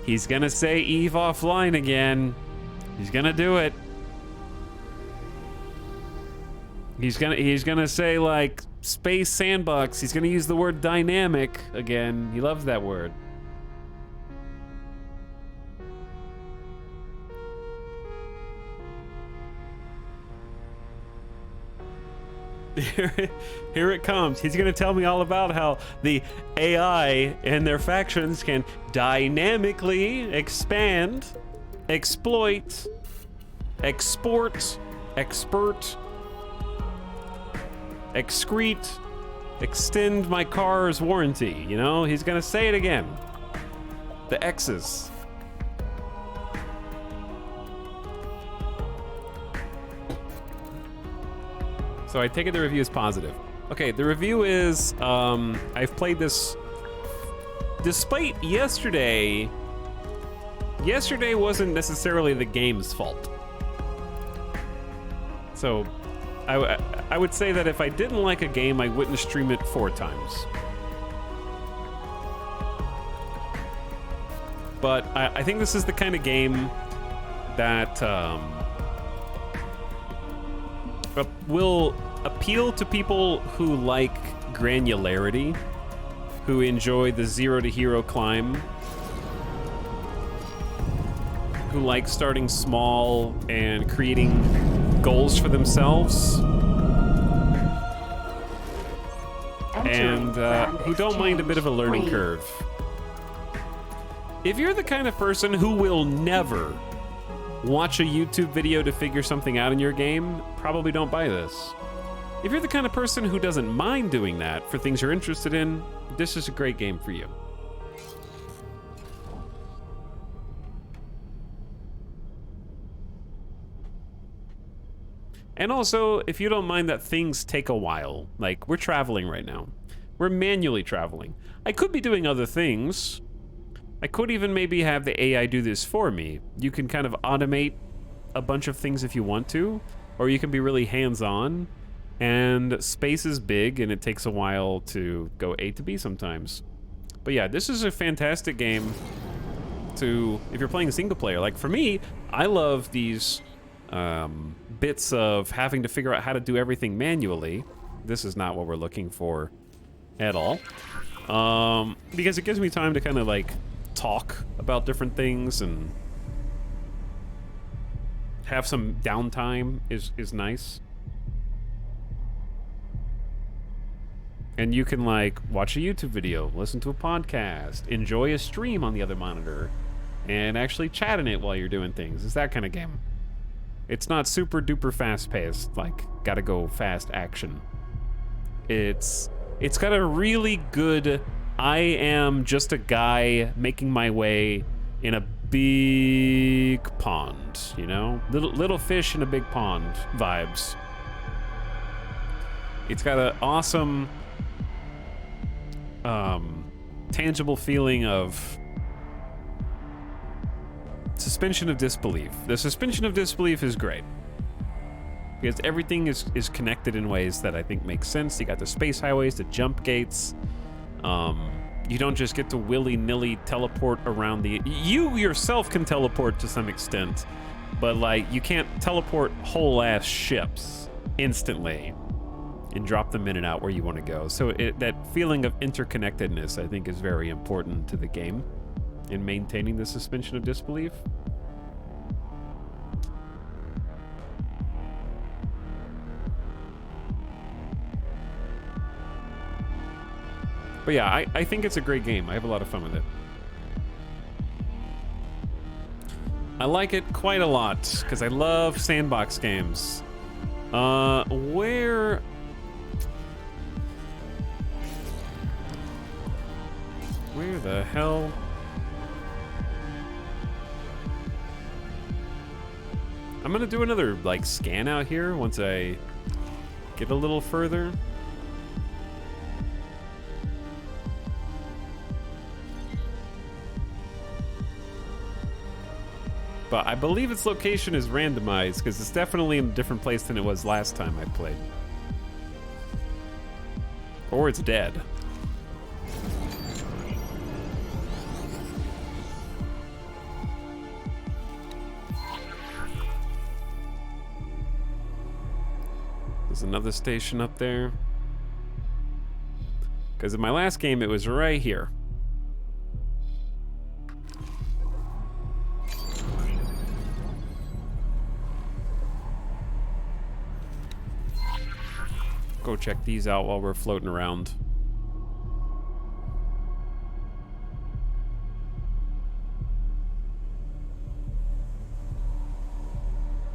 He's gonna say EVE offline again. He's gonna do it. He's gonna say like space sandbox. He's gonna use the word dynamic again. He loves that word. Here it comes. He's gonna tell me all about how the AI and their factions can dynamically expand, exploit, export, expert, excrete, extend my car's warranty. You know, he's gonna say it again. The X's. So I take it the review is positive. Okay, the review is, I've played this, despite yesterday wasn't necessarily the game's fault. So, I would say that if I didn't like a game, I wouldn't stream it 4 times. But I think this is the kind of game that, will appeal to people who like granularity, who enjoy the zero to hero climb, who like starting small and creating goals for themselves, and who don't mind a bit of a learning curve. If you're the kind of person who will never watch a YouTube video to figure something out in your game, probably don't buy this. If you're the kind of person who doesn't mind doing that for things you're interested in, this is a great game for you. And also, if you don't mind that things take a while, like we're traveling right now. We're manually traveling. I could be doing other things. I could even maybe have the AI do this for me. You can kind of automate a bunch of things if you want to, or you can be really hands-on. And space is big, and it takes a while to go A to B sometimes. But yeah, this is a fantastic game to, if you're playing single player. Like for me, I love these bits of having to figure out how to do everything manually. This is not what we're looking for at all. Because it gives me time to kind of like talk about different things and have some downtime is nice. And you can like watch a YouTube video, listen to a podcast, enjoy a stream on the other monitor, and actually chat in it while you're doing things. It's that kind of game. It's not super duper fast paced, like gotta go fast action. It's got a really good, I am just a guy making my way in a big pond, you know? Little fish in a big pond vibes. It's got an awesome tangible feeling of suspension of disbelief. The suspension of disbelief is great because everything is connected in ways that I think make sense. You got the space highways, the jump gates. You don't just get to willy-nilly teleport around the... You yourself can teleport to some extent, but like you can't teleport whole-ass ships instantly and drop them in and out where you want to go. So that feeling of interconnectedness, I think, is very important to the game in maintaining the suspension of disbelief. But yeah, I think it's a great game. I have a lot of fun with it. I like it quite a lot because I love sandbox games. Where the hell? I'm gonna do another like scan out here once I get a little further. But I believe its location is randomized because it's definitely in a different place than it was last time I played. Or it's dead. There's another station up there. Because in my last game, it was right here. Go check these out while we're floating around.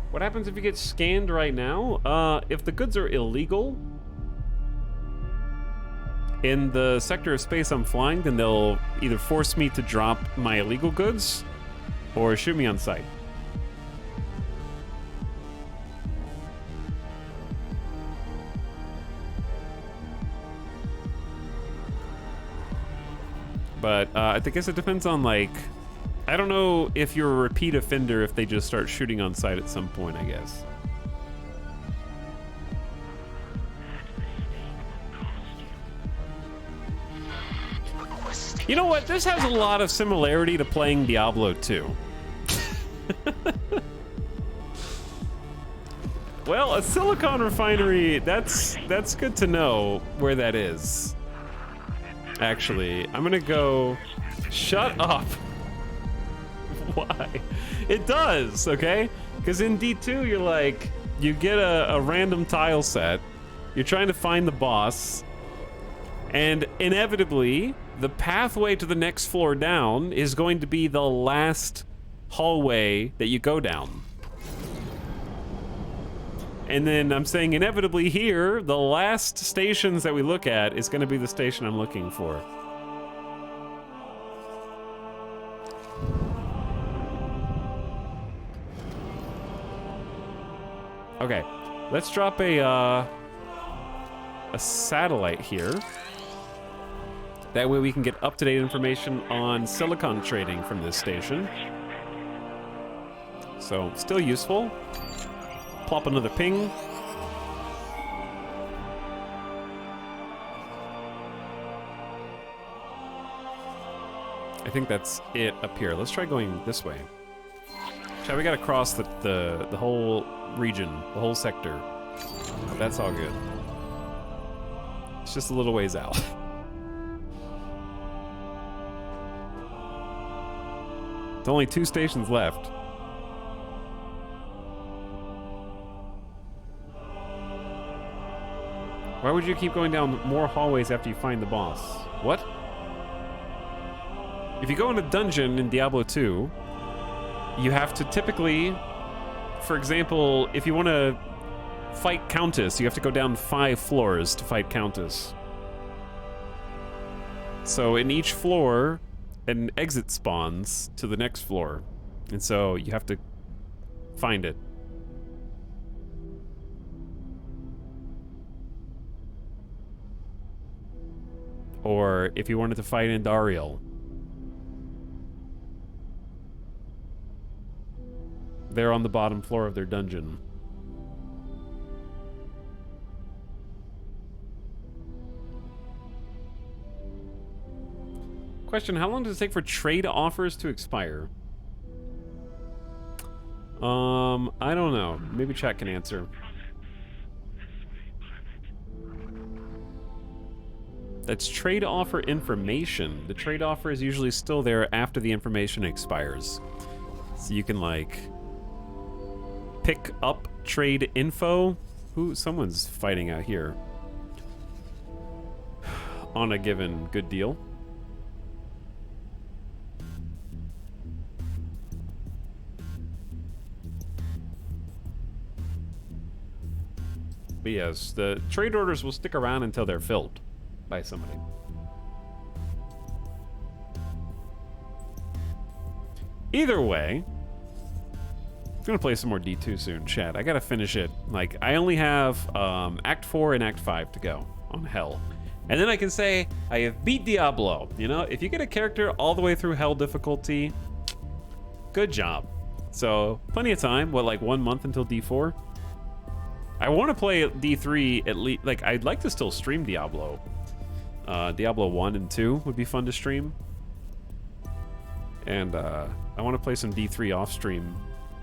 What happens if you get scanned right now? If the goods are illegal in the sector of space I'm flying, then they'll either force me to drop my illegal goods or shoot me on sight. But I guess it depends on, like, I don't know if you're a repeat offender if they just start shooting on sight at some point, I guess. You know what? This has a lot of similarity to playing Diablo 2. Well, a silicon refinery, that's good to know where that is. Actually, I'm gonna go... Shut up! Why? It does, okay? Because in D2, you're like... You get a random tile set. You're trying to find the boss. And inevitably, the pathway to the next floor down is going to be the last hallway that you go down. And then I'm saying inevitably here, the last stations that we look at is going to be the station I'm looking for. Okay, let's drop a satellite here. That way we can get up-to-date information on silicon trading from this station. So, still useful. Plop another ping. I think that's it up here. Let's try going this way. Chad, we gotta cross the whole region, the whole sector. But that's all good. It's just a little ways out. There's only 2 stations left. Why would you keep going down more hallways after you find the boss? What? If you go in a dungeon in Diablo 2, you have to typically, for example, if you want to fight Countess, you have to go down 5 floors to fight Countess. So in each floor, an exit spawns to the next floor. And so you have to find it. Or if you wanted to fight Andariel, they're on the bottom floor of their dungeon. Question, how long does it take for trade offers to expire? I don't know. Maybe chat can answer. That's trade offer information. The trade offer is usually still there after the information expires. So you can like pick up trade info. Someone's fighting out here on a given good deal. But yes, the trade orders will stick around until they're filled by somebody. Either way, I'm gonna play some more D2 soon, chat. I gotta finish it. Like, I only have Act 4 and Act 5 to go on Hell. And then I can say, I have beat Diablo. You know, if you get a character all the way through Hell difficulty, good job. So, plenty of time. What, like 1 month until D4? I want to play D3 at least. Like, I'd like to still stream Diablo. Diablo 1 and 2 would be fun to stream. And I want to play some D3 off stream,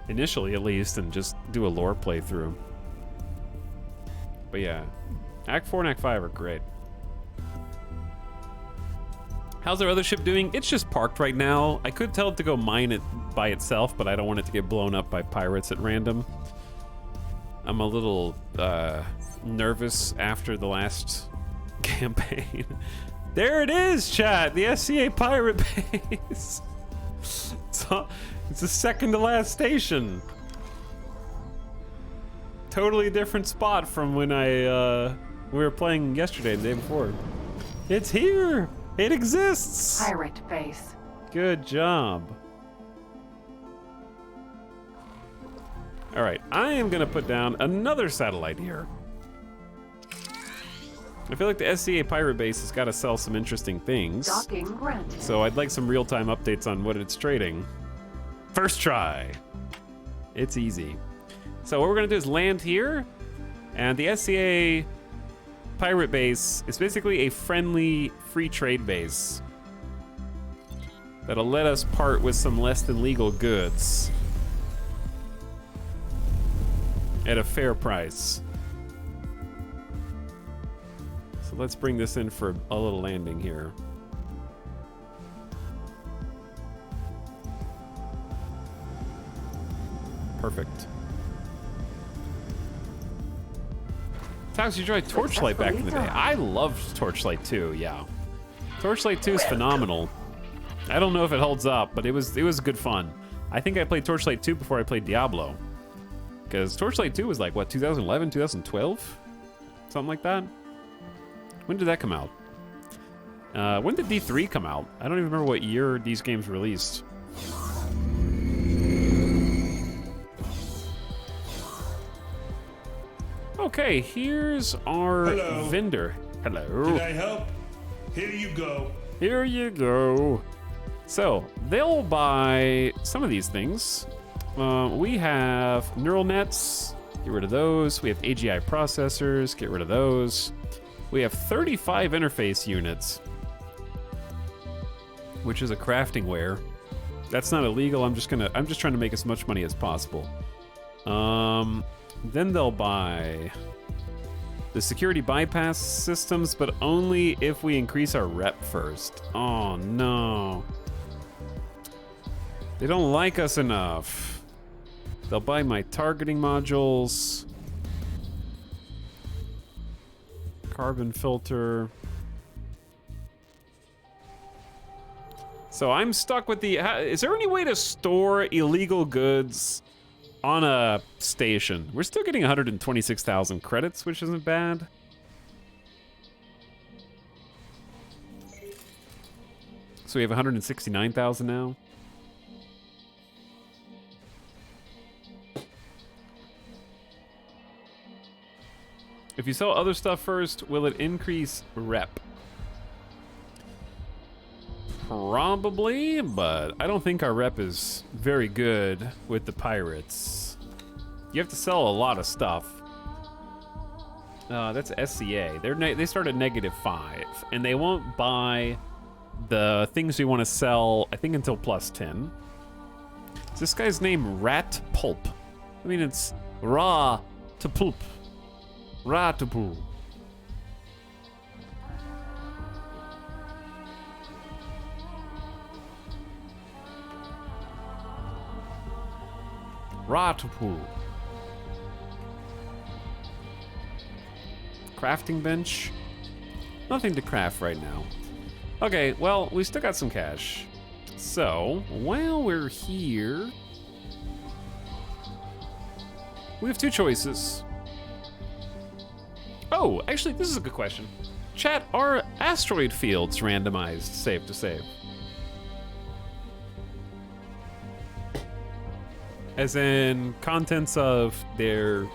initially at least, and just do a lore playthrough. But yeah, Act 4 and Act 5 are great. How's our other ship doing? It's just parked right now. I could tell it to go mine it by itself, but I don't want it to get blown up by pirates at random. I'm a little nervous after the last campaign. There it is, chat! The SCA pirate base! It's the second to last station. Totally different spot from when we were playing yesterday, the day before. It's here! It exists! Pirate base. Good job. All right, I am gonna put down another satellite here. I feel like the SCA pirate base has got to sell some interesting things. Docking granted. So I'd like some real-time updates on what it's trading. First try. It's easy. So what we're gonna do is land here, and the SCA pirate base is basically a friendly free trade base that'll let us part with some less than legal goods at a fair price. So let's bring this in for a little landing here. Perfect. Tox, you tried Torchlight back in the day. I loved Torchlight 2, yeah. Torchlight 2 is phenomenal. I don't know if it holds up, but it was good fun. I think I played Torchlight 2 before I played Diablo. Because Torchlight 2 was like, what, 2011, 2012? Something like that? When did that come out? When did D3 come out? I don't even remember what year these games released. Okay, here's our vendor. Hello. Can I help? Here you go. Here you go. So, they'll buy some of these things. We have neural nets. Get rid of those. We have AGI processors. Get rid of those. We have 35 interface units, which is a crafting ware. That's not illegal. I'm just trying to make as much money as possible. Then they'll buy the security bypass systems, but only if we increase our rep first. Oh no. They don't like us enough. They'll buy my targeting modules. Carbon filter. So I'm stuck with the... Is there any way to store illegal goods on a station? We're still getting 126,000 credits, which isn't bad. So we have 169,000 now. If you sell other stuff first, will it increase rep? Probably, but I don't think our rep is very good with the pirates. You have to sell a lot of stuff. That's SCA. They start at -5, and they won't buy the things we want to sell, I think, until +10. Is this guy's name Rat Pulp? I mean, it's raw to pulp. Raw to pulp. Ratapool. Crafting bench. Nothing to craft right now. Okay, well, we still got some cash. So, while we're here, we have two choices. Oh, actually, this is a good question. Chat, are asteroid fields randomized save to save? As in contents of their,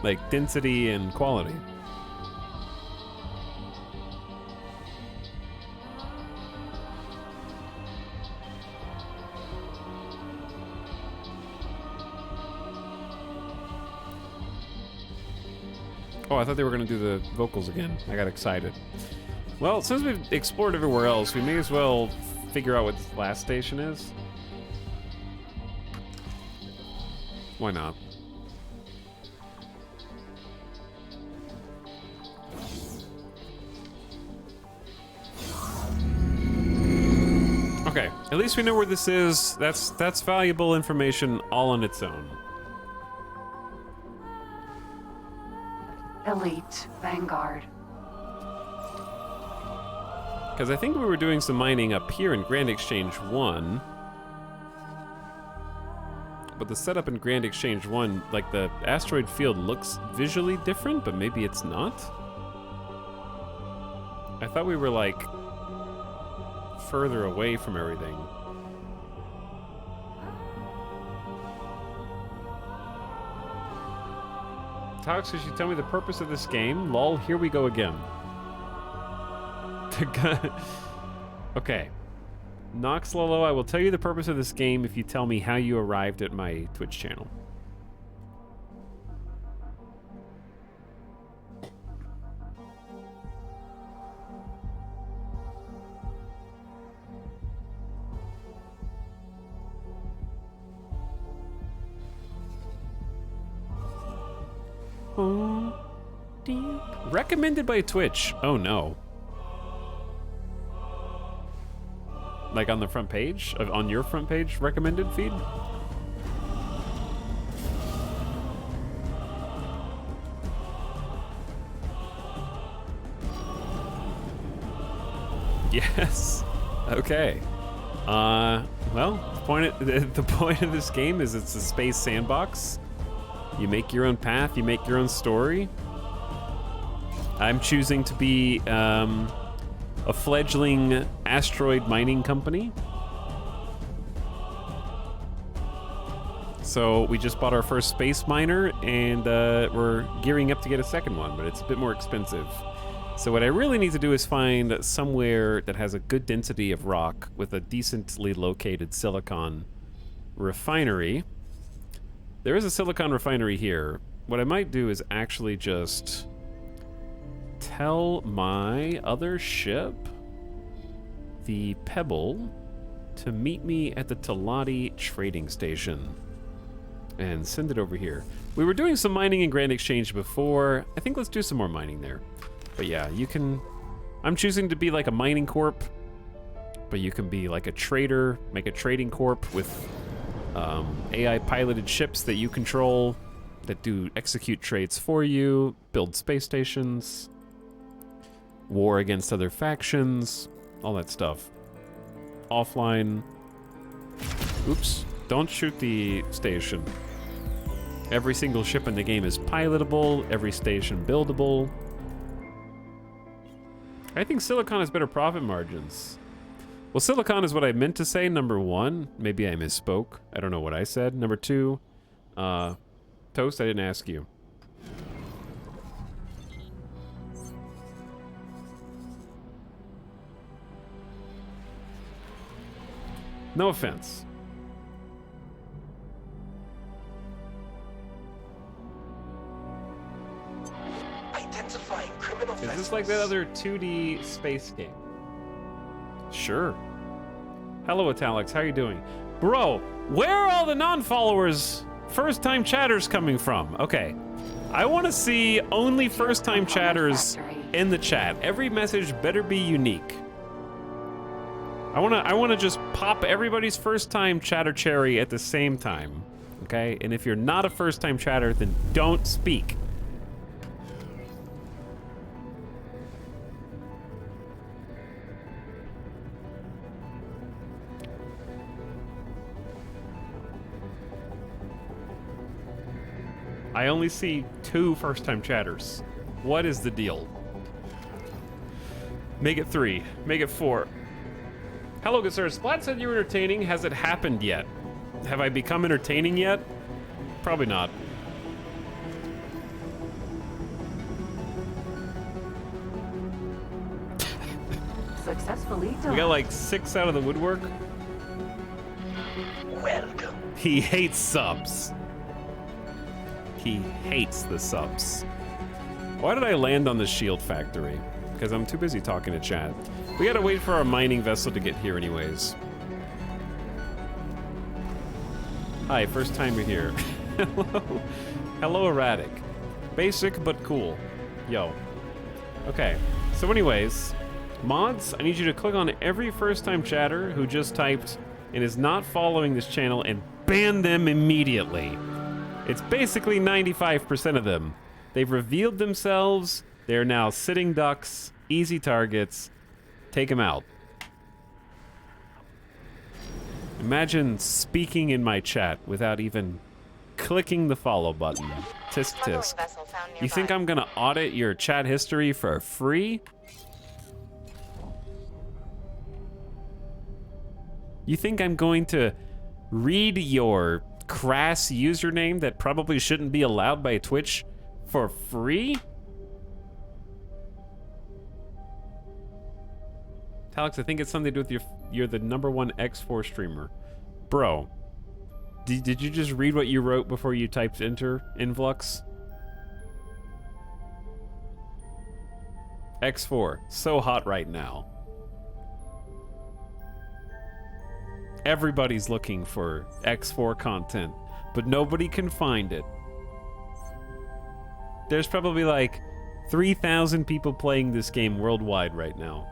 like, density and quality. Oh, I thought they were gonna do the vocals again. I got excited. Well, since we've explored everywhere else, we may as well figure out what this last station is. Why not? Okay, at least we know where this is. That's valuable information all on its own. Elite Vanguard. Because I think we were doing some mining up here in Grand Exchange 1. But the setup in Grand Exchange 1, like the asteroid field looks visually different, but maybe it's not? I thought we were like further away from everything. Tox, could you tell me the purpose of this game? Lol, here we go again. Okay. Nox Lolo, I will tell you the purpose of this game if you tell me how you arrived at my Twitch channel. Oh, dear. Recommended by Twitch. Oh no. Like on the front page? On your front page recommended feed? Yes. Okay. Well, the point of this game is it's a space sandbox. You make your own path, you make your own story. I'm choosing to be a fledgling asteroid mining company. So we just bought our first space miner, and we're gearing up to get a second one, but it's a bit more expensive. So what I really need to do is find somewhere that has a good density of rock with a decently located silicon refinery. There is a silicon refinery here. What I might do is actually just tell my other ship, the Pebble, to meet me at the Talati trading station and send it over here. We were doing some mining in Grand Exchange before. I think let's do some more mining there. But yeah, you can... I'm choosing to be like a mining corp, but you can be like a trader, make a trading corp with AI-piloted ships that you control, that do execute trades for you, build space stations, war against other factions, all that stuff. Offline. Oops. Don't shoot the station. Every single ship in the game is pilotable, every station buildable. I think Silicon has better profit margins. Well, Silicon is what I meant to say, number one. Maybe I misspoke. I don't know what I said. Number two, Toast, I didn't ask you. No offense. Identifying criminal Is this like that other 2D space game? Sure. Hello, Italics. How you doing? Bro, where are all the non-followers, first-time chatters coming from? Okay. I want to see only first-time chatters in the chat. Every message better be unique. I wanna just pop everybody's first-time chatter cherry at the same time, okay? And if you're not a first-time chatter, then don't speak. I only see 2 first-time chatters. What is the deal? Make it 3. Make it 4. Hello, good sir. Splat said you were entertaining. Has it happened yet? Have I become entertaining yet? Probably not. Successfully done. We got like 6 out of the woodwork. Welcome. He hates subs. He hates the subs. Why did I land on the shield factory? Because I'm too busy talking to chat. We gotta wait for our mining vessel to get here anyways. Hi, first time you're here. Hello. Hello, Erratic. Basic but cool. Yo. Okay, so anyways, mods, I need you to click on every first time chatter who just typed and is not following this channel and ban them immediately. It's basically 95% of them. They've revealed themselves. They're now sitting ducks, easy targets. Take them out. Imagine speaking in my chat without even clicking the follow button. Tisk tisk. You think I'm gonna audit your chat history for free? You think I'm going to read your crass username that probably shouldn't be allowed by Twitch for free? Alex, I think it's something to do with you're the #1 X4 streamer. Bro, did you just read what you wrote before you typed enter, Influx? X4, so hot right now. Everybody's looking for X4 content, but nobody can find it. There's probably like 3,000 people playing this game worldwide right now.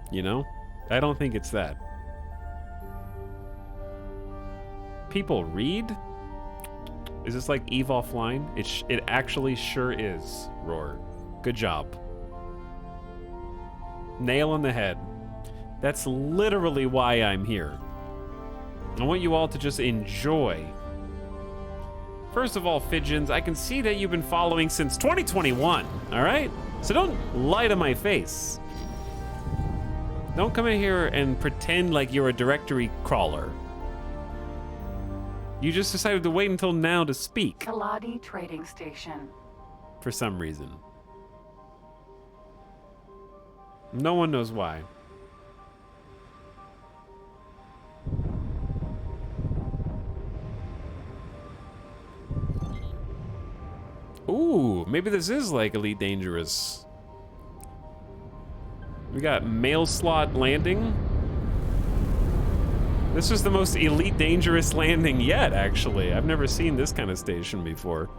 You know? I don't think it's that. People read? Is this like EVE Offline? It actually sure is, Roar. Good job. Nail on the head. That's literally why I'm here. I want you all to just enjoy. First of all, Fidgeons, I can see that you've been following since 2021, all right? So don't lie to my face. Don't come in here and pretend like you're a directory crawler. You just decided to wait until now to speak. Kaladi Trading Station. For some reason. No one knows why. Ooh, maybe this is like Elite Dangerous. We got mail slot landing. This is the most Elite Dangerous landing yet, actually. I've never seen this kind of station before.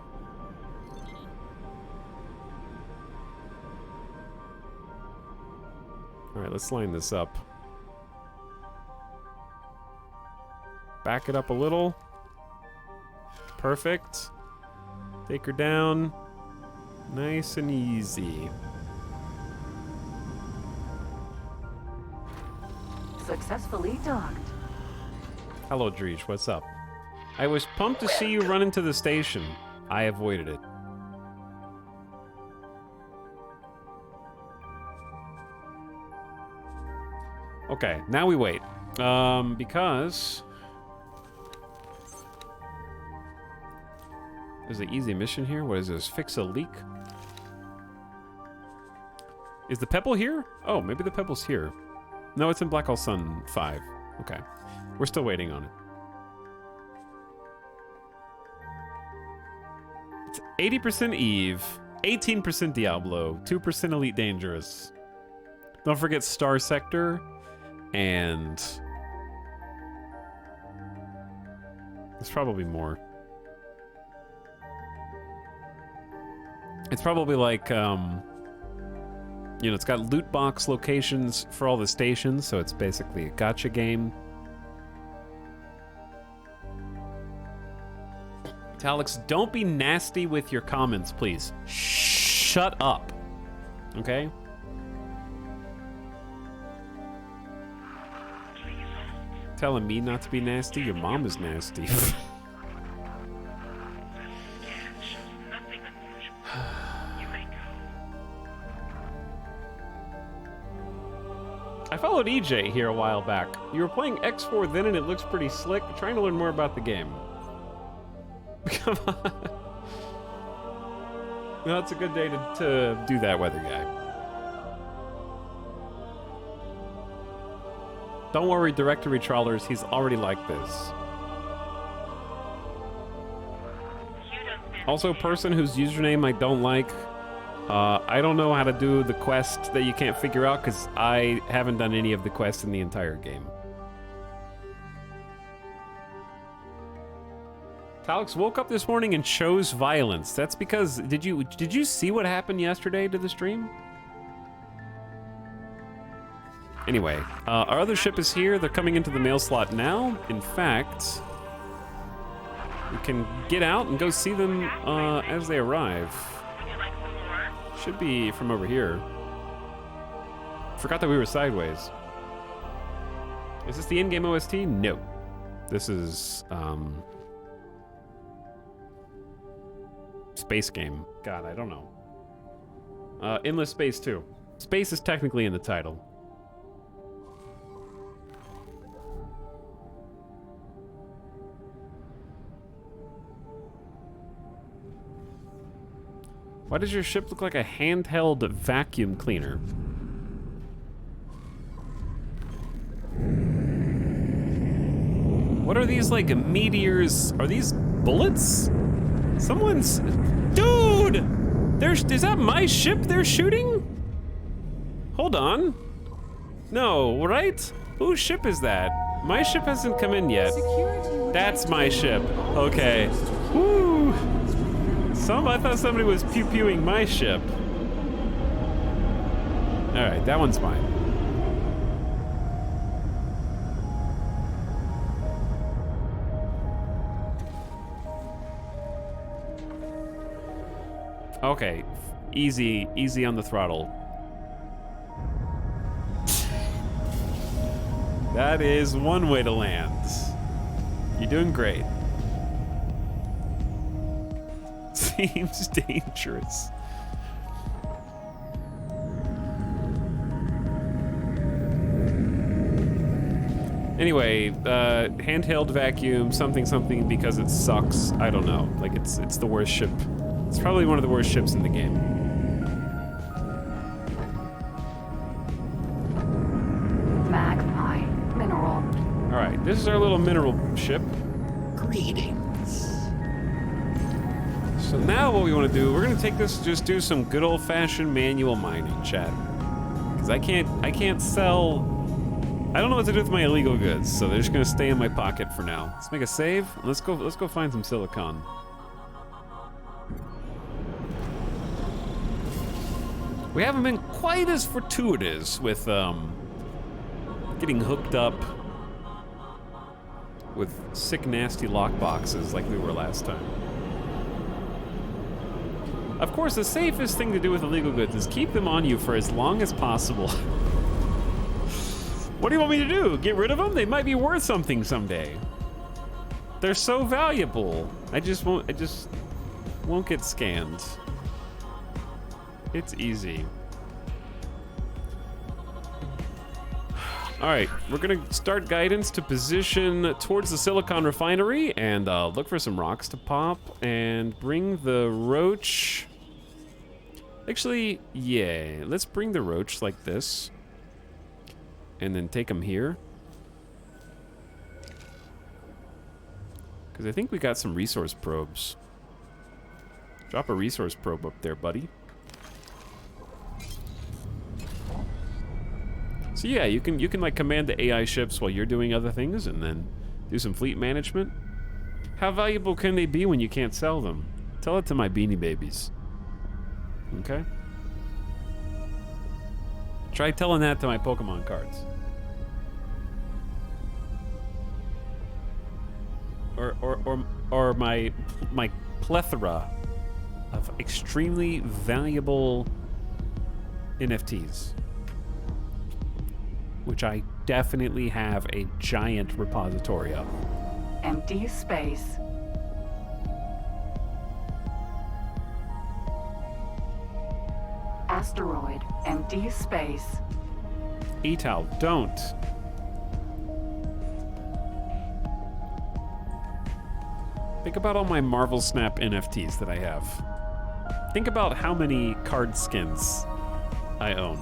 All right, let's line this up. Back it up a little. Perfect. Take her down. Nice and easy. Successfully docked. Hello, Dreech. What's up? I was pumped to see you run into the station. I avoided it. Okay, now we wait. Because there's an easy mission here. What is this? Fix a leak? Is the pebble here? Oh, maybe the pebble's here. No, it's in Black Hole Sun 5. Okay. We're still waiting on it. It's 80% Eve, 18% Diablo, 2% Elite Dangerous. Don't forget Star Sector, and there's probably more. It's probably like, you know, it's got loot box locations for all the stations, so it's basically a gacha game. Alex, don't be nasty with your comments, please. Shut up. Okay? Telling me not to be nasty? Your mom is nasty. I followed EJ here a while back. You were playing X4 then and it looks pretty slick. Trying to learn more about the game. Come on. No, it's a good day to do that, weather guy. Don't worry, directory trawlers, he's already like this. Also, person whose username I don't like, I don't know how to do the quest that you can't figure out because I haven't done any of the quests in the entire game. Alex woke up this morning and chose violence. That's because, did you see what happened yesterday to the stream? Anyway, our other ship is here. They're coming into the mail slot now. In fact, we can get out and go see them as they arrive. Should be from over here. Forgot that we were sideways. Is this the in-game OST? No. This is, Space game. God, I don't know. Endless Space 2. Space is technically in the title. Why does your ship look like a handheld vacuum cleaner? What are these, like, meteors? Are these bullets? Someone's... Dude! Is that my ship they're shooting? Hold on. No, right? Whose ship is that? My ship hasn't come in yet. That's my ship. Okay. Woo! I thought somebody was pew-pewing my ship. Alright, that one's mine. Okay, easy on the throttle. That is one way to land. You're doing great. Seems dangerous. Anyway, handheld vacuum, something because it sucks. I don't know. Like it's the worst ship. It's probably one of the worst ships in the game. Magpie mineral. All right, this is our little mineral ship. Greetings. So now what we want to do, we're gonna take this, just do some good old-fashioned manual mining, chat. Because I can't sell. I don't know what to do with my illegal goods, so they're just gonna stay in my pocket for now. Let's make a save. Let's go find some silicon. We haven't been quite as fortuitous with getting hooked up with sick, nasty lockboxes like we were last time. Of course, the safest thing to do with illegal goods is keep them on you for as long as possible. What do you want me to do? Get rid of them? They might be worth something someday. They're so valuable. I just won't get scanned. It's easy. All right, we're gonna start guidance to position towards the silicon refinery and look for some rocks to pop and bring the roach. Actually, yeah, let's bring the roach like this and then take them here. Because I think we got some resource probes. Drop a resource probe up there, buddy. So yeah, you can like command the AI ships while you're doing other things and then do some fleet management. How valuable can they be when you can't sell them? Tell it to my beanie babies. Okay? Try telling that to my Pokemon cards. Or my plethora of extremely valuable NFTs, which I definitely have a giant repository of. Empty space. Asteroid. Empty space. Etal, don't. Think about all my Marvel Snap NFTs that I have. Think about how many card skins I own.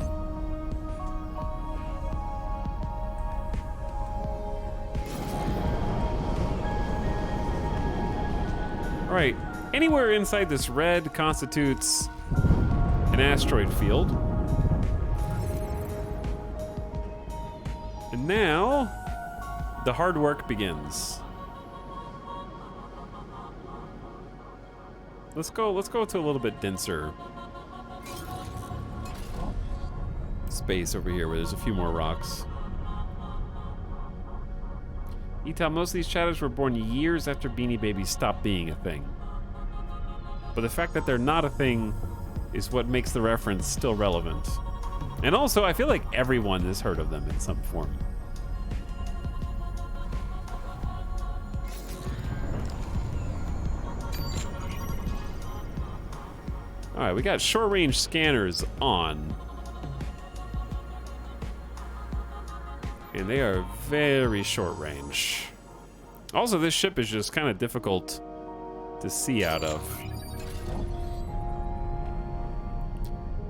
All right, anywhere inside this red constitutes an asteroid field. And now, the hard work begins. Let's go to a little bit denser space over here where there's a few more rocks. Etal, most of these shadows were born years after Beanie Babies stopped being a thing. But the fact that they're not a thing is what makes the reference still relevant. And also, I feel like everyone has heard of them in some form. All right, we got short-range scanners on. And they are very short range. Also, this ship is just kind of difficult to see out of.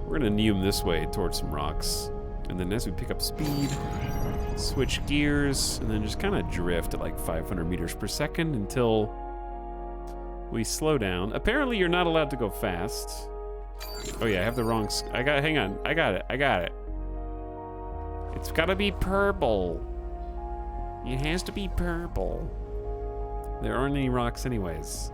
We're gonna neum this way towards some rocks. And then as we pick up speed, switch gears, and then just kind of drift at like 500 meters per second until we slow down. Apparently, you're not allowed to go fast. Oh yeah, I have the wrong, hang on, I got it. It's gotta be purple. It has to be purple. There aren't any rocks anyways.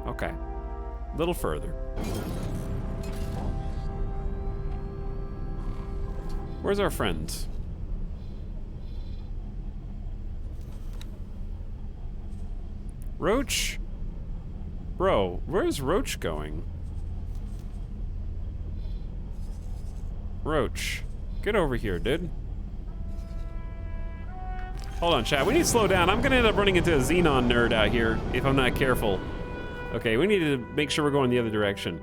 Okay, a little further. Where's our friend? Roach? Bro, where's Roach going? Roach, get over here, dude. Hold on, chat. We need to slow down. I'm gonna end up running into a Xenon nerd out here if I'm not careful. Okay, we need to make sure we're going the other direction.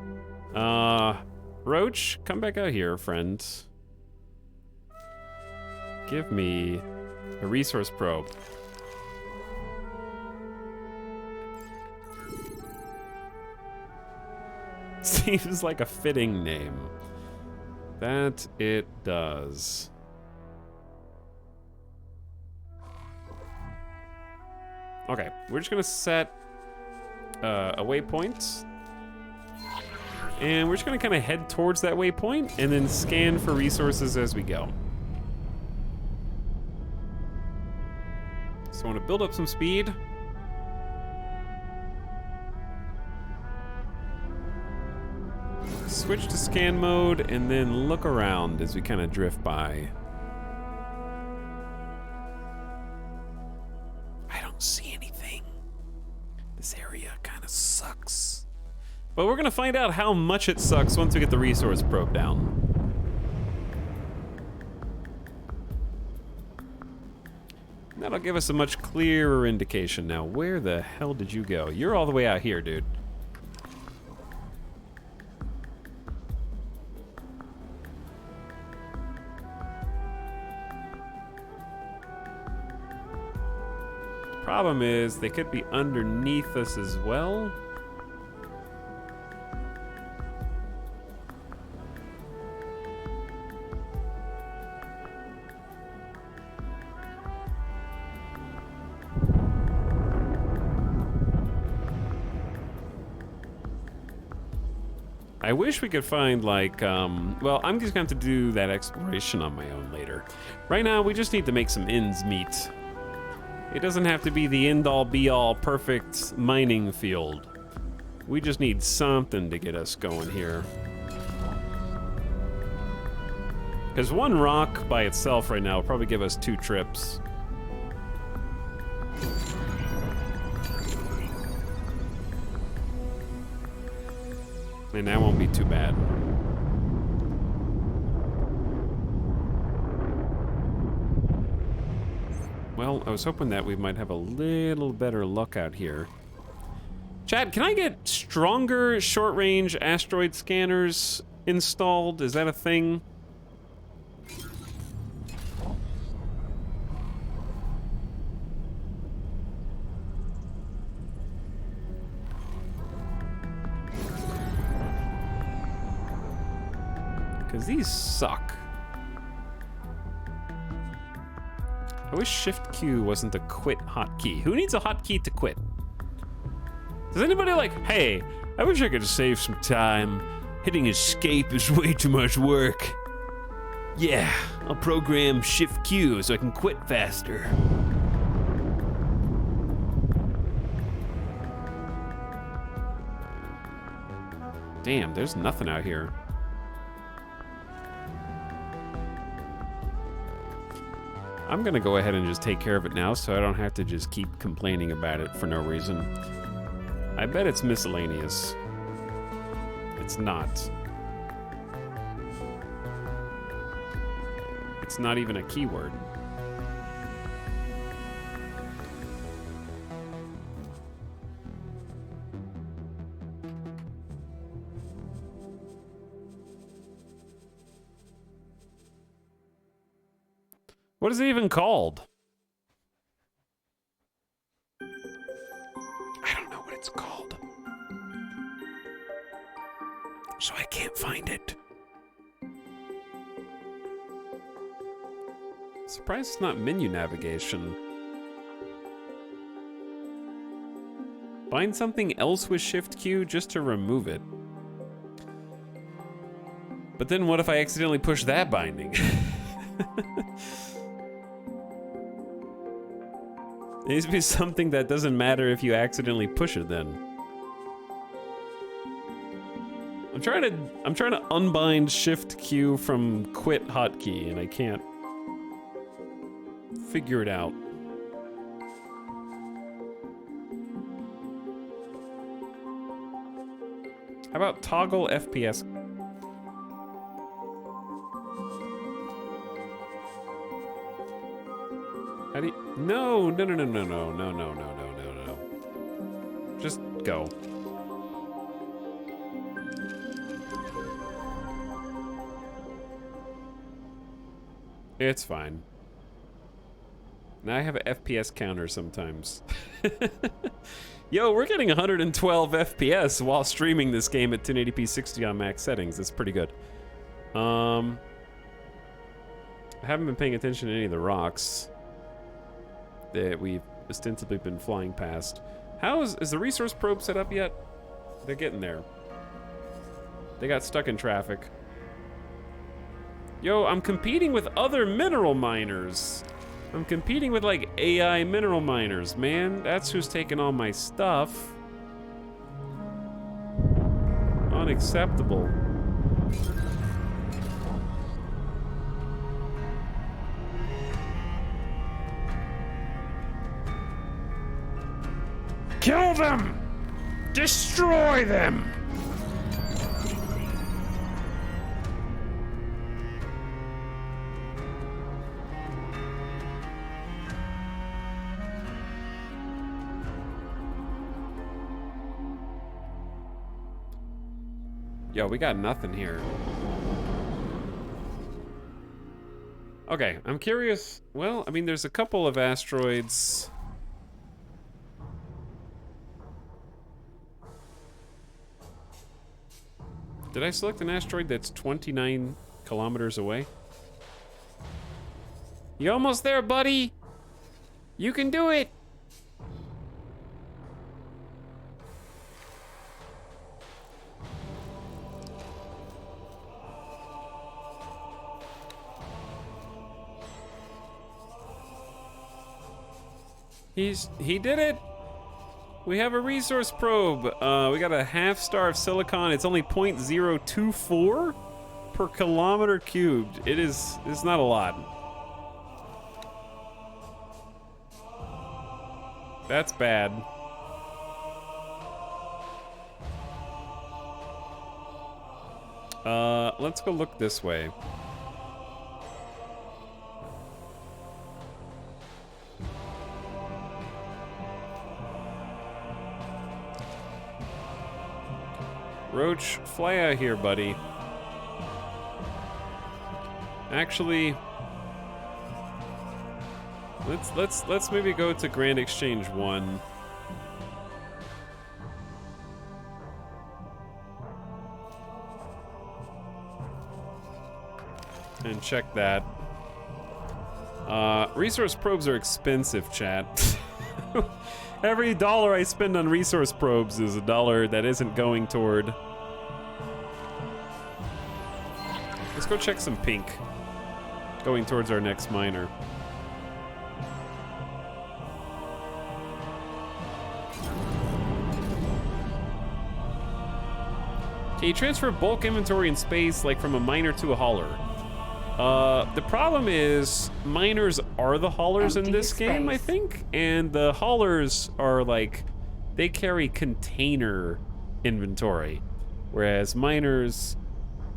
Roach, come back out here, friend. Give me a resource probe. Seems like a fitting name. That it does. Okay, we're just gonna set a waypoint. And we're just gonna kind of head towards that waypoint and then scan for resources as we go. So I want to build up some speed. Switch to scan mode and then look around as we kind of drift by. I don't see anything. This area kind of sucks. But we're gonna find out how much it sucks once we get the resource probe down. That'll give us a much clearer indication. Now, where the hell did you go? You're all the way out here, dude. Problem is, they could be underneath us as well. I wish we could find, like, well, I'm just going to have to do that exploration on my own later. Right now, we just need to make some ends meet. It doesn't have to be the end-all, be-all, perfect mining field. We just need something to get us going here. Because one rock by itself right now will probably give us 2 trips. And that won't be too bad. Well, I was hoping that we might have a little better luck out here. Chad, can I get stronger short-range asteroid scanners installed? Is that a thing? Because these suck. I wish Shift Q wasn't a quit hotkey. Who needs a hotkey to quit? Does anybody like, hey, I wish I could save some time. Hitting escape is way too much work. Yeah, I'll program Shift Q so I can quit faster. Damn, there's nothing out here. I'm gonna go ahead and just take care of it now so I don't have to just keep complaining about it for no reason. I bet it's miscellaneous. It's not. It's not even a keyword. What is it even called? I don't know what it's called. So I can't find it. Surprised it's not menu navigation. Bind something else with Shift Q just to remove it. But then what if I accidentally push that binding? It needs to be something that doesn't matter if you accidentally push it then. I'm trying to unbind Shift Q from quit hotkey and I can't figure it out. How about toggle FPS? How do you... No. Just go. It's fine. Now I have an FPS counter sometimes. Yo, we're getting 112 FPS while streaming this game at 1080p 60 on max settings. That's pretty good. I haven't been paying attention to any of the rocks that we've ostensibly been flying past. How is the resource probe set up yet? They're getting there. They got stuck in traffic. Yo, I'm competing with other mineral miners. I'm competing with like AI mineral miners, man. That's who's taking all my stuff. Unacceptable. Kill them! Destroy them! Yo, we got nothing here. Okay, I'm curious. Well, I mean, there's a couple of asteroids. Did I select an asteroid that's 29 kilometers away? You almost there, buddy? You can do it! He did it! We have a resource probe. We got a half star of silicon. It's only 0.024 per kilometer cubed. It's not a lot. That's bad. Let's go look this way. Roach, fly out here, buddy. Actually, let's maybe go to Grand Exchange 1. And check that. Resource probes are expensive, chat. Every dollar I spend on resource probes is a dollar that isn't going toward... Let's go check some pink. Going towards our next miner. Can you transfer bulk inventory in space, like from a miner to a hauler? The problem is, miners are the haulers in this game, I think, and the haulers are like, they carry container inventory, whereas miners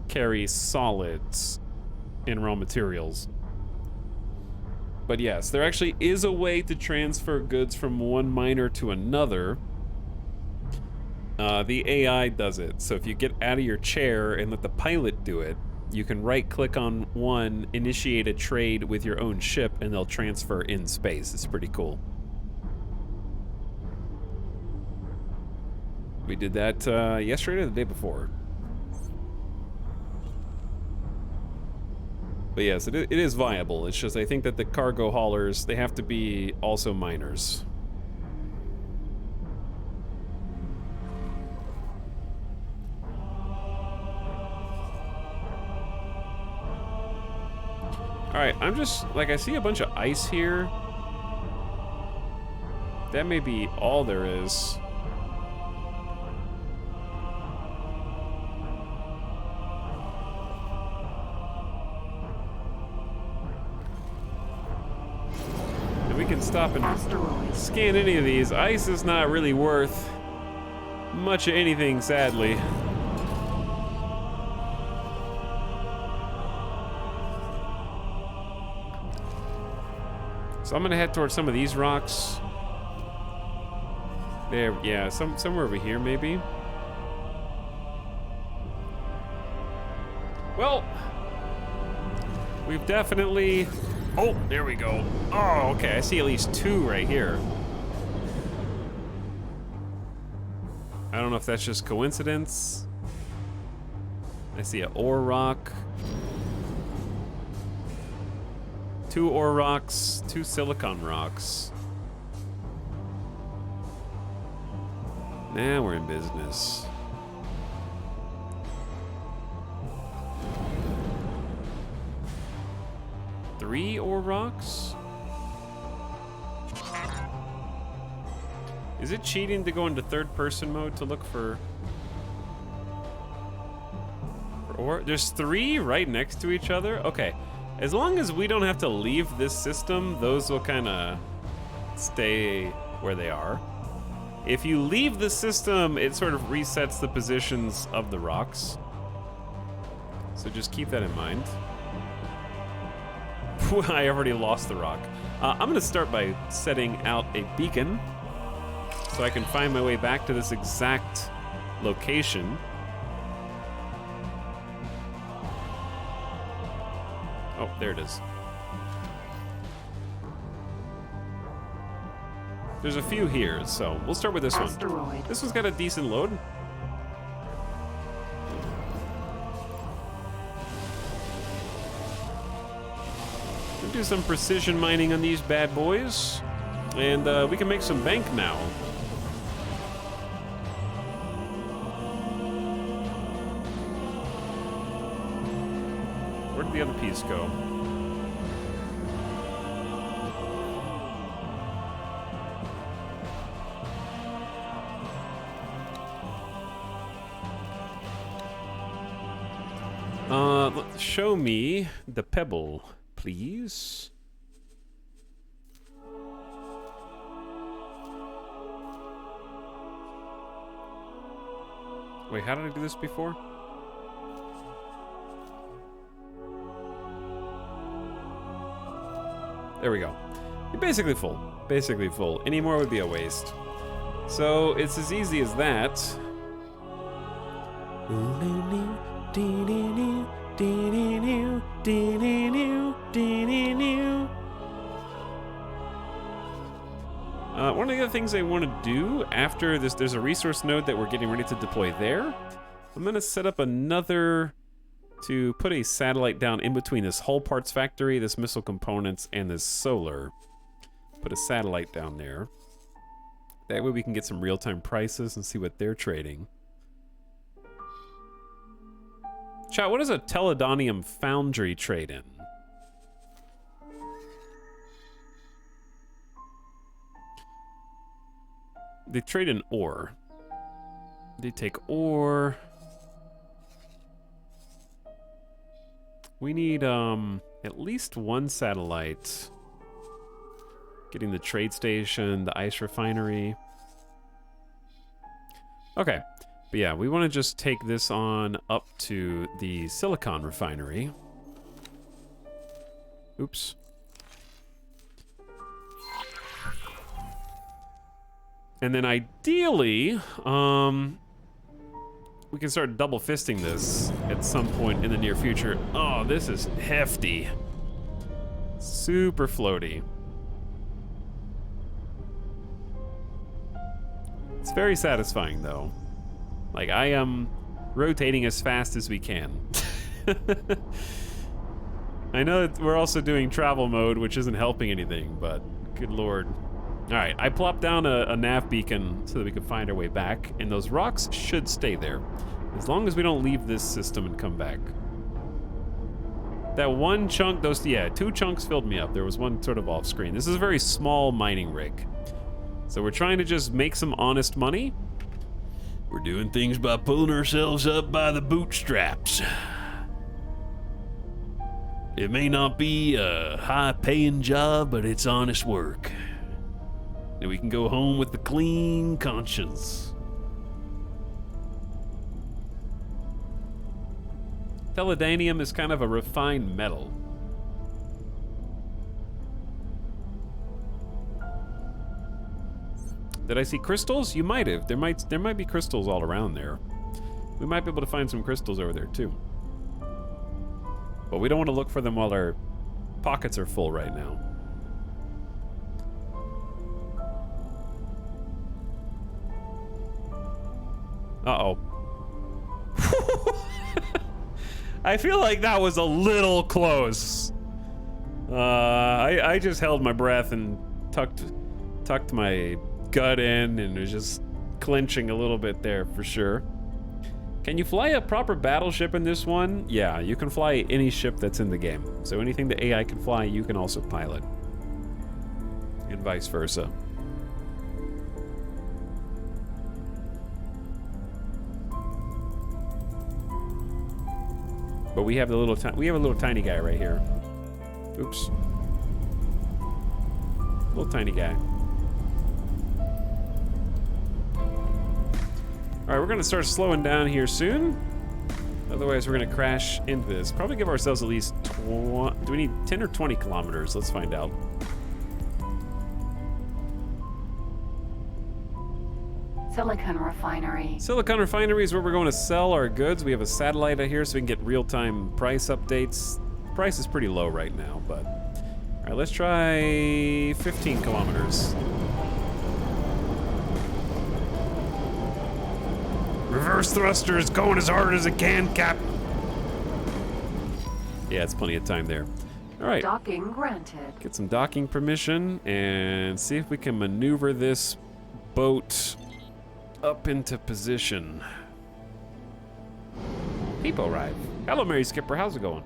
carry solids in raw materials. But yes, there actually is a way to transfer goods from one miner to another. The AI does it, so if you get out of your chair and let the pilot do it, you can right-click on one, initiate a trade with your own ship, and they'll transfer in space. It's pretty cool. We did that yesterday or the day before. But yes, it is viable. It's just I think that the cargo haulers, they have to be also miners. Alright, I'm just, like, I see a bunch of ice here. That may be all there is. And we can stop and scan any of these. Ice is not really worth much of anything, sadly. So I'm gonna head towards some of these rocks. There, yeah, somewhere over here maybe. Well, we've definitely... Oh, there we go. Oh, okay, I see at least 2 right here. I don't know if that's just coincidence. I see an ore rock. 2 ore rocks, 2 silicon rocks. Now we're in business. Three ore rocks? Is it cheating to go into third-person mode to look for ore? There's 3 right next to each other? Okay. As long as we don't have to leave this system, those will kind of stay where they are. If you leave the system, it sort of resets the positions of the rocks. So just keep that in mind. I already lost the rock. I'm gonna start by setting out a beacon so I can find my way back to this exact location. Oh, there it is. There's a few here, so we'll start with this one. This one's got a decent load. We'll do some precision mining on these bad boys, and we can make some bank now. Where did the other piece go? Show me the pebble, please. Wait, how did I do this before? There we go. You're basically full. Basically full. Any more would be a waste. So it's as easy as that. One of the other things I want to do after this, there's a resource node that we're getting ready to deploy there. I'm going to set up another to put a satellite down in between this hull parts factory, this missile components, and this solar. Put a satellite down there. That way we can get some real-time prices and see what they're trading. Chat, what does a Teledonium foundry trade in? They trade in ore. They take ore. We need at least one satellite. Getting the trade station, the ice refinery. Okay. But yeah, we want to just take this on up to the silicon refinery. Oops. And then ideally, we can start double fisting this at some point in the near future. Oh, this is hefty. Super floaty. It's very satisfying though. Like, I am rotating as fast as we can. I know that we're also doing travel mode, which isn't helping anything, but good lord. All right, I plopped down a nav beacon so that we can find our way back, and those rocks should stay there, as long as we don't leave this system and come back. That one chunk, those, yeah, 2 chunks filled me up. There was one sort of off screen. This is a very small mining rig. So we're trying to just make some honest money. We're doing things by pulling ourselves up by the bootstraps. It may not be a high-paying job, but it's honest work. And we can go home with a clean conscience. Teledanium is kind of a refined metal. Did I see crystals? You might have. There might be crystals all around there. We might be able to find some crystals over there too. But we don't want to look for them while our pockets are full right now. Uh-oh. I feel like that was a little close. I just held my breath and tucked my gut in and was just clenching a little bit there for sure. Can you fly a proper battleship in this one? Yeah, you can fly any ship that's in the game. So anything the AI can fly, you can also pilot. And vice versa. But we have a little tiny guy right here. Oops. Little tiny guy. All right, we're gonna start slowing down here soon. Otherwise, we're gonna crash into this. Probably give ourselves at least do we need 10 or 20 kilometers? Let's find out. Silicon refinery. Silicon refinery is where we're going to sell our goods. We have a satellite out here so we can get real-time price updates. Price is pretty low right now, but... All right, let's try 15 kilometers. Reverse thrusters going as hard as it can, Cap. Yeah, it's plenty of time there. All right. Docking granted. Get some docking permission and see if we can maneuver this boat up into position. People arrive. Hello, Mary Skipper. How's it going?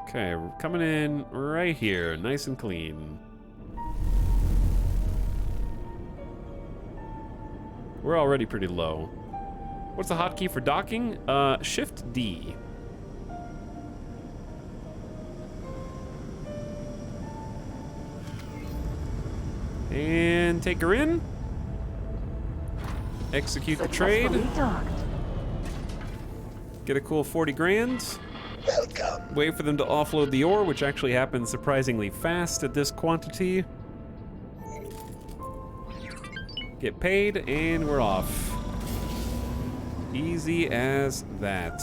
Okay, we're coming in right here, nice and clean. We're already pretty low. What's the hotkey for docking? Shift D. And take her in. Execute the trade. Get a cool 40 grand. Welcome. Wait for them to offload the ore, which actually happens surprisingly fast at this quantity. Get paid, and we're off. Easy as that.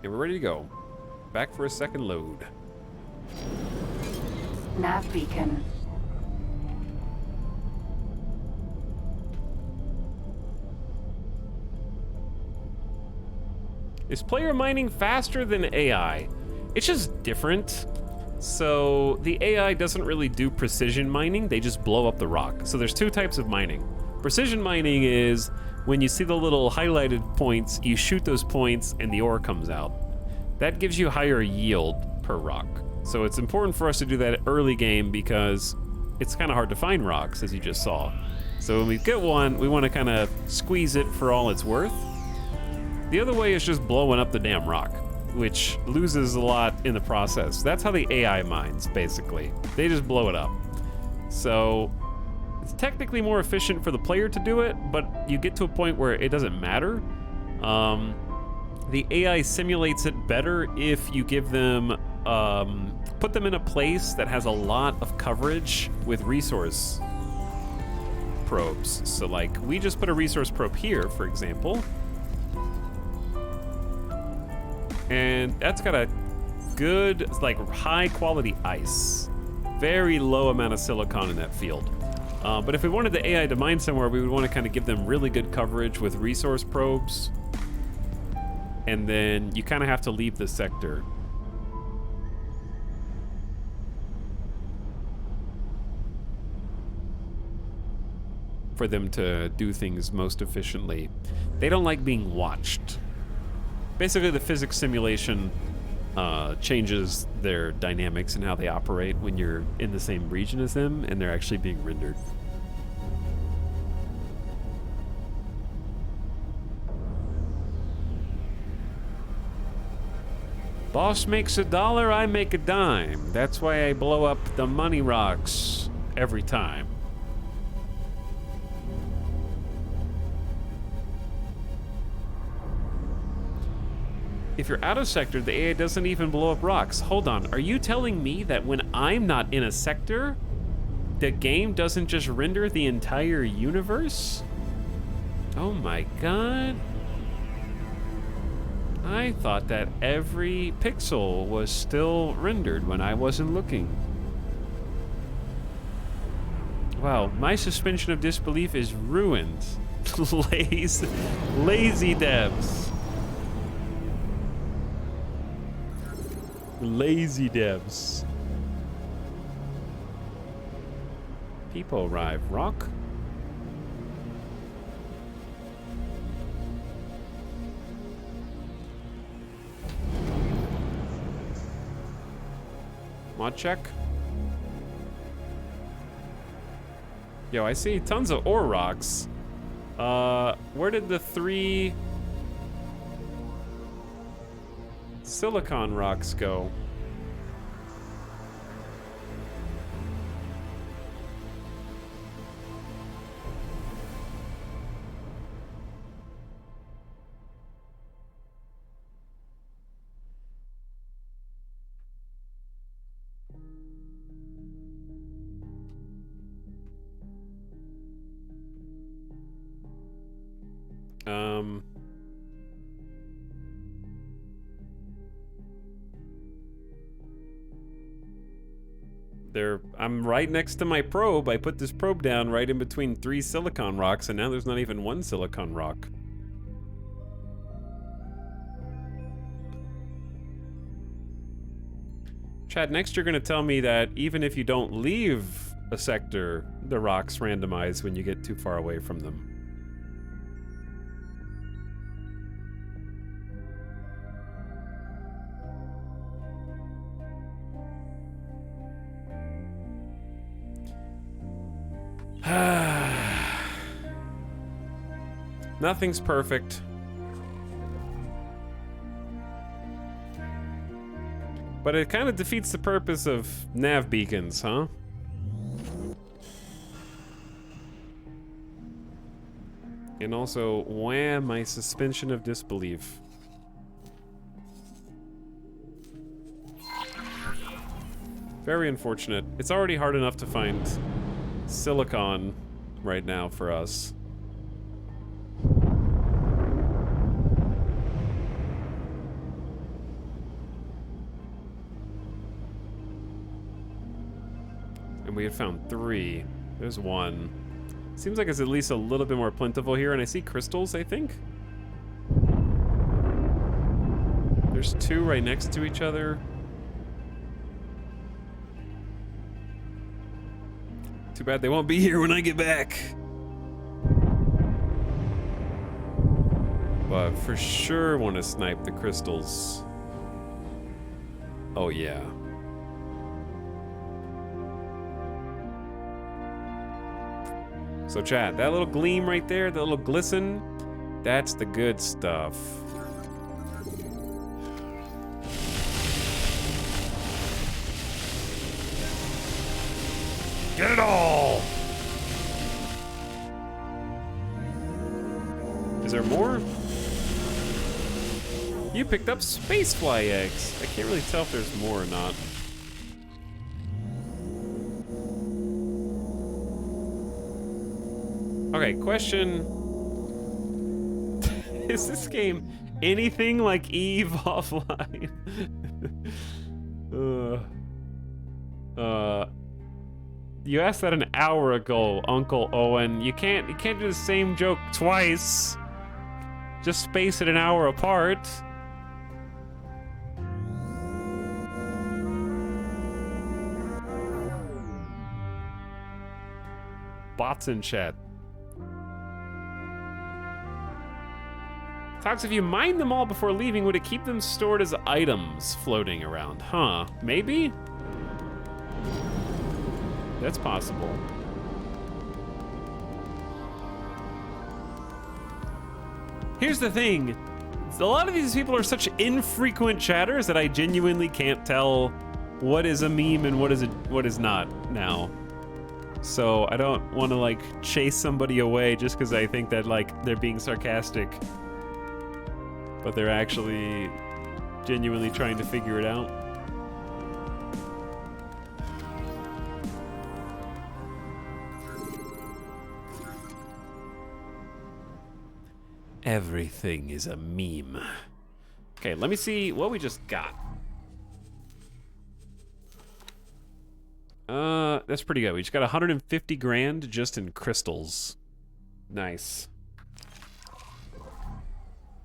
And we're ready to go. Back for a second load. Nav beacon. Is player mining faster than AI? It's just different. So the AI doesn't really do precision mining, they just blow up the rock. So there's two types of mining. Precision mining is when you see the little highlighted points, you shoot those points and the ore comes out. That gives you higher yield per rock. So it's important for us to do that early game because it's kind of hard to find rocks, as you just saw. So when we get one, we want to kind of squeeze it for all it's worth. The other way is just blowing up the damn rock, which loses a lot in the process. That's how the AI mines, basically. They just blow it up. So it's technically more efficient for the player to do it, but you get to a point where it doesn't matter. The AI simulates it better if you give them, put them in a place that has a lot of coverage with resource probes. So like, we just put a resource probe here, for example. And that's got a good, like, high quality ice. Very low amount of silicon in that field. But if we wanted the AI to mine somewhere, we would want to kind of give them really good coverage with resource probes. And then you kind of have to leave the sector. For them to do things most efficiently. They don't like being watched. Basically, the physics simulation changes their dynamics and how they operate when you're in the same region as them and they're actually being rendered. Boss makes $1, I make a dime. That's why I blow up the money rocks. every time. If you're out of sector, the AI doesn't even blow up rocks. Hold on, are you telling me that when I'm not in a sector, the game doesn't just render the entire universe? Oh my god. I thought that every pixel was still rendered when I wasn't looking. Wow, my suspension of disbelief is ruined. Lazy devs. Lazy devs. People arrive. Rock? Mod check. Yo, I see tons of ore rocks. Where did the 3 silicon rocks go? I'm right next to my probe. I put this probe down right in between 3 silicon rocks, and now there's not even 1 silicon rock. Chad, next you're gonna tell me that even if you don't leave a sector, the rocks randomize when you get too far away from them. Nothing's perfect. But it kind of defeats the purpose of nav beacons, huh? And also, wham, my suspension of disbelief. Very unfortunate. It's already hard enough to find silicon right now for us. And we had found 3. There's 1. Seems like it's at least a little bit more plentiful here, and I see crystals, I think. There's 2 right next to each other. Too bad they won't be here when I get back. But for sure want to snipe the crystals. Oh yeah. So chat, that little gleam right there, that little glisten, that's the good stuff. Get it all! Is there more? You picked up spacefly eggs. I can't really tell if there's more or not. Okay, question. Is this game anything like Eve Offline? You asked that an hour ago, Uncle Owen. You can't do the same joke twice. Just space it an hour apart. Bots in chat. Talks, if you mine them all before leaving, would it keep them stored as items floating around? Huh, maybe? That's possible. Here's the thing. A lot of these people are such infrequent chatters that I genuinely can't tell what is a meme and what is not now. So I don't want to like chase somebody away just because I think that like they're being sarcastic, but they're actually genuinely trying to figure it out. Everything is a meme. Okay, let me see what we just got. That's pretty good. We just got 150 grand just in crystals. Nice.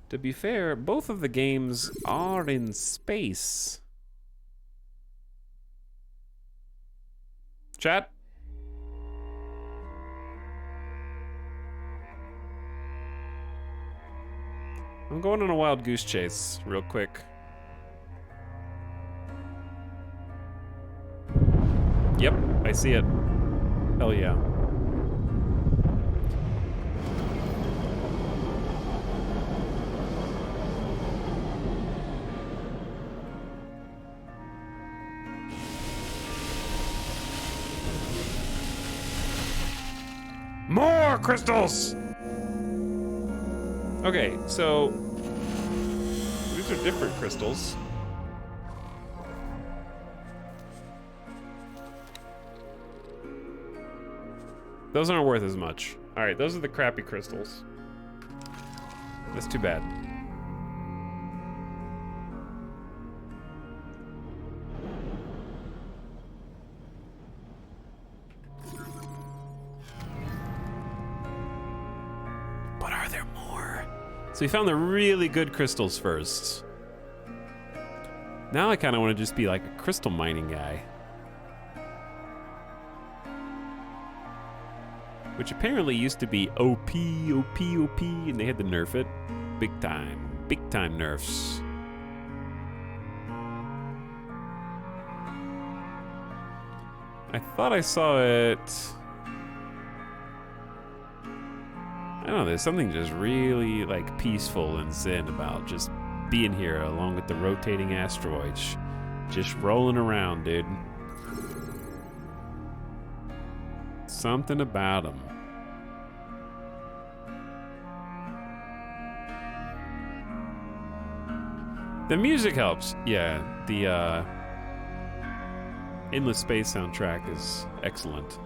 To be fair, both of the games are in space. Chat? I'm going on a wild goose chase real quick. Yep, I see it. Hell yeah. More crystals! Okay, so these are different crystals. Those aren't worth as much. All right, those are the crappy crystals. That's too bad. But are there more? So we found the really good crystals first. Now I kind of want to just be like a crystal mining guy. Which apparently used to be OP, and they had to nerf it. Big time nerfs. I thought I saw it. I don't know, there's something just really like peaceful and zen about just being here along with the rotating asteroids. Just rolling around, dude. Something about them. The music helps. Yeah, the Endless Space soundtrack is excellent.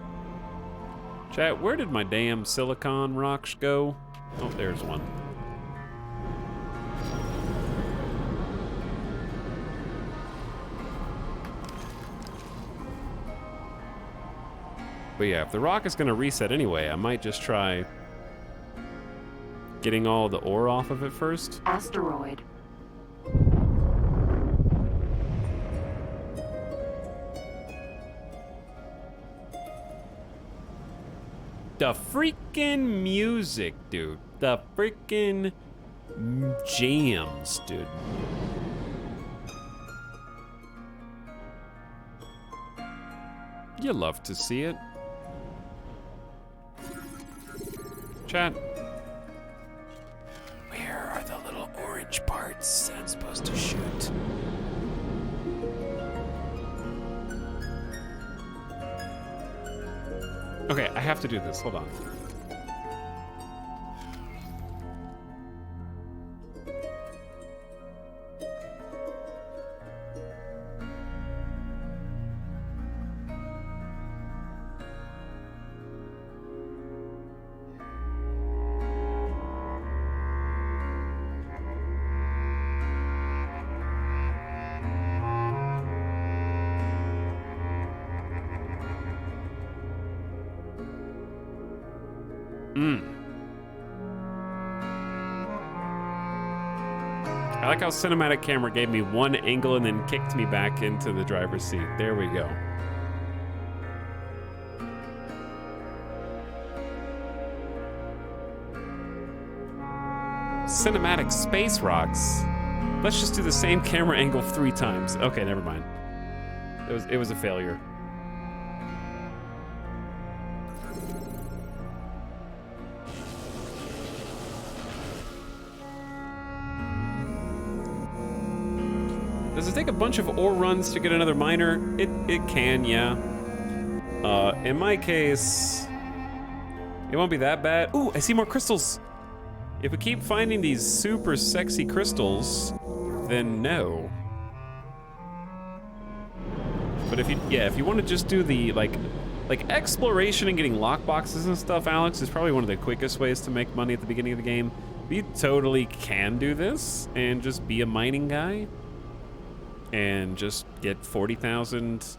Chat, where did my damn silicon rocks go? Oh, there's one. But yeah, if the rock is going to reset anyway, I might just try getting all the ore off of it first. Asteroid. The freaking music, dude. The freaking jams, dude. You love to see it. Chat. Where are the little orange parts that I'm supposed to shoot? Okay, I have to do this. Hold on. I like how cinematic camera gave me one angle and then kicked me back into the driver's seat. There we go. Cinematic space rocks. Let's just do the same camera angle 3 times. Okay, never mind. It was a failure. Does it take a bunch of ore runs to get another miner? It can, yeah. In my case, it won't be that bad. Ooh, I see more crystals. If we keep finding these super sexy crystals, then no. But if you want to just do the like exploration and getting lockboxes and stuff, Alex, is probably one of the quickest ways to make money at the beginning of the game. You totally can do this and just be a mining guy and just get 40,000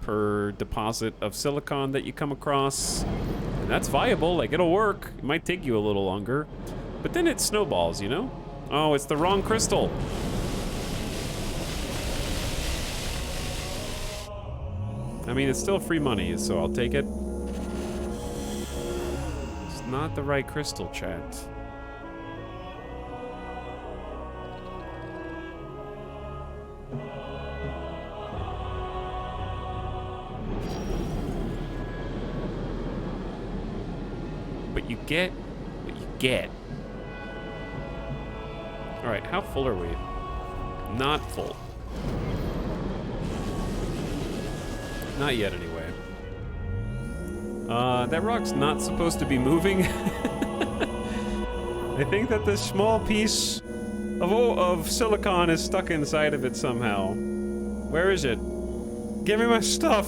per deposit of silicon that you come across. And that's viable, like it'll work. It might take you a little longer, but then it snowballs, you know? Oh, it's the wrong crystal. I mean, it's still free money, so I'll take it. It's not the right crystal, chat. But you get what you get. All right, how full are we? Not full. Not yet, anyway. That rock's not supposed to be moving. I think that this small piece of silicon is stuck inside of it somehow. Where is it? Give me my stuff!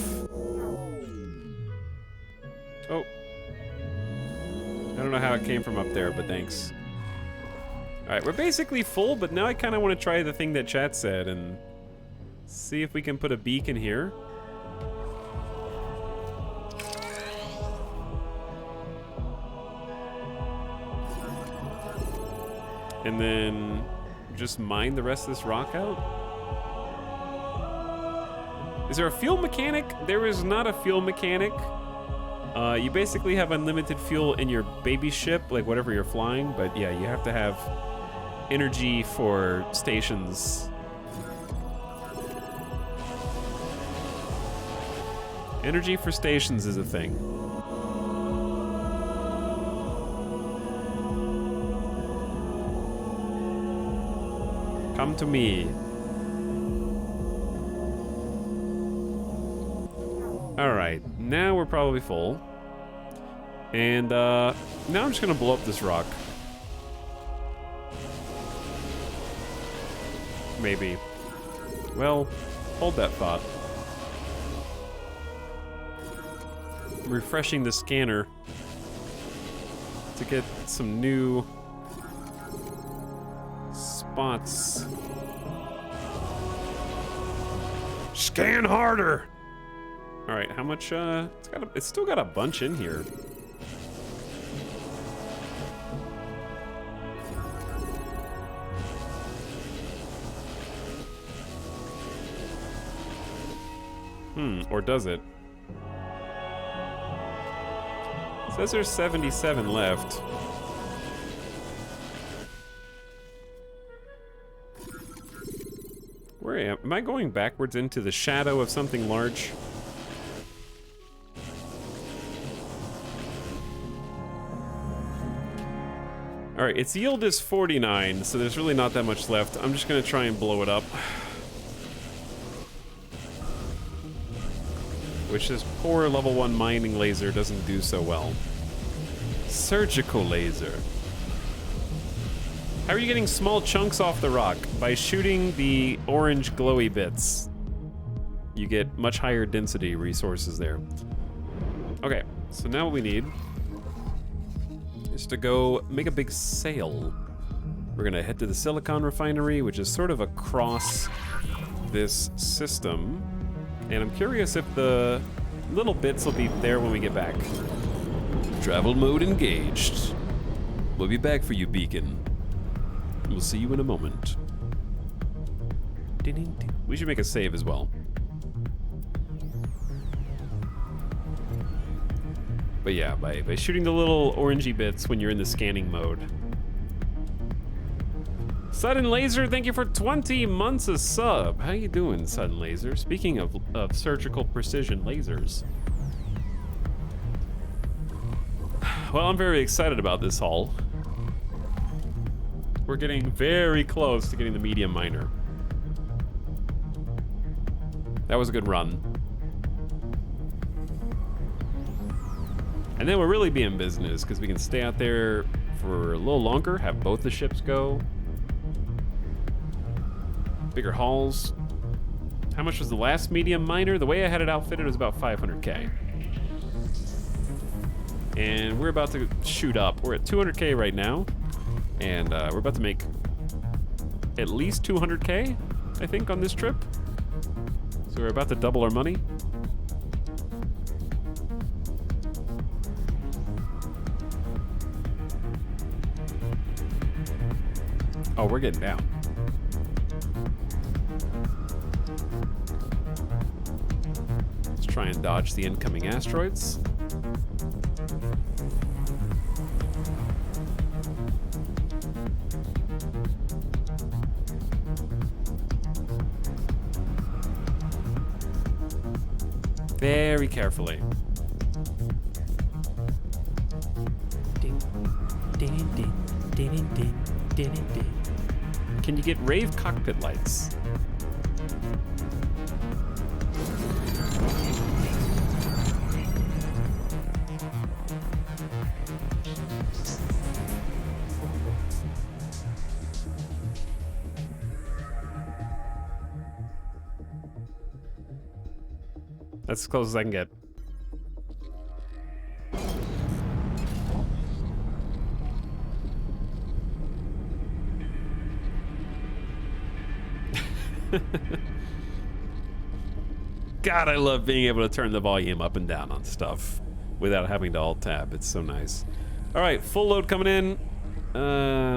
Oh. I don't know how it came from up there, but thanks. Alright, we're basically full, but now I kind of want to try the thing that chat said and see if we can put a beacon here. And then just mine the rest of this rock out? Is there a fuel mechanic? There is not a fuel mechanic. You basically have unlimited fuel in your baby ship, like whatever you're flying, but yeah, you have to have energy for stations. Energy for stations is a thing. Come to me. All right, now we're probably full. And now I'm just gonna blow up this rock. Maybe. Well, hold that thought. I'm refreshing the scanner to get some new spots. Scan harder! Alright, how much, it's still got a bunch in here. Or does it? It says there's 77 left. Where am I going backwards into the shadow of something large? Alright, its yield is 49, so there's really not that much left. I'm just gonna try and blow it up. Which this poor level 1 mining laser doesn't do so well. Surgical laser. How are you getting small chunks off the rock? By shooting the orange glowy bits. You get much higher density resources there. Okay, so now what we need is to go make a big sail. We're gonna head to the silicon refinery, which is sort of across this system. And I'm curious if the little bits will be there when we get back. Travel mode engaged. We'll be back for you, Beacon. We'll see you in a moment. We should make a save as well. But yeah, by shooting the little orangey bits when you're in the scanning mode. Sudden Laser, thank you for 20 months of sub. How you doing, Sudden Laser? Speaking of surgical precision lasers. Well, I'm very excited about this haul. We're getting very close to getting the medium miner. That was a good run. And then we'll really be in business because we can stay out there for a little longer, have both the ships go. Bigger hauls. How much was the last medium miner? The way I had it outfitted was about 500K. And we're about to shoot up. We're at 200K right now. And we're about to make at least 200K, I think, on this trip. So we're about to double our money. Oh, we're getting down. Let's try and dodge the incoming asteroids. Very carefully. Can you get rave cockpit lights? That's as close as I can get. God, I love being able to turn the volume up and down on stuff without having to alt-tab. It's so nice. All right, full load coming in.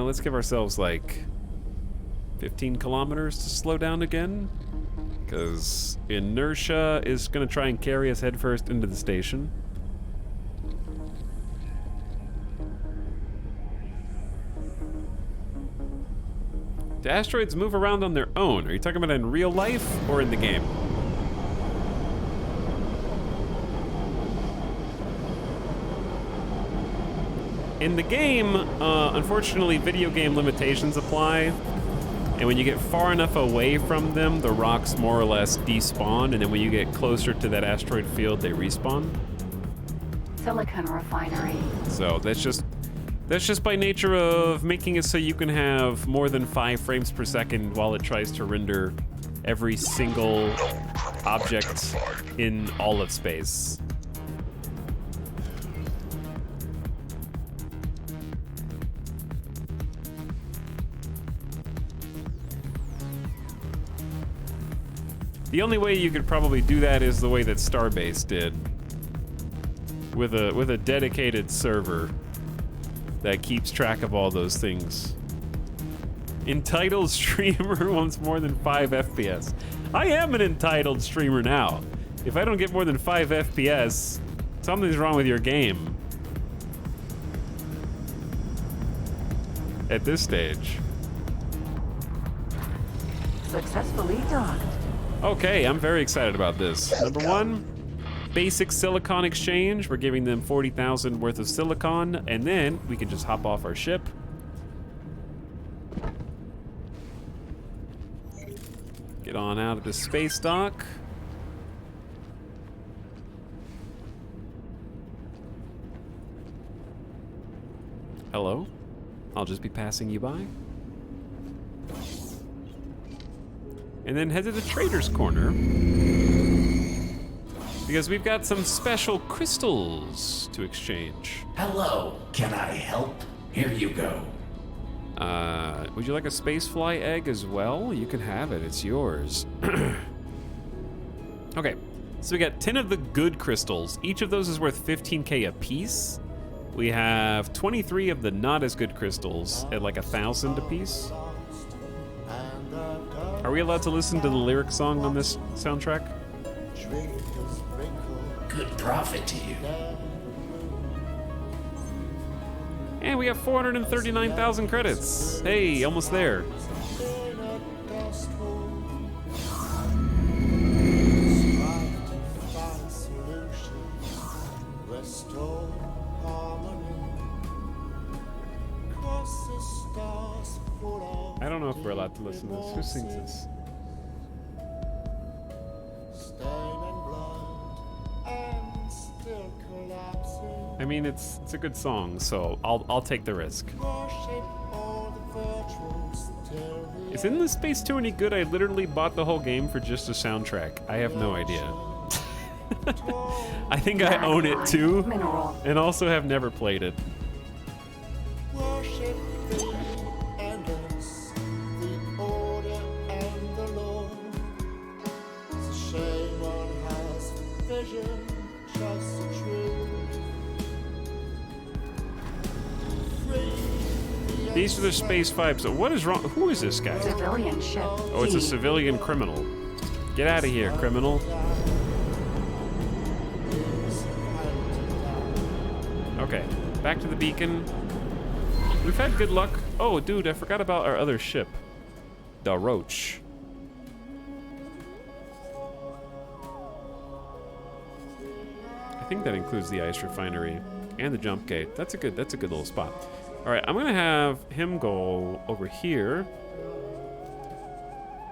Let's give ourselves like 15 kilometers to slow down again, because inertia is going to try and carry us headfirst into the station. Do asteroids move around on their own? Are you talking about in real life or in the game? In the game, unfortunately, video game limitations apply. And when you get far enough away from them, the rocks more or less despawn. And then when you get closer to that asteroid field, they respawn. Silicon refinery. So that's just by nature of making it so you can have more than 5 frames per second while it tries to render every single object in all of space. The only way you could probably do that is the way that Starbase did, with a dedicated server that keeps track of all those things. Entitled streamer wants more than 5 FPS. I am an entitled streamer now. If I don't get more than 5 FPS, something's wrong with your game. At this stage. Successfully docked. Okay, I'm very excited about this. Number 1, basic silicon exchange. We're giving them 40,000 worth of silicon, and then we can just hop off our ship. Get on out of the space dock. Hello? I'll just be passing you by. And then head to the Trader's Corner, because we've got some special crystals to exchange. Hello, can I help? Here you go. Would you like a spacefly egg as well? You can have it, it's yours. Okay, so we got 10 of the good crystals. Each of those is worth 15K a piece. We have 23 of the not as good crystals at like 1,000 a piece. Are we allowed to listen to the lyric song on this soundtrack? Good profit to you. And we have 439,000 credits. Hey, almost there. I don't know if we're allowed to listen to this. Who sings this? I mean, it's a good song, so I'll take the risk. Is Endless Space 2 any good? I literally bought the whole game for just a soundtrack. I have no idea. I think I own it too, and also have never played it. These are the space vibes. So what is wrong? Who is this guy? Civilian ship. Oh, it's a civilian criminal. Get out of here, criminal. Okay, back to the beacon. We've had good luck. Oh, dude, I forgot about our other ship. The Roach. I think that includes the ice refinery and the jump gate. That's a good little spot. All right, I'm gonna have him go over here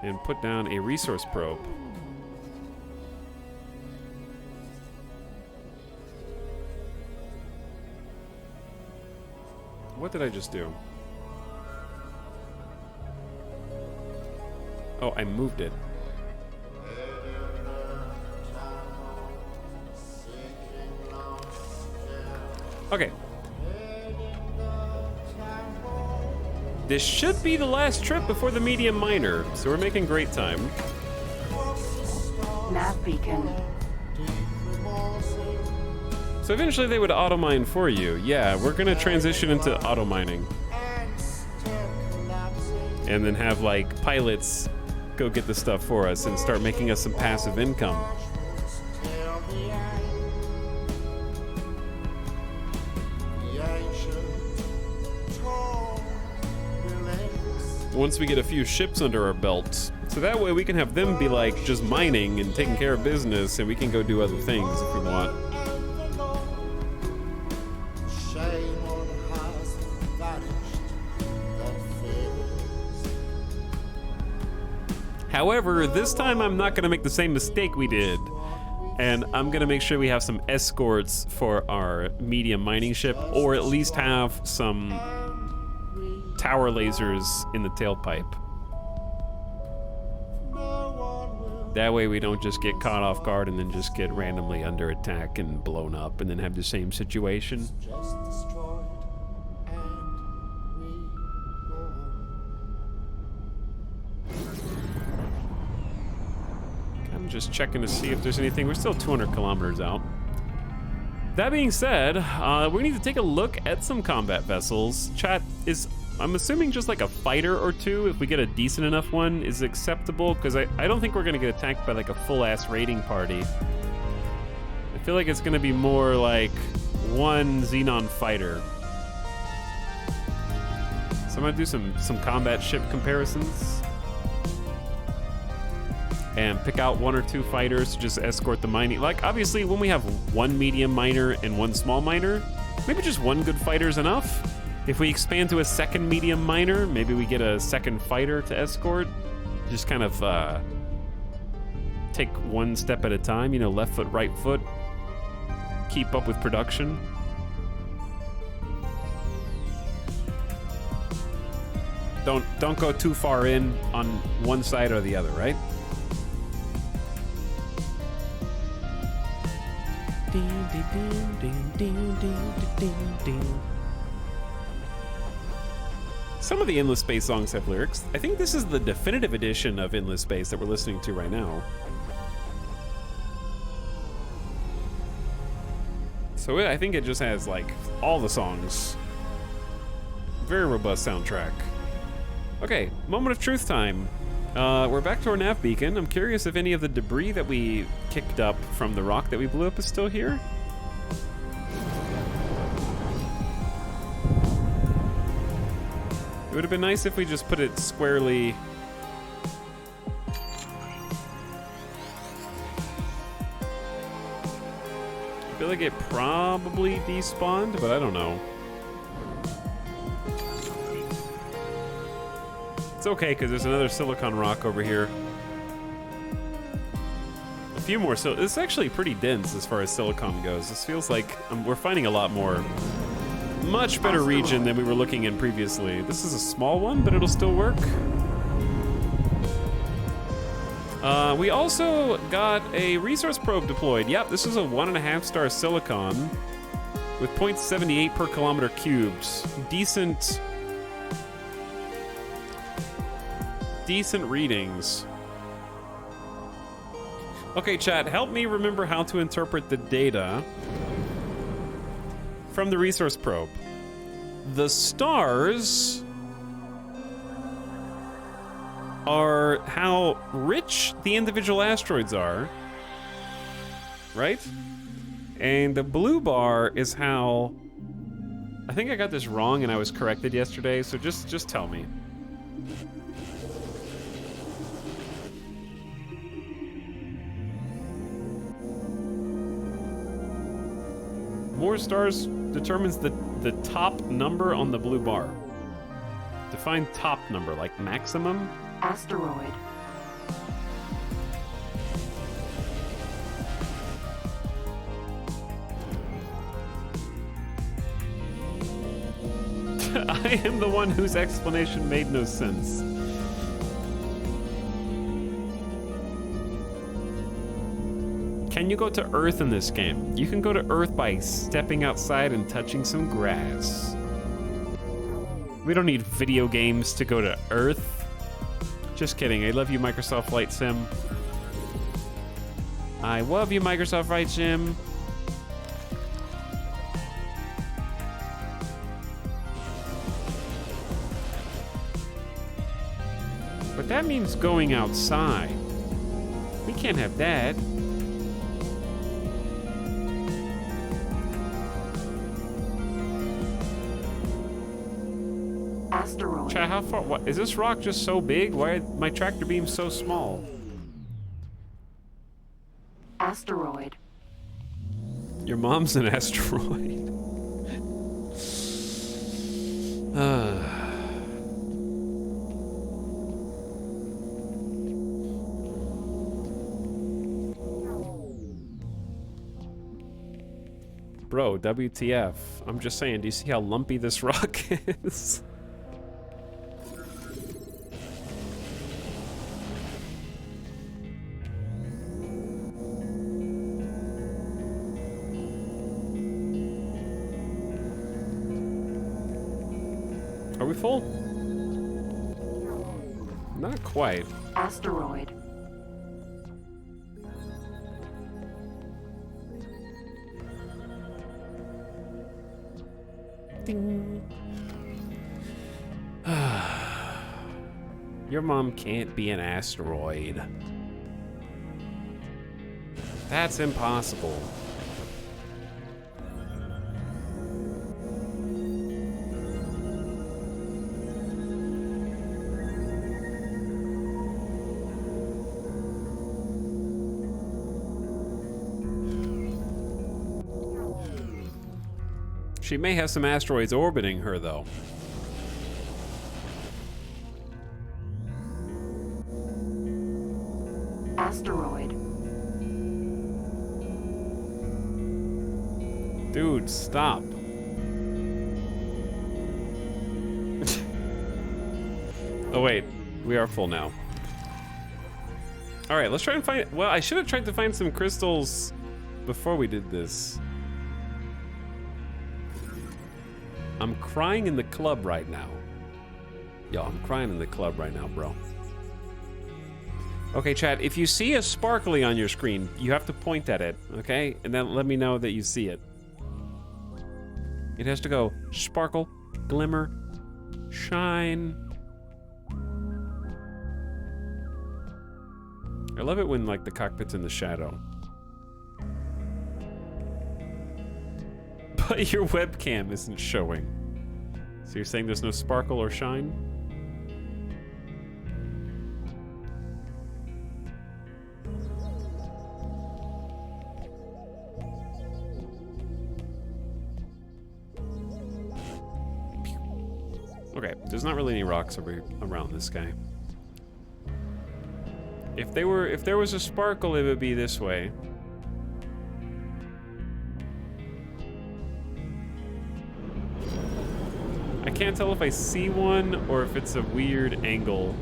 and put down a resource probe. What did I just do? Oh, I moved it. Okay. This should be the last trip before the medium minor, so we're making great time. Nav beacon. So eventually they would auto mine for you. Yeah, we're gonna transition into auto mining. And then have like pilots go get the stuff for us and start making us some passive income. Once we get a few ships under our belts, so that way we can have them be like just mining and taking care of business, and we can go do other things if we want. However, this time I'm not going to make the same mistake we did, and I'm going to make sure we have some escorts for our medium mining ship, or at least have some tower lasers in the tailpipe. That way we don't just get caught off guard and then just get randomly under attack and blown up and then have the same situation. I'm just checking to see if there's anything. We're still 200 kilometers out. That being said, we need to take a look at some combat vessels. Chat, I'm assuming just like a fighter or two, if we get a decent enough one, is acceptable, because I don't think we're going to get attacked by like a full-ass raiding party. I feel like it's going to be more like one Xenon fighter. So I'm going to do some combat ship comparisons. And pick out one or two fighters to just escort the mining. Like, obviously, when we have one medium miner and one small miner, maybe just one good fighter is enough. If we expand to a second medium miner, maybe we get a second fighter to escort. Just kind of take one step at a time, you know, left foot, right foot. Keep up with production. Don't go too far in on one side or the other, right? Some of the Endless Space songs have lyrics. I think this is the definitive edition of Endless Space that we're listening to right now. So I think it just has like all the songs. Very robust soundtrack. Okay, moment of truth time. We're back to our nav beacon. I'm curious if any of the debris that we kicked up from the rock that we blew up is still here. It would have been nice if we just put it squarely. I feel like it probably despawned, but I don't know. It's okay, because there's another silicon rock over here. A few more. So it's actually pretty dense as far as silicon goes. This feels like we're finding a lot more. Much better region than we were looking in previously. This is a small one, but it'll still work. We also got a resource probe deployed. Yep, this is a 1.5 star silicon with 0.78 per kilometer cubes. Decent readings. Okay, chat, help me remember how to interpret the data from the resource probe. The stars are how rich the individual asteroids are, right? And the blue bar is how... I think I got this wrong and I was corrected yesterday, so just tell me. More stars determines the top number on the blue bar. Define top number, like maximum? Asteroid. I am the one whose explanation made no sense. Can you go to Earth in this game? You can go to Earth by stepping outside and touching some grass. We don't need video games to go to Earth. Just kidding. I love you, Microsoft Flight Sim. I love you, Microsoft Flight Sim. But that means going outside. We can't have that. Asteroid. Chat, how far? What is this rock just so big? Why are my tractor beams so small? Asteroid. Your mom's an asteroid. Bro, WTF. I'm just saying, do you see how lumpy this rock is? Are we full? Not quite. Asteroid. Ding. Your mom can't be an asteroid. That's impossible. She may have some asteroids orbiting her, though. Asteroid. Dude, stop. Oh, wait. We are full now. All right, let's try and find... Well, I should have tried to find some crystals before we did this. I'm crying in the club right now. Yo, I'm crying in the club right now, bro. Okay, chat, if you see a sparkly on your screen, you have to point at it, okay? And then let me know that you see it. It has to go sparkle, glimmer, shine. I love it when, like, the cockpit's in the shadow. But your webcam isn't showing. So you're saying there's no sparkle or shine? Okay, there's not really any rocks around this guy. If there was a sparkle, it would be this way. I can't tell if I see one or if it's a weird angle.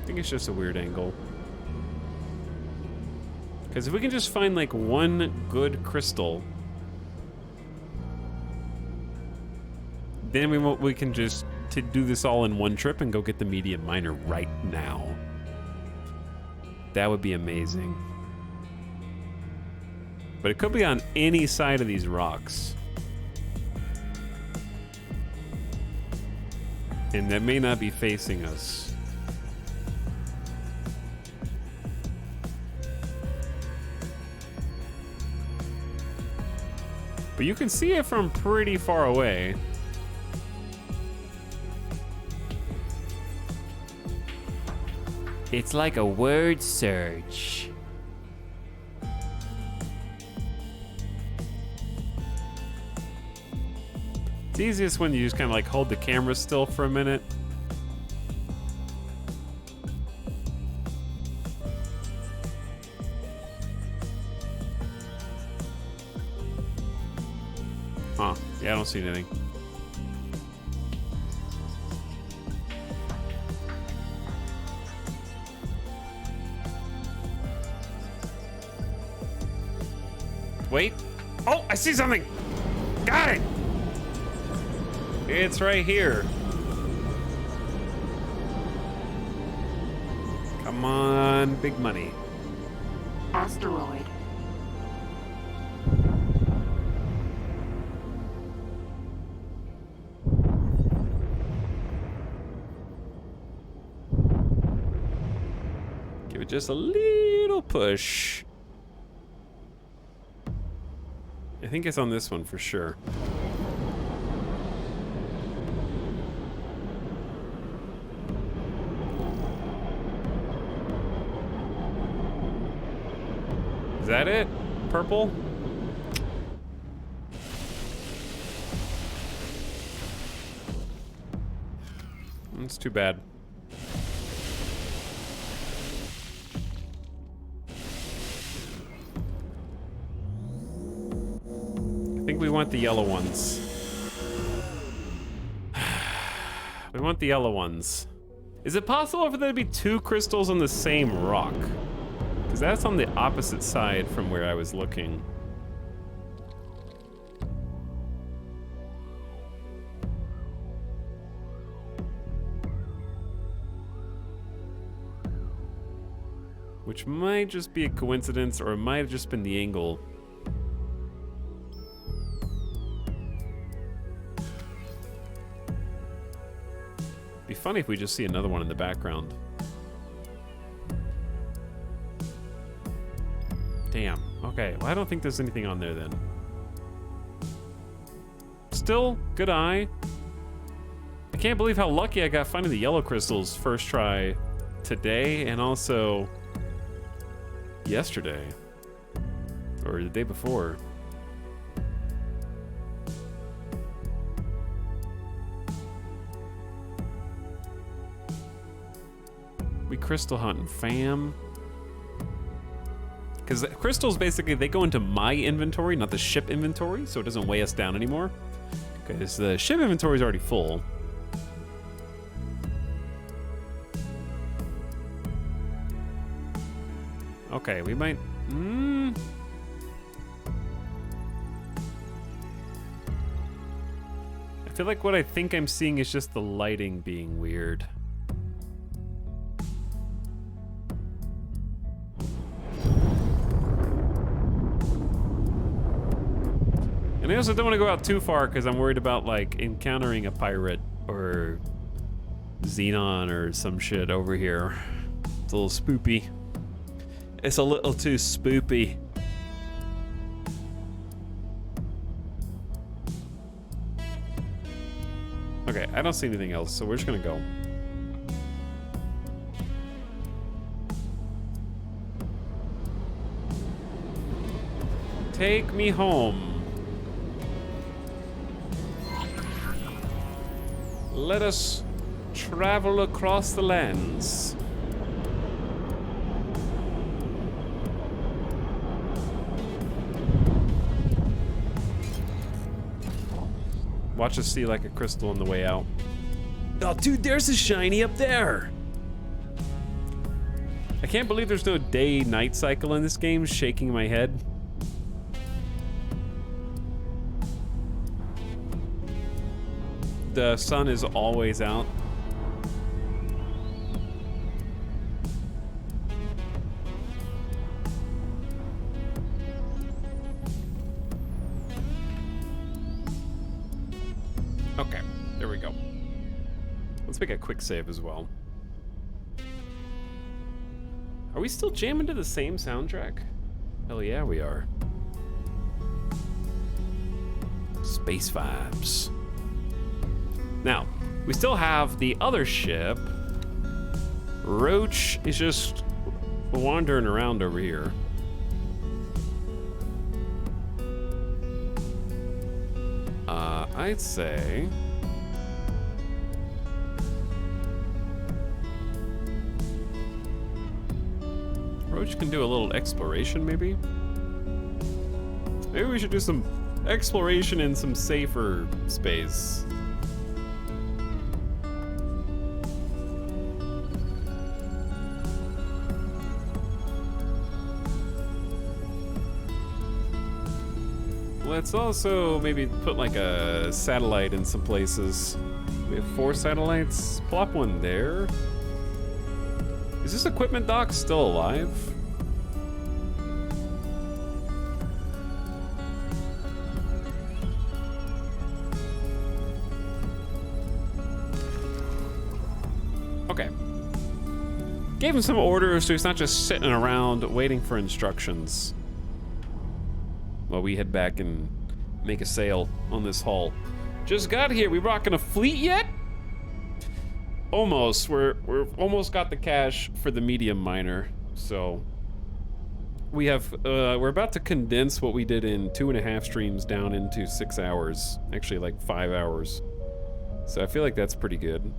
I think it's just a weird angle. Because if we can just find like one good crystal, then we can just do this all in one trip and go get the medium miner right now. That would be amazing. But it could be on any side of these rocks. And that may not be facing us. But you can see it from pretty far away. It's like a word search. It's easiest when you just kind of like hold the camera still for a minute. Huh. Yeah, I don't see anything. Wait. Oh, I see something. Got it. It's right here. Come on, big money. Asteroid. Give it just a little push. I think it's on this one for sure. Is that it? Purple? That's too bad. I think we want the yellow ones. We want the yellow ones. Is it possible for there to be two crystals on the same rock? Because that's on the opposite side from where I was looking. Which might just be a coincidence, or it might have just been the angle. Be funny if we just see another one in the background. Damn. Okay. Well, I don't think there's anything on there then. Still, good eye. I can't believe how lucky I got finding the yellow crystals first try today and also yesterday. Or the day before. We crystal hunting, fam. Because crystals, basically, they go into my inventory, not the ship inventory, so it doesn't weigh us down anymore. Because the ship inventory is already full. Okay, we might... I feel like what I think I'm seeing is just the lighting being weird. And I also don't want to go out too far because I'm worried about like encountering a pirate or Xenon or some shit over here. It's a little spoopy. It's a little too spoopy. Okay, I don't see anything else, so we're just gonna go. Take me home. Let us travel across the lands. Watch us see like a crystal on the way out. Oh, dude, there's a shiny up there. I can't believe there's no day-night cycle in this game. Shaking my head. The sun is always out. Okay, there we go. Let's make a quick save as well. Are we still jamming to the same soundtrack? Hell yeah, we are. Space vibes. Now, we still have the other ship. Roach is just wandering around over here. I'd say... Roach can do a little exploration, maybe? Maybe we should do some exploration in some safer space. Let's also maybe put like a satellite in some places. We have 4 satellites. Plop one there. Is this equipment dock still alive? Okay. Gave him some orders so he's not just sitting around waiting for instructions. While we head back and make a sail on this hull. Just got here. We rocking a fleet yet? Almost. We're almost got the cash for the medium miner. So we have we're about to condense what we did in 2.5 streams down into 6 hours. Actually, like 5 hours. So I feel like that's pretty good.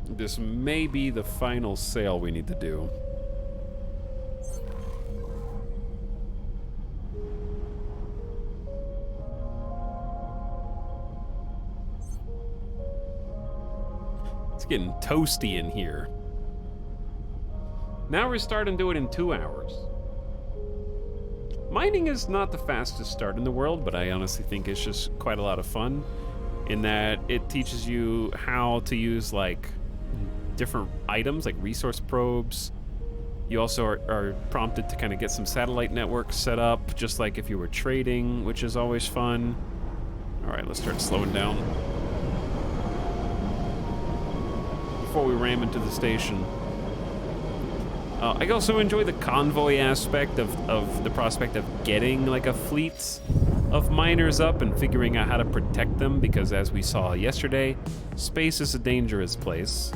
This may be the final sail we need to do. It's getting toasty in here. Now we're starting to do it in 2 hours. Mining is not the fastest start in the world, but I honestly think it's just quite a lot of fun in that it teaches you how to use like different items like resource probes. You also are prompted to kind of get some satellite networks set up, just like if you were trading, which is always fun. All right, let's start slowing down before we ram into the station. I also enjoy the convoy aspect of the prospect of getting like a fleet of miners up and figuring out how to protect them, because as we saw yesterday, space is a dangerous place.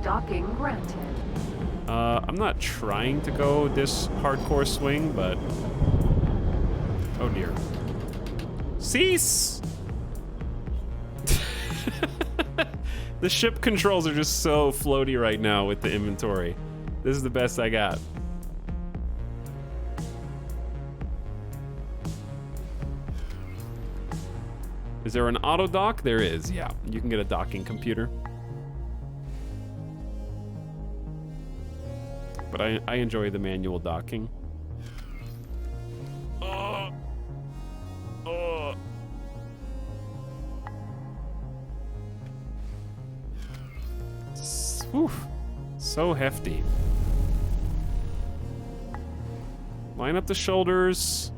Docking granted. I'm not trying to go this hardcore swing, but... Oh dear. Cease! The ship controls are just so floaty right now with the inventory. This is the best I got. Is there an auto dock? There is, yeah. You can get a docking computer. But I enjoy the manual docking. Oof, so hefty. Line up the shoulders,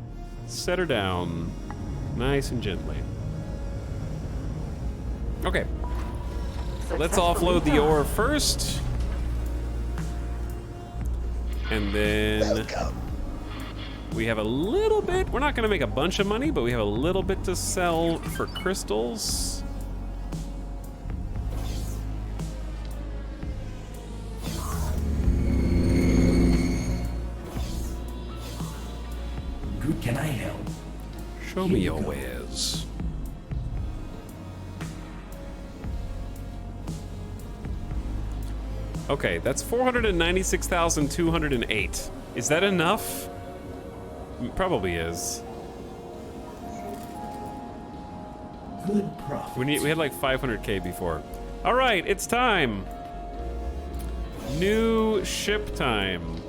set her down, nice and gently. Okay, let's offload the ore first. And then we have a little bit, we're not gonna make a bunch of money, but we have a little bit to sell for crystals. Can I help? Show me your wares. shuttles. Okay, that's 496,208. Is that enough? It probably is. Good profit. We had like 500k before. All right, it's time. New ship time.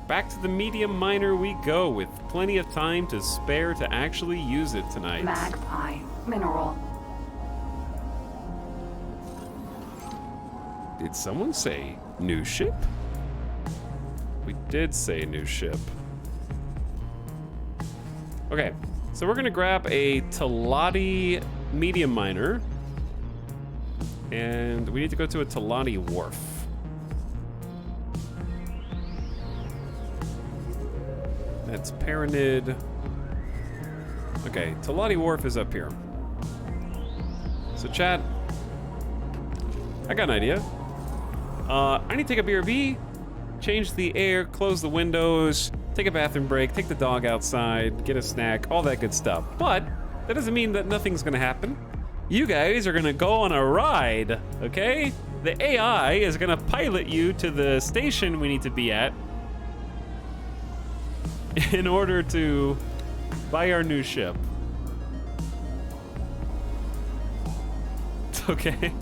Back to the medium miner we go, with plenty of time to spare to actually use it tonight. Magpie. Mineral. Did someone say new ship? We did say new ship. Okay, so we're gonna grab a Talati medium miner, and we need to go to a Talati wharf. That's Paranid. Okay, Talati wharf is up here. So chat, I got an idea. I need to take a BRB, change the air, close the windows, take a bathroom break, take the dog outside, get a snack, all that good stuff. But that doesn't mean that nothing's gonna happen. You guys are gonna go on a ride, okay? The AI is gonna pilot you to the station we need to be at in order to buy our new ship. Okay.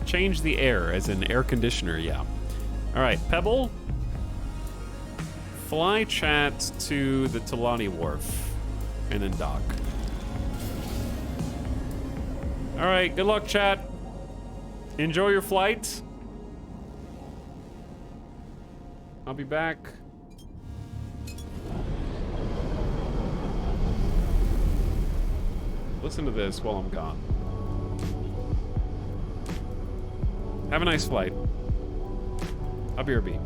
Change the air, as in air conditioner, yeah. All right, Pebble. Fly chat to the Talani wharf, and then dock. All right, good luck, chat. Enjoy your flight. I'll be back. Listen to this while I'm gone. Have a nice flight. I'll be RB.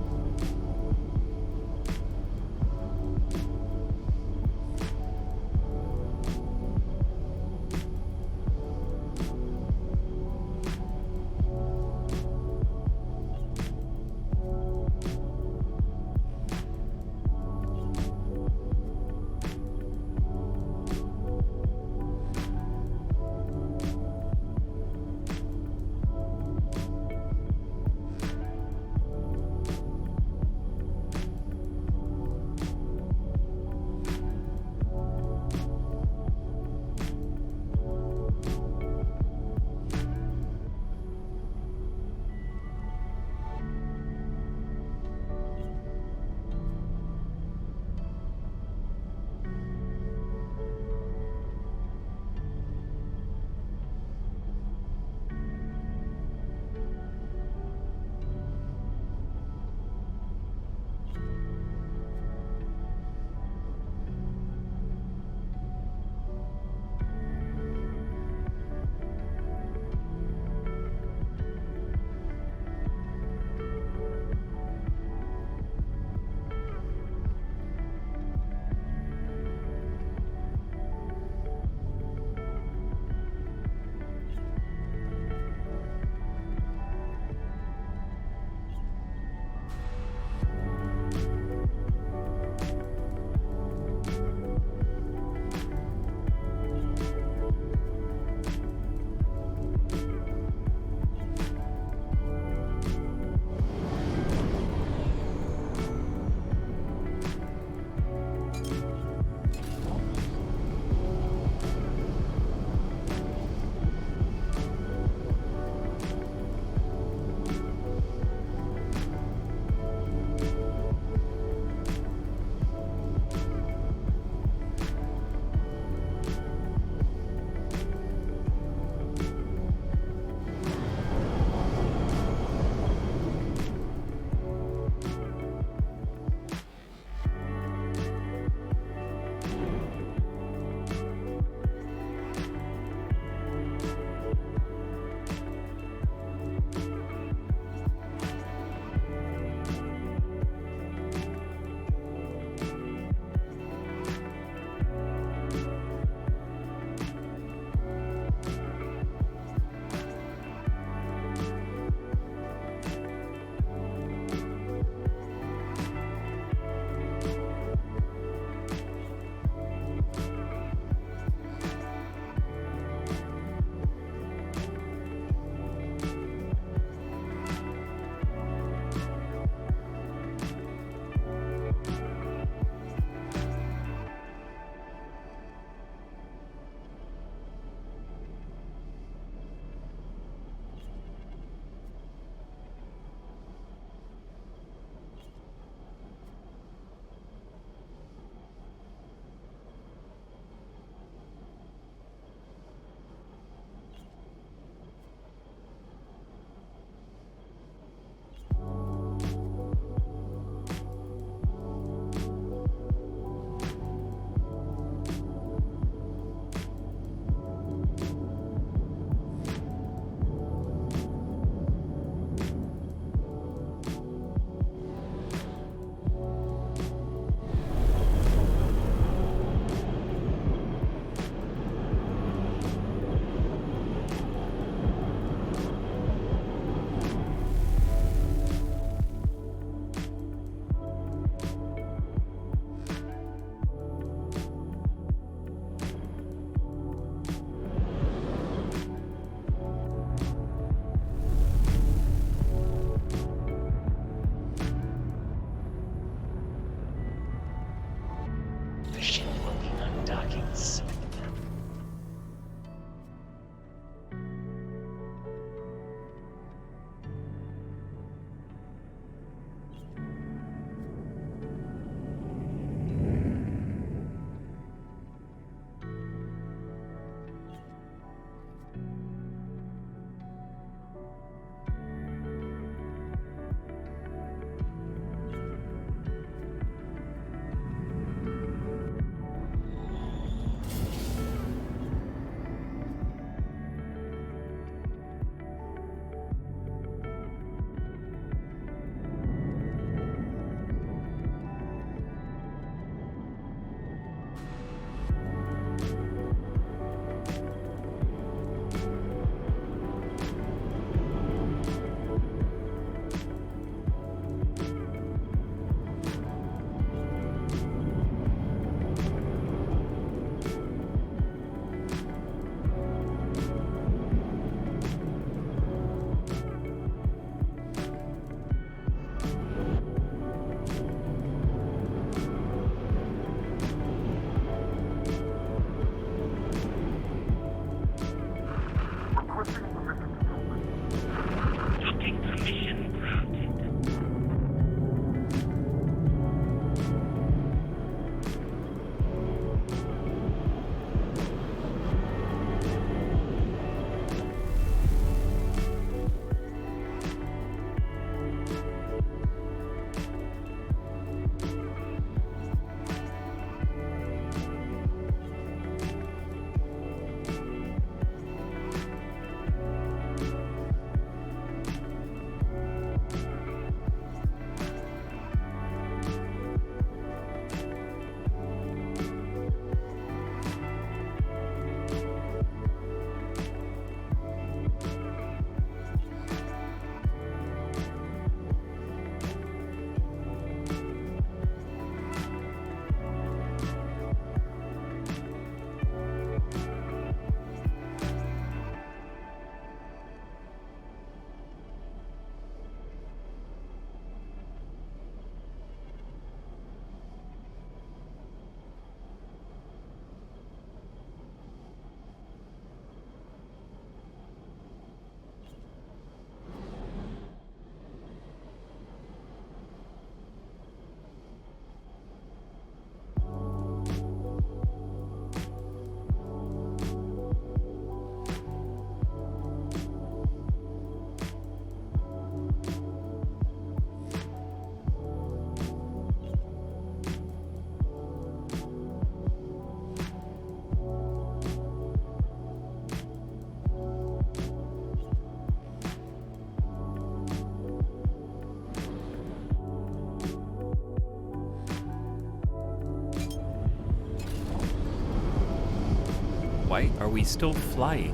Why are we still flying?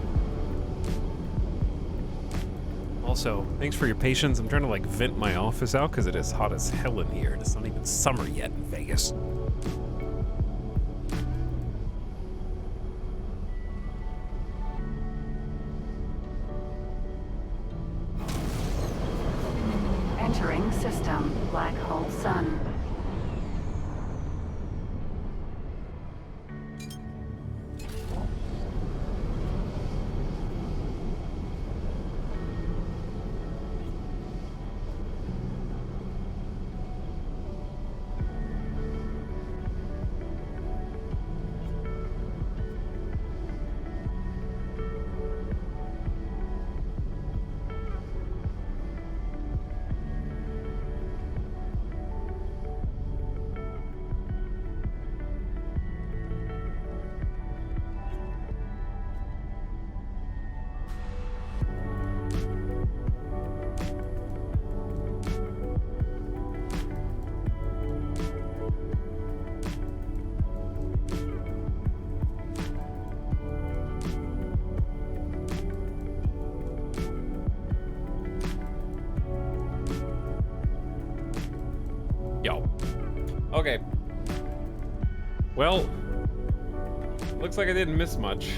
Also, thanks for your patience. I'm trying to like vent my office out because it is hot as hell in here. It's not even summer yet in Vegas. Entering system. Black hole sun. Okay. Well, looks like I didn't miss much.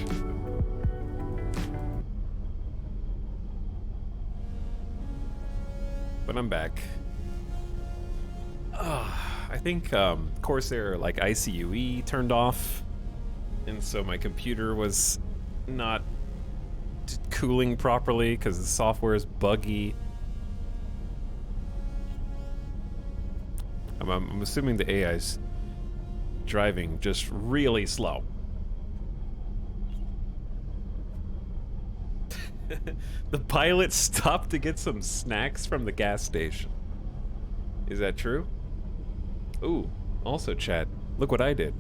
But I'm back. I think Corsair like ICUE turned off, and so my computer was not cooling properly because the software is buggy. I'm assuming the AI's driving just really slow. The pilot stopped to get some snacks from the gas station. Is that true? Ooh, also chat, look what I did.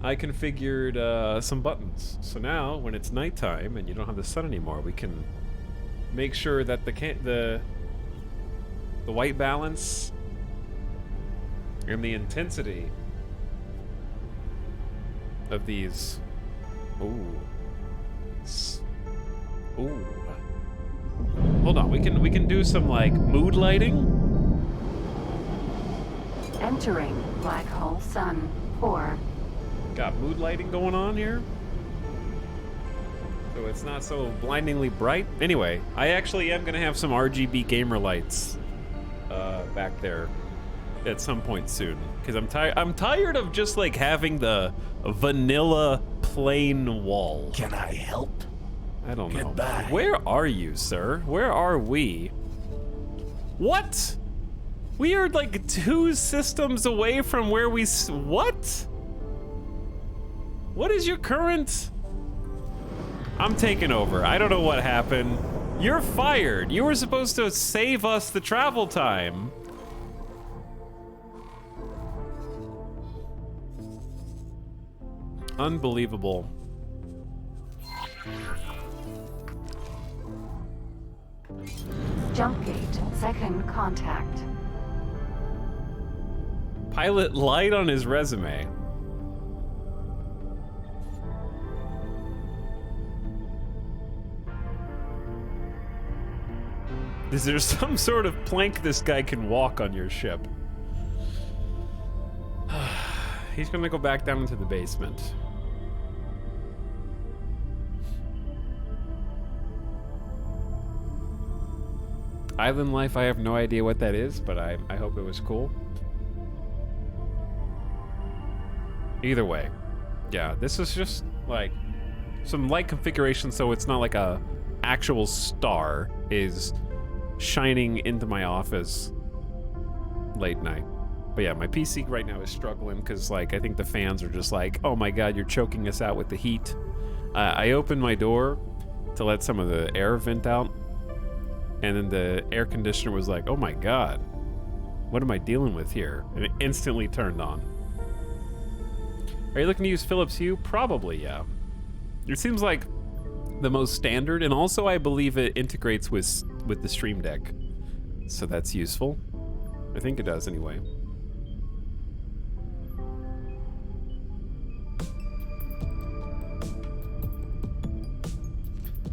I configured some buttons. So now, when it's nighttime and you don't have the sun anymore, we can make sure that the white balance and the intensity of these. Ooh. Ooh. Hold on, we can do some like mood lighting. Entering black hole sun 4. Got mood lighting going on here. So it's not so blindingly bright. Anyway, I actually am gonna have some RGB gamer lights back there at some point soon, because I'm tired of just like having the vanilla plain wall. Can I help? I don't know. Goodbye. Where are you, sir? Where are we? What? We are like 2 systems away from where we what? What is your current? I'm taking over. I don't know what happened. You're fired. You were supposed to save us the travel time. Unbelievable. Jump gate, second contact. Pilot lied on his resume. Is there some sort of plank this guy can walk on your ship? He's gonna go back down into the basement. Island life, I have no idea what that is, but I hope it was cool. Either way, yeah, this is just like some light configuration so it's not like a actual star is shining into my office late night. But yeah, my PC right now is struggling because like I think the fans are just like, oh my god, you're choking us out with the heat. I opened my door to let some of the air vent out, and then the air conditioner was like, oh my god, what am I dealing with here? And it instantly turned on. Are you looking to use Philips Hue? Probably, yeah. It seems like the most standard, and also I believe it integrates with the Stream Deck. So that's useful. I think it does anyway.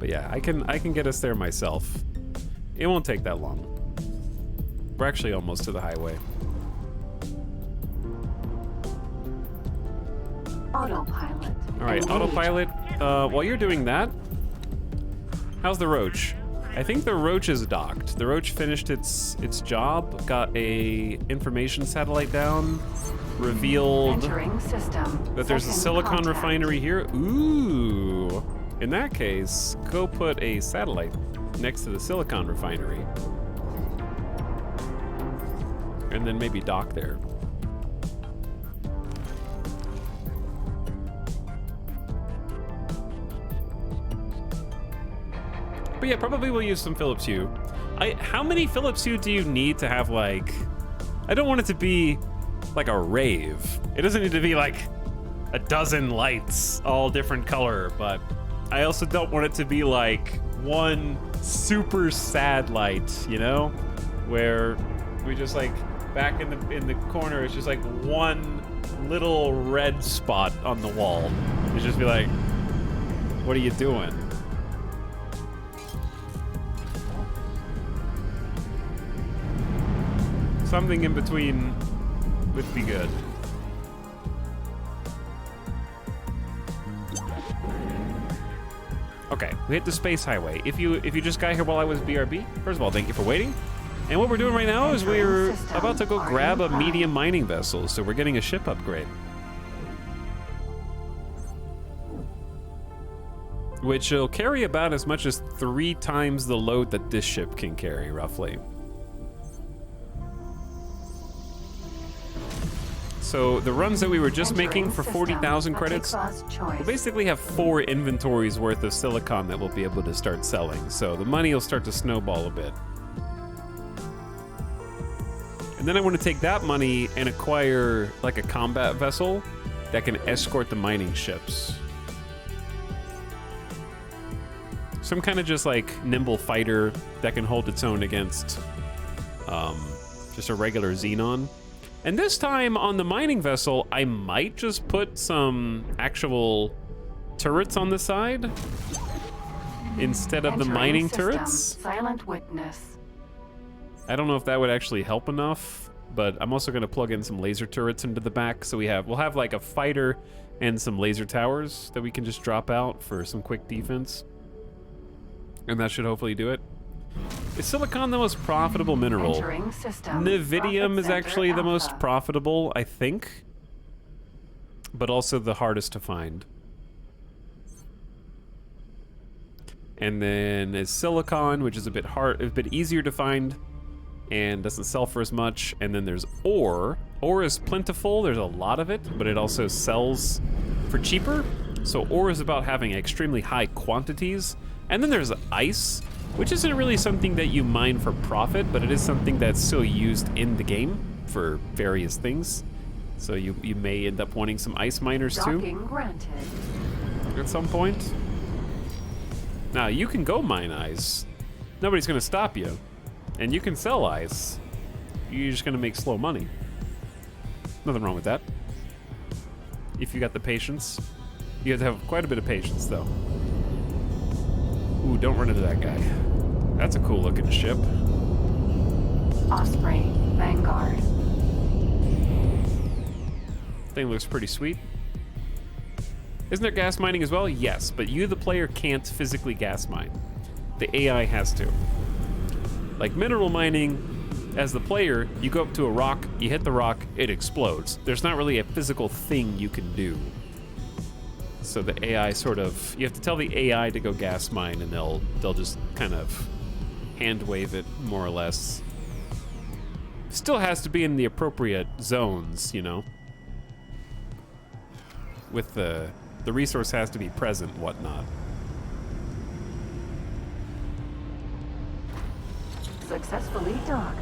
But yeah, I can get us there myself. It won't take that long. We're actually almost to the highway. Autopilot. All right, autopilot. While you're doing that, how's the Roach? I think the Roach is docked. The Roach finished its job, got a information satellite down, revealed that there's a silicon refinery here. Ooh. In that case, go put a satellite next to the silicon refinery. And then maybe dock there. But yeah, probably we'll use some Philips Hue. How many Philips Hue do you need to have, like... I don't want it to be like a rave. It doesn't need to be like a dozen lights, all different color, but I also don't want it to be like one super sad light, you know? Where we just like, back in the corner, it's just like one little red spot on the wall. It's just be like, what are you doing? Something in between would be good. Okay, we hit the space highway. If you just got here while I was BRB, first of all, thank you for waiting. And what we're doing right now is we're about to go grab a medium mining vessel, so we're getting a ship upgrade. Which will carry about as much as 3 times the load that this ship can carry, roughly. So the runs that we were just making for 40,000 credits, we'll basically have 4 inventories worth of silicon that we'll be able to start selling. So the money will start to snowball a bit. And then I want to take that money and acquire like a combat vessel that can escort the mining ships. Some kind of just like nimble fighter that can hold its own against just a regular Xenon. And this time on the mining vessel, I might just put some actual turrets on the side instead of the mining turrets. Silent witness. I don't know if that would actually help enough, but I'm also going to plug in some laser turrets into the back, so we'll have like a fighter and some laser towers that we can just drop out for some quick defense. And that should hopefully do it. Is silicon the most profitable mineral? Nevidium is actually the most profitable, I think, but also the hardest to find. And then is silicon, which is a bit easier to find and doesn't sell for as much. And then there's ore. Ore is plentiful, there's a lot of it, but it also sells for cheaper. So ore is about having extremely high quantities. And then there's ice, which isn't really something that you mine for profit, but it is something that's still used in the game for various things. So you may end up wanting some ice miners too. At some point. Now you can go mine ice. Nobody's gonna stop you. And you can sell ice. You're just gonna make slow money. Nothing wrong with that. If you got the patience. You have to have quite a bit of patience though. Ooh, don't run into that guy. That's a cool looking ship. Osprey, Vanguard. Thing looks pretty sweet. Isn't there gas mining as well? Yes, but you, the player, can't physically gas mine. The AI has to. Like mineral mining, as the player, you go up to a rock, you hit the rock, it explodes. There's not really a physical thing you can do. So the AI sort of, you have to tell the AI to go gas mine and they'll just kind of hand wave it more or less. Still has to be in the appropriate zones, you know. With the resource has to be present, whatnot. Successfully docked.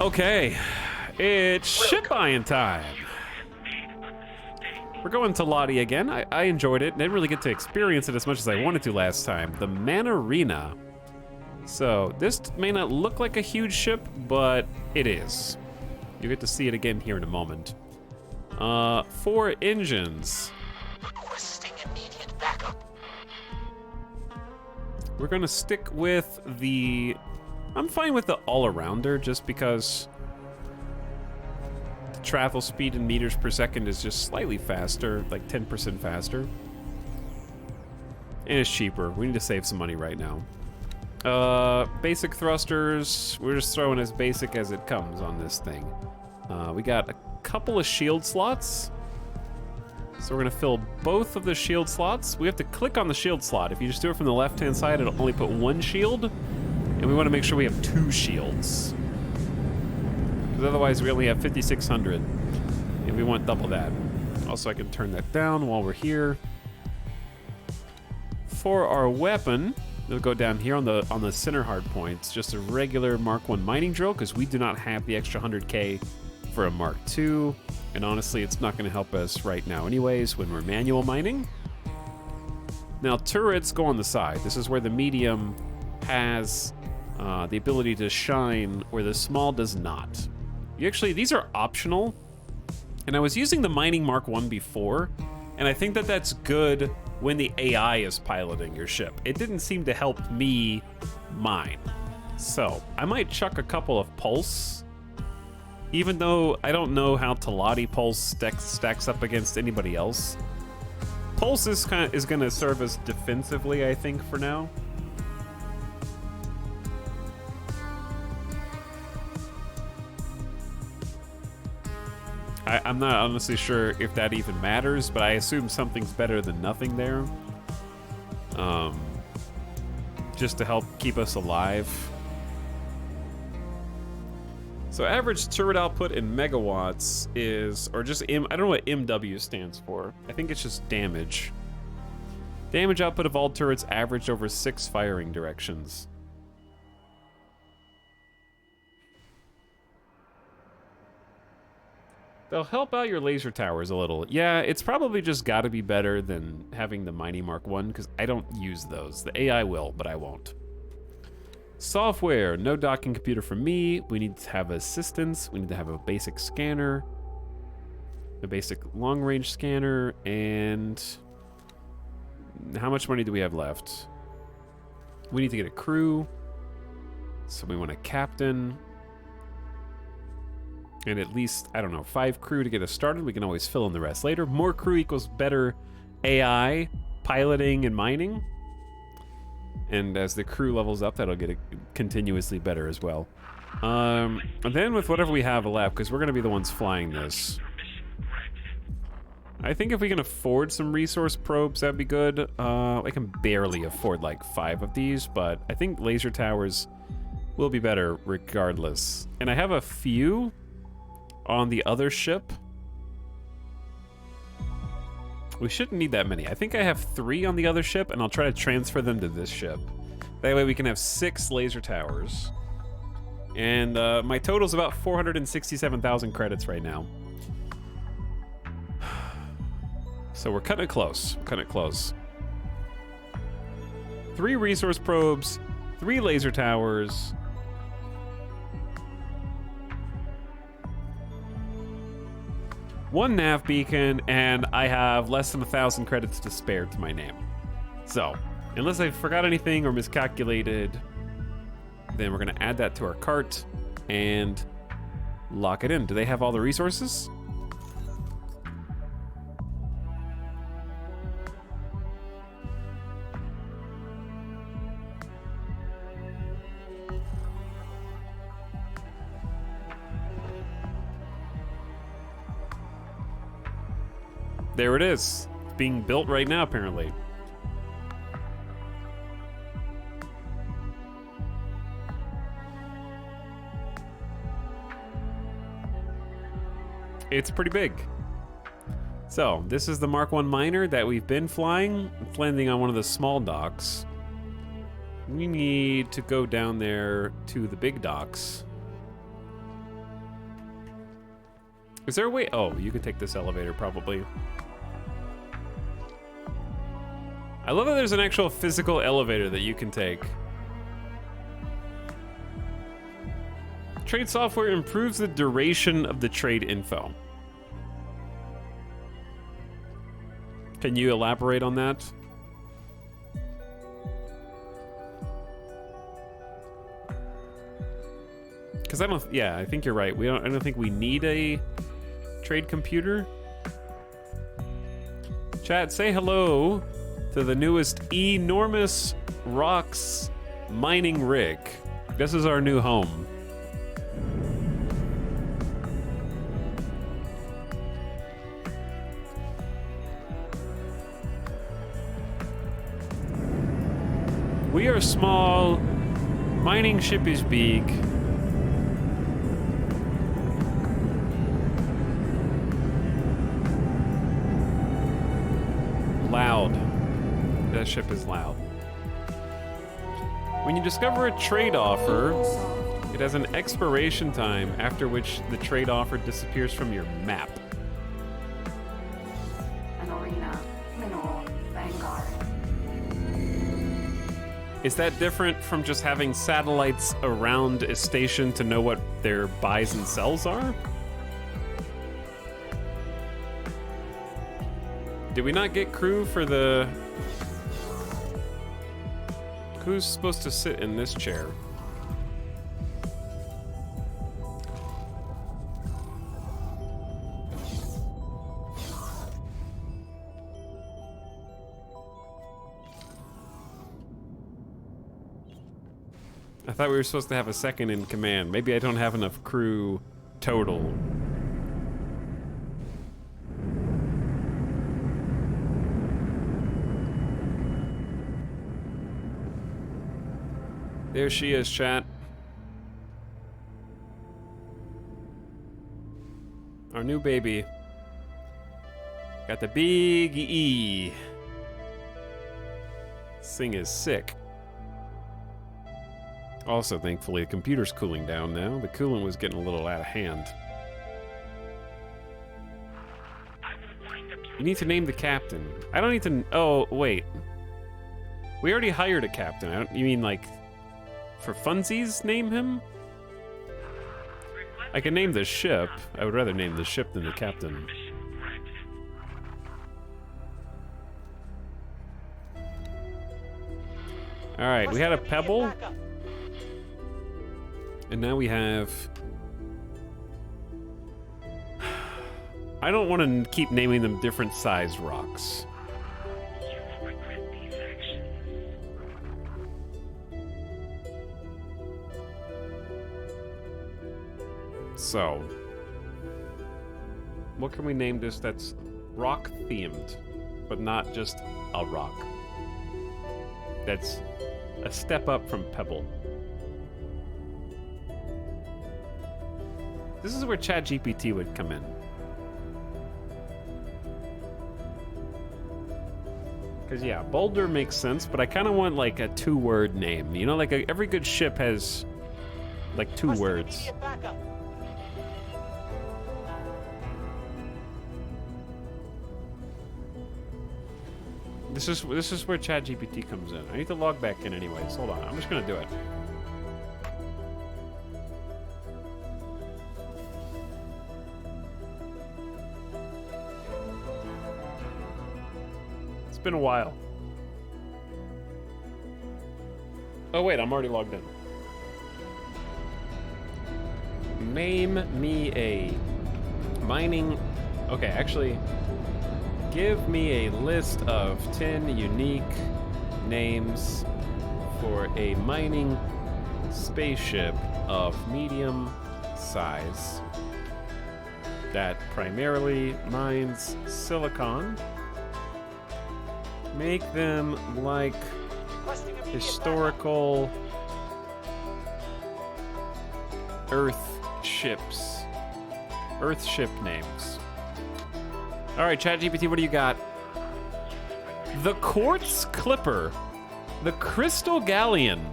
Okay, it's ship buying time. We're going to Lottie again. I enjoyed it. Didn't really get to experience it as much as I wanted to last time. The Manarina. So this may not look like a huge ship, but it is. You get to see it again here in a moment. 4 engines. Requesting immediate backup. We're gonna stick with the... I'm fine with the all-arounder just because the travel speed in meters per second is just slightly faster, like 10% faster. And it's cheaper. We need to save some money right now. Basic thrusters, we're just throwing as basic as it comes on this thing. We got a couple of shield slots. So we're gonna fill both of the shield slots. We have to click on the shield slot. If you just do it from the left-hand side, it'll only put one shield. And we wanna make sure we have 2 shields. Because otherwise we only have 5,600. And we want double that. Also, I can turn that down while we're here. For our weapon, we'll go down here on the center hard points. Just a regular Mark 1 mining drill, because we do not have the extra 100K for a Mark 2. And honestly, it's not going to help us right now anyways when we're manual mining. Now, turrets go on the side. This is where the medium has the ability to shine, where the small does not. These are optional. And I was using the mining Mark 1 before, and I think that that's good when the AI is piloting your ship. It didn't seem to help me mine. So, I might chuck a couple of pulse. Even though I don't know how Talati Pulse stacks up against anybody else. Pulse is going to serve us defensively, I think, for now. I'm not honestly sure if that even matters, but I assume something's better than nothing there. Just to help keep us alive. So average turret output in megawatts is, or just I don't know what MW stands for. I think it's just damage. Damage output of all turrets averaged over 6 firing directions. They'll help out your laser towers a little. Yeah, it's probably just got to be better than having the Mining Mark 1, because I don't use those. The AI will, but I won't. Software, no docking computer for me. We need to have assistance. We need to have a basic scanner, a basic long-range scanner, and how much money do we have left? We need to get a crew, so we want a captain, and at least, I don't know, 5 crew to get us started. We can always fill in the rest later. More crew equals better AI, piloting, and mining. And as the crew levels up, that'll get continuously better as well. And then with whatever we have left, because we're going to be the ones flying this. I think if we can afford some resource probes, that'd be good. I can barely afford like 5 of these, but I think laser towers will be better regardless. And I have a few on the other ship. We shouldn't need that many. I think I have 3 on the other ship, and I'll try to transfer them to this ship. That way we can have 6 laser towers. And my total's about 467,000 credits right now. So we're cutting it close. We're cutting it close. 3 resource probes, 3 laser towers. One nav beacon, and I have less than 1,000 credits to spare to my name. So, unless I forgot anything or miscalculated, then we're gonna add that to our cart and lock it in. Do they have all the resources? There it is. It's being built right now, apparently. It's pretty big. So, this is the Mark 1 miner that we've been flying. It's landing on one of the small docks. We need to go down there to the big docks. Is there a way? Oh, you can take this elevator, probably. I love that there's an actual physical elevator that you can take. Trade software improves the duration of the trade info. Can you elaborate on that? Because I think you're right. I don't think we need a trade computer. Chat, say hello to the newest enormous rocks mining rig. This is our new home. We are small. Mining ship is big. Loud. That ship is loud. When you discover a trade offer, it has an expiration time after which the trade offer disappears from your map. An arena, mineral, vanguard. Is that different from just having satellites around a station to know what their buys and sells are? Did we not get crew for the... Who's supposed to sit in this chair? I thought we were supposed to have a second in command. Maybe I don't have enough crew total. There she is, chat. Our new baby. Got the big E. This thing is sick. Also, thankfully, the computer's cooling down now. The coolant was getting a little out of hand. You need to name the captain. I don't need to... Oh, wait. We already hired a captain. You mean, like... For funsies, name him? I can name the ship. I would rather name the ship than the captain. Alright, we had a pebble. And now we have... I don't want to keep naming them different sized rocks. So, what can we name this that's rock themed, but not just a rock? That's a step up from Pebble. This is where ChatGPT would come in. Because, yeah, Boulder makes sense, but I kind of want, like, a two-word name. You know, like, every good ship has, like, two words. This is where ChatGPT comes in. I need to log back in anyways. Hold on. I'm just gonna do it. It's been a while. Oh wait, I'm already logged in. Name me a mining... Okay, actually... Give me a list of 10 unique names for a mining spaceship of medium size that primarily mines silicon. Make them like historical Earth ships. Earth ship names. All right, ChatGPT, what do you got? The Quartz Clipper, the Crystal Galleon,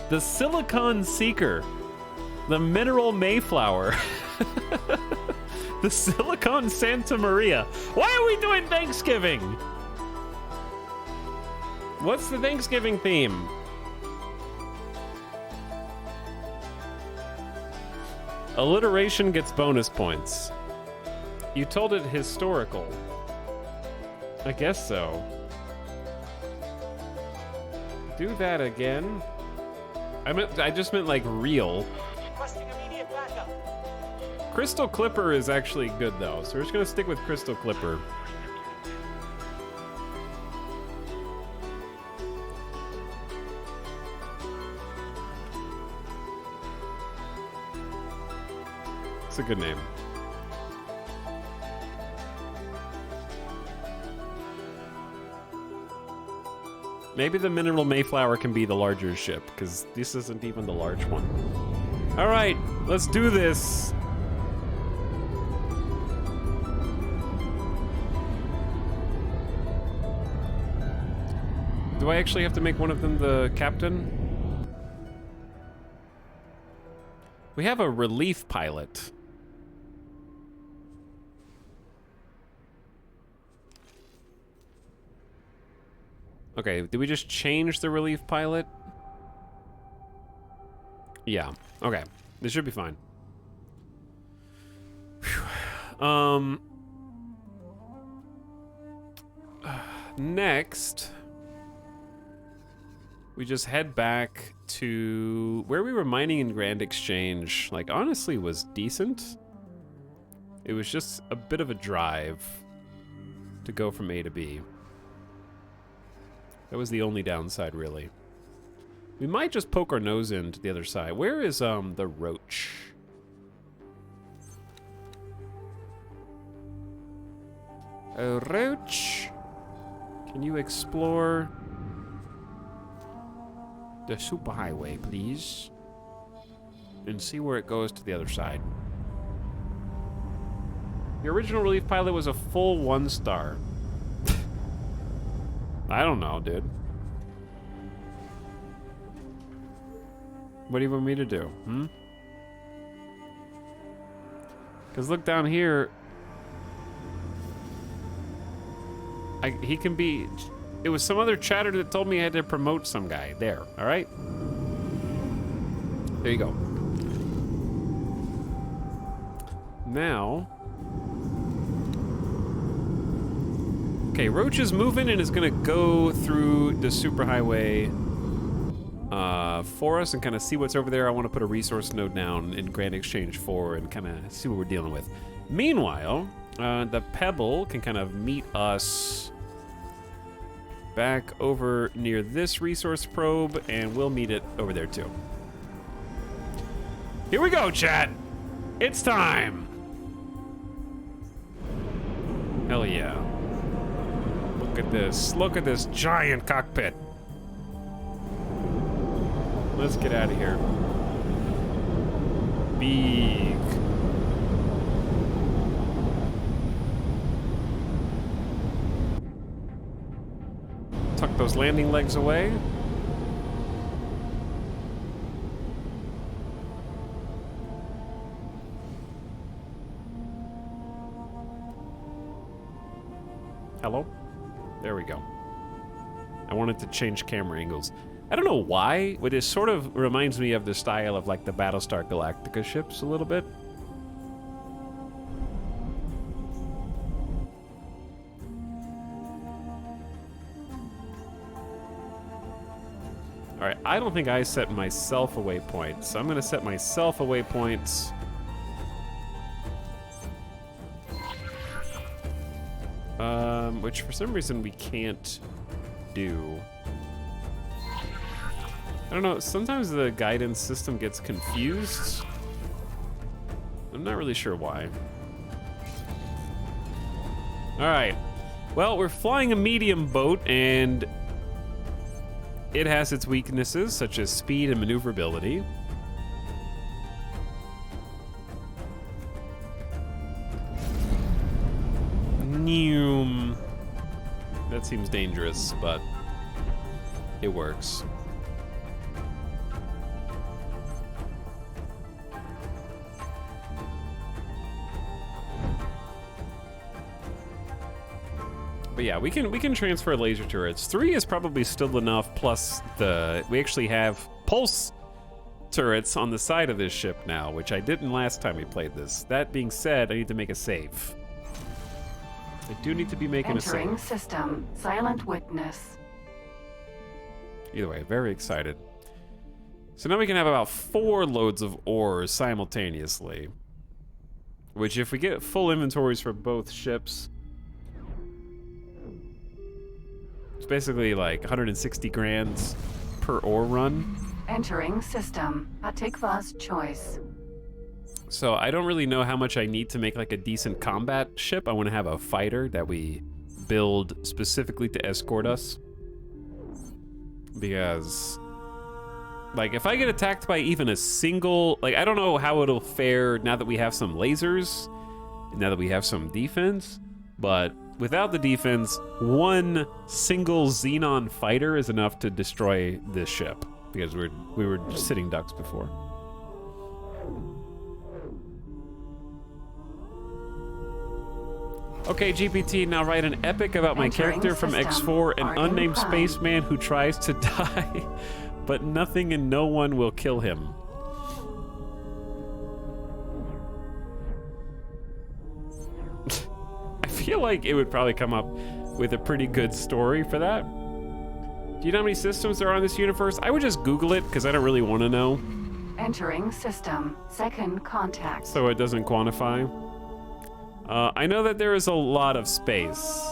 the Silicon Seeker, the Mineral Mayflower, the Silicon Santa Maria. Why are we doing Thanksgiving? What's the Thanksgiving theme? Alliteration gets bonus points. You told it historical. I guess so. Do that again. I just meant like real. Crystal Clipper is actually good though, so we're just gonna stick with Crystal Clipper. It's a good name. Maybe the Mineral Mayflower can be the larger ship, because this isn't even the large one. All right, let's do this. Do I actually have to make one of them the captain? We have a relief pilot. Okay, did we just change the relief pilot? Yeah, okay. This should be fine. Whew. Next, we just head back to where we were mining in Grand Exchange. Like, honestly, was decent. It was just a bit of a drive to go from A to B. That was the only downside, really. We might just poke our nose into the other side. Where is the roach? Oh, roach. Can you explore the superhighway, please? And see where it goes to the other side. The original relief pilot was a full 1-star. I don't know, dude. What do you want me to do, Because look down here. He can be... It was some other chatter that told me I had to promote some guy. There, all right? There you go. Now... Okay, Roach is moving and is gonna go through the superhighway for us and kind of see what's over there. I want to put a resource node down in Grand Exchange 4 and kind of see what we're dealing with. Meanwhile, the Pebble can kind of meet us back over near this resource probe, and we'll meet it over there too. Here we go, chat. It's time. Hell yeah. Look at this. Look at this giant cockpit. Let's get out of here. Big. Tuck those landing legs away. Hello? There we go. I wanted to change camera angles. I don't know why, but it sort of reminds me of the style of like the Battlestar Galactica ships a little bit. All right, I don't think I set myself a waypoint, so I'm gonna set myself a waypoint. Which for some reason we can't do. I don't know, sometimes the guidance system gets confused. I'm not really sure why. All right, well, we're flying a medium boat and it has its weaknesses such as speed and maneuverability. That seems dangerous, but it works. But yeah, we can transfer laser turrets. 3 is probably still enough, plus we actually have pulse turrets on the side of this ship now, which I didn't last time we played this. That being said, I need to make a save. I do need to be making a save. Entering system. Silent witness. Either way, very excited. So now we can have about 4 loads of ores simultaneously. Which, if we get full inventories for both ships, it's basically like 160 grand per ore run. Entering system. Atikva's choice. So I don't really know how much I need to make like a decent combat ship. I want to have a fighter that we build specifically to escort us. Because, like, if I get attacked by even a single, like, I don't know how it'll fare now that we have some lasers, and now that we have some defense, but without the defense, one single Xenon fighter is enough to destroy this ship, because we were sitting ducks before. Okay, GPT, now write an epic about my character from X4, an unnamed spaceman who tries to die, but nothing and no one will kill him. I feel like it would probably come up with a pretty good story for that. Do you know how many systems there are in this universe? I would just Google it, because I don't really want to know. Entering system. Second contact. So it doesn't quantify. I know that there is a lot of space.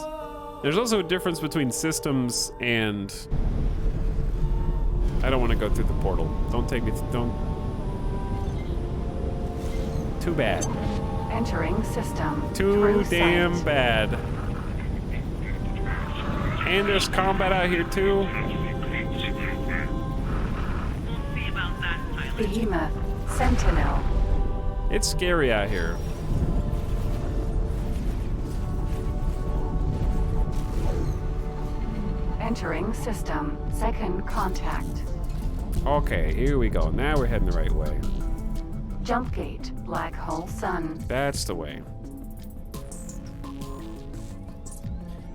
There's also a difference between systems and... I don't want to go through the portal. Don't take me... Don't... Too bad. Entering system. Too damn bad. And there's combat out here too. Behemoth. Sentinel. It's scary out here. Entering system. Second contact. Okay, here we go. Now we're heading the right way. Jump gate. Black hole sun. That's the way.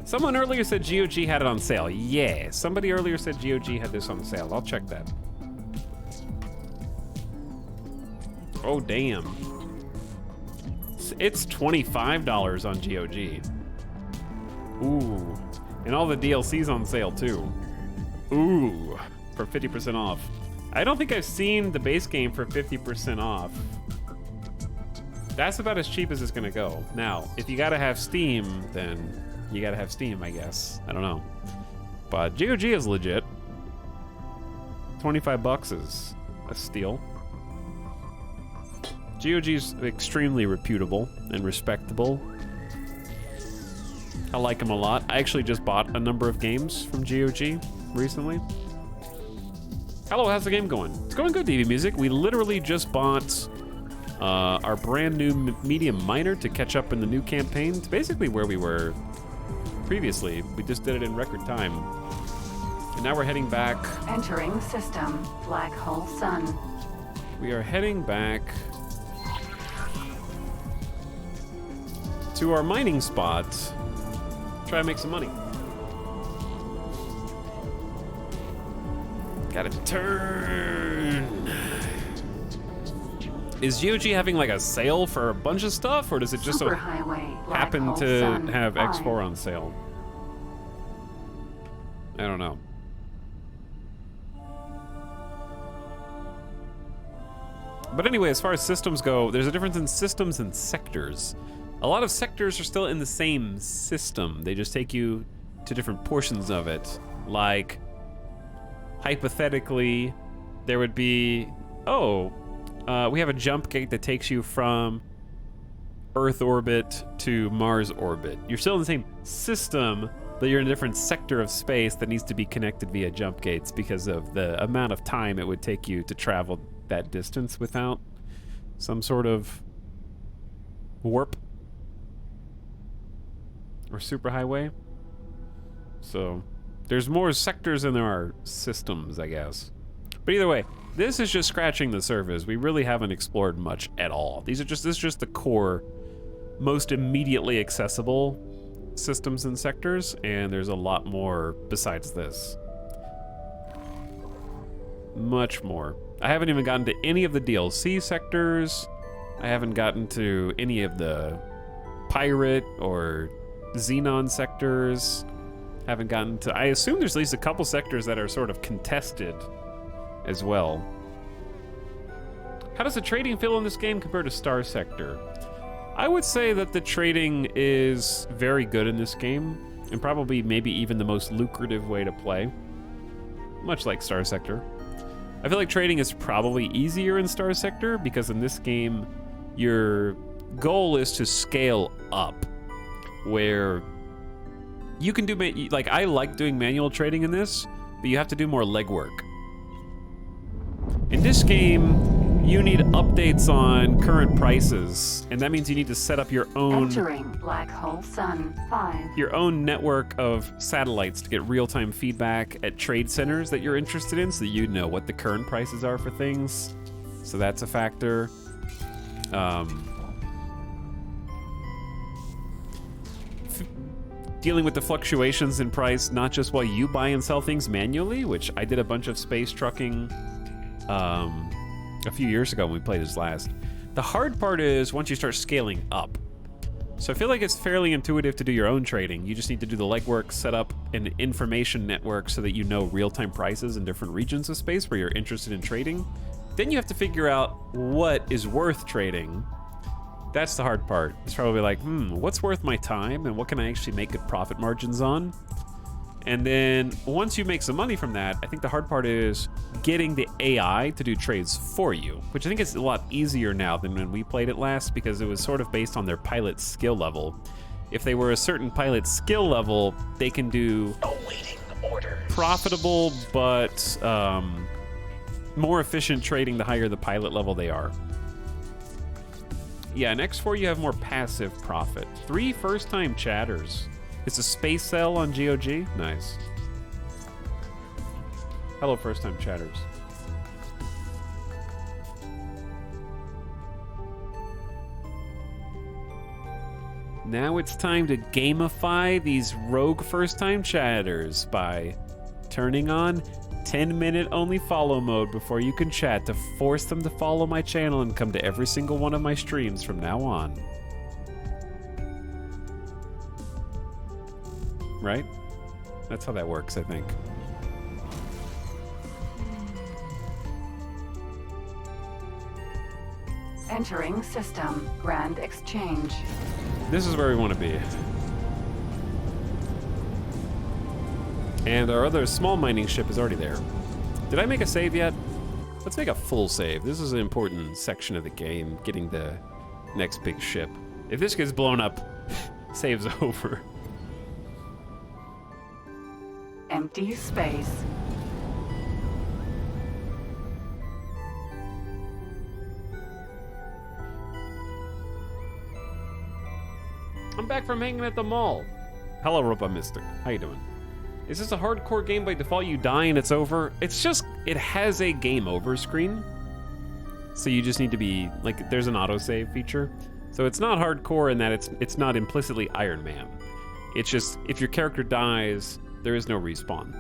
Someone earlier said GOG had it on sale. Yeah, somebody earlier said GOG had this on sale. I'll check that. Oh, damn. It's $25 on GOG. Ooh. And all the DLC's on sale, too. Ooh. For 50% off. I don't think I've seen the base game for 50% off. That's about as cheap as it's gonna go. Now, if you gotta have Steam, then you gotta have Steam, I guess. I don't know. But GOG is legit. 25 bucks is a steal. GOG's extremely reputable and respectable. I like them a lot. I actually just bought a number of games from GOG recently. Hello, how's the game going? It's going good, DV Music. We literally just bought our brand new medium miner to catch up in the new campaign. It's basically where we were previously. We just did it in record time. And now we're heading back. Entering system. Black hole sun. We are heading back to our mining spot. Try to make some money. Gotta turn. Is GOG having like a sale for a bunch of stuff, or does it just happen to have X4 on sale? I don't know. But anyway, as far as systems go, there's a difference in systems and sectors. A lot of sectors are still in the same system. They just take you to different portions of it. Like, hypothetically, there would be, we have a jump gate that takes you from Earth orbit to Mars orbit. You're still in the same system, but you're in a different sector of space that needs to be connected via jump gates because of the amount of time it would take you to travel that distance without some sort of warp or superhighway. So there's more sectors than there are systems, I guess. But either way, this is just scratching the surface. We really haven't explored much at all. This is just the core, most immediately accessible systems and sectors, and there's a lot more besides this. Much more. I haven't even gotten to any of the DLC sectors. I haven't gotten to any of the pirate or Xenon sectors. Haven't gotten to... I assume there's at least a couple sectors that are sort of contested as well. How does the trading feel in this game compare to Star Sector? I would say that the trading is very good in this game, and probably maybe even the most lucrative way to play, much like Star Sector. I feel like trading is probably easier in Star Sector because in this game, your goal is to scale up, where you can do, like, I like doing manual trading in this, but you have to do more legwork. In this game, you need updates on current prices, and that means you need to set up your own Entering Black Hole Sun 5. Your own network of satellites to get real-time feedback at trade centers that you're interested in, so that you know what the current prices are for things. So that's a factor. Dealing with the fluctuations in price, not just while you buy and sell things manually, which I did a bunch of space trucking a few years ago when we played this last. The hard part is once you start scaling up. So I feel like it's fairly intuitive to do your own trading. You just need to do the legwork, set up an information network so that you know real-time prices in different regions of space where you're interested in trading. Then you have to figure out what is worth trading. That's the hard part. It's probably like, what's worth my time and what can I actually make good profit margins on? And then once you make some money from that, I think the hard part is getting the AI to do trades for you, which I think is a lot easier now than when we played it last because it was sort of based on their pilot skill level. If they were a certain pilot skill level, they can do profitable but more efficient trading the higher the pilot level they are. Yeah, in X4 you have more passive profit. 3 first-time chatters. It's a space cell on GOG. Nice. Hello, first-time chatters. Now it's time to gamify these rogue first-time chatters by turning on 10-minute only follow mode before you can chat to force them to follow my channel and come to every single one of my streams from now on. Right? That's how that works, I think. Entering system. Grand Exchange. This is where we want to be. And our other small mining ship is already there. Did I make a save yet? Let's make a full save. This is an important section of the game, getting the next big ship. If this gets blown up, save's over. Empty space. I'm back from hanging at the mall. Hello, Robot Mystic. How you doing? Is this a hardcore game by default? You die and it's over? It's just, it has a game over screen. So you just need to be, like, there's an autosave feature. So it's not hardcore in that it's not implicitly Iron Man. It's just, if your character dies, there is no respawn.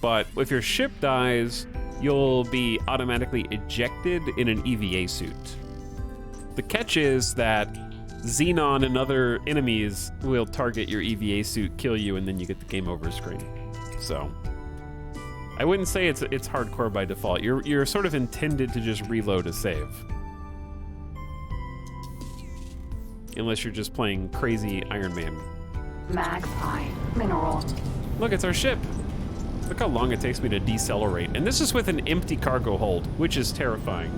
But if your ship dies, you'll be automatically ejected in an EVA suit. The catch is that Xenon and other enemies will target your EVA suit, kill you, and then you get the game over screen. So I wouldn't say it's hardcore by default. You're sort of intended to just reload a save. Unless you're just playing crazy Iron Man. Magpie. Mineral. Look, it's our ship. Look how long it takes me to decelerate. And this is with an empty cargo hold, which is terrifying.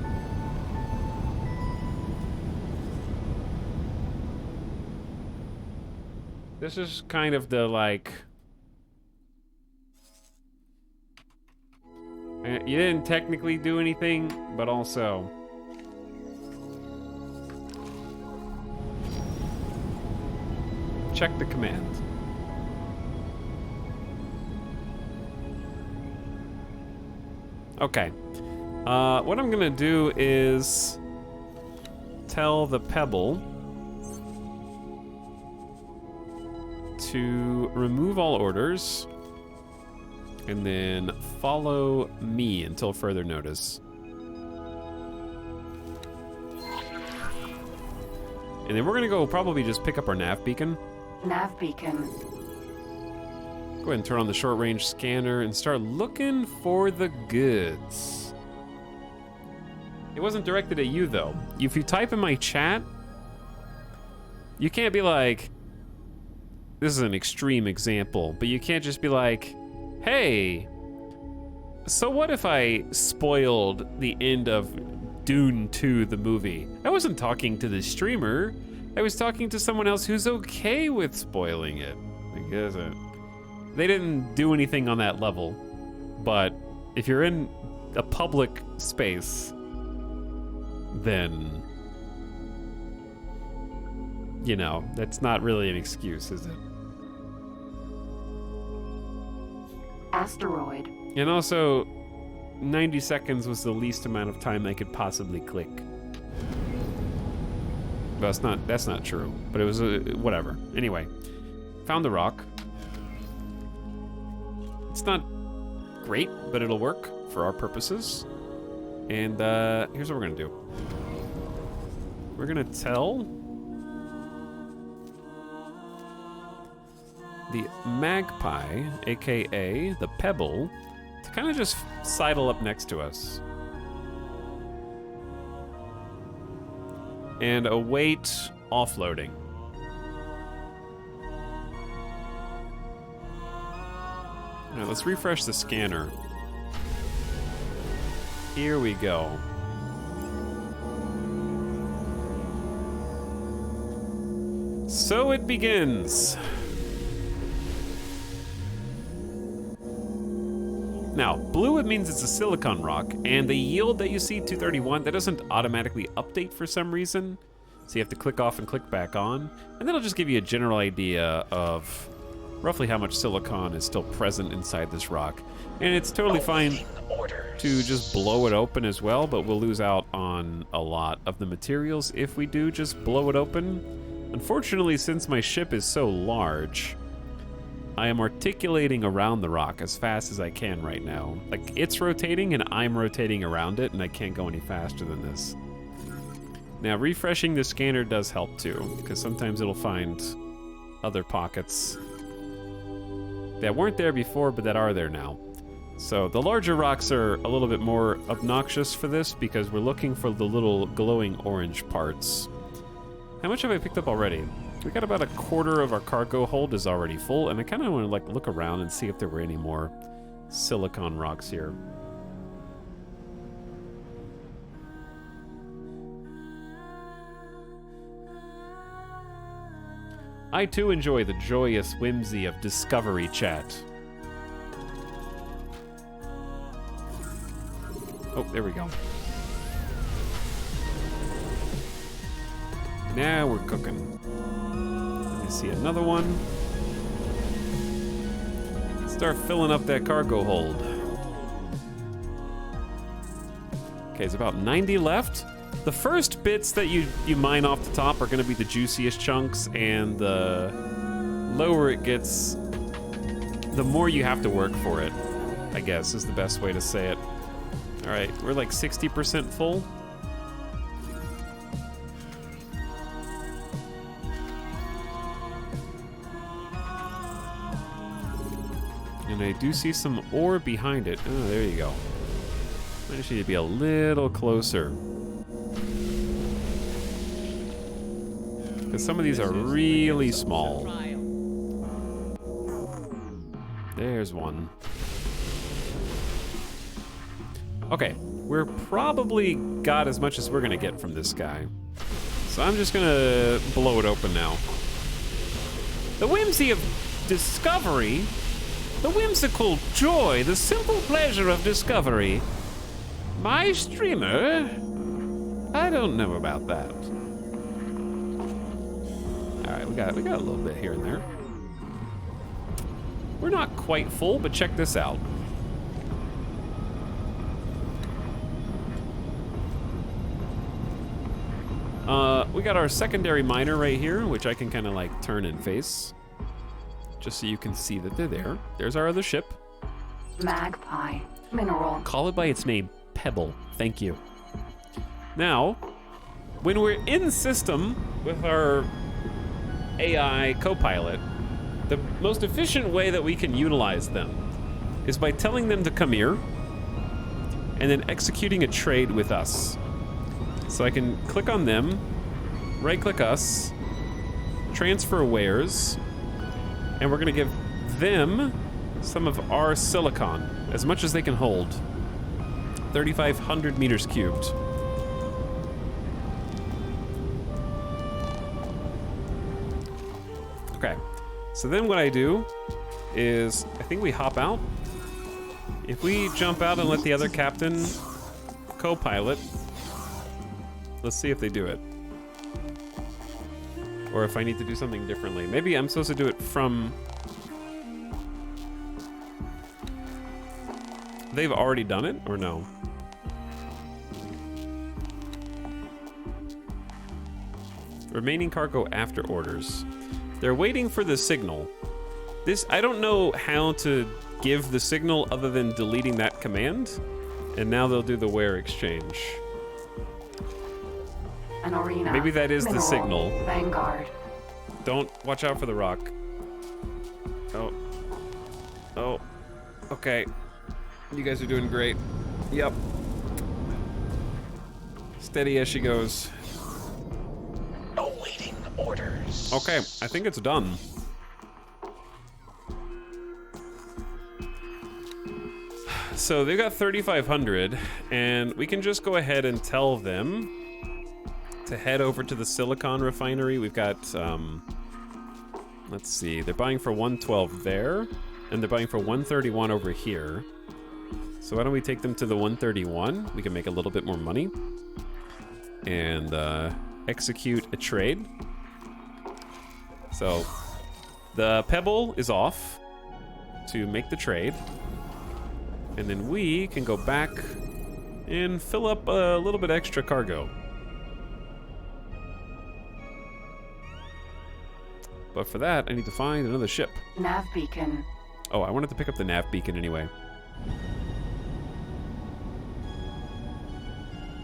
This is kind of the, like... You didn't technically do anything, but also... Check the command. Okay. What I'm gonna do is tell the Pebble to remove all orders and then follow me until further notice. And then we're gonna go probably just pick up our nav beacon. Nav beacon. Go ahead and turn on the short range scanner and start looking for the goods. It wasn't directed at you, though. If you type in my chat, you can't be like, this is an extreme example, but you can't just be like, hey, so what if I spoiled the end of Dune 2, the movie? I wasn't talking to the streamer. I was talking to someone else who's okay with spoiling it. I guess they didn't do anything on that level, but if you're in a public space, then, you know, that's not really an excuse, is it? Asteroid. And also, 90 seconds was the least amount of time I could possibly click. But that's not true, but it was whatever. Anyway, found the rock. It's not great, but it'll work for our purposes. And here's what we're gonna do. We're gonna tell the magpie, aka the pebble, to kind of just sidle up next to us and await offloading. All right, let's refresh the scanner. Here we go. So it begins. Now, blue, it means it's a silicon rock, and the yield that you see, 231, that doesn't automatically update for some reason. So you have to click off and click back on, and that'll just give you a general idea of roughly how much silicon is still present inside this rock. And it's totally fine to just blow it open as well, but we'll lose out on a lot of the materials if we do just blow it open. Unfortunately, since my ship is so large, I am articulating around the rock as fast as I can right now. Like, it's rotating and I'm rotating around it, and I can't go any faster than this. Now, refreshing the scanner does help too, because sometimes it'll find other pockets that weren't there before, but that are there now. So the larger rocks are a little bit more obnoxious for this because we're looking for the little glowing orange parts. How much have I picked up already? We got about a quarter of our cargo hold is already full, and I kind of want to like look around and see if there were any more silicon rocks here. I too enjoy the joyous whimsy of Discovery chat. Oh, there we go. Now we're cooking. Let me see another one. Start filling up that cargo hold. Okay, it's about 90 left. The first bits that you mine off the top are going to be the juiciest chunks, and the lower it gets, the more you have to work for it, I guess is the best way to say it. All right, we're like 60% full. And I do see some ore behind it. Oh, there you go. I just need to be a little closer. Because some of these are really small. There's one. Okay, we're probably got as much as we're gonna get from this guy. So I'm just gonna blow it open now. The whimsy of discovery, the whimsical joy, the simple pleasure of discovery. My streamer? I don't know about that. All right, we got a little bit here and there. We're not quite full, but check this out. We got our secondary miner right here, which I can kind of like turn and face, just so you can see that they're there. There's our other ship. Magpie. Mineral. Call it by its name, Pebble. Thank you. Now, when we're in system with our AI co-pilot, the most efficient way that we can utilize them is by telling them to come here and then executing a trade with us. So I can click on them, right-click us, transfer wares, and we're gonna give them some of our silicon, as much as they can hold. 3,500 meters cubed. Okay, so then what I do is, I think we hop out. If we jump out and let the other captain co-pilot, let's see if they do it. Or if I need to do something differently. Maybe I'm supposed to do it from... They've already done it, or no? Remaining cargo after orders. They're waiting for the signal. This, I don't know how to give the signal other than deleting that command. And now they'll do the ware exchange. An arena. Maybe that is the signal. Vanguard. Don't, watch out for the rock. Oh. Oh. Okay. You guys are doing great. Yep. Steady as she goes. Awaiting orders. Okay, I think it's done. So they've got 3,500, and we can just go ahead and tell them to head over to the silicon refinery. We've got, let's see, they're buying for 112 there, and they're buying for 131 over here. So why don't we take them to the 131? We can make a little bit more money. And execute a trade. So the pebble is off to make the trade. And then we can go back and fill up a little bit extra cargo. But for that, I need to find another ship. Nav beacon. Oh, I wanted to pick up the nav beacon anyway.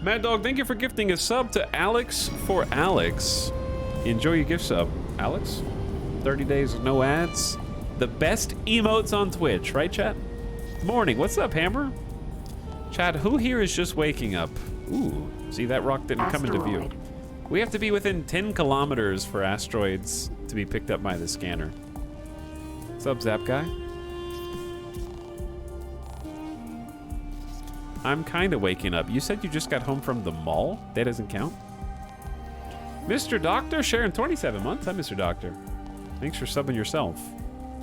Mad Dog, thank you for gifting a sub to Alex for Alex. Enjoy your gift sub, Alex. 30 days of no ads. The best emotes on Twitch, right, chat? Morning, what's up, Hammer? Chat, who here is just waking up? Ooh, see, that rock didn't come into view. We have to be within 10 kilometers for asteroids to be picked up by the scanner. What's up, Zap Guy? I'm kind of waking up. You said you just got home from the mall? That doesn't count. Mr. Doctor sharing 27 months. Hi, Mr. Doctor. Thanks for subbing yourself.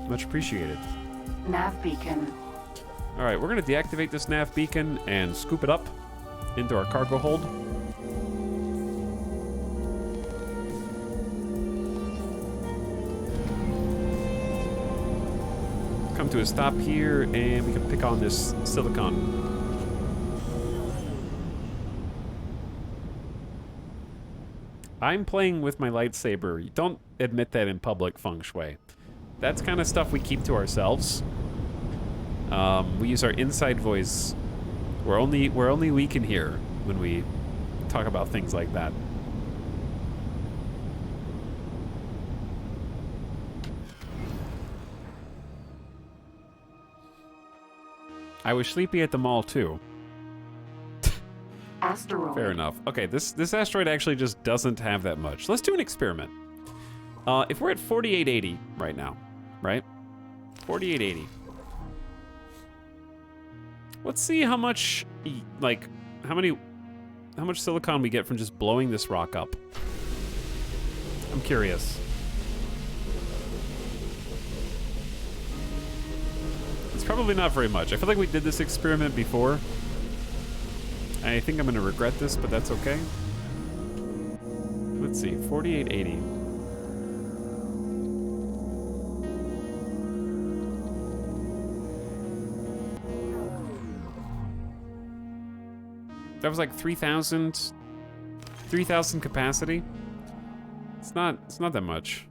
Much appreciated. Nav beacon. All right, we're going to deactivate this nav beacon and scoop it up into our cargo hold. Come to a stop here, and we can pick on this silicon. I'm playing with my lightsaber. Don't admit that in public, Feng Shui. That's kind of stuff we keep to ourselves. We use our inside voice. We're only we can hear when we talk about things like that. I was sleepy at the mall too. Asteroid. Fair enough. Okay, this asteroid actually just doesn't have that much. Let's do an experiment. If we're at 4880 right now, right? 4880. Let's see how much, like, how much silicon we get from just blowing this rock up. I'm curious. It's probably not very much. I feel like we did this experiment before. I think I'm gonna regret this, but that's okay. Let's see, 4880. That was like 3,000 capacity. It's not that much.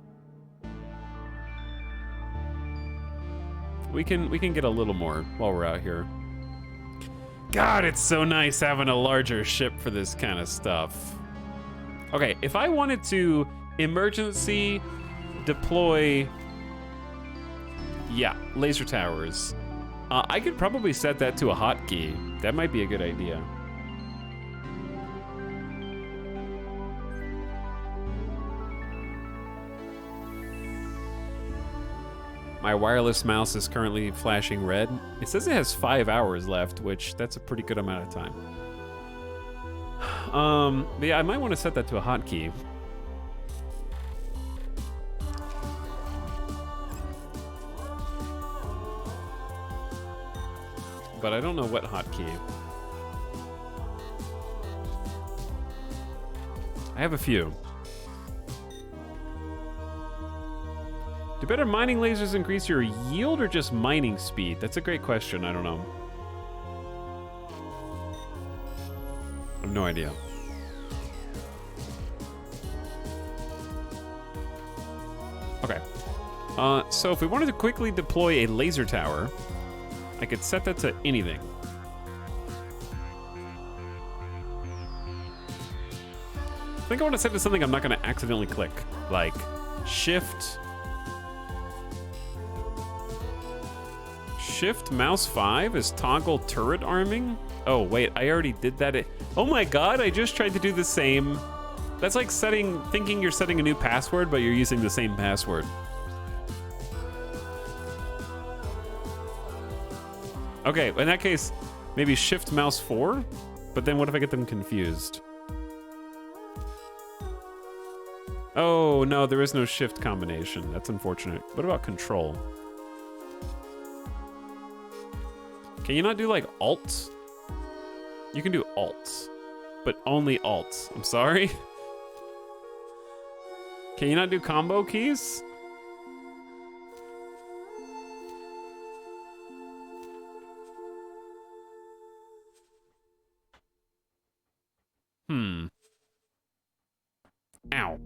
We can get a little more while we're out here. God, it's so nice having a larger ship for this kind of stuff. Okay, if I wanted to emergency deploy, yeah, laser towers, I could probably set that to a hotkey. That might be a good idea. My wireless mouse is currently flashing red. It says it has 5 hours left, which that's a pretty good amount of time. But yeah, I might want to set that to a hotkey. But I don't know what hotkey. I have a few. Do better mining lasers increase your yield or just mining speed? That's a great question. I don't know. I have no idea. Okay. So if we wanted to quickly deploy a laser tower, I could set that to anything. I think I want to set it to something I'm not going to accidentally click, like Shift mouse 5 is toggle turret arming. Oh wait, I already did that. Oh my god, I just tried to do the same. That's like thinking you're setting a new password, but you're using the same password. Okay, in that case, maybe Shift mouse 4, but then what if I get them confused? Oh no, there is no shift combination. That's unfortunate. What about control? Can you not do like alt? You can do alt, but only alt. I'm sorry. Can you not do combo keys? Ow.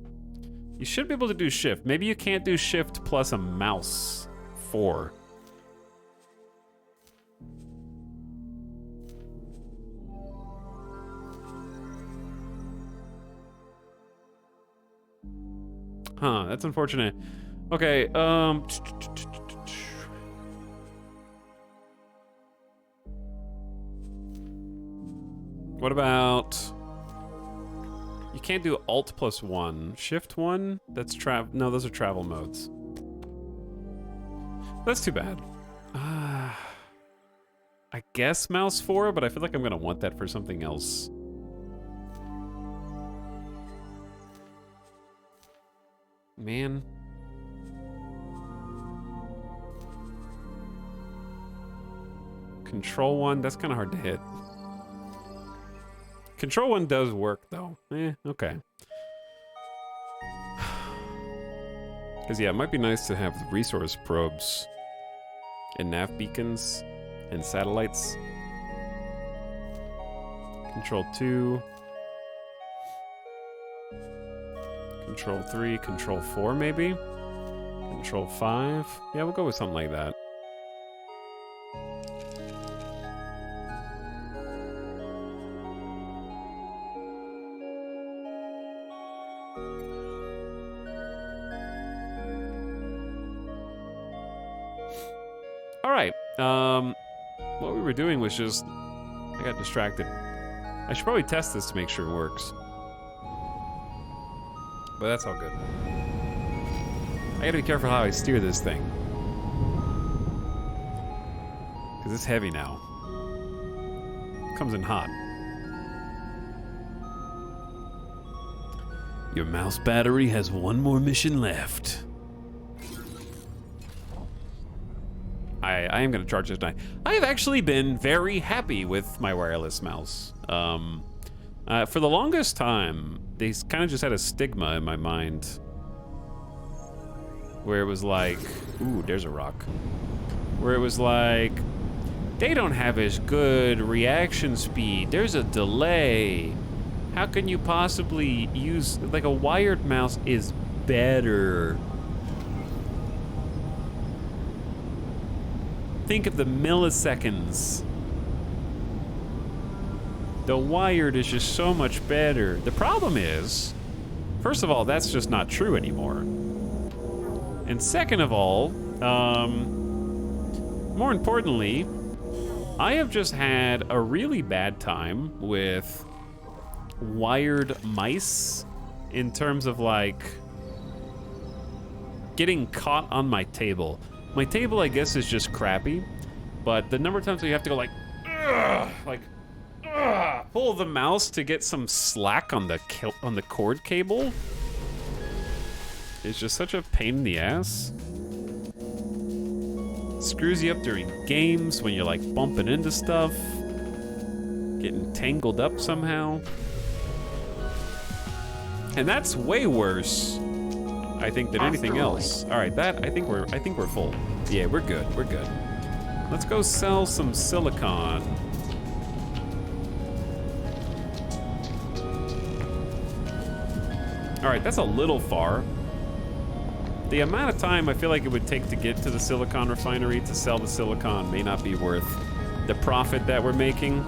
You should be able to do shift. Maybe you can't do shift plus a mouse 4. Huh, that's unfortunate. Okay, what about... You can't do alt plus 1. Shift 1? That's no, those are travel modes. That's too bad. I guess mouse 4, but I feel like I'm gonna want that for something else. Man. Control 1, that's kind of hard to hit. Control 1 does work, though. Okay. Because, yeah, it might be nice to have resource probes and nav beacons and satellites. Control 2. Control 3, Control 4, maybe? Control 5? Yeah, we'll go with something like that. Alright, what we were doing was just... I got distracted. I should probably test this to make sure it works. But that's all good. I gotta be careful how I steer this thing. Because it's heavy now. It comes in hot. Your mouse battery has one more mission left. I am gonna charge this tonight. I have actually been very happy with my wireless mouse. For the longest time, they kind of just had a stigma in my mind where it was like, ooh, there's a rock. Where it was like, they don't have as good reaction speed. There's a delay. How can you possibly use, like, a wired mouse is better. Think of the milliseconds. The wired is just so much better. The problem is, first of all, that's just not true anymore. And second of all, more importantly, I have just had a really bad time with wired mice in terms of like getting caught on my table. My table, I guess, is just crappy, but the number of times that you have to go like, pull the mouse to get some slack on the cord cable is just such a pain in the ass. Screws you up during games when you're like bumping into stuff, getting tangled up somehow. And that's way worse, I think, than anything else. All right, I think we're full. Yeah, we're good. We're good. Let's go sell some silicon. All right, that's a little far. The amount of time I feel like it would take to get to the silicon refinery to sell the silicon may not be worth the profit that we're making.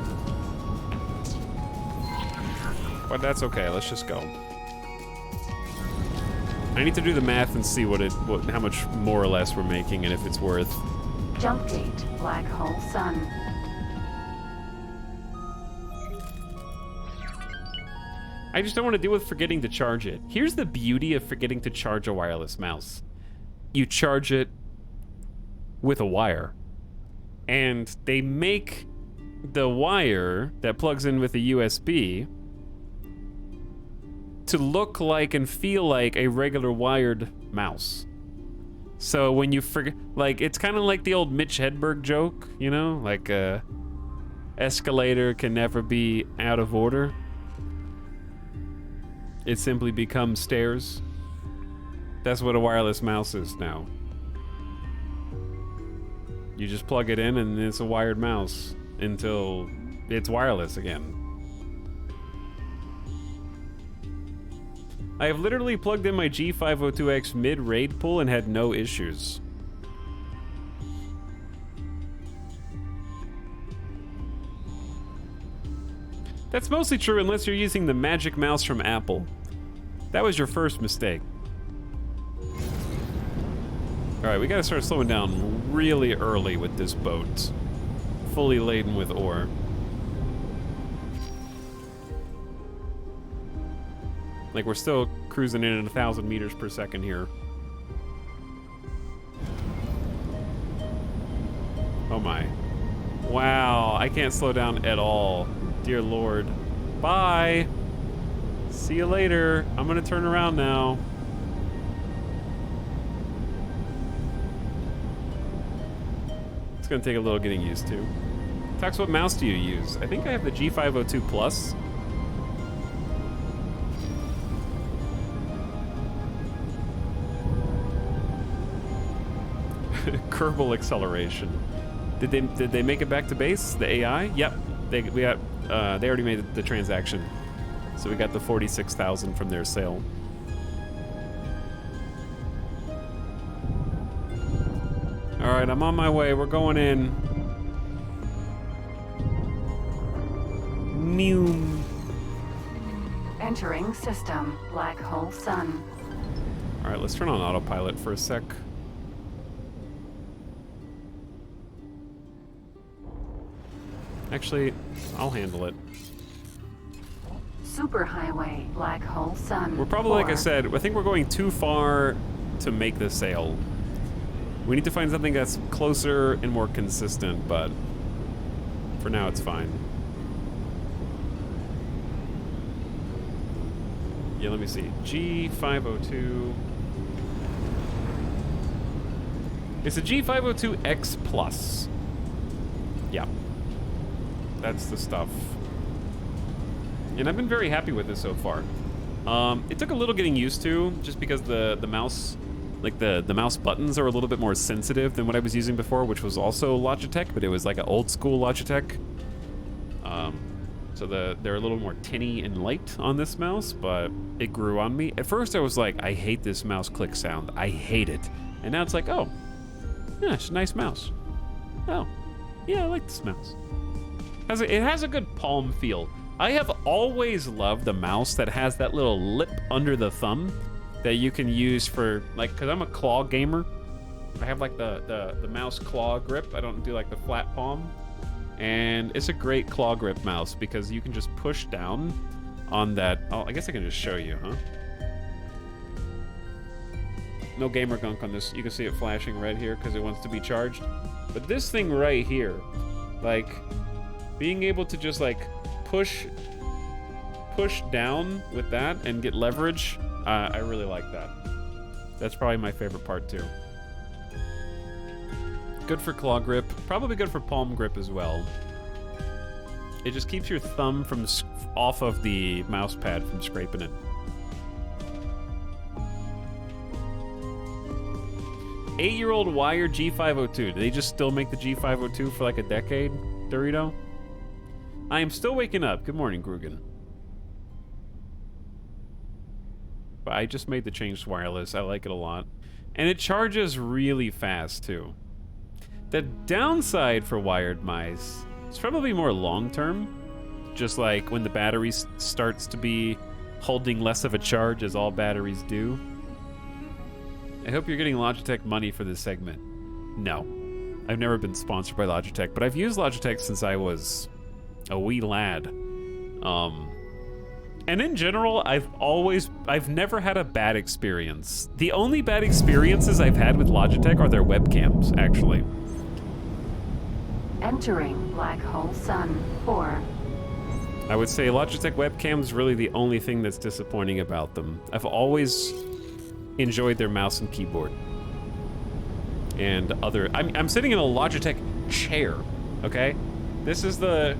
But that's okay, let's just go. I need to do the math and see how much more or less we're making and if it's worth. Jump gate, black hole sun. I just don't want to deal with forgetting to charge it. Here's the beauty of forgetting to charge a wireless mouse. You charge it with a wire. And they make the wire that plugs in with a USB to look like and feel like a regular wired mouse. So when you forget, like, it's kind of like the old Mitch Hedberg joke, you know? Like, escalator can never be out of order. It simply becomes stairs. That's what a wireless mouse is now. You just plug it in and it's a wired mouse until it's wireless again. I have literally plugged in my G502X mid-raid pull and had no issues. That's mostly true unless you're using the Magic Mouse from Apple. That was your first mistake. Alright, we gotta start slowing down really early with this boat. Fully laden with ore. Like, we're still cruising in at 1,000 meters per second here. Oh my. Wow, I can't slow down at all. Dear Lord. Bye! See you later. I'm gonna turn around now. It's gonna take a little getting used to. Tax, what mouse do you use? I think I have the G502 Plus. Kerbal acceleration. Did they make it back to base? The AI? Yep. They already made the transaction. So we got the 46,000 from their sale. All right, I'm on my way. We're going in. Mew. Entering system, black hole sun. All right, let's turn on autopilot for a sec. Actually, I'll handle it. Superhighway, black hole sun. We're probably, like I said, I think we're going too far to make the sale. We need to find something that's closer and more consistent, but for now it's fine. Yeah, let me see. G502. It's a G502X Plus. Yeah. That's the stuff. And I've been very happy with this so far. It took a little getting used to, just because the mouse, like the mouse buttons are a little bit more sensitive than what I was using before, which was also Logitech, but it was like an old school Logitech. So they're a little more tinny and light on this mouse, but it grew on me. At first I was like, I hate this mouse click sound. I hate it. And now it's like, oh, yeah, it's a nice mouse. Oh, yeah, I like this mouse. It has a good palm feel. I have always loved the mouse that has that little lip under the thumb that you can use for, like, because I'm a claw gamer. I have like the mouse claw grip. I don't do like the flat palm. And it's a great claw grip mouse because you can just push down on that. Oh, I guess I can just show you, huh? No gamer gunk on this. You can see it flashing red here because it wants to be charged. But this thing right here, like, being able to just, like, push down with that and get leverage, I really like that. That's probably my favorite part, too. Good for claw grip. Probably good for palm grip as well. It just keeps your thumb from off of the mouse pad from scraping it. 8-year-old wired G502. Do they just still make the G502 for like a decade, Dorito? I am still waking up. Good morning, Grugan. But I just made the change to wireless. I like it a lot. And it charges really fast, too. The downside for wired mice is probably more long-term. Just like when the battery starts to be holding less of a charge, as all batteries do. I hope you're getting Logitech money for this segment. No. I've never been sponsored by Logitech, but I've used Logitech since I was a wee lad. And in general, I've never had a bad experience. The only bad experiences I've had with Logitech are their webcams, actually. Entering Black Hole Sun 4. I would say Logitech webcam's really the only thing that's disappointing about them. I've always enjoyed their mouse and keyboard. And other... I'm sitting in a Logitech chair, okay? This is the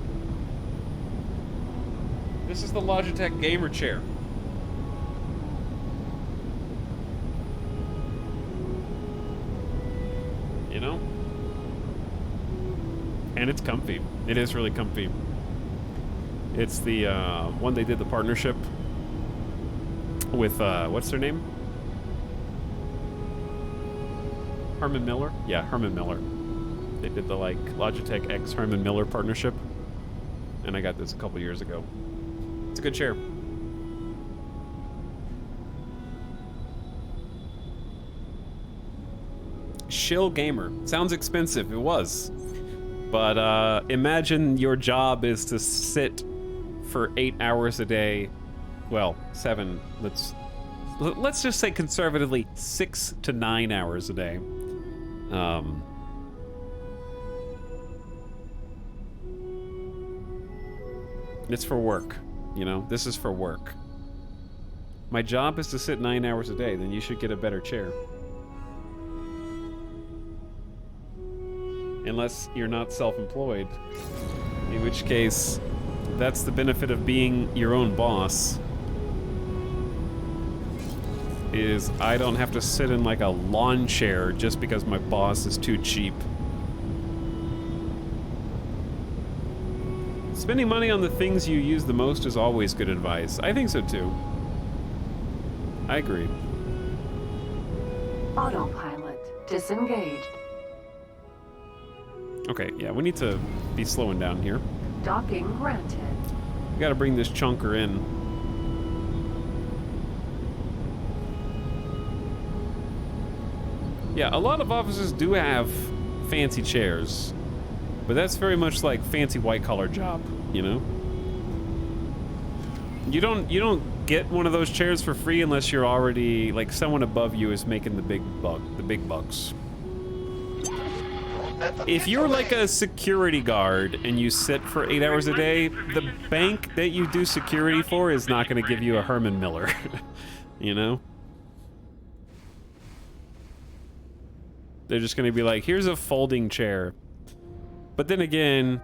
Logitech gamer chair. You know? And it's comfy. It is really comfy. It's the one they did the partnership with, what's their name? Herman Miller? Yeah, Herman Miller. They did the, like, Logitech X Herman Miller partnership. And I got this a couple years ago. It's a good chair. Shill Gamer. Sounds expensive. It was. But imagine your job is to sit for 8 hours a day. Well, 7. Let's just say conservatively 6 to 9 hours a day. It's for work, you know? This is for work. My job is to sit 9 hours a day, then you should get a better chair. Unless you're not self-employed. In which case, that's the benefit of being your own boss. Is I don't have to sit in like a lawn chair just because my boss is too cheap. Spending money on the things you use the most is always good advice. I think so too. I agree. Autopilot disengaged. Okay, yeah, we need to be slowing down here. Docking granted. We gotta bring this chunker in. Yeah, a lot of offices do have fancy chairs, but that's very much like fancy white-collar job, you know? You don't get one of those chairs for free unless you're already, like, someone above you is making the big bucks. If you're like a security guard and you sit for 8 hours a day, the bank that you do security for is not going to give you a Herman Miller, you know? They're just going to be like, here's a folding chair. But then again,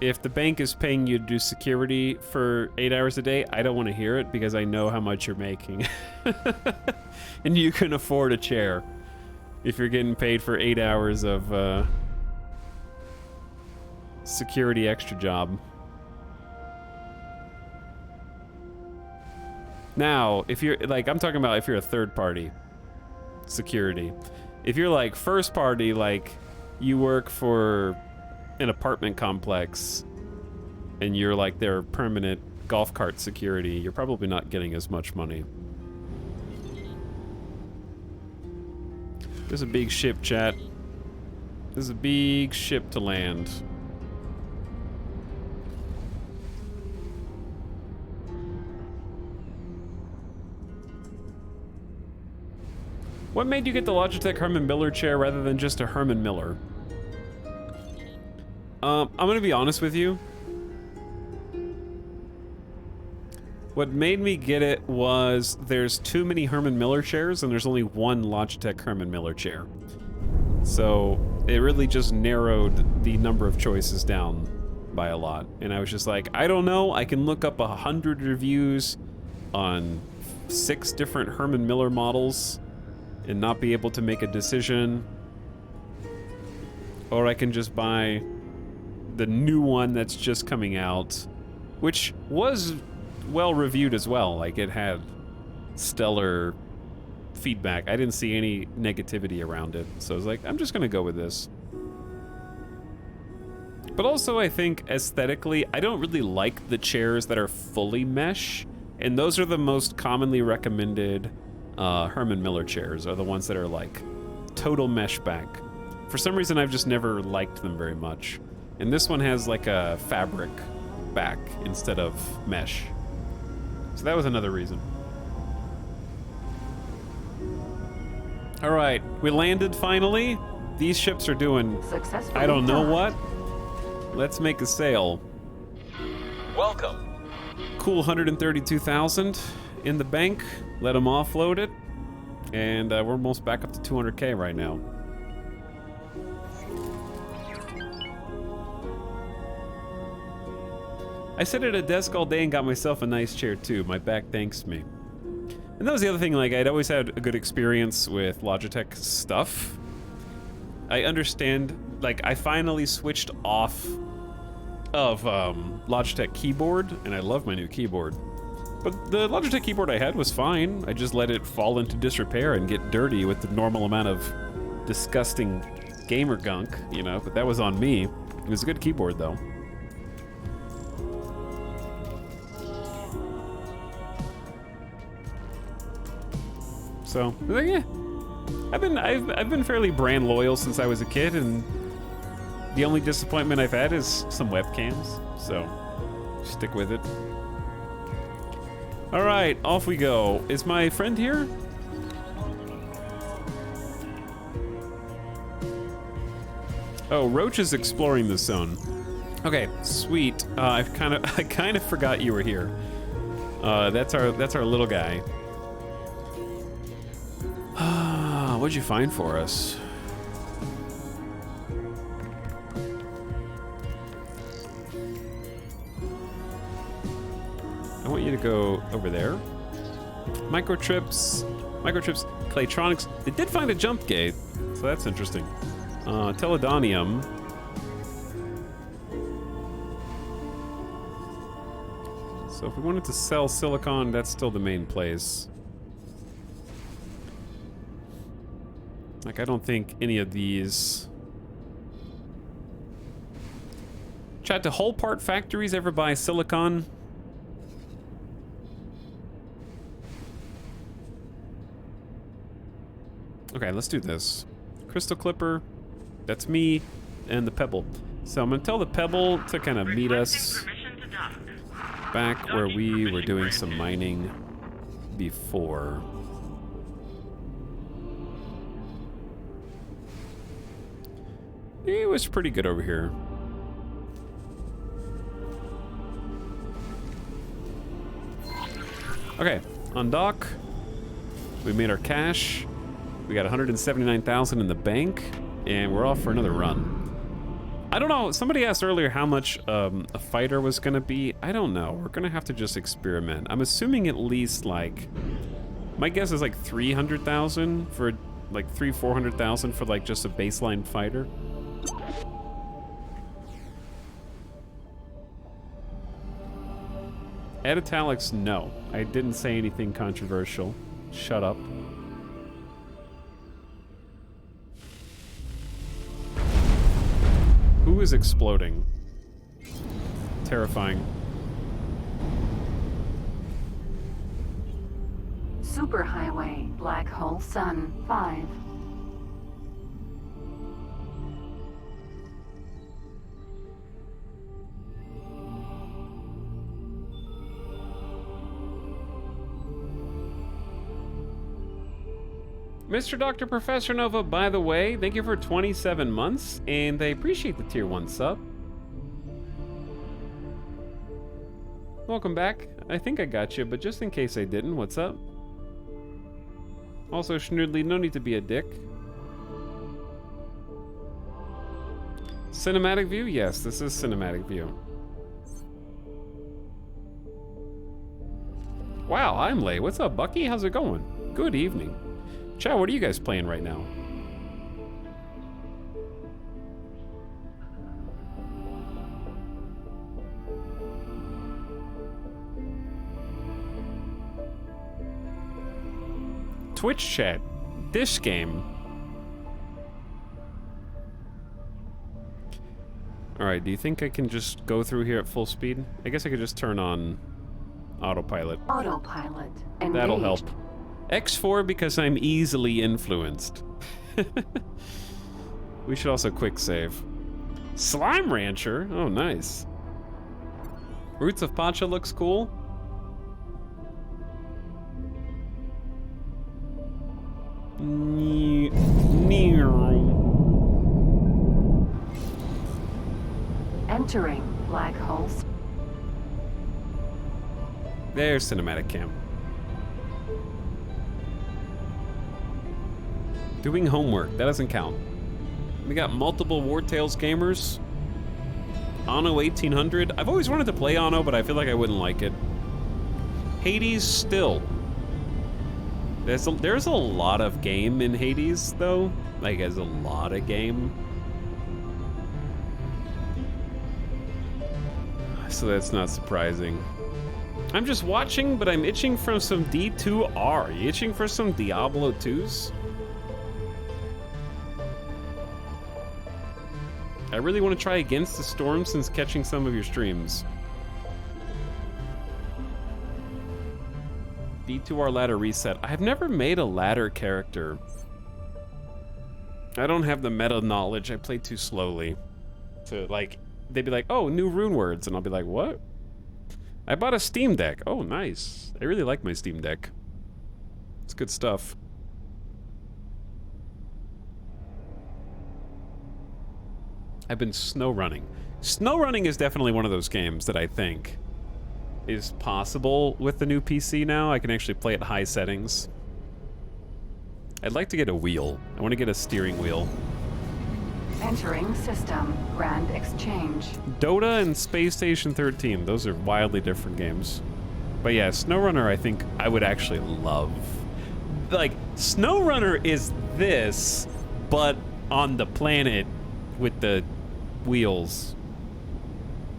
if the bank is paying you to do security for 8 hours a day, I don't want to hear it because I know how much you're making. And you can afford a chair if you're getting paid for 8 hours of security extra job. Now, if you're like, I'm talking about if you're a third party security. If you're like first party, like you work for an apartment complex and you're like their permanent golf cart security, you're probably not getting as much money. There's a big ship, chat. There's a big ship to land. What made you get the Logitech Herman Miller chair rather than just a Herman Miller? I'm gonna be honest with you. What made me get it was there's too many Herman Miller chairs and there's only one Logitech Herman Miller chair. So it really just narrowed the number of choices down by a lot. And I was just like, I don't know, I can look up 100 reviews on 6 different Herman Miller models and not be able to make a decision. Or I can just buy the new one that's just coming out, which was well reviewed as well. Like, it had stellar feedback. I didn't see any negativity around it. So I was like, I'm just gonna go with this. But also, I think aesthetically, I don't really like the chairs that are fully mesh, and those are the most commonly recommended Herman Miller chairs, are the ones that are like total mesh back. For some reason, I've just never liked them very much. And this one has like a fabric back instead of mesh. So that was another reason. All right, we landed finally. These ships are doing, I don't know what. Let's make a sail. Welcome. Cool 132,000 in the bank. Let them offload it. And we're almost back up to 200K right now. I sat at a desk all day and got myself a nice chair too. My back thanks me. And that was the other thing, like, I'd always had a good experience with Logitech stuff. I understand, like, I finally switched off of Logitech keyboard, and I love my new keyboard. But the Logitech keyboard I had was fine. I just let it fall into disrepair and get dirty with the normal amount of disgusting gamer gunk, you know, but that was on me. It was a good keyboard, though. So, yeah, I've been fairly brand loyal since I was a kid, and the only disappointment I've had is some webcams. So, stick with it. All right, off we go. Is my friend here? Oh, Roach is exploring the zone. Okay, sweet. I kind of forgot you were here. That's our little guy. What'd you find for us? I want you to go over there. Microchips, Claytronics. They did find a jump gate, so that's interesting. Teledonium. So if we wanted to sell silicon, that's still the main place. Like, I don't think any of these... Chat, do whole part factories ever buy silicon? Okay, let's do this. Crystal Clipper, that's me, and the Pebble. So I'm gonna tell the Pebble to kind of meet us back where we were doing some mining before. It was pretty good over here. Okay, on dock, we made our cash. We got 179,000 in the bank, and we're off for another run. I don't know, somebody asked earlier how much a fighter was gonna be. I don't know, we're gonna have to just experiment. I'm assuming at least, like, my guess is like 300,000 for, like 400,000 for like just a baseline fighter. Add italics, no. I didn't say anything controversial. Shut up. Who is exploding? Terrifying. Superhighway, Black Hole Sun, 5. Mr. Dr. Professor Nova, by the way, thank you for 27 months, and I appreciate the tier 1 sub. Welcome back. I think I got you, but just in case I didn't, what's up? Also, Schnoodly, no need to be a dick. Cinematic view? Yes, this is cinematic view. Wow, I'm late. What's up, Bucky? How's it going? Good evening. Chat, what are you guys playing right now? Twitch chat. This game. Alright, do you think I can just go through here at full speed? I guess I could just turn on autopilot. Autopilot. Engage. That'll help. X4 because I'm easily influenced. We should also quick save. Slime Rancher? Oh, nice. Roots of Pacha looks cool. Entering black holes. There's cinematic cam. Doing homework, that doesn't count. We got multiple War Tales gamers. Anno 1800. I've always wanted to play Anno, but I feel like I wouldn't like it. Hades still. There's a lot of game in Hades, though. Like, there's a lot of game. So that's not surprising. I'm just watching, but I'm itching for some D2R. You itching for some Diablo 2s? I really want to try Against the Storm since catching some of your streams. D2R ladder reset. I've never made a ladder character. I don't have the meta knowledge. I play too slowly. To like, they'd be like, oh, new rune words. And I'll be like, what? I bought a Steam Deck. Oh, nice. I really like my Steam Deck. It's good stuff. I've been snow running. Snow running is definitely one of those games that I think is possible with the new PC now. I can actually play at high settings. I'd like to get a wheel. I want to get a steering wheel. Entering system. Grand Exchange. Dota and Space Station 13. Those are wildly different games. But yeah, SnowRunner I think I would actually love. Like, SnowRunner is this, but on the planet with the wheels.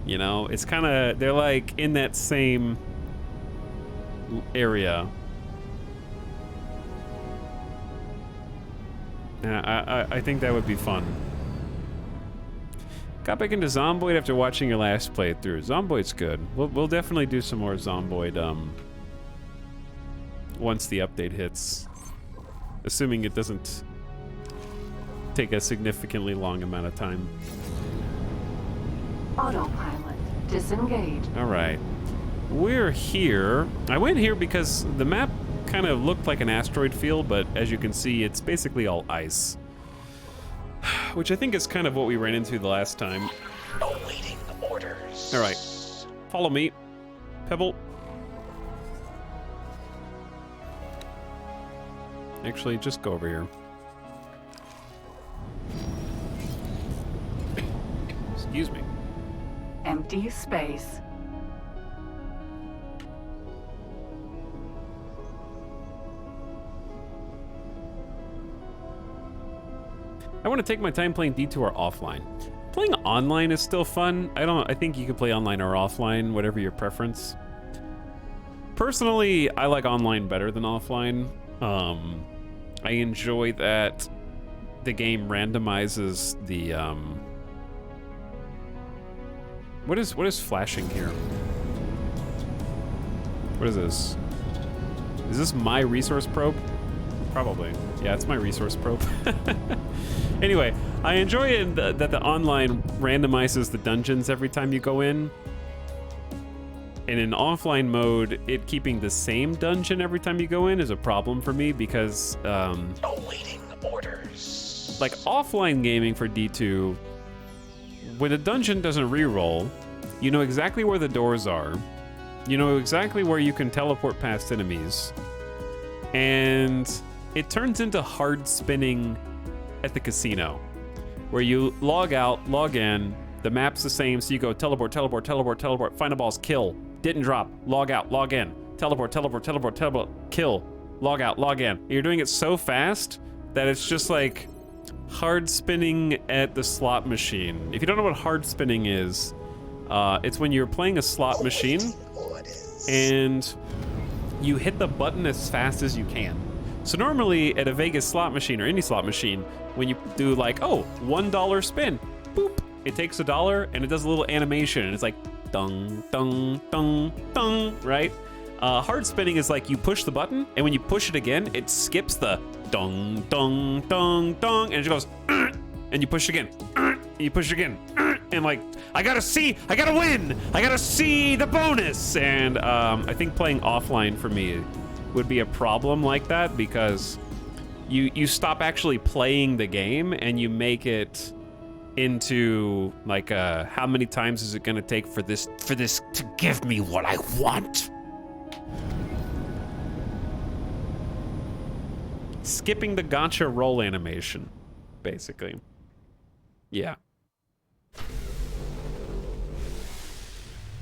You know, it's kind of, they're like in that same area. Yeah, I think that would be fun. Got back into Zomboid after watching your last playthrough. Zomboid's good. We'll definitely do some more Zomboid once the update hits. Assuming it doesn't take a significantly long amount of time. Autopilot. Disengage. All right. We're here. I went here because the map kind of looked like an asteroid field, but as you can see, it's basically all ice. Which I think is kind of what we ran into the last time. Awaiting orders. All right. Follow me. Pebble. Actually, just go over here. Excuse me. Empty space. I want to take my time playing D2R offline. Playing online is still fun. I think you can play online or offline, whatever your preference. Personally, I like online better than offline. I enjoy that the game randomizes the What is flashing here? What is this? Is this my resource probe? Probably. Yeah, it's my resource probe. Anyway, I enjoy it that the online randomizes the dungeons every time you go in. And in offline mode, it keeping the same dungeon every time you go in is a problem for me because awaiting orders. Like offline gaming for D2, when a dungeon doesn't reroll, you know exactly where the doors are. You know exactly where you can teleport past enemies. And it turns into hard spinning at the casino, where you log out, log in, the map's the same, so you go teleport, teleport, teleport, teleport, find a boss, kill, didn't drop, log out, log in, teleport, teleport, teleport, teleport, kill, log out, log in. You're doing it so fast that it's just like hard spinning at the slot machine. If you don't know what hard spinning is, it's when you're playing a slot machine and you hit the button as fast as you can. So normally at a Vegas slot machine or any slot machine, when you do like, oh, $1 spin, boop, it takes $1 and it does a little animation and it's like dung, dung, dung, dung, right? Hard spinning is like you push the button and when you push it again, it skips the dung, dung, dung, dung, and it goes, and you push again, and you push again, and like, I gotta win, I gotta see the bonus. And I think playing offline for me would be a problem like that because you stop actually playing the game and you make it into like how many times is it gonna take for this to give me what I want? Skipping the gotcha roll animation, basically. Yeah.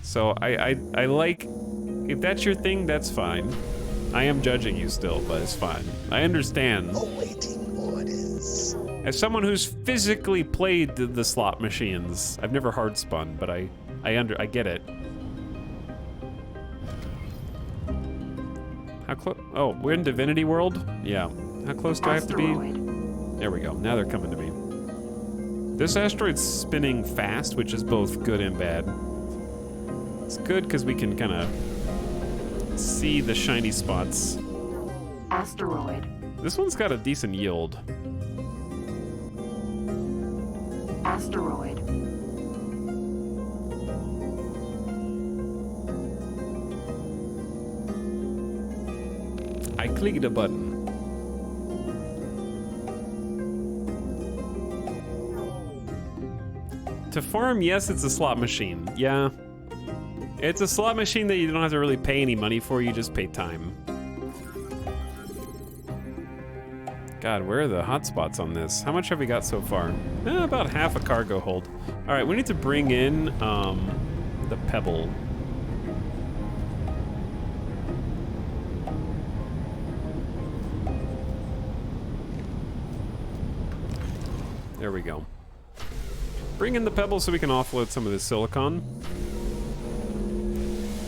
So I like, if that's your thing, that's fine. I am judging you still, but it's fine. I understand. Awaiting orders. As someone who's physically played the slot machines, I've never hard spun, but I get it. How close? Oh, we're in Divinity World? Yeah. How close do I have to be? There we go. Now they're coming to me. This asteroid's spinning fast, which is both good and bad. It's good because we can kind of see the shiny spots. Asteroid. This one's got a decent yield. Asteroid. I clicked a button. To farm, yes, it's a slot machine. Yeah. It's a slot machine that you don't have to really pay any money for, you just pay time. God, where are the hotspots on this? How much have we got so far? About half a cargo hold. All right, we need to bring in the pebble. There we go. Bring in the pebble so we can offload some of this silicon.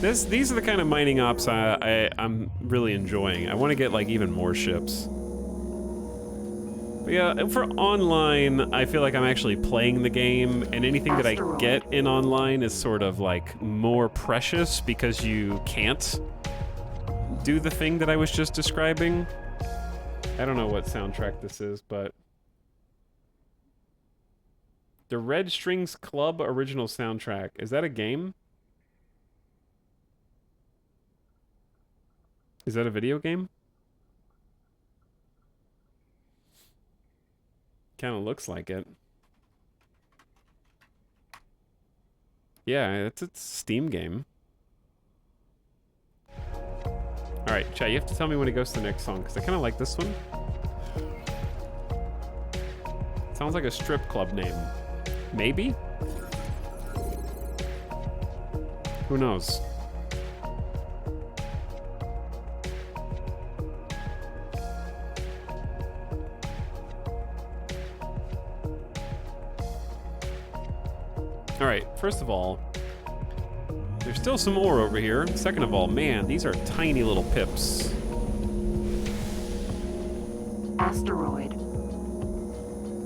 These are the kind of mining ops I'm really enjoying. I want to get like even more ships. But yeah, for online, I feel like I'm actually playing the game, and anything that I get in online is sort of like more precious because you can't do the thing that I was just describing. I don't know what soundtrack this is, but the Red Strings Club original soundtrack. Is that a game? Is that a video game? Kind of looks like it. Yeah, it's a Steam game. Alright, chat, you have to tell me when it goes to the next song, because I kind of like this one. Sounds like a strip club name. Maybe? Who knows? Alright, first of all, there's still some ore over here. Second of all, man, these are tiny little pips. Asteroid.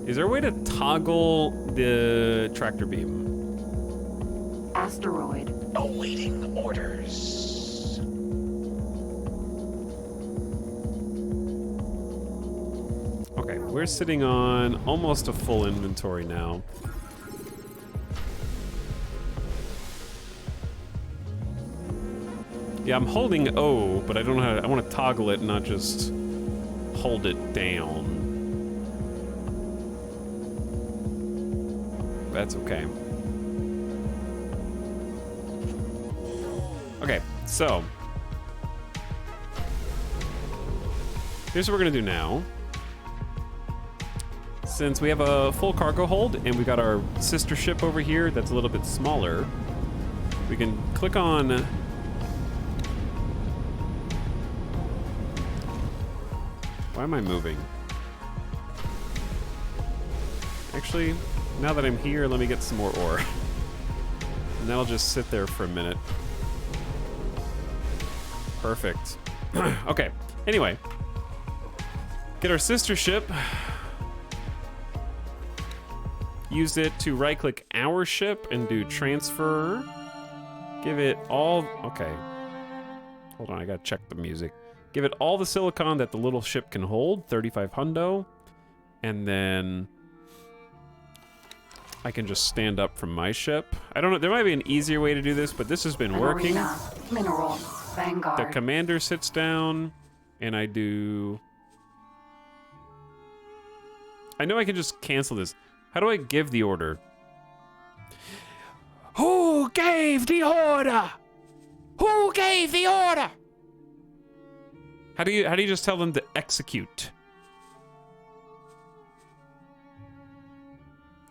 Is there a way to toggle the tractor beam? Asteroid. Awaiting orders. Okay, we're sitting on almost a full inventory now. Yeah, I'm holding O, but I don't know how to, I want to toggle it, not just hold it down. That's okay. Okay, so here's what we're gonna do now. Since we have a full cargo hold and we got our sister ship over here that's a little bit smaller, we can click on why am I moving? Actually, now that I'm here, let me get some more ore. And that'll just sit there for a minute. Perfect. Okay, anyway. Get our sister ship. Use it to right-click our ship and do transfer. Give it all... Okay. Hold on, I gotta check the music. Give it all the silicon that the little ship can hold, 35 hundo. And then... I can just stand up from my ship. I don't know, there might be an easier way to do this, but this has been working. Mineral, Vanguard. The commander sits down, and I do... I know I can just cancel this. How do I give the order? Who gave the order? Who gave the order? How do you just tell them to execute?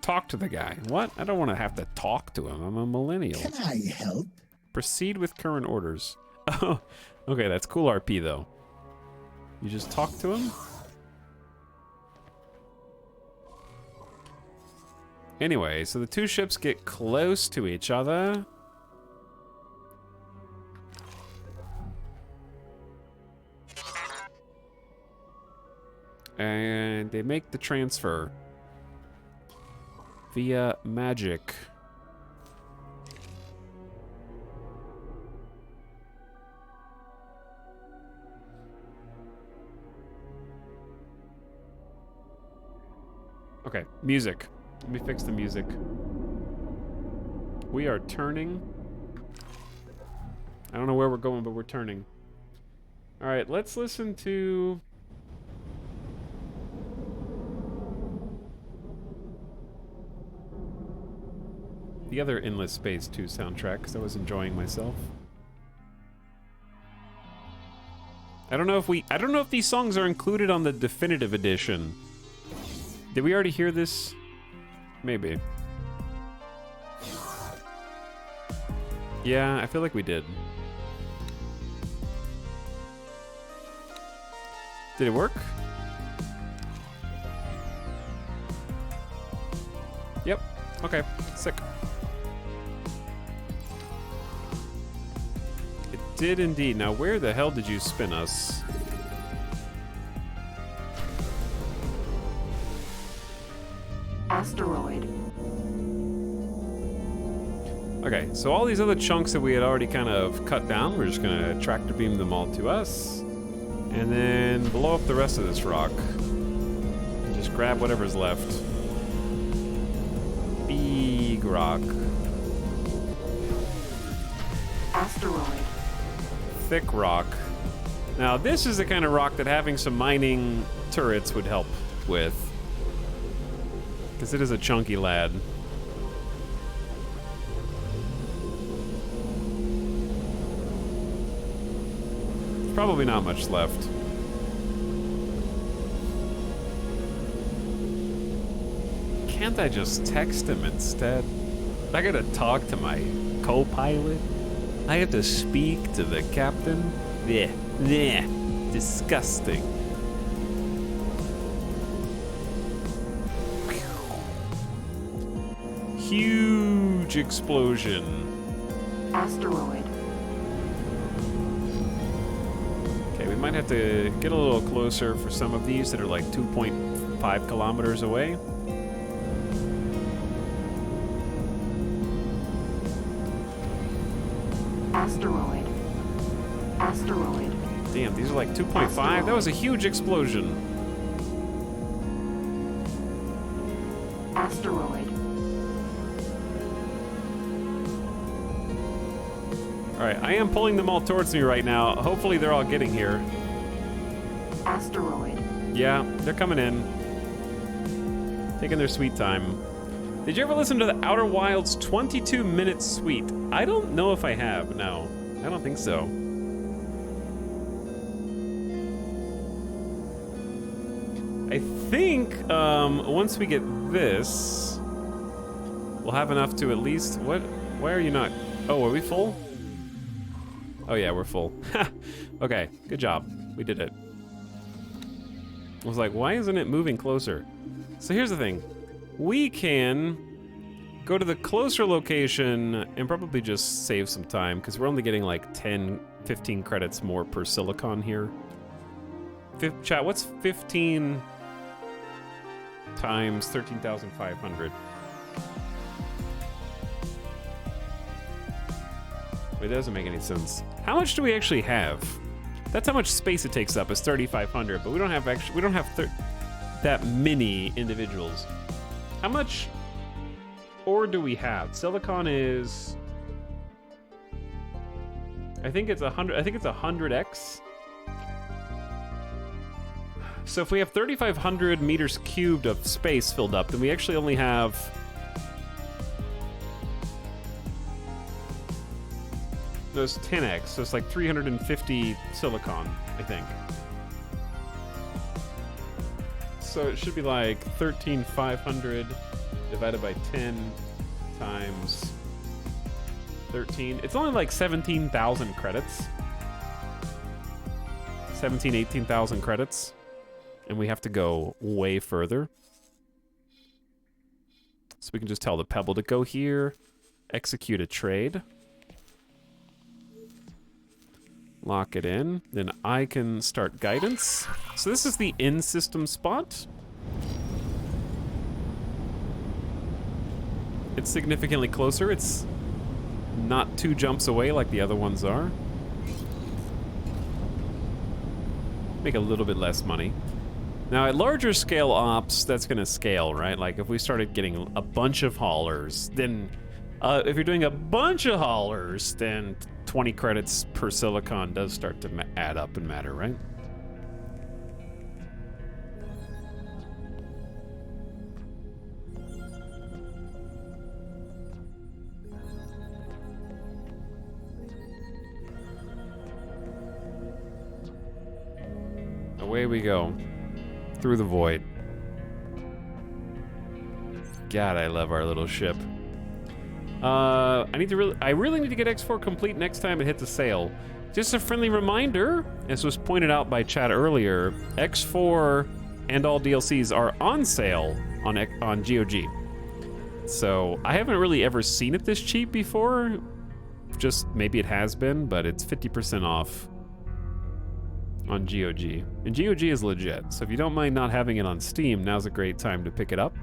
Talk to the guy. What? I don't want to have to talk to him. I'm a millennial. Can I help? Proceed with current orders. Oh, okay, that's cool RP though. You just talk to him? Anyway, so the two ships get close to each other. And they make the transfer via magic. Okay, music. Let me fix the music. We are turning. I don't know where we're going, but we're turning. All right, let's listen to... the other Endless Space 2 soundtrack, because I was enjoying myself. I don't know if these songs are included on the definitive edition. Did we already hear this? Maybe. Yeah, I feel like we did. Did it work? Yep. Okay. Sick. It did indeed. Now, where the hell did you spin us? Asteroid. Okay, so all these other chunks that we had already kind of cut down, we're just gonna tractor beam them all to us. And then blow up the rest of this rock. And just grab whatever's left. Big rock. Asteroid. Thick rock. Now this is the kind of rock that having some mining turrets would help with. Because it is a chunky lad. Probably not much left. Can't I just text him instead? I gotta talk to my co-pilot? I have to speak to the captain? Yeah, yeah, disgusting. Huge explosion. Asteroid. Okay, we might have to get a little closer for some of these that are like 2.5 kilometers away. Asteroid. Asteroid. Damn, these are like 2.5? That was a huge explosion. Asteroid. All right, I am pulling them all towards me right now. Hopefully they're all getting here. Asteroid. Yeah, they're coming in. Taking their sweet time. Did you ever listen to the Outer Wilds 22-minute suite? I don't know if I have, no. I don't think so. I think once we get this, we'll have enough to at least, why are you not? Oh, are we full? Oh yeah, we're full. Okay, good job. We did it. I was like, why isn't it moving closer? So here's the thing. We can go to the closer location and probably just save some time because we're only getting like 10, 15 credits more per silicon here. Chat, what's 15 times 13,500? It doesn't make any sense. How much do we actually have? That's how much space it takes up is 3,500, but we don't have that many individuals. How much ore do we have? Silicon is, I think it's 100. I think it's 100x. So if we have 3,500 meters cubed of space filled up, then we actually only have those 10x. So it's like 350 silicon, I think. So it should be like 13,500 divided by 10 times 13. It's only like 17,000 credits. 18,000 credits. And we have to go way further. So we can just tell the Pebble to go here, execute a trade. Lock it in. Then I can start guidance. So this is the in-system spot. It's significantly closer. It's not 2 jumps away like the other ones are. Make a little bit less money. Now at larger scale ops, that's gonna scale, right? Like if we started getting a bunch of haulers, then if you're doing a bunch of haulers, then 20 credits per silicon does start to add up and matter, right? Away we go. Through the void. God, I love our little ship. I really need to get X4 complete next time it hits a sale. Just a friendly reminder, as was pointed out by chat earlier, X4 and all DLCs are on sale on GOG. So I haven't really ever seen it this cheap before. Just maybe it has been, but it's 50% off on GOG. And GOG is legit, so if you don't mind not having it on Steam, now's a great time to pick it up.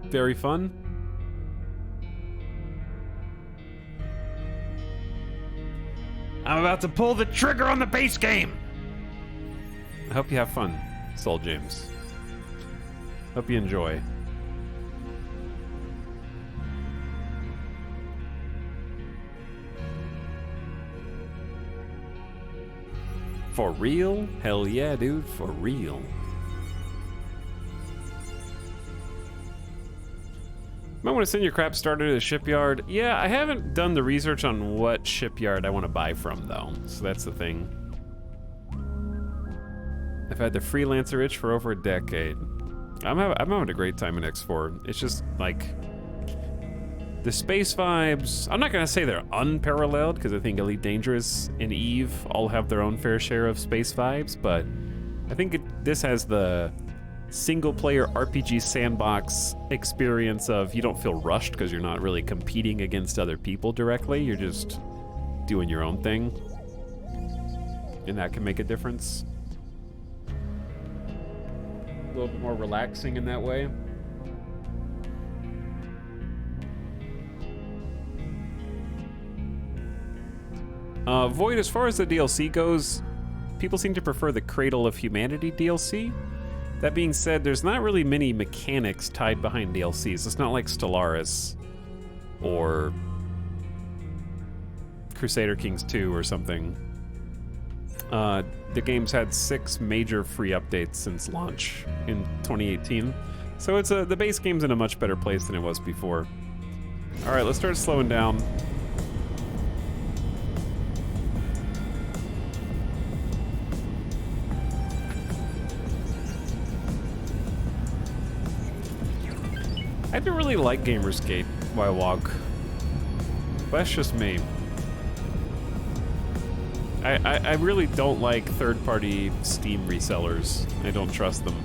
Very fun. I'm about to pull the trigger on the base game! I hope you have fun, Soul James. Hope you enjoy. For real? Hell yeah, dude, for real. Might want to send your crap starter to the shipyard. Yeah, I haven't done the research on what shipyard I want to buy from, though. So that's the thing. I've had the freelancer itch for over a decade. I'm having a great time in X4. It's just, like, the space vibes. I'm not going to say they're unparalleled, because I think Elite Dangerous and EVE all have their own fair share of space vibes, but I think this has the single-player RPG sandbox experience of you don't feel rushed because you're not really competing against other people directly. You're just doing your own thing. And that can make a difference. A little bit more relaxing in that way. Void, as far as the DLC goes, people seem to prefer the Cradle of Humanity DLC. That being said, there's not really many mechanics tied behind DLCs. It's not like Stellaris or Crusader Kings 2 or something. The game's had 6 major free updates since launch in 2018. So it's the base game's in a much better place than it was before. All right, let's start slowing down. I don't really like Gamersgate while I walk. But that's just me. I really don't like third-party Steam resellers. I don't trust them.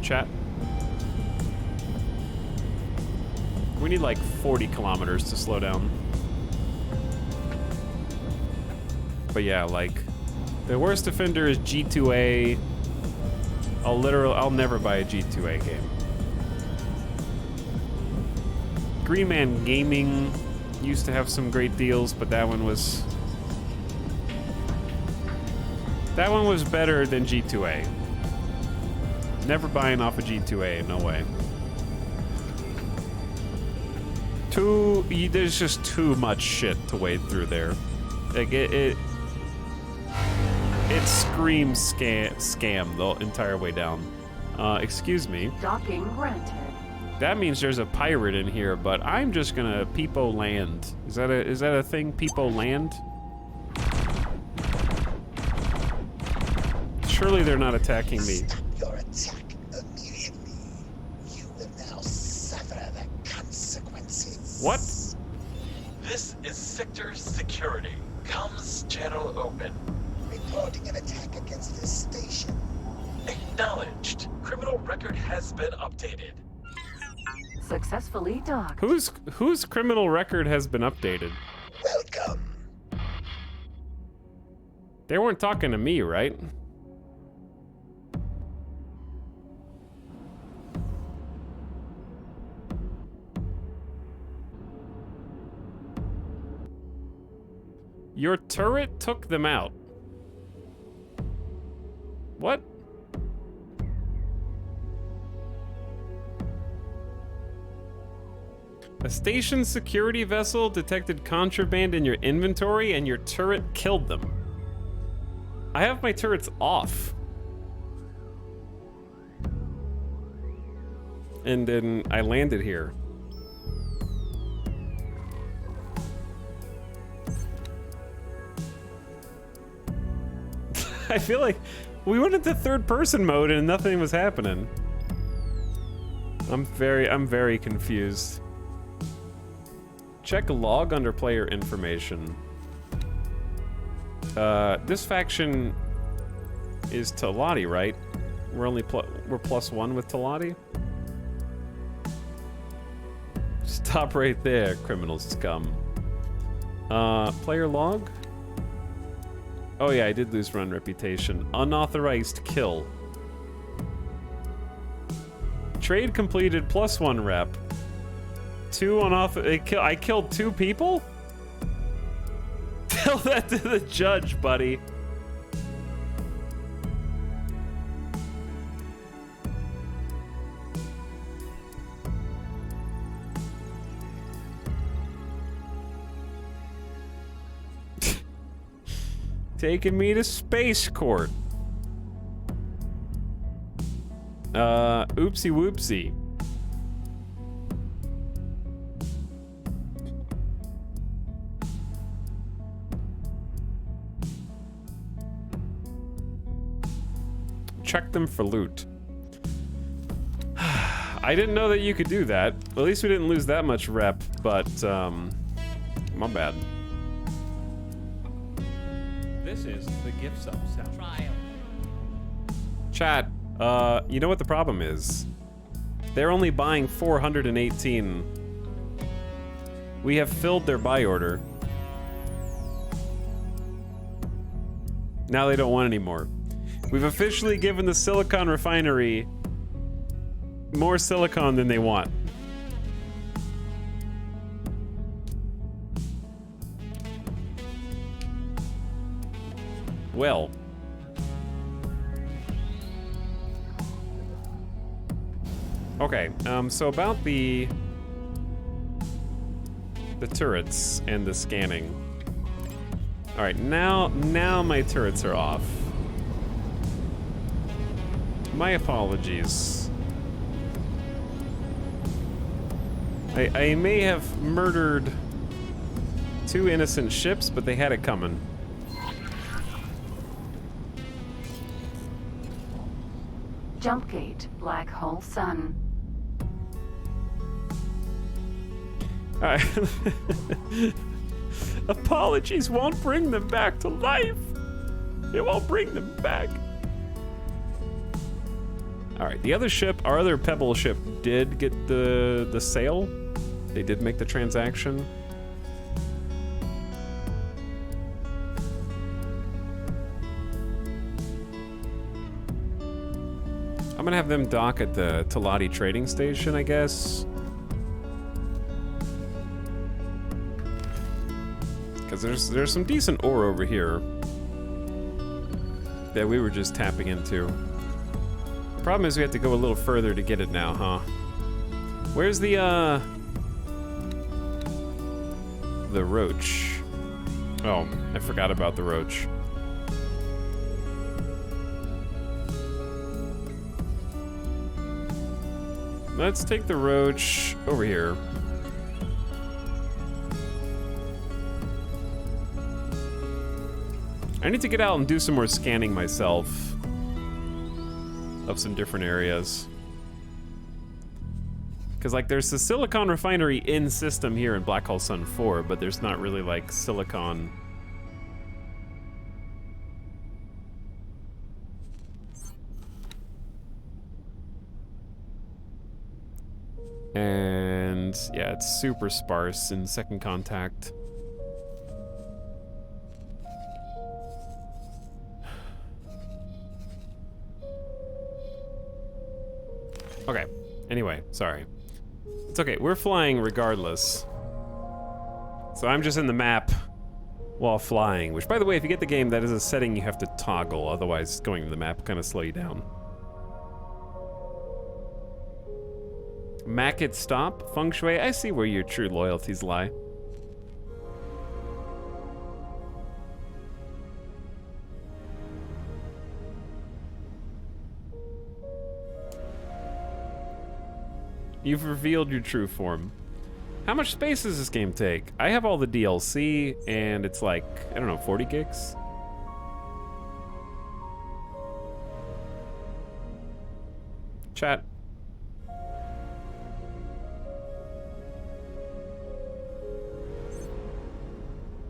Chat. We need like 40 kilometers to slow down. But yeah, like, the worst offender is G2A. I'll never buy a G2A game. Green Man Gaming used to have some great deals, but that one was better than G2A. Never buying off a G2A, no way. There's just too much shit to wade through there. Like it screams scam the entire way down. Excuse me. Docking granted. That means there's a pirate in here, but I'm just gonna peepo land. Is that a thing? Peepo land? Surely they're not attacking me. Stop your attack immediately. You will now suffer the consequences. What? This is Sector Security. Comms channel open. Reporting an attack against this station. Acknowledged. Criminal record has been updated. Successfully docked. Whose criminal record has been updated? Welcome. They weren't talking to me, right? Your turret took them out. What? A station security vessel detected contraband in your inventory and your turret killed them. I have my turrets off. And then I landed here. I feel like we went into third person mode and nothing was happening. I'm very confused. Check log under player information. This faction is Talati, right? We're +1 with Talati. Stop right there, criminal scum. Player log? Oh yeah, I did lose run reputation. Unauthorized kill. Trade completed +1 rep. 2 I killed 2 people? Tell that to the judge, buddy. Taking me to space court. Oopsie whoopsie. Check them for loot. I didn't know that you could do that. At least we didn't lose that much rep, but, my bad. This is the gift sub sound. Trial. Chat, you know what the problem is? They're only buying 418. We have filled their buy order. Now they don't want any more. We've officially given the silicon refinery more silicon than they want. Well, Okay, so about the turrets and the scanning. All right, now my turrets are off. My apologies. I may have murdered 2 innocent ships, but they had it coming. Jump gate, black hole sun. Alright. Apologies won't bring them back to life. It won't bring them back. Alright, the other ship, our other Pebble ship, did get the sale. They did make the transaction. I'm gonna have them dock at the Talati trading station, I guess. Because there's some decent ore over here that we were just tapping into. Problem is we have to go a little further to get it now, huh? Where's the roach? Oh, I forgot about the roach. Let's take the roach over here. I need to get out and do some more scanning myself of some different areas. Because, like, there's the silicon refinery in system here in Black Hole Sun 4, but there's not really, like, silicon. And, yeah, it's super sparse in Second Contact. Okay, anyway, sorry. It's okay, we're flying regardless. So I'm just in the map while flying, which, by the way, if you get the game, that is a setting you have to toggle, otherwise going to the map kind of slow you down. Mac it stop, feng shui, I see where your true loyalties lie. You've revealed your true form. How much space does this game take? I have all the DLC, and it's like, I don't know, 40 gigs? Chat.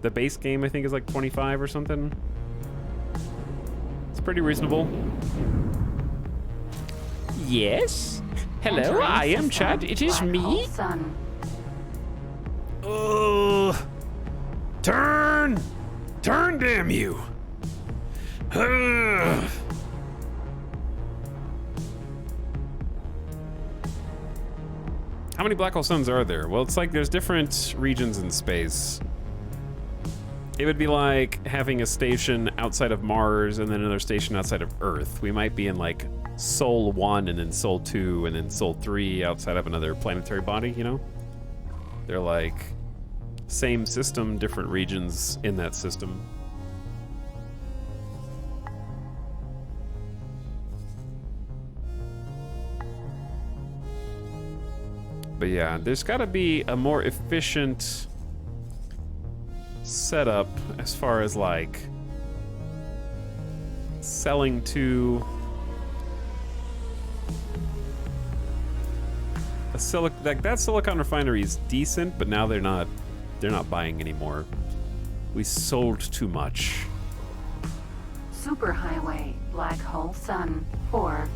The base game, I think, is like 25 or something. It's pretty reasonable. Yes? Hello, I am Chad. It is me. Ugh. Turn! Turn, damn you! Ugh. How many black hole suns are there? Well, it's like there's different regions in space. It would be like having a station outside of Mars and then another station outside of Earth. We might be in like Sol 1 and then Sol 2 and then Sol 3 outside of another planetary body, you know? They're like same system, different regions in that system. But yeah, there's gotta be a more efficient setup as far as like selling to like that silicon refinery is decent, but now they're not buying anymore. We sold too much. Superhighway, black hole sun 4.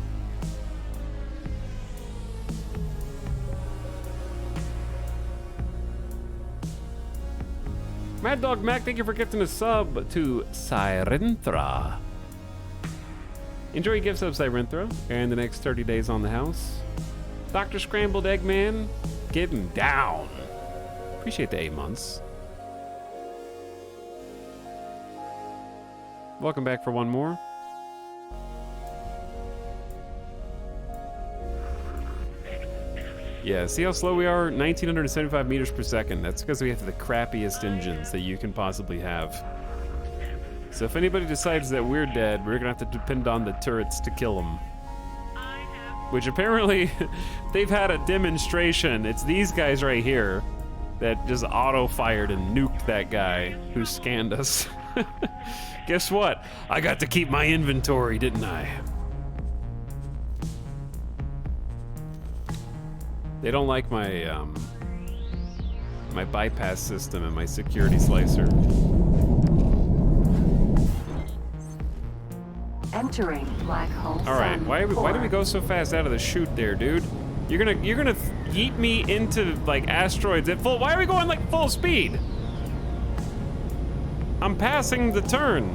Mad Dog Mac, thank you for gifting a sub to Sirenthra. Enjoy your gifts of Sirenthra and the next 30 days on the house. Dr. Scrambled Eggman, getting down. Appreciate the 8 months. Welcome back for one more. Yeah, see how slow we are? 1,975 meters per second. That's because we have the crappiest engines that you can possibly have. So if anybody decides that we're dead, we're gonna have to depend on the turrets to kill them. Which apparently, they've had a demonstration. It's these guys right here that just auto-fired and nuked that guy who scanned us. Guess what? I got to keep my inventory, didn't I? They don't like my my bypass system and my security slicer. Entering black hole. All right, why do we go so fast out of the chute there, dude? You're gonna yeet me into like asteroids at full. Why are we going like full speed? I'm passing the turn.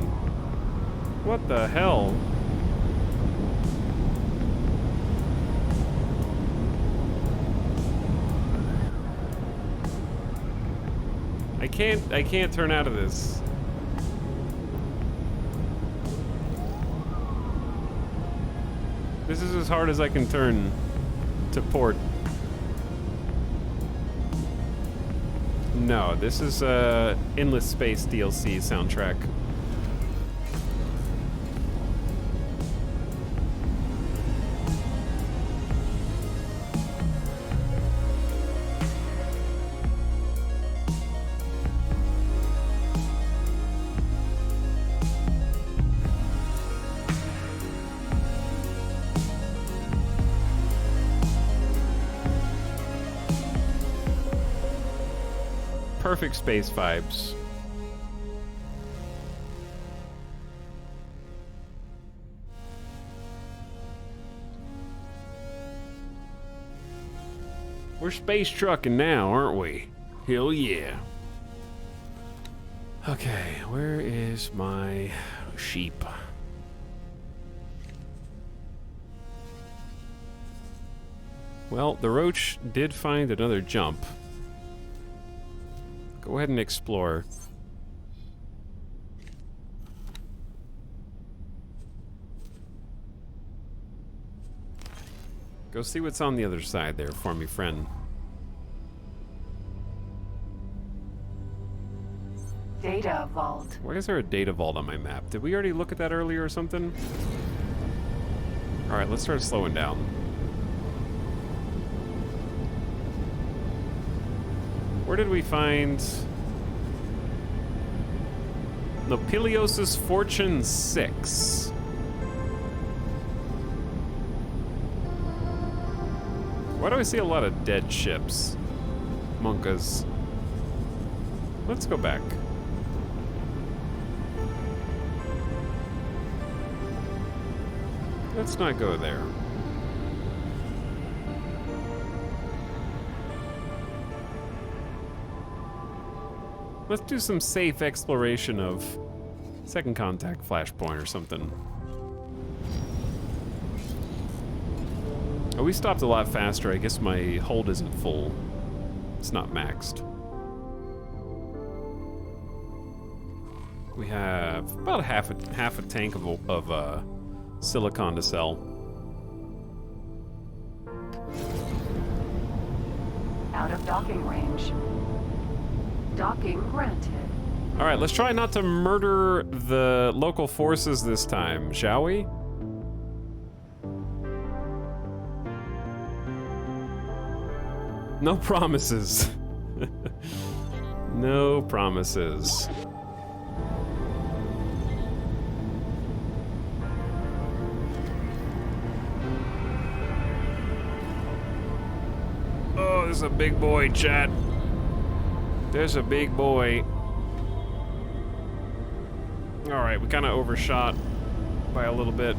What the hell? I can't turn out of this. This is as hard as I can turn to port. No, this is Endless Space DLC soundtrack. Perfect space vibes. We're space trucking now, aren't we? Hell yeah. Okay, where is my sheep? Well, the roach did find another jump. Go ahead and explore. Go see what's on the other side there for me, friend. Data vault. Why is there a data vault on my map? Did we already look at that earlier or something? Alright, let's start slowing down. Where did we find Nopiliosis Fortune 6? Why do I see a lot of dead ships? Monkas. Let's go back. Let's not go there. Let's do some safe exploration of Second Contact Flashpoint or something. Oh, we stopped a lot faster. I guess my hold isn't full. It's not maxed. We have about half a tank of silicon to sell. Out of docking range. Docking granted. All right, let's try not to murder the local forces this time, shall we? No promises. No promises. Oh, there's a big boy, chat. There's a big boy. All right, we kind of overshot by a little bit.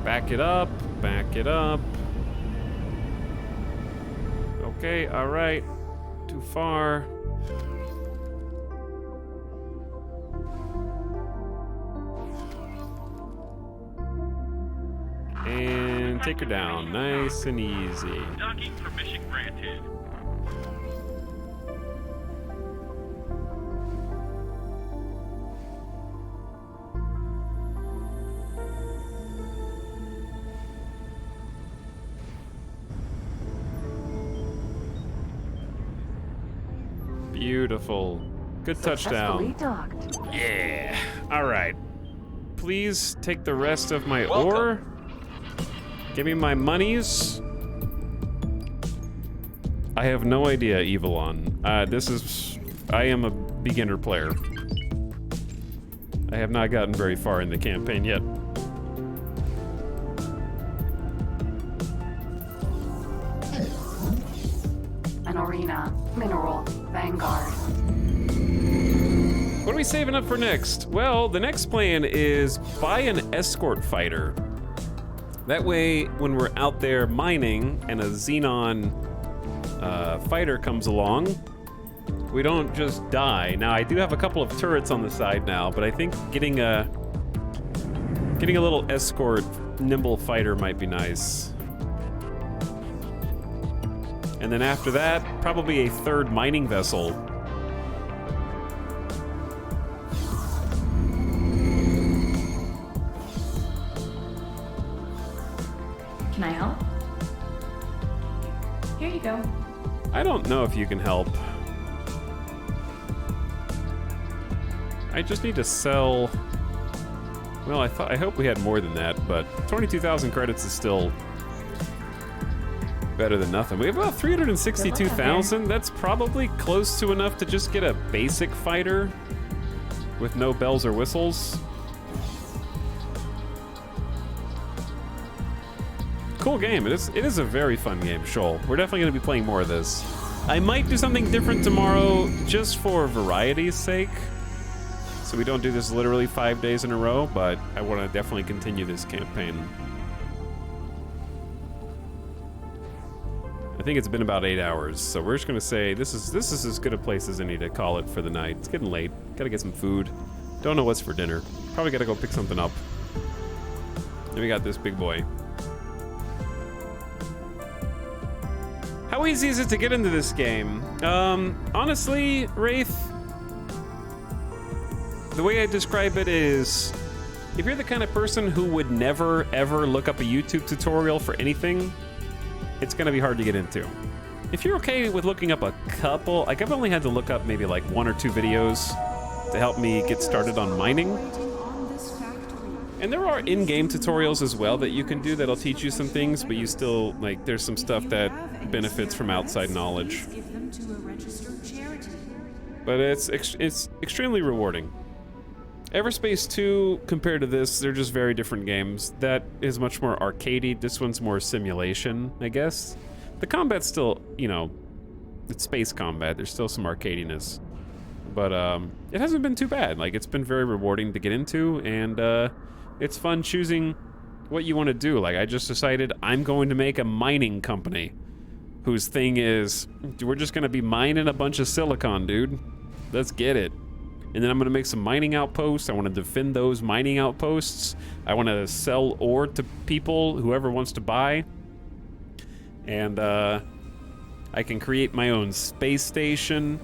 Back it up, back it up. Okay, all right. Too far. And take her down, nice and easy. Docking permission granted. Beautiful. Good Successfully touchdown. docked. Yeah. All right. Please take the rest of my Welcome. ore. Give me my monies. I have no idea, Evilon. I am a beginner player. I have not gotten very far in the campaign yet. An arena. Mineral. Vanguard. What are we saving up for next? Well, the next plan is buy an escort fighter. That way, when we're out there mining and a Xenon fighter comes along, we don't just die. Now, I do have a couple of turrets on the side now, but I think getting a little escort nimble fighter might be nice. And then after that, probably a third mining vessel. Can I help? Here you go. I don't know if you can help. I just need to sell... Well, I hope we had more than that, but 22,000 credits is still better than nothing. We have about 362,000. That's probably close to enough to just get a basic fighter with no bells or whistles. Cool game. It is a very fun game, Shoal. We're definitely going to be playing more of this. I might do something different tomorrow just for variety's sake. So we don't do this literally 5 days in a row, but I want to definitely continue this campaign. I think it's been about 8 hours, so we're just going to say this is as good a place as any to call it for the night. It's getting late. Got to get some food. Don't know what's for dinner. Probably got to go pick something up. Then we got this big boy. How easy is it to get into this game? Honestly, Wraith, the way I describe it is, if you're the kind of person who would never, ever look up a YouTube tutorial for anything, it's gonna be hard to get into. If you're okay with looking up a couple, like I've only had to look up maybe like 1 or 2 videos to help me get started on mining. And there are in-game tutorials as well that you can do that'll teach you some things, but you still, like, there's some stuff that benefits from outside knowledge. But it's extremely rewarding. Everspace 2, compared to this, they're just very different games. That is much more arcadey. This one's more simulation, I guess. The combat's still, you know, it's space combat. There's still some arcadiness. But it hasn't been too bad. Like, it's been very rewarding to get into, and it's fun choosing what you want to do. Like, I just decided I'm going to make a mining company whose thing is, we're just going to be mining a bunch of silicon, dude. Let's get it. And then I'm going to make some mining outposts. I want to defend those mining outposts. I want to sell ore to people, whoever wants to buy. And I can create my own space station.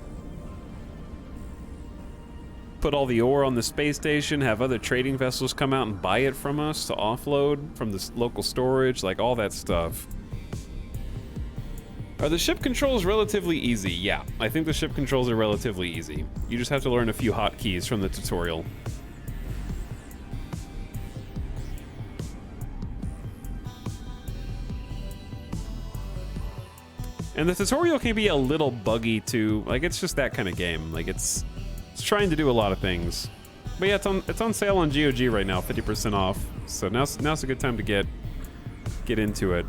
Put all the ore on the space station, have other trading vessels come out and buy it from us to offload from the local storage, like all that stuff. Are the ship controls relatively easy? Yeah, I think the ship controls are relatively easy. You just have to learn a few hotkeys from the tutorial. And the tutorial can be a little buggy too. Like, it's just that kind of game. Like, it's trying to do a lot of things. But yeah, it's on sale on GOG right now, 50% off. So now's a good time to get into it,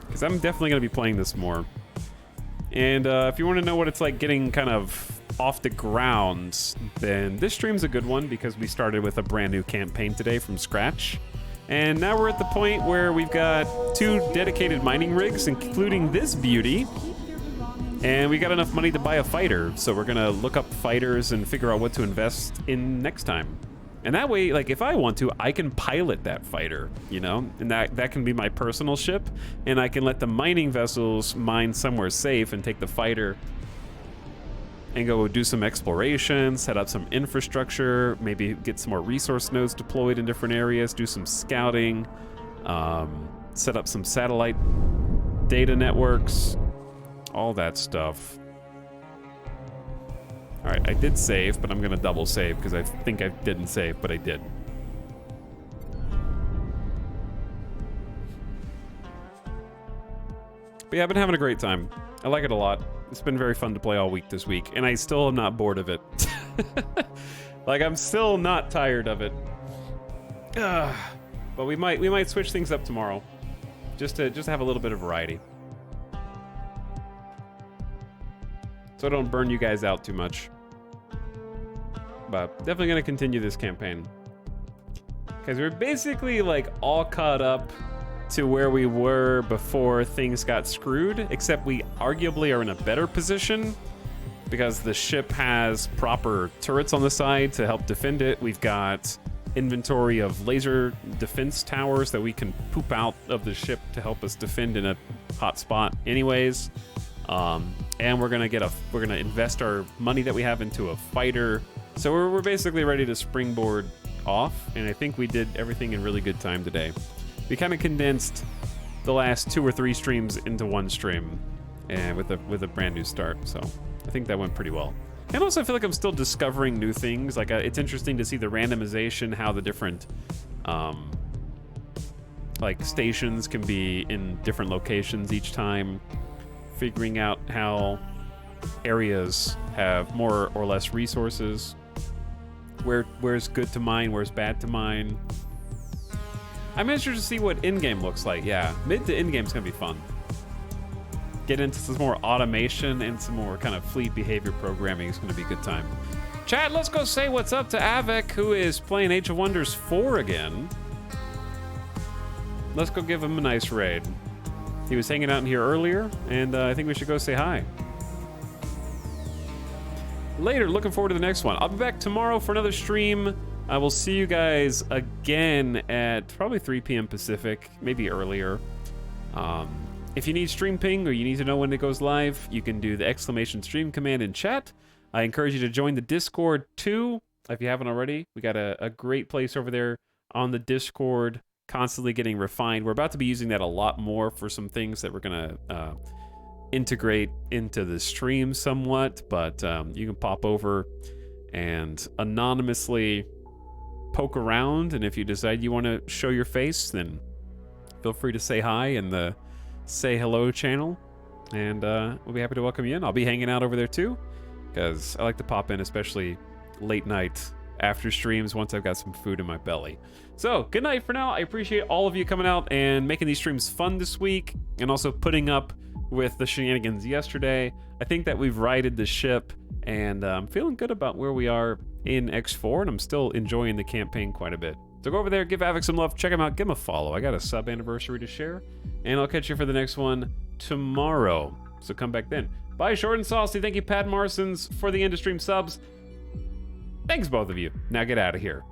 because I'm definitely going to be playing this more. And if you want to know what it's like getting kind of off the ground, then this stream's a good one, because we started with a brand new campaign today from scratch. And now we're at the point where we've got 2 dedicated mining rigs, including this beauty. And we got enough money to buy a fighter, so we're gonna look up fighters and figure out what to invest in next time. And that way, like, if I want to, I can pilot that fighter, you know? And that can be my personal ship, and I can let the mining vessels mine somewhere safe and take the fighter and go do some exploration, set up some infrastructure, maybe get some more resource nodes deployed in different areas, do some scouting, set up some satellite data networks, all that stuff. All right, I did save, but I'm gonna double save because I think I didn't save, but I did. But yeah, I've been having a great time. I like it a lot. It's been very fun to play all week this week, and I still am not bored of it. Like, I'm still not tired of it. But we might switch things up tomorrow, just to have a little bit of variety, so I don't burn you guys out too much. But definitely gonna continue this campaign because we're basically like all caught up to where we were before things got screwed, except we arguably are in a better position because the ship has proper turrets on the side to help defend it. We've got inventory of laser defense towers that we can poop out of the ship to help us defend in a hot spot anyways. And we're gonna invest our money that we have into a fighter. So we're basically ready to springboard off, and I think we did everything in really good time today. We kind of condensed the last 2 or 3 streams into one stream, and with a brand new start. So I think that went pretty well. And also, I feel like I'm still discovering new things. Like, it's interesting to see the randomization, how the different like stations can be in different locations each time. Figuring out how areas have more or less resources. Where's good to mine, where's bad to mine. I'm interested to see what in-game looks like. Yeah, mid to in-game's gonna be fun. Get into some more automation and some more kind of fleet behavior programming is gonna be a good time. Chat, let's go say what's up to Avik, who is playing Age of Wonders 4 again. Let's go give him a nice raid. He was hanging out in here earlier, and I think we should go say hi. Later, looking forward to the next one. I'll be back tomorrow for another stream. I will see you guys again at probably 3 p.m. Pacific, maybe earlier. If you need stream ping or you need to know when it goes live, you can do the !stream command in chat. I encourage you to join the Discord too, if you haven't already. We got a great place over there on the Discord, constantly getting refined. We're about to be using that a lot more for some things that we're gonna integrate into the stream somewhat, but you can pop over and anonymously poke around, and if you decide you want to show your face, then feel free to say hi in the say hello channel, and we'll be happy to welcome you in. I'll be hanging out over there too, because I like to pop in, especially late night after streams once I've got some food in my belly. So good night for now. I appreciate all of you coming out and making these streams fun this week, and also putting up with the shenanigans yesterday. I think that we've righted the ship, and I'm feeling good about where we are in X4, and I'm still enjoying the campaign quite a bit. So go over there, give Avik some love, check him out, give him a follow. I got a sub anniversary to share, and I'll catch you for the next one tomorrow. So come back then. Bye, Short and Saucy. Thank you, Pat Marsons, for the end of stream subs. Thanks, both of you. Now get out of here.